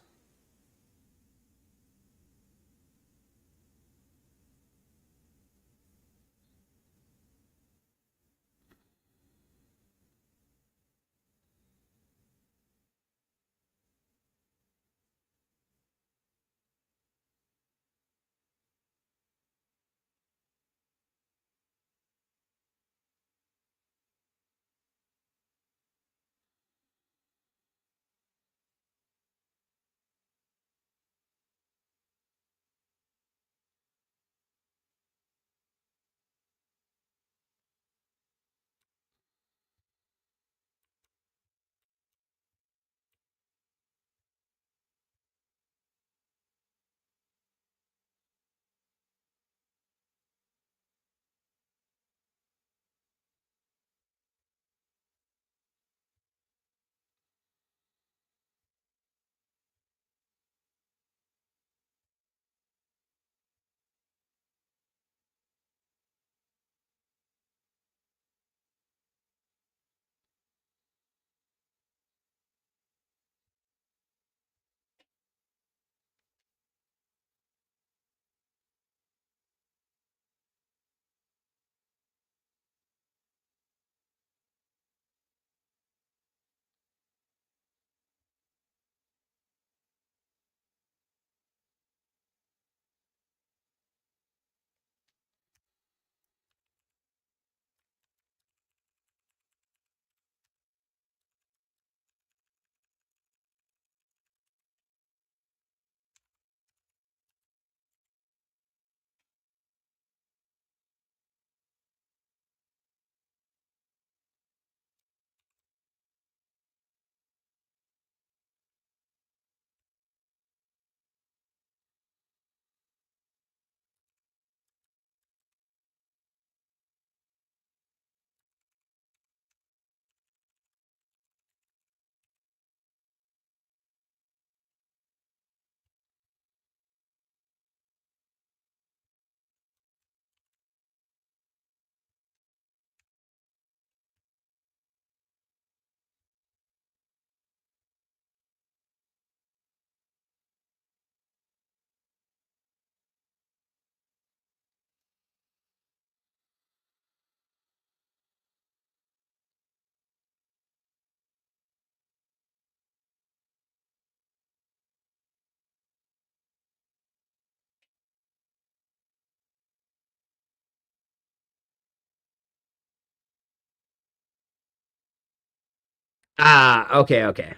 Ah, okay.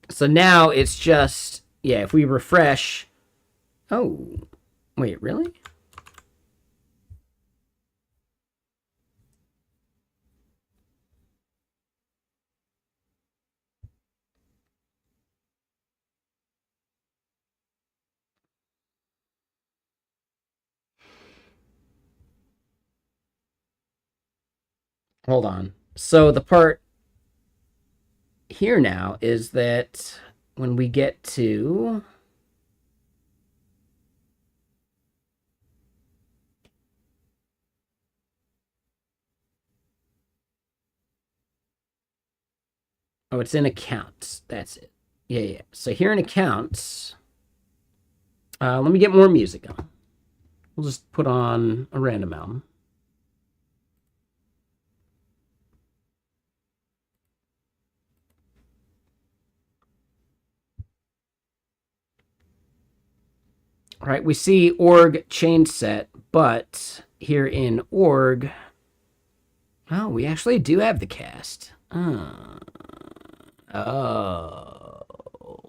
So now it's just, yeah, if we refresh. Oh, wait, really? Hold on. So the part here now is that when we get to. Oh, it's in accounts. That's it. Yeah. So here in accounts, let me get more music on. We'll just put on a random album. All right, we see org change set, but here in org, oh, we actually do have the cast. Oh.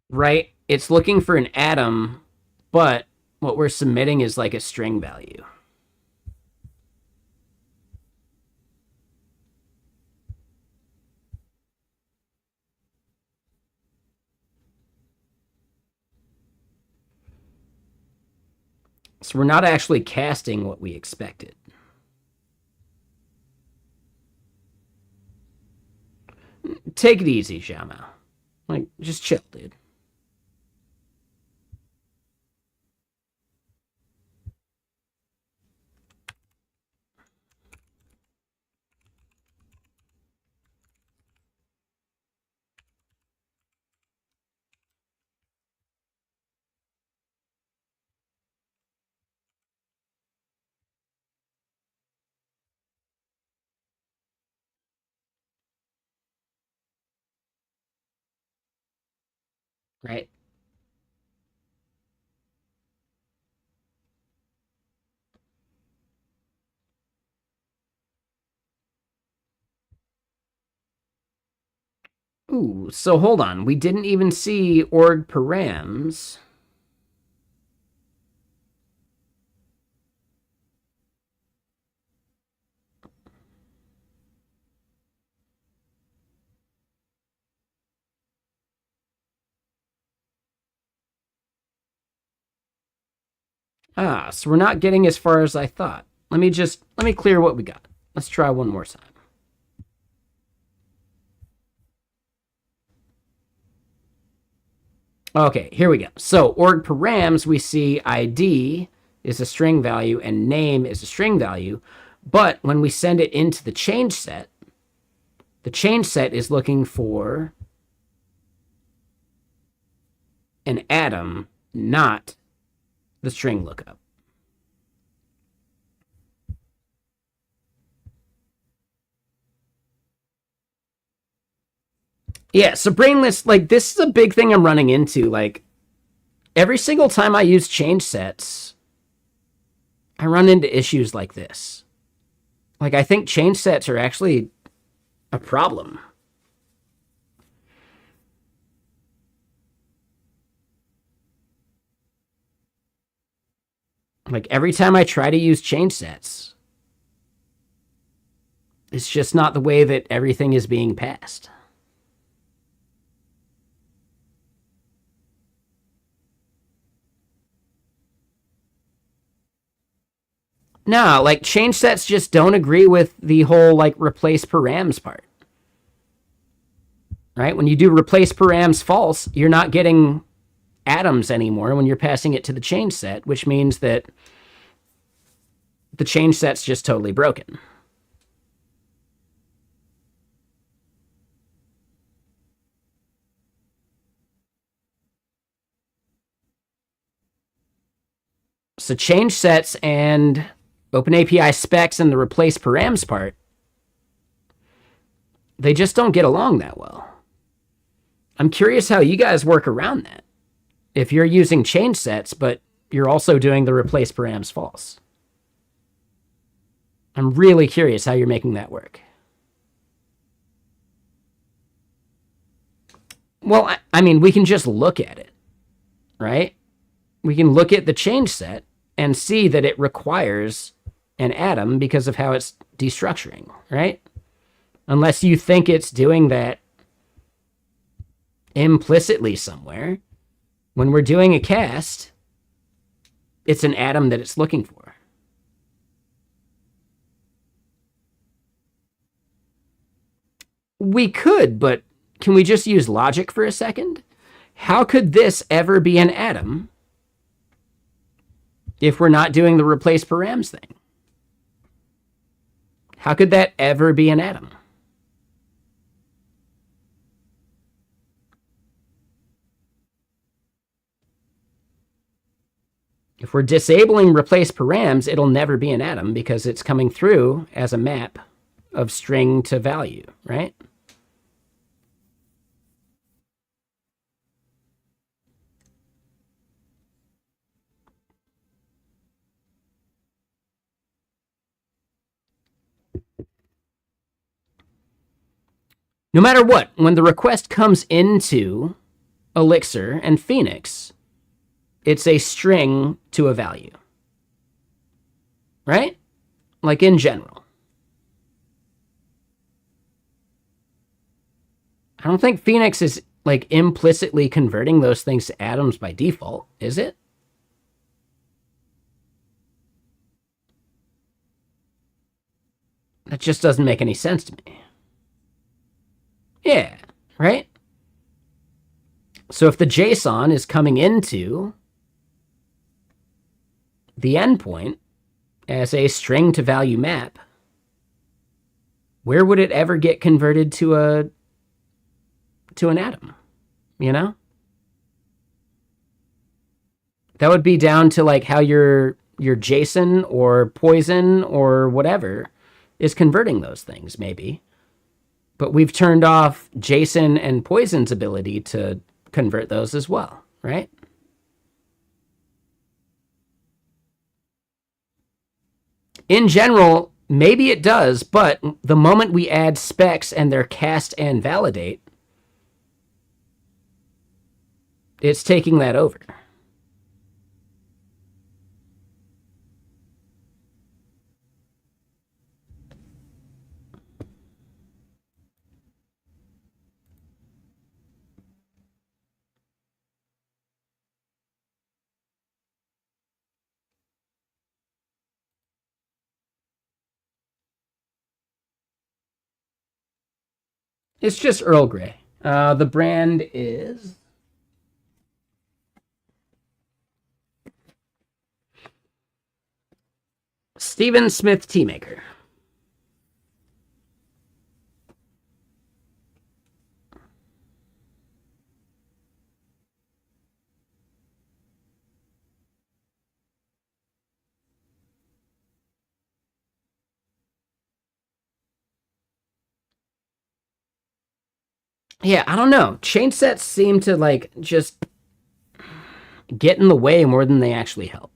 Right? It's looking for an atom, but what we're submitting is like a string value. So we're not actually casting what we expected. Take it easy, Xiaomao. Like, just chill, dude. Right? Ooh, so hold on. We didn't even see org params. Ah, so we're not getting as far as I thought. Let me clear what we got. Let's try one more time. Okay, here we go. So org params, we see ID is a string value and name is a string value. But when we send it into the change set is looking for an atom, not the string lookup. Yeah, so brainless, like, this is a big thing I'm running into. Like, every single time I use change sets, I run into issues like this. Like, I think change sets are actually a problem. Like, every time I try to use change sets, it's just not the way that everything is being passed. No, like, change sets just don't agree with the whole, like, replace params part. Right? When you do replace params false, you're not getting atoms anymore when you're passing it to the change set, which means that the change set's just totally broken. So change sets and OpenAPI specs and the replace params part They just don't get along that well. I'm curious how you guys work around that. If you're using change sets, but you're also doing the replace params false. I'm really curious how you're making that work. Well, I mean, we can just look at it, right? We can look at the change set and see that it requires an atom because of how it's destructuring, right? Unless you think it's doing that implicitly somewhere. When we're doing a cast, it's an atom that it's looking for. We could, but can we just use logic for a second? How could this ever be an atom if we're not doing the replace params thing? How could that ever be an atom? If we're disabling replace params, it'll never be an atom because it's coming through as a map of string to value, right? No matter what, when the request comes into Elixir and Phoenix, it's a string to a value, right? Like in general. I don't think Phoenix is like implicitly converting those things to atoms by default, is it? That just doesn't make any sense to me. Yeah, right? So if the JSON is coming into the endpoint as a string to value map, where would it ever get converted to an atom? You know? That would be down to like how your JSON or Poison or whatever is converting those things, maybe. But we've turned off JSON and Poison's ability to convert those as well, right? In general, maybe it does, but the moment we add specs and they're cast and validate, it's taking that over. It's just Earl Grey. The brand is Stephen Smith Tea Maker. Yeah, I don't know. Chain sets seem to like just get in the way more than they actually help.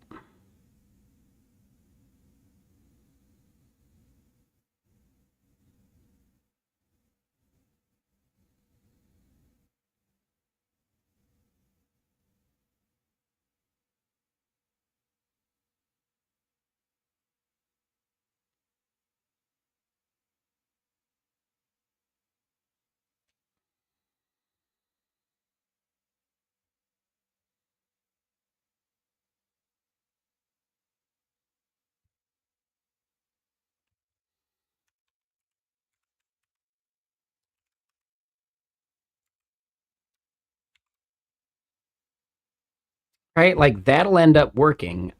Right? Like that'll end up working,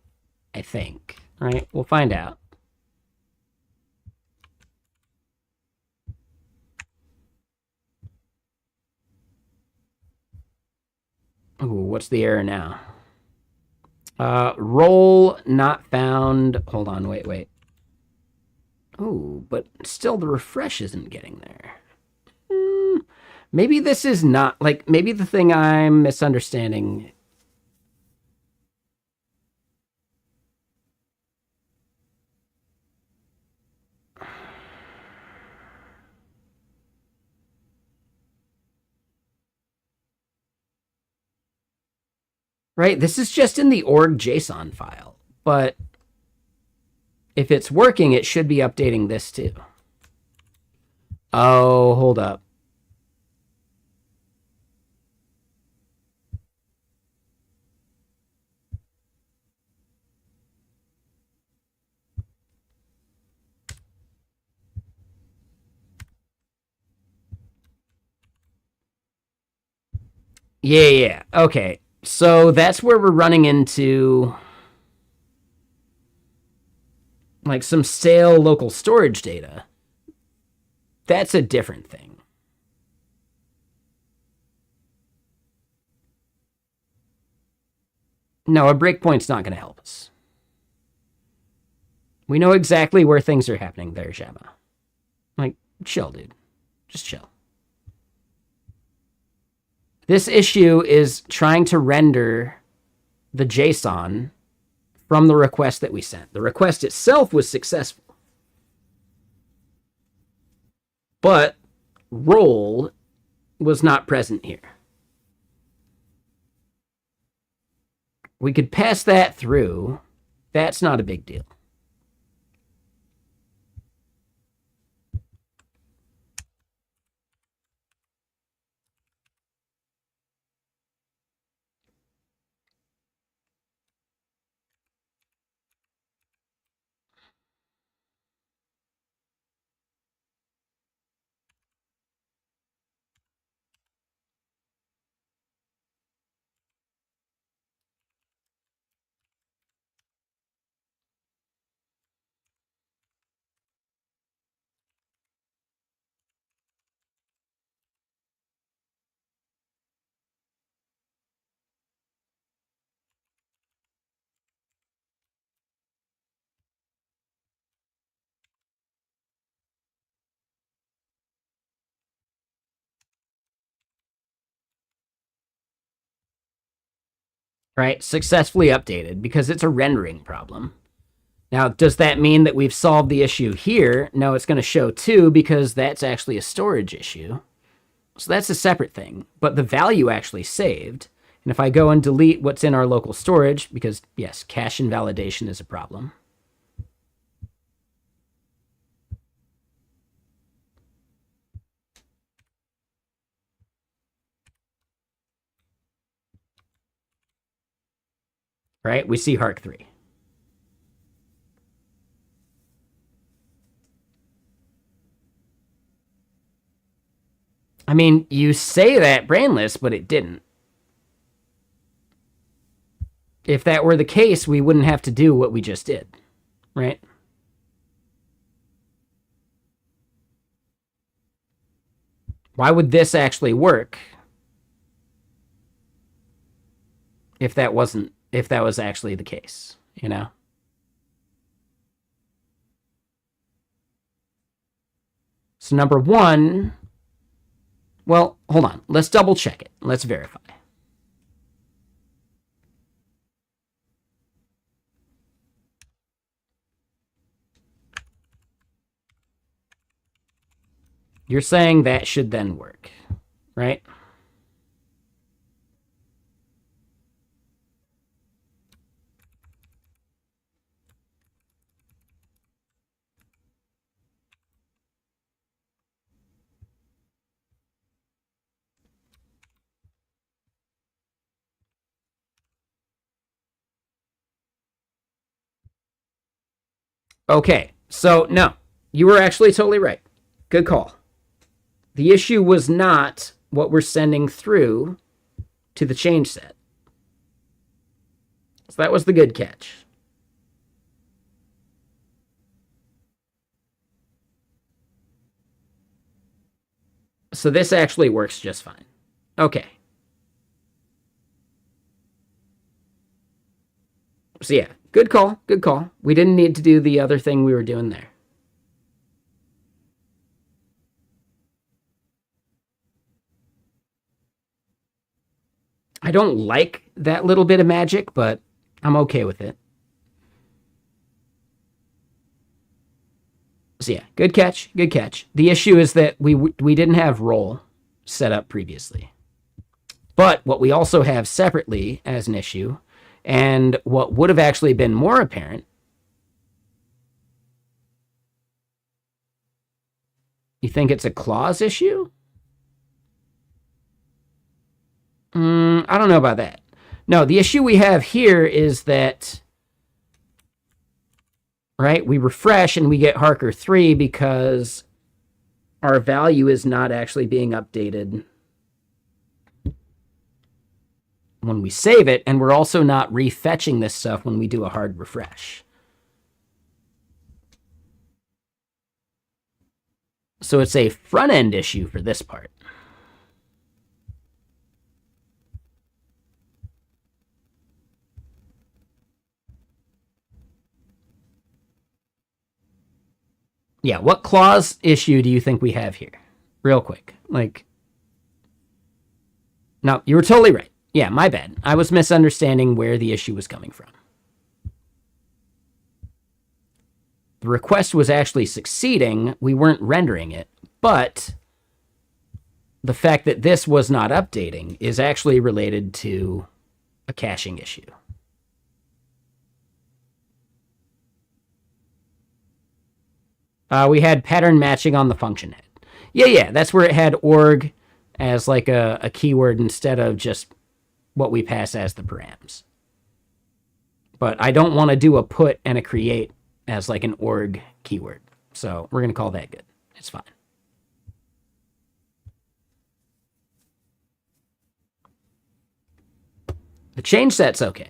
I think. Right? We'll find out. Ooh, what's the error now? Role not found. Hold on, wait. Ooh, but still the refresh isn't getting there. Maybe this is not, like, maybe the thing I'm misunderstanding. Right? This is just in the org JSON file. But if it's working, it should be updating this too. Oh, hold up. Yeah. Okay. So that's where we're running into like some stale local storage data. That's a different thing. No, a breakpoint's not going to help us. We know exactly where things are happening there, Shabba. Like, chill, dude. Just chill. This issue is trying to render the JSON from the request that we sent. The request itself was successful. But role was not present here. We could pass that through. That's not a big deal. Right? Successfully updated because it's a rendering problem. Now, does that mean that we've solved the issue here? No, it's going to show 2 because that's actually a storage issue. So that's a separate thing. But the value actually saved. And if I go and delete what's in our local storage, because, yes, cache invalidation is a problem. Right? We see HARC3. I mean, you say that brainless, but it didn't. If that were the case, we wouldn't have to do what we just did, right? Why would this actually work if that was actually the case, you know? So number 1, well, hold on. Let's double check it. Let's verify. You're saying that should then work, right? Okay, so no, you were actually totally right. Good call. The issue was not what we're sending through to the change set. So that was the good catch. So this actually works just fine. Okay. So yeah, good call, good call. We didn't need to do the other thing we were doing there. I don't like that little bit of magic, but I'm okay with it. So yeah, good catch, good catch. The issue is that we didn't have roll set up previously. But what we also have separately as an issue, and what would have actually been more apparent, you think it's a clause issue? I don't know about that. No, the issue we have here is that, right, we refresh and we get Harker 3 because our value is not actually being updated when we save it, and we're also not refetching this stuff when we do a hard refresh. So it's a front-end issue for this part. Yeah, what clause issue do you think we have here? Real quick. Like, no, you were totally right. Yeah, my bad. I was misunderstanding where the issue was coming from. The request was actually succeeding. We weren't rendering it, but the fact that this was not updating is actually related to a caching issue. We had pattern matching on the function head. Yeah, that's where it had org as like a keyword instead of just what we pass as the params. But I don't want to do a put and a create as like an org keyword. So we're going to call that good. It's fine. The change set's okay.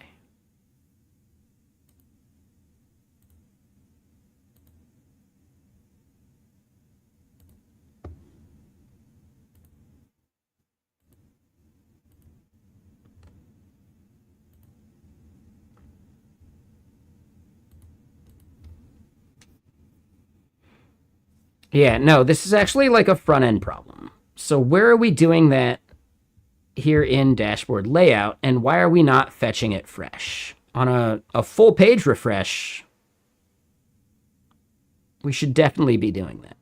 Yeah, no, this is actually like a front end problem. So where are we doing that here in dashboard layout, and why are we not fetching it fresh? On a full page refresh, we should definitely be doing that.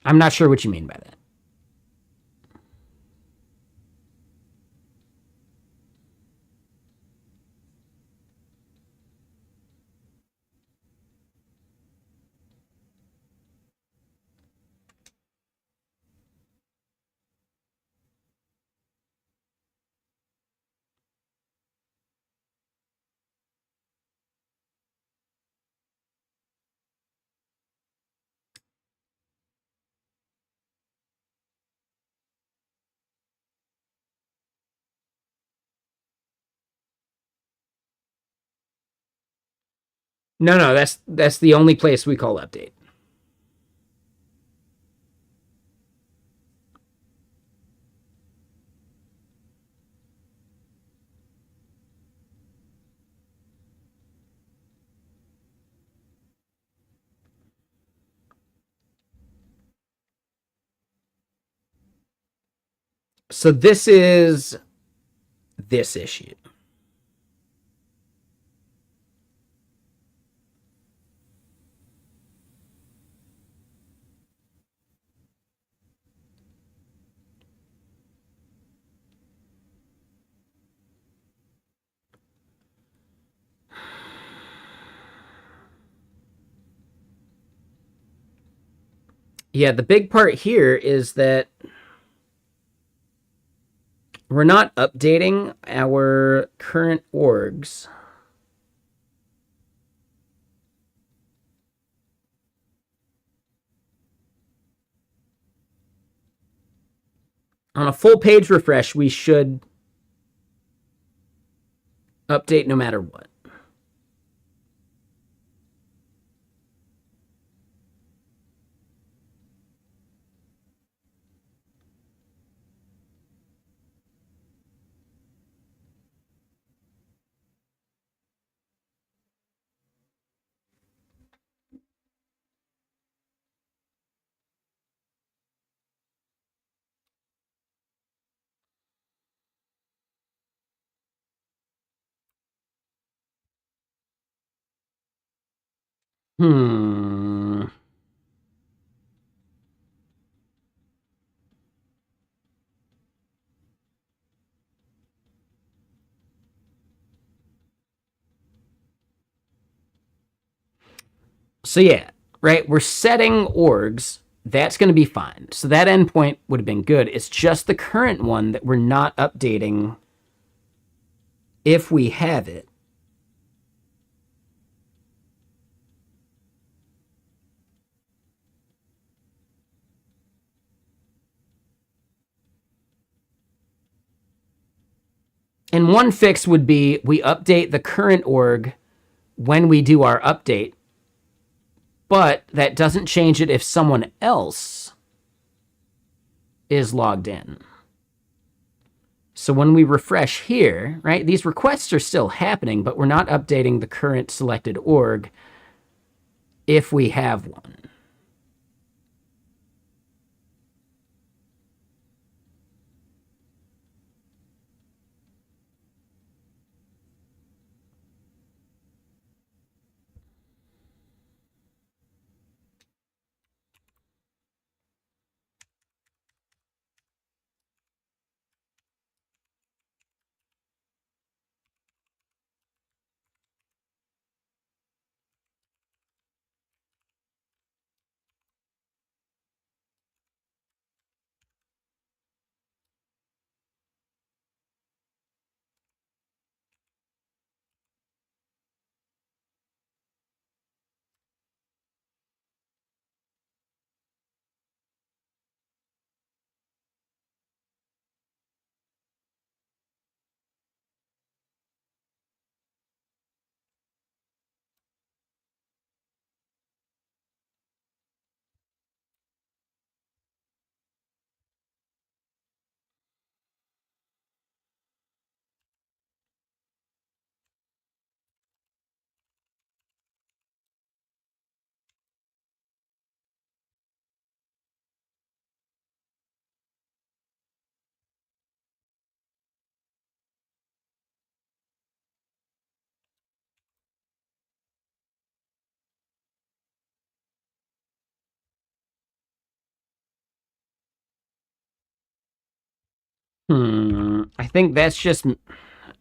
I'm not sure what you mean by that. No, that's the only place we call update. So this is this issue. Yeah, the big part here is that we're not updating our current orgs. On a full page refresh, we should update no matter what. Hmm. So yeah, right? We're setting orgs. That's going to be fine. So that endpoint would have been good. It's just the current one that we're not updating if we have it. And one fix would be we update the current org when we do our update, but that doesn't change it if someone else is logged in. So when we refresh here, right, these requests are still happening, but we're not updating the current selected org if we have one. I think that's just,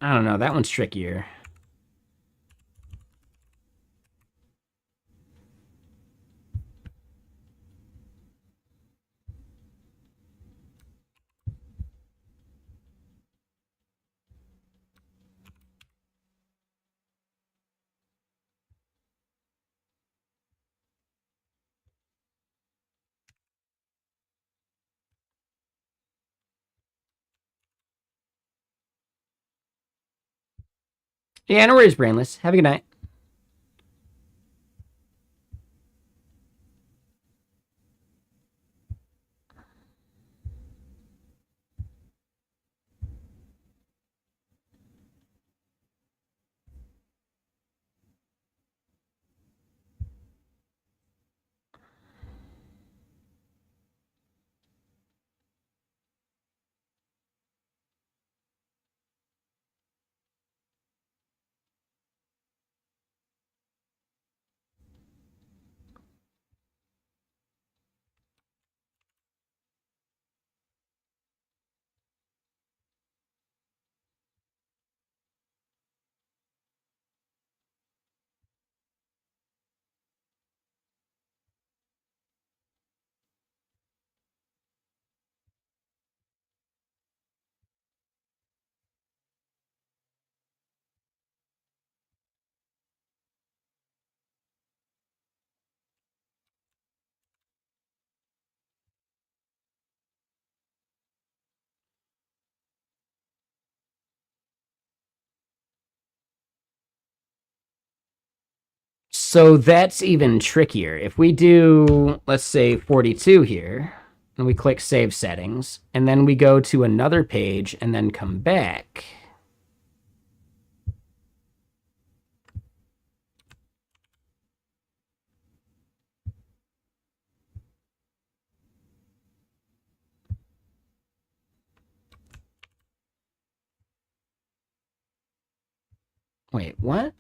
I don't know, that one's trickier. Yeah, no worries, Brainless. Have a good night. So that's even trickier. If we do, let's say, 42 here, and we click Save Settings, and then we go to another page and then come back. Wait, what?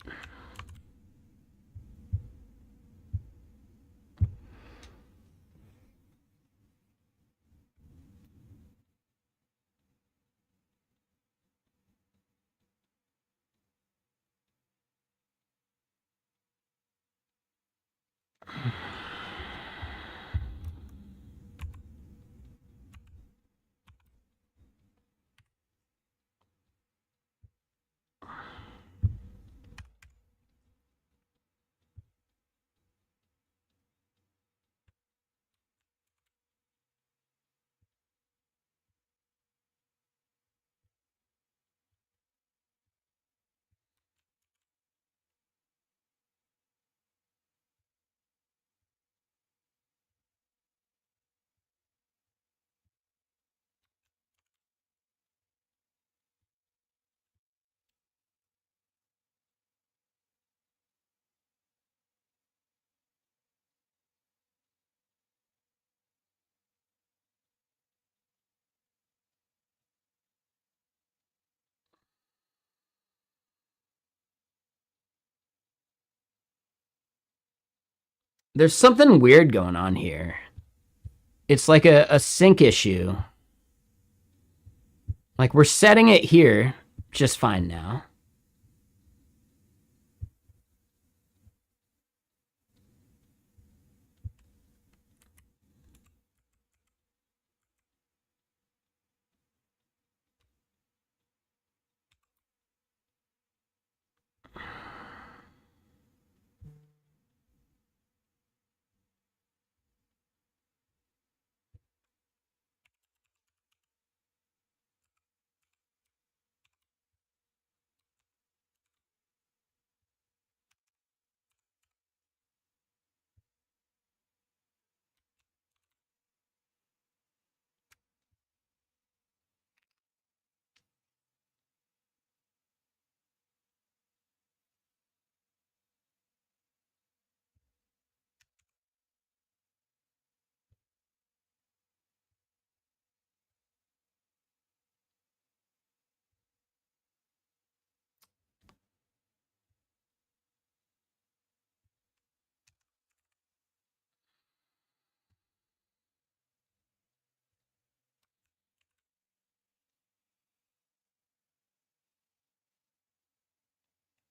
There's something weird going on here. It's like a sync issue. Like, we're setting it here just fine now.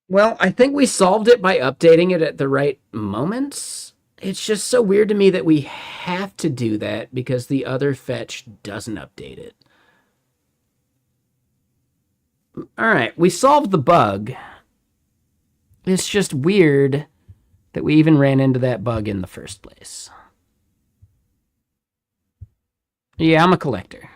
Well, I think we solved it by updating it at the right moments. It's just so weird to me that we have to do that because the other fetch doesn't update it. All right, we solved the bug. It's just weird that we even ran into that bug in the first place. Yeah, I'm a collector.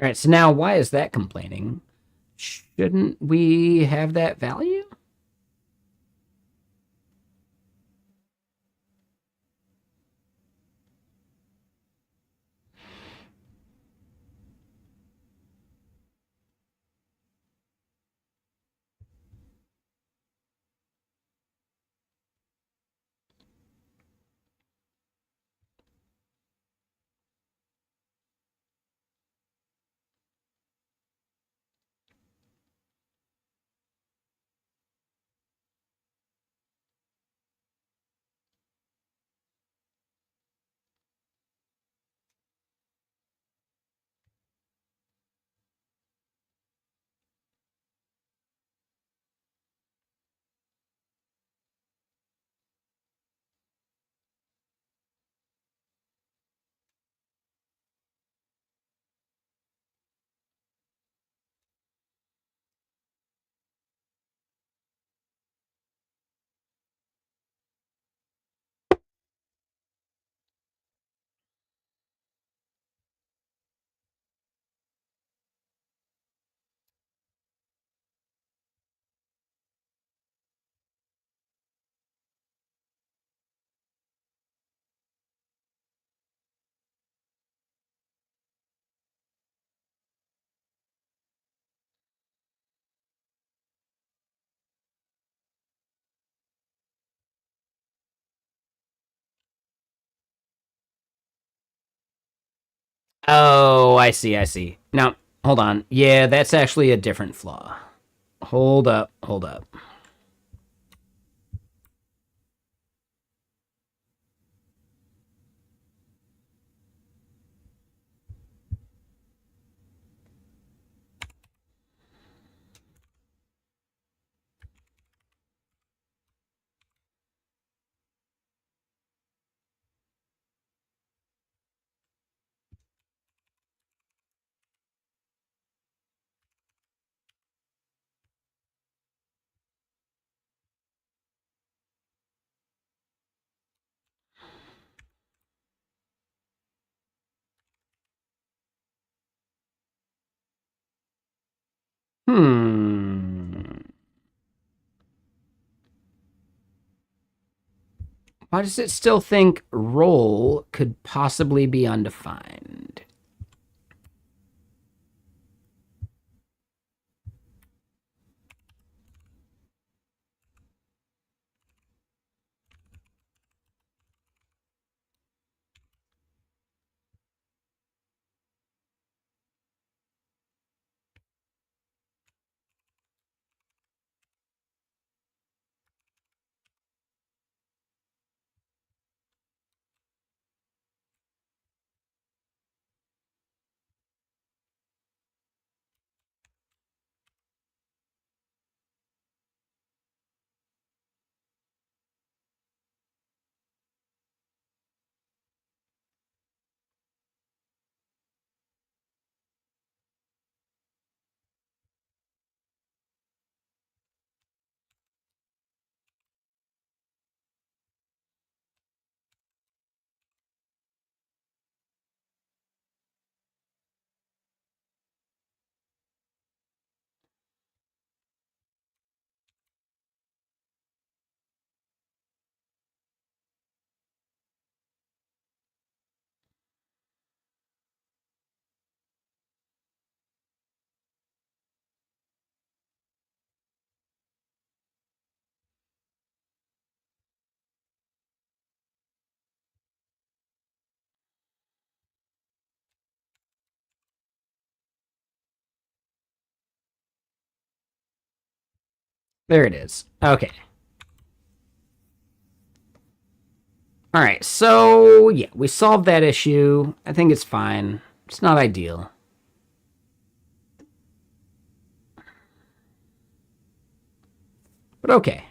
All right, so now why is that complaining? Shouldn't we have that value? Oh, I see, I see. Now, hold on. Yeah, that's actually a different flaw. Hold up, hold up. Why does it still think role could possibly be undefined? There it is. Okay. All right, so yeah, we solved that issue. I think it's fine. It's not ideal. But okay.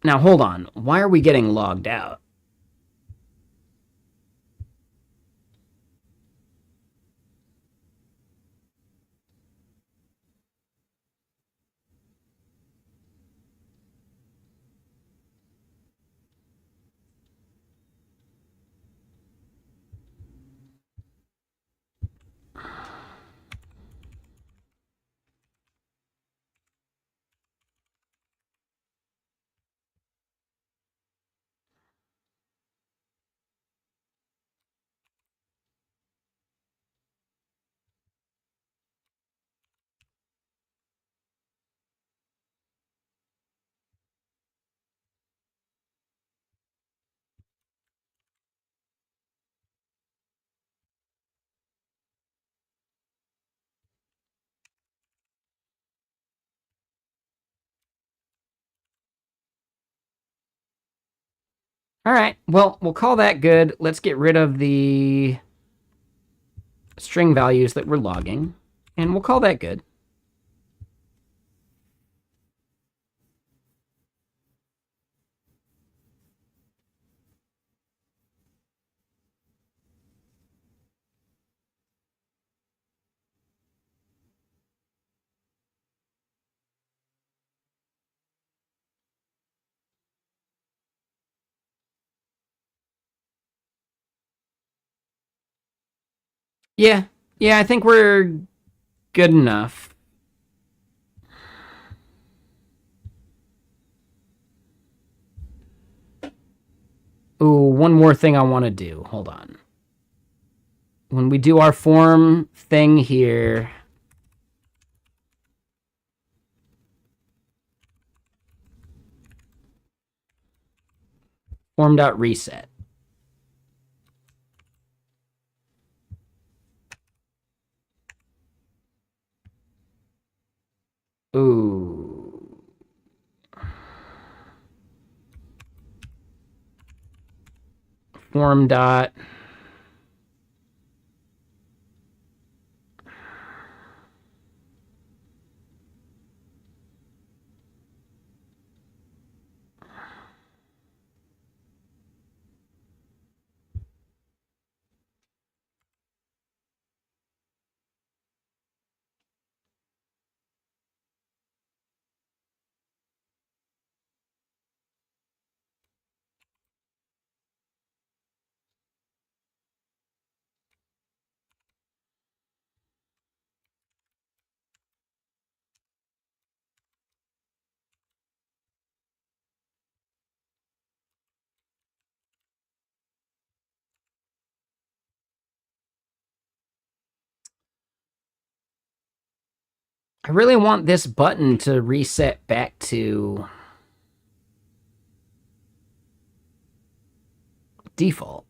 Now hold on. Why are we getting logged out? All right, well, we'll call that good. Let's get rid of the string values that we're logging, and we'll call that good. Yeah, yeah, I think we're good enough. Ooh, one more thing I want to do. Hold on. When we do our form thing here, form.reset. Ooh. Form dot. I really want this button to reset back to default.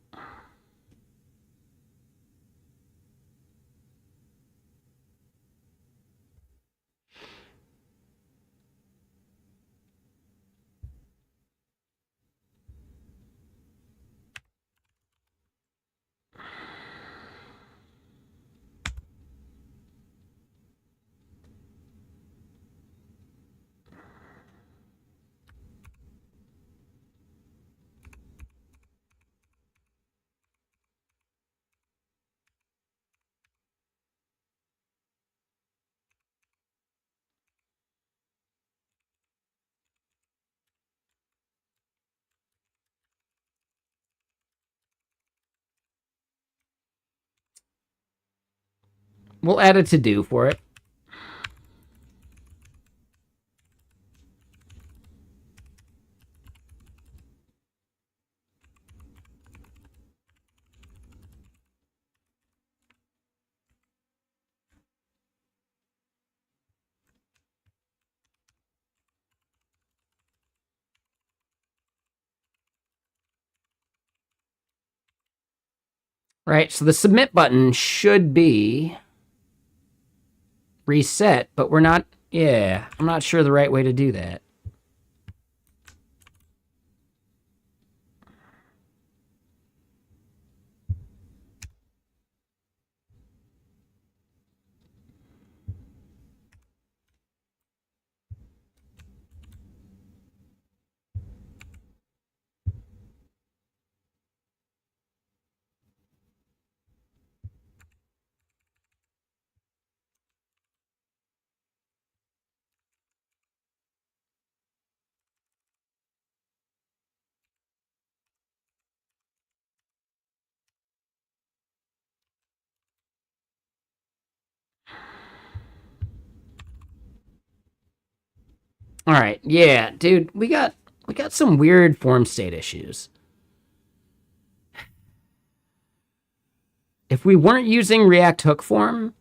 We'll add a to-do for it. Right, so the submit button should be reset, but we're not, yeah, I'm not sure the right way to do that. All right, yeah, dude, we got some weird form state issues. If we weren't using React hook form,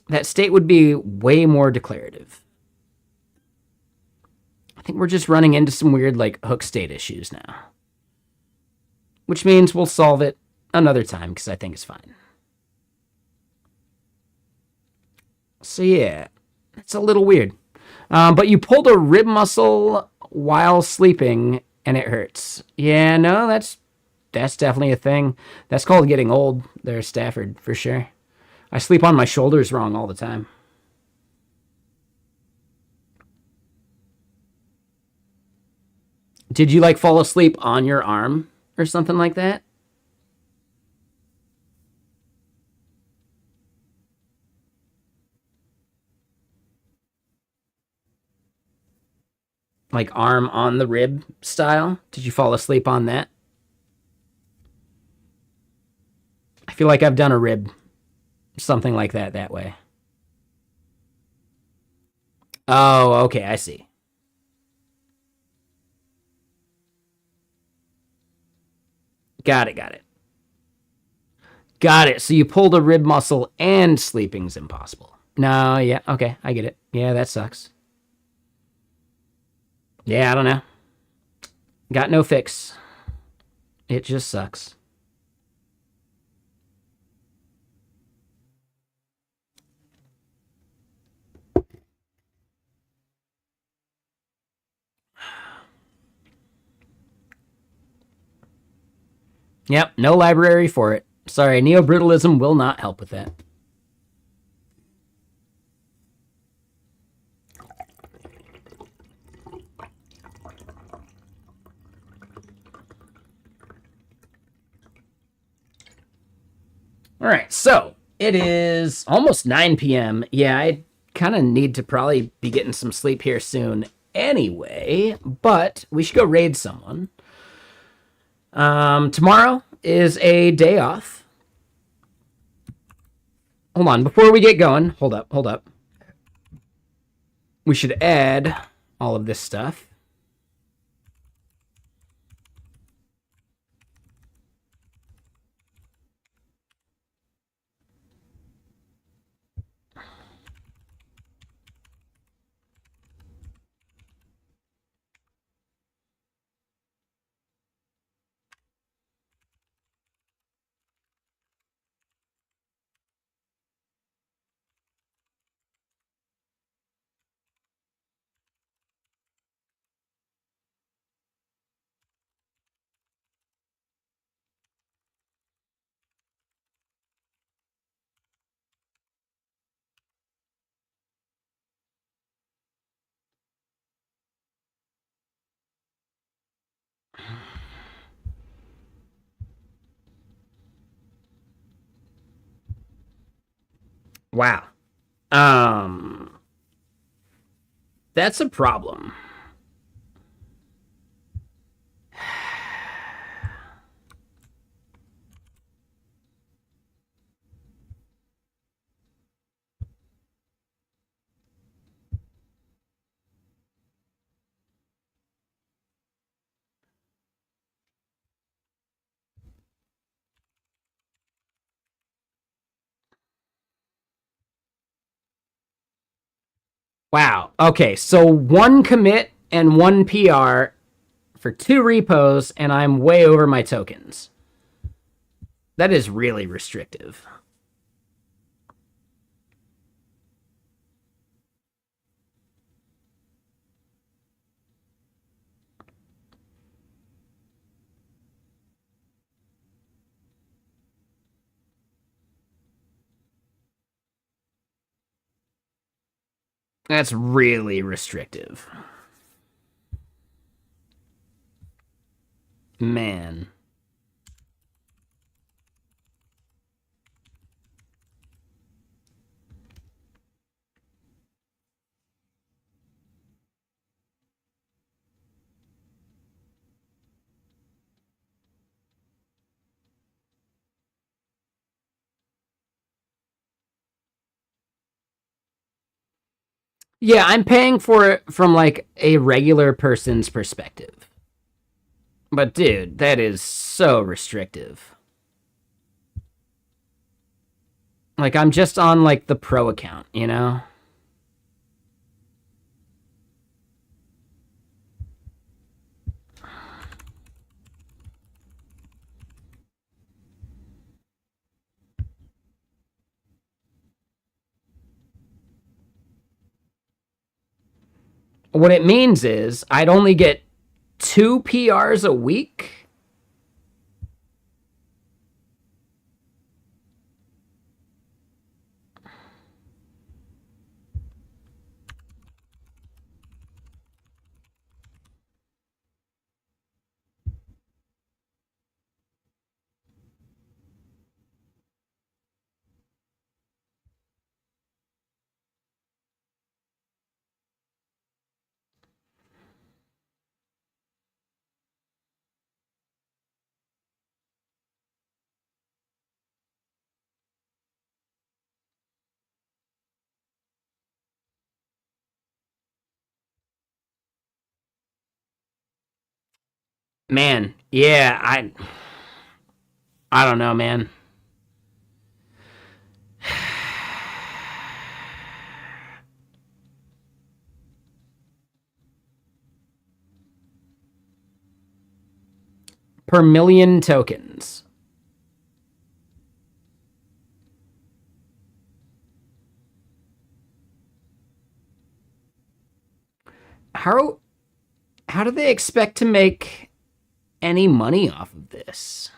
that state would be way more declarative. I think we're just running into some weird like hook state issues now, which means we'll solve it another time because I think it's fine. So yeah, it's a little weird. But you pulled a rib muscle while sleeping and it hurts. Yeah, no, that's definitely a thing. That's called getting old there, Stafford, for sure. I sleep on my shoulders wrong all the time. Did you like fall asleep on your arm or something like that? Like arm on the rib style? Did you fall asleep on that? I feel like I've done a rib, something like that way. Oh, okay, I see. Got it, got it. Got it. So you pulled a rib muscle and sleeping's impossible. No, yeah, okay, I get it. Yeah, that sucks. Yeah, I don't know. Got no fix. It just sucks. Yep, no library for it. Sorry, neobrittalism will not help with that. All right, so it is almost 9 p.m. Yeah, I kind of need to probably be getting some sleep here soon anyway, but we should go raid someone. Tomorrow is a day off. Hold on, before we get going, hold up. We should add all of this stuff. Wow. That's a problem. Wow. Okay, so one commit and one PR for 2 repos, and I'm way over my tokens. That is really restrictive. That's really restrictive. Man. Yeah, I'm paying for it from like a regular person's perspective. But dude, that is so restrictive. Like I'm just on like the pro account, you know? What it means is I'd only get 2 PRs a week. Man, yeah, I don't know, man. Per million tokens. How how do they expect to make any money off of this?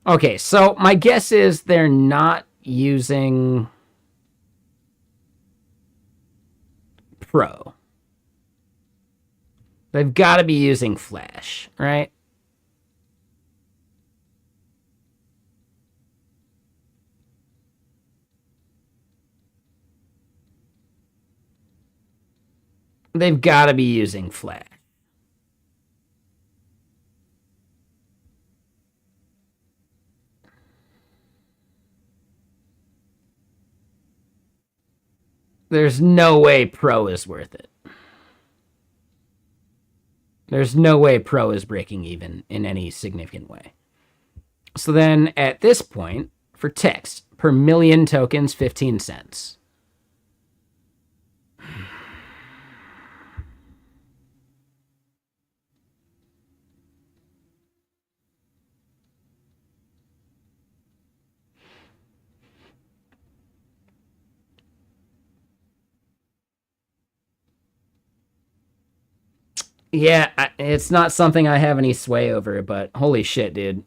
Okay, so my guess is they're not using Pro. They've got to be using Flash, right? They've got to be using Flash. There's no way Pro is worth it. There's no way Pro is breaking even in any significant way. So then at this point, for text, per million tokens, 15 cents. Yeah, it's not something I have any sway over, but holy shit, dude.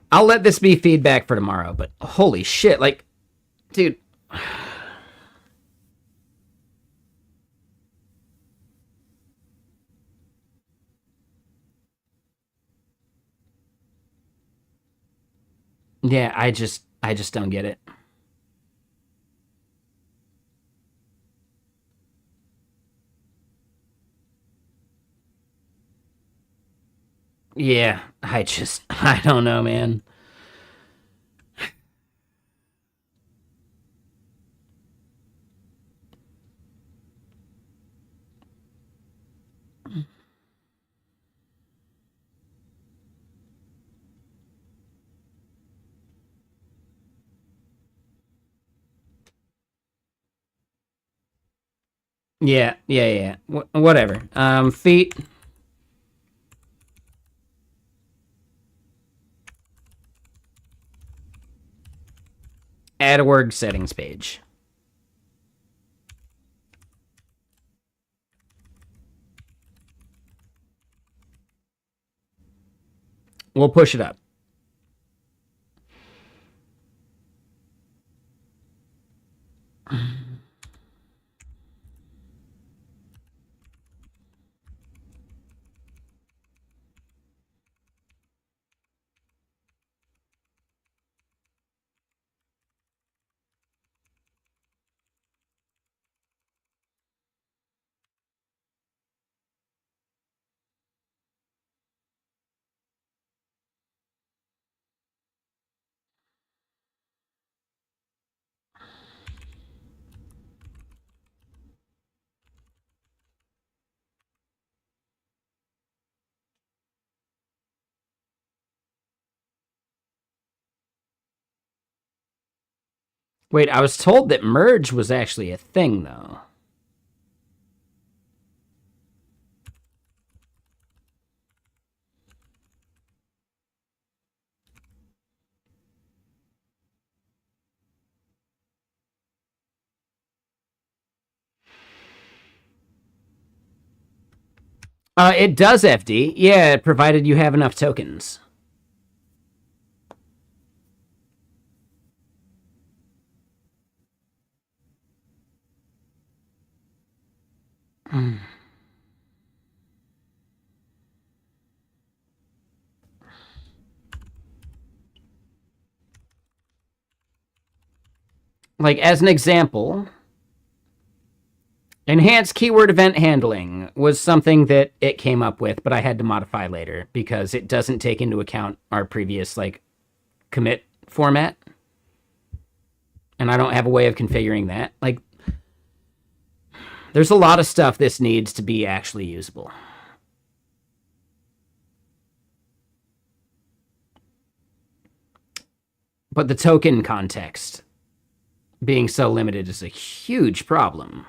I'll let this be feedback for tomorrow, but holy shit, like, dude. Yeah, I just don't get it. Yeah, I don't know, man. Yeah. Whatever. Feet. Add org settings page. We'll push it up. Wait, I was told that merge was actually a thing, though. It does FD. Yeah, provided you have enough tokens. Like, as an example, enhanced keyword event handling was something that it came up with, but I had to modify later because it doesn't take into account our previous, like, commit format. And I don't have a way of configuring that. Like, there's a lot of stuff this needs to be actually usable. But the token context being so limited is a huge problem.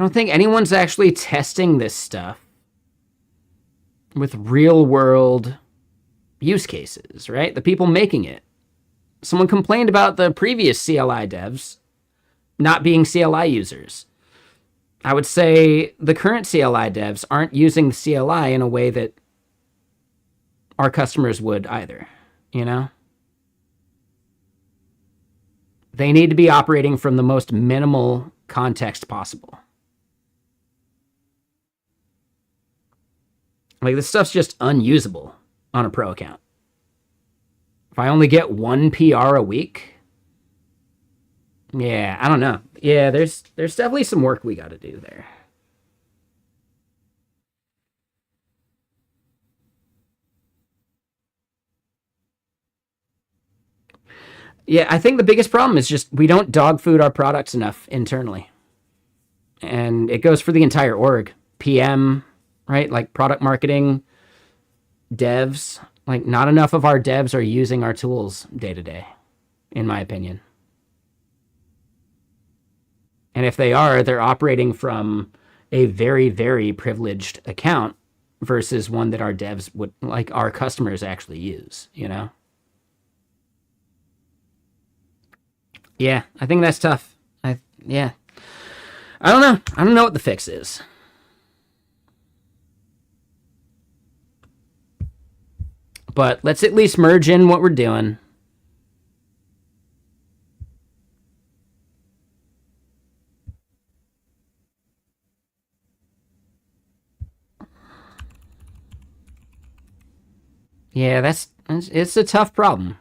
don't think anyone's actually testing this stuff with real world use cases, right? The people making it. Someone complained about the previous CLI devs not being CLI users. I would say the current CLI devs aren't using the CLI in a way that our customers would either, you know? They need to be operating from the most minimal context possible. Like, this stuff's just unusable on a pro account. If I only get one PR a week, yeah, I don't know. Yeah, there's definitely some work we got to do there. Yeah, I think the biggest problem is just we don't dog food our products enough internally. And it goes for the entire org. PM, right? Like product marketing, devs. Like, not enough of our devs are using our tools day to day, in my opinion. And if they are, they're operating from a very, very privileged account versus one that our devs would, like, our customers actually use, you know? Yeah, I think that's tough. Yeah. I don't know. I don't know what the fix is. But let's at least merge in what we're doing. Yeah, it's a tough problem.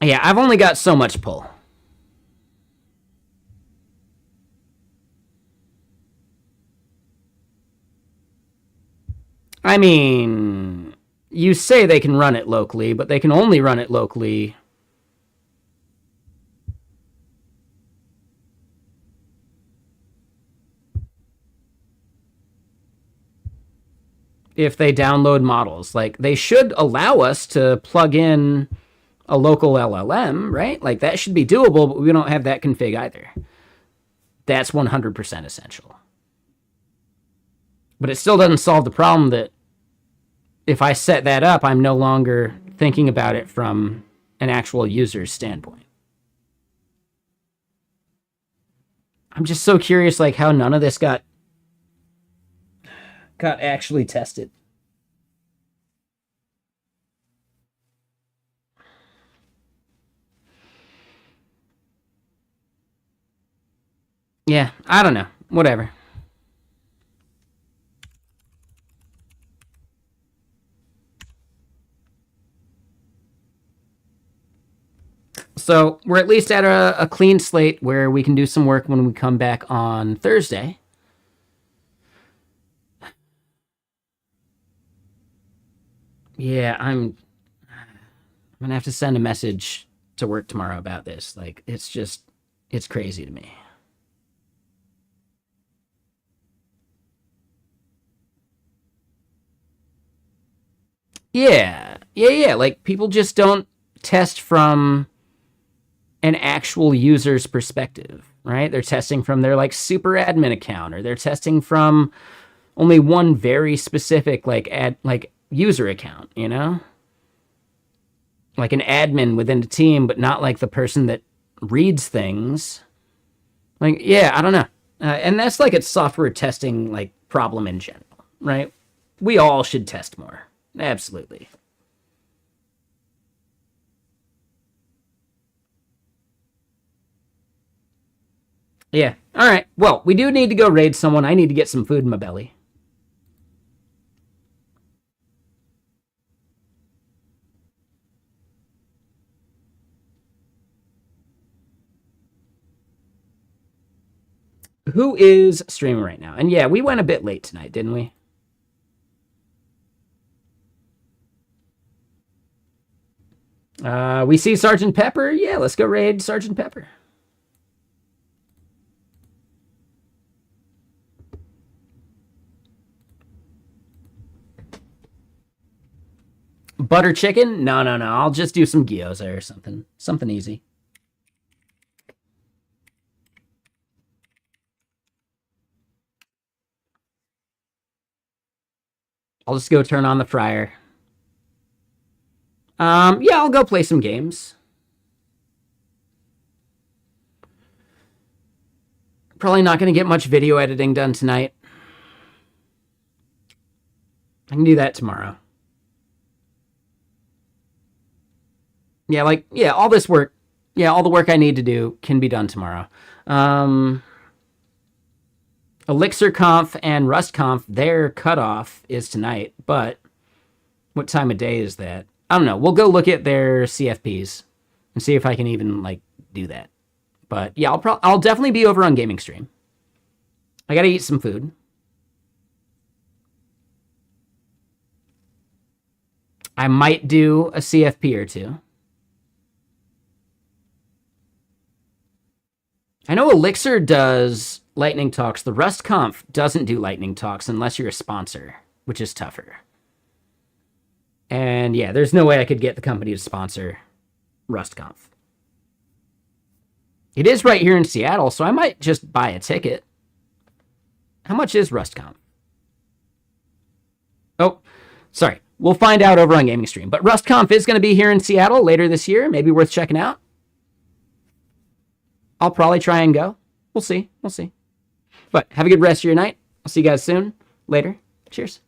Yeah, I've only got so much pull. I mean, you say they can run it locally, but they can only run it locally if they download models. Like, they should allow us to plug in a local LLM, right? Like, that should be doable, but we don't have that config either. That's 100% essential. But it still doesn't solve the problem that if I set that up, I'm no longer thinking about it from an actual user's standpoint. I'm just so curious, like, how none of this got actually tested. Yeah, I don't know. Whatever. So we're at least at a clean slate where we can do some work when we come back on Thursday. Yeah, I'm gonna have to send a message to work tomorrow about this. Like, it's crazy to me. Yeah. Like, people just don't test from an actual user's perspective, right? They're testing from their, like, super admin account, or they're testing from only one very specific, like user account, you know? Like an admin within the team, but not like the person that reads things. Like, yeah, I don't know. And that's like a software testing, like, problem in general, right? We all should test more. Absolutely. Yeah. All right. Well, we do need to go raid someone. I need to get some food in my belly. Who is streaming right now? And yeah, we went a bit late tonight, didn't we? We see Sergeant Pepper. Yeah, let's go raid Sergeant Pepper. Butter chicken? No. I'll just do some gyoza or something. Something easy. I'll just go turn on the fryer. Yeah, I'll go play some games. Probably not going to get much video editing done tonight. I can do that tomorrow. Yeah, all this work. Yeah, all the work I need to do can be done tomorrow. Elixir Conf and Rust Conf, their cutoff is tonight, but what time of day is that? I don't know. We'll go look at their CFPs and see if I can even, do that. But yeah, I'll definitely be over on Gaming Stream. I gotta eat some food. I might do a CFP or two. I know Elixir does lightning talks. The Rust Conf doesn't do lightning talks unless you're a sponsor, which is tougher. And yeah, there's no way I could get the company to sponsor RustConf. It is right here in Seattle, so I might just buy a ticket. How much is RustConf? Oh, sorry. We'll find out over on Gaming Stream. But RustConf is going to be here in Seattle later this year. Maybe worth checking out. I'll probably try and go. We'll see. But have a good rest of your night. I'll see you guys soon. Later. Cheers.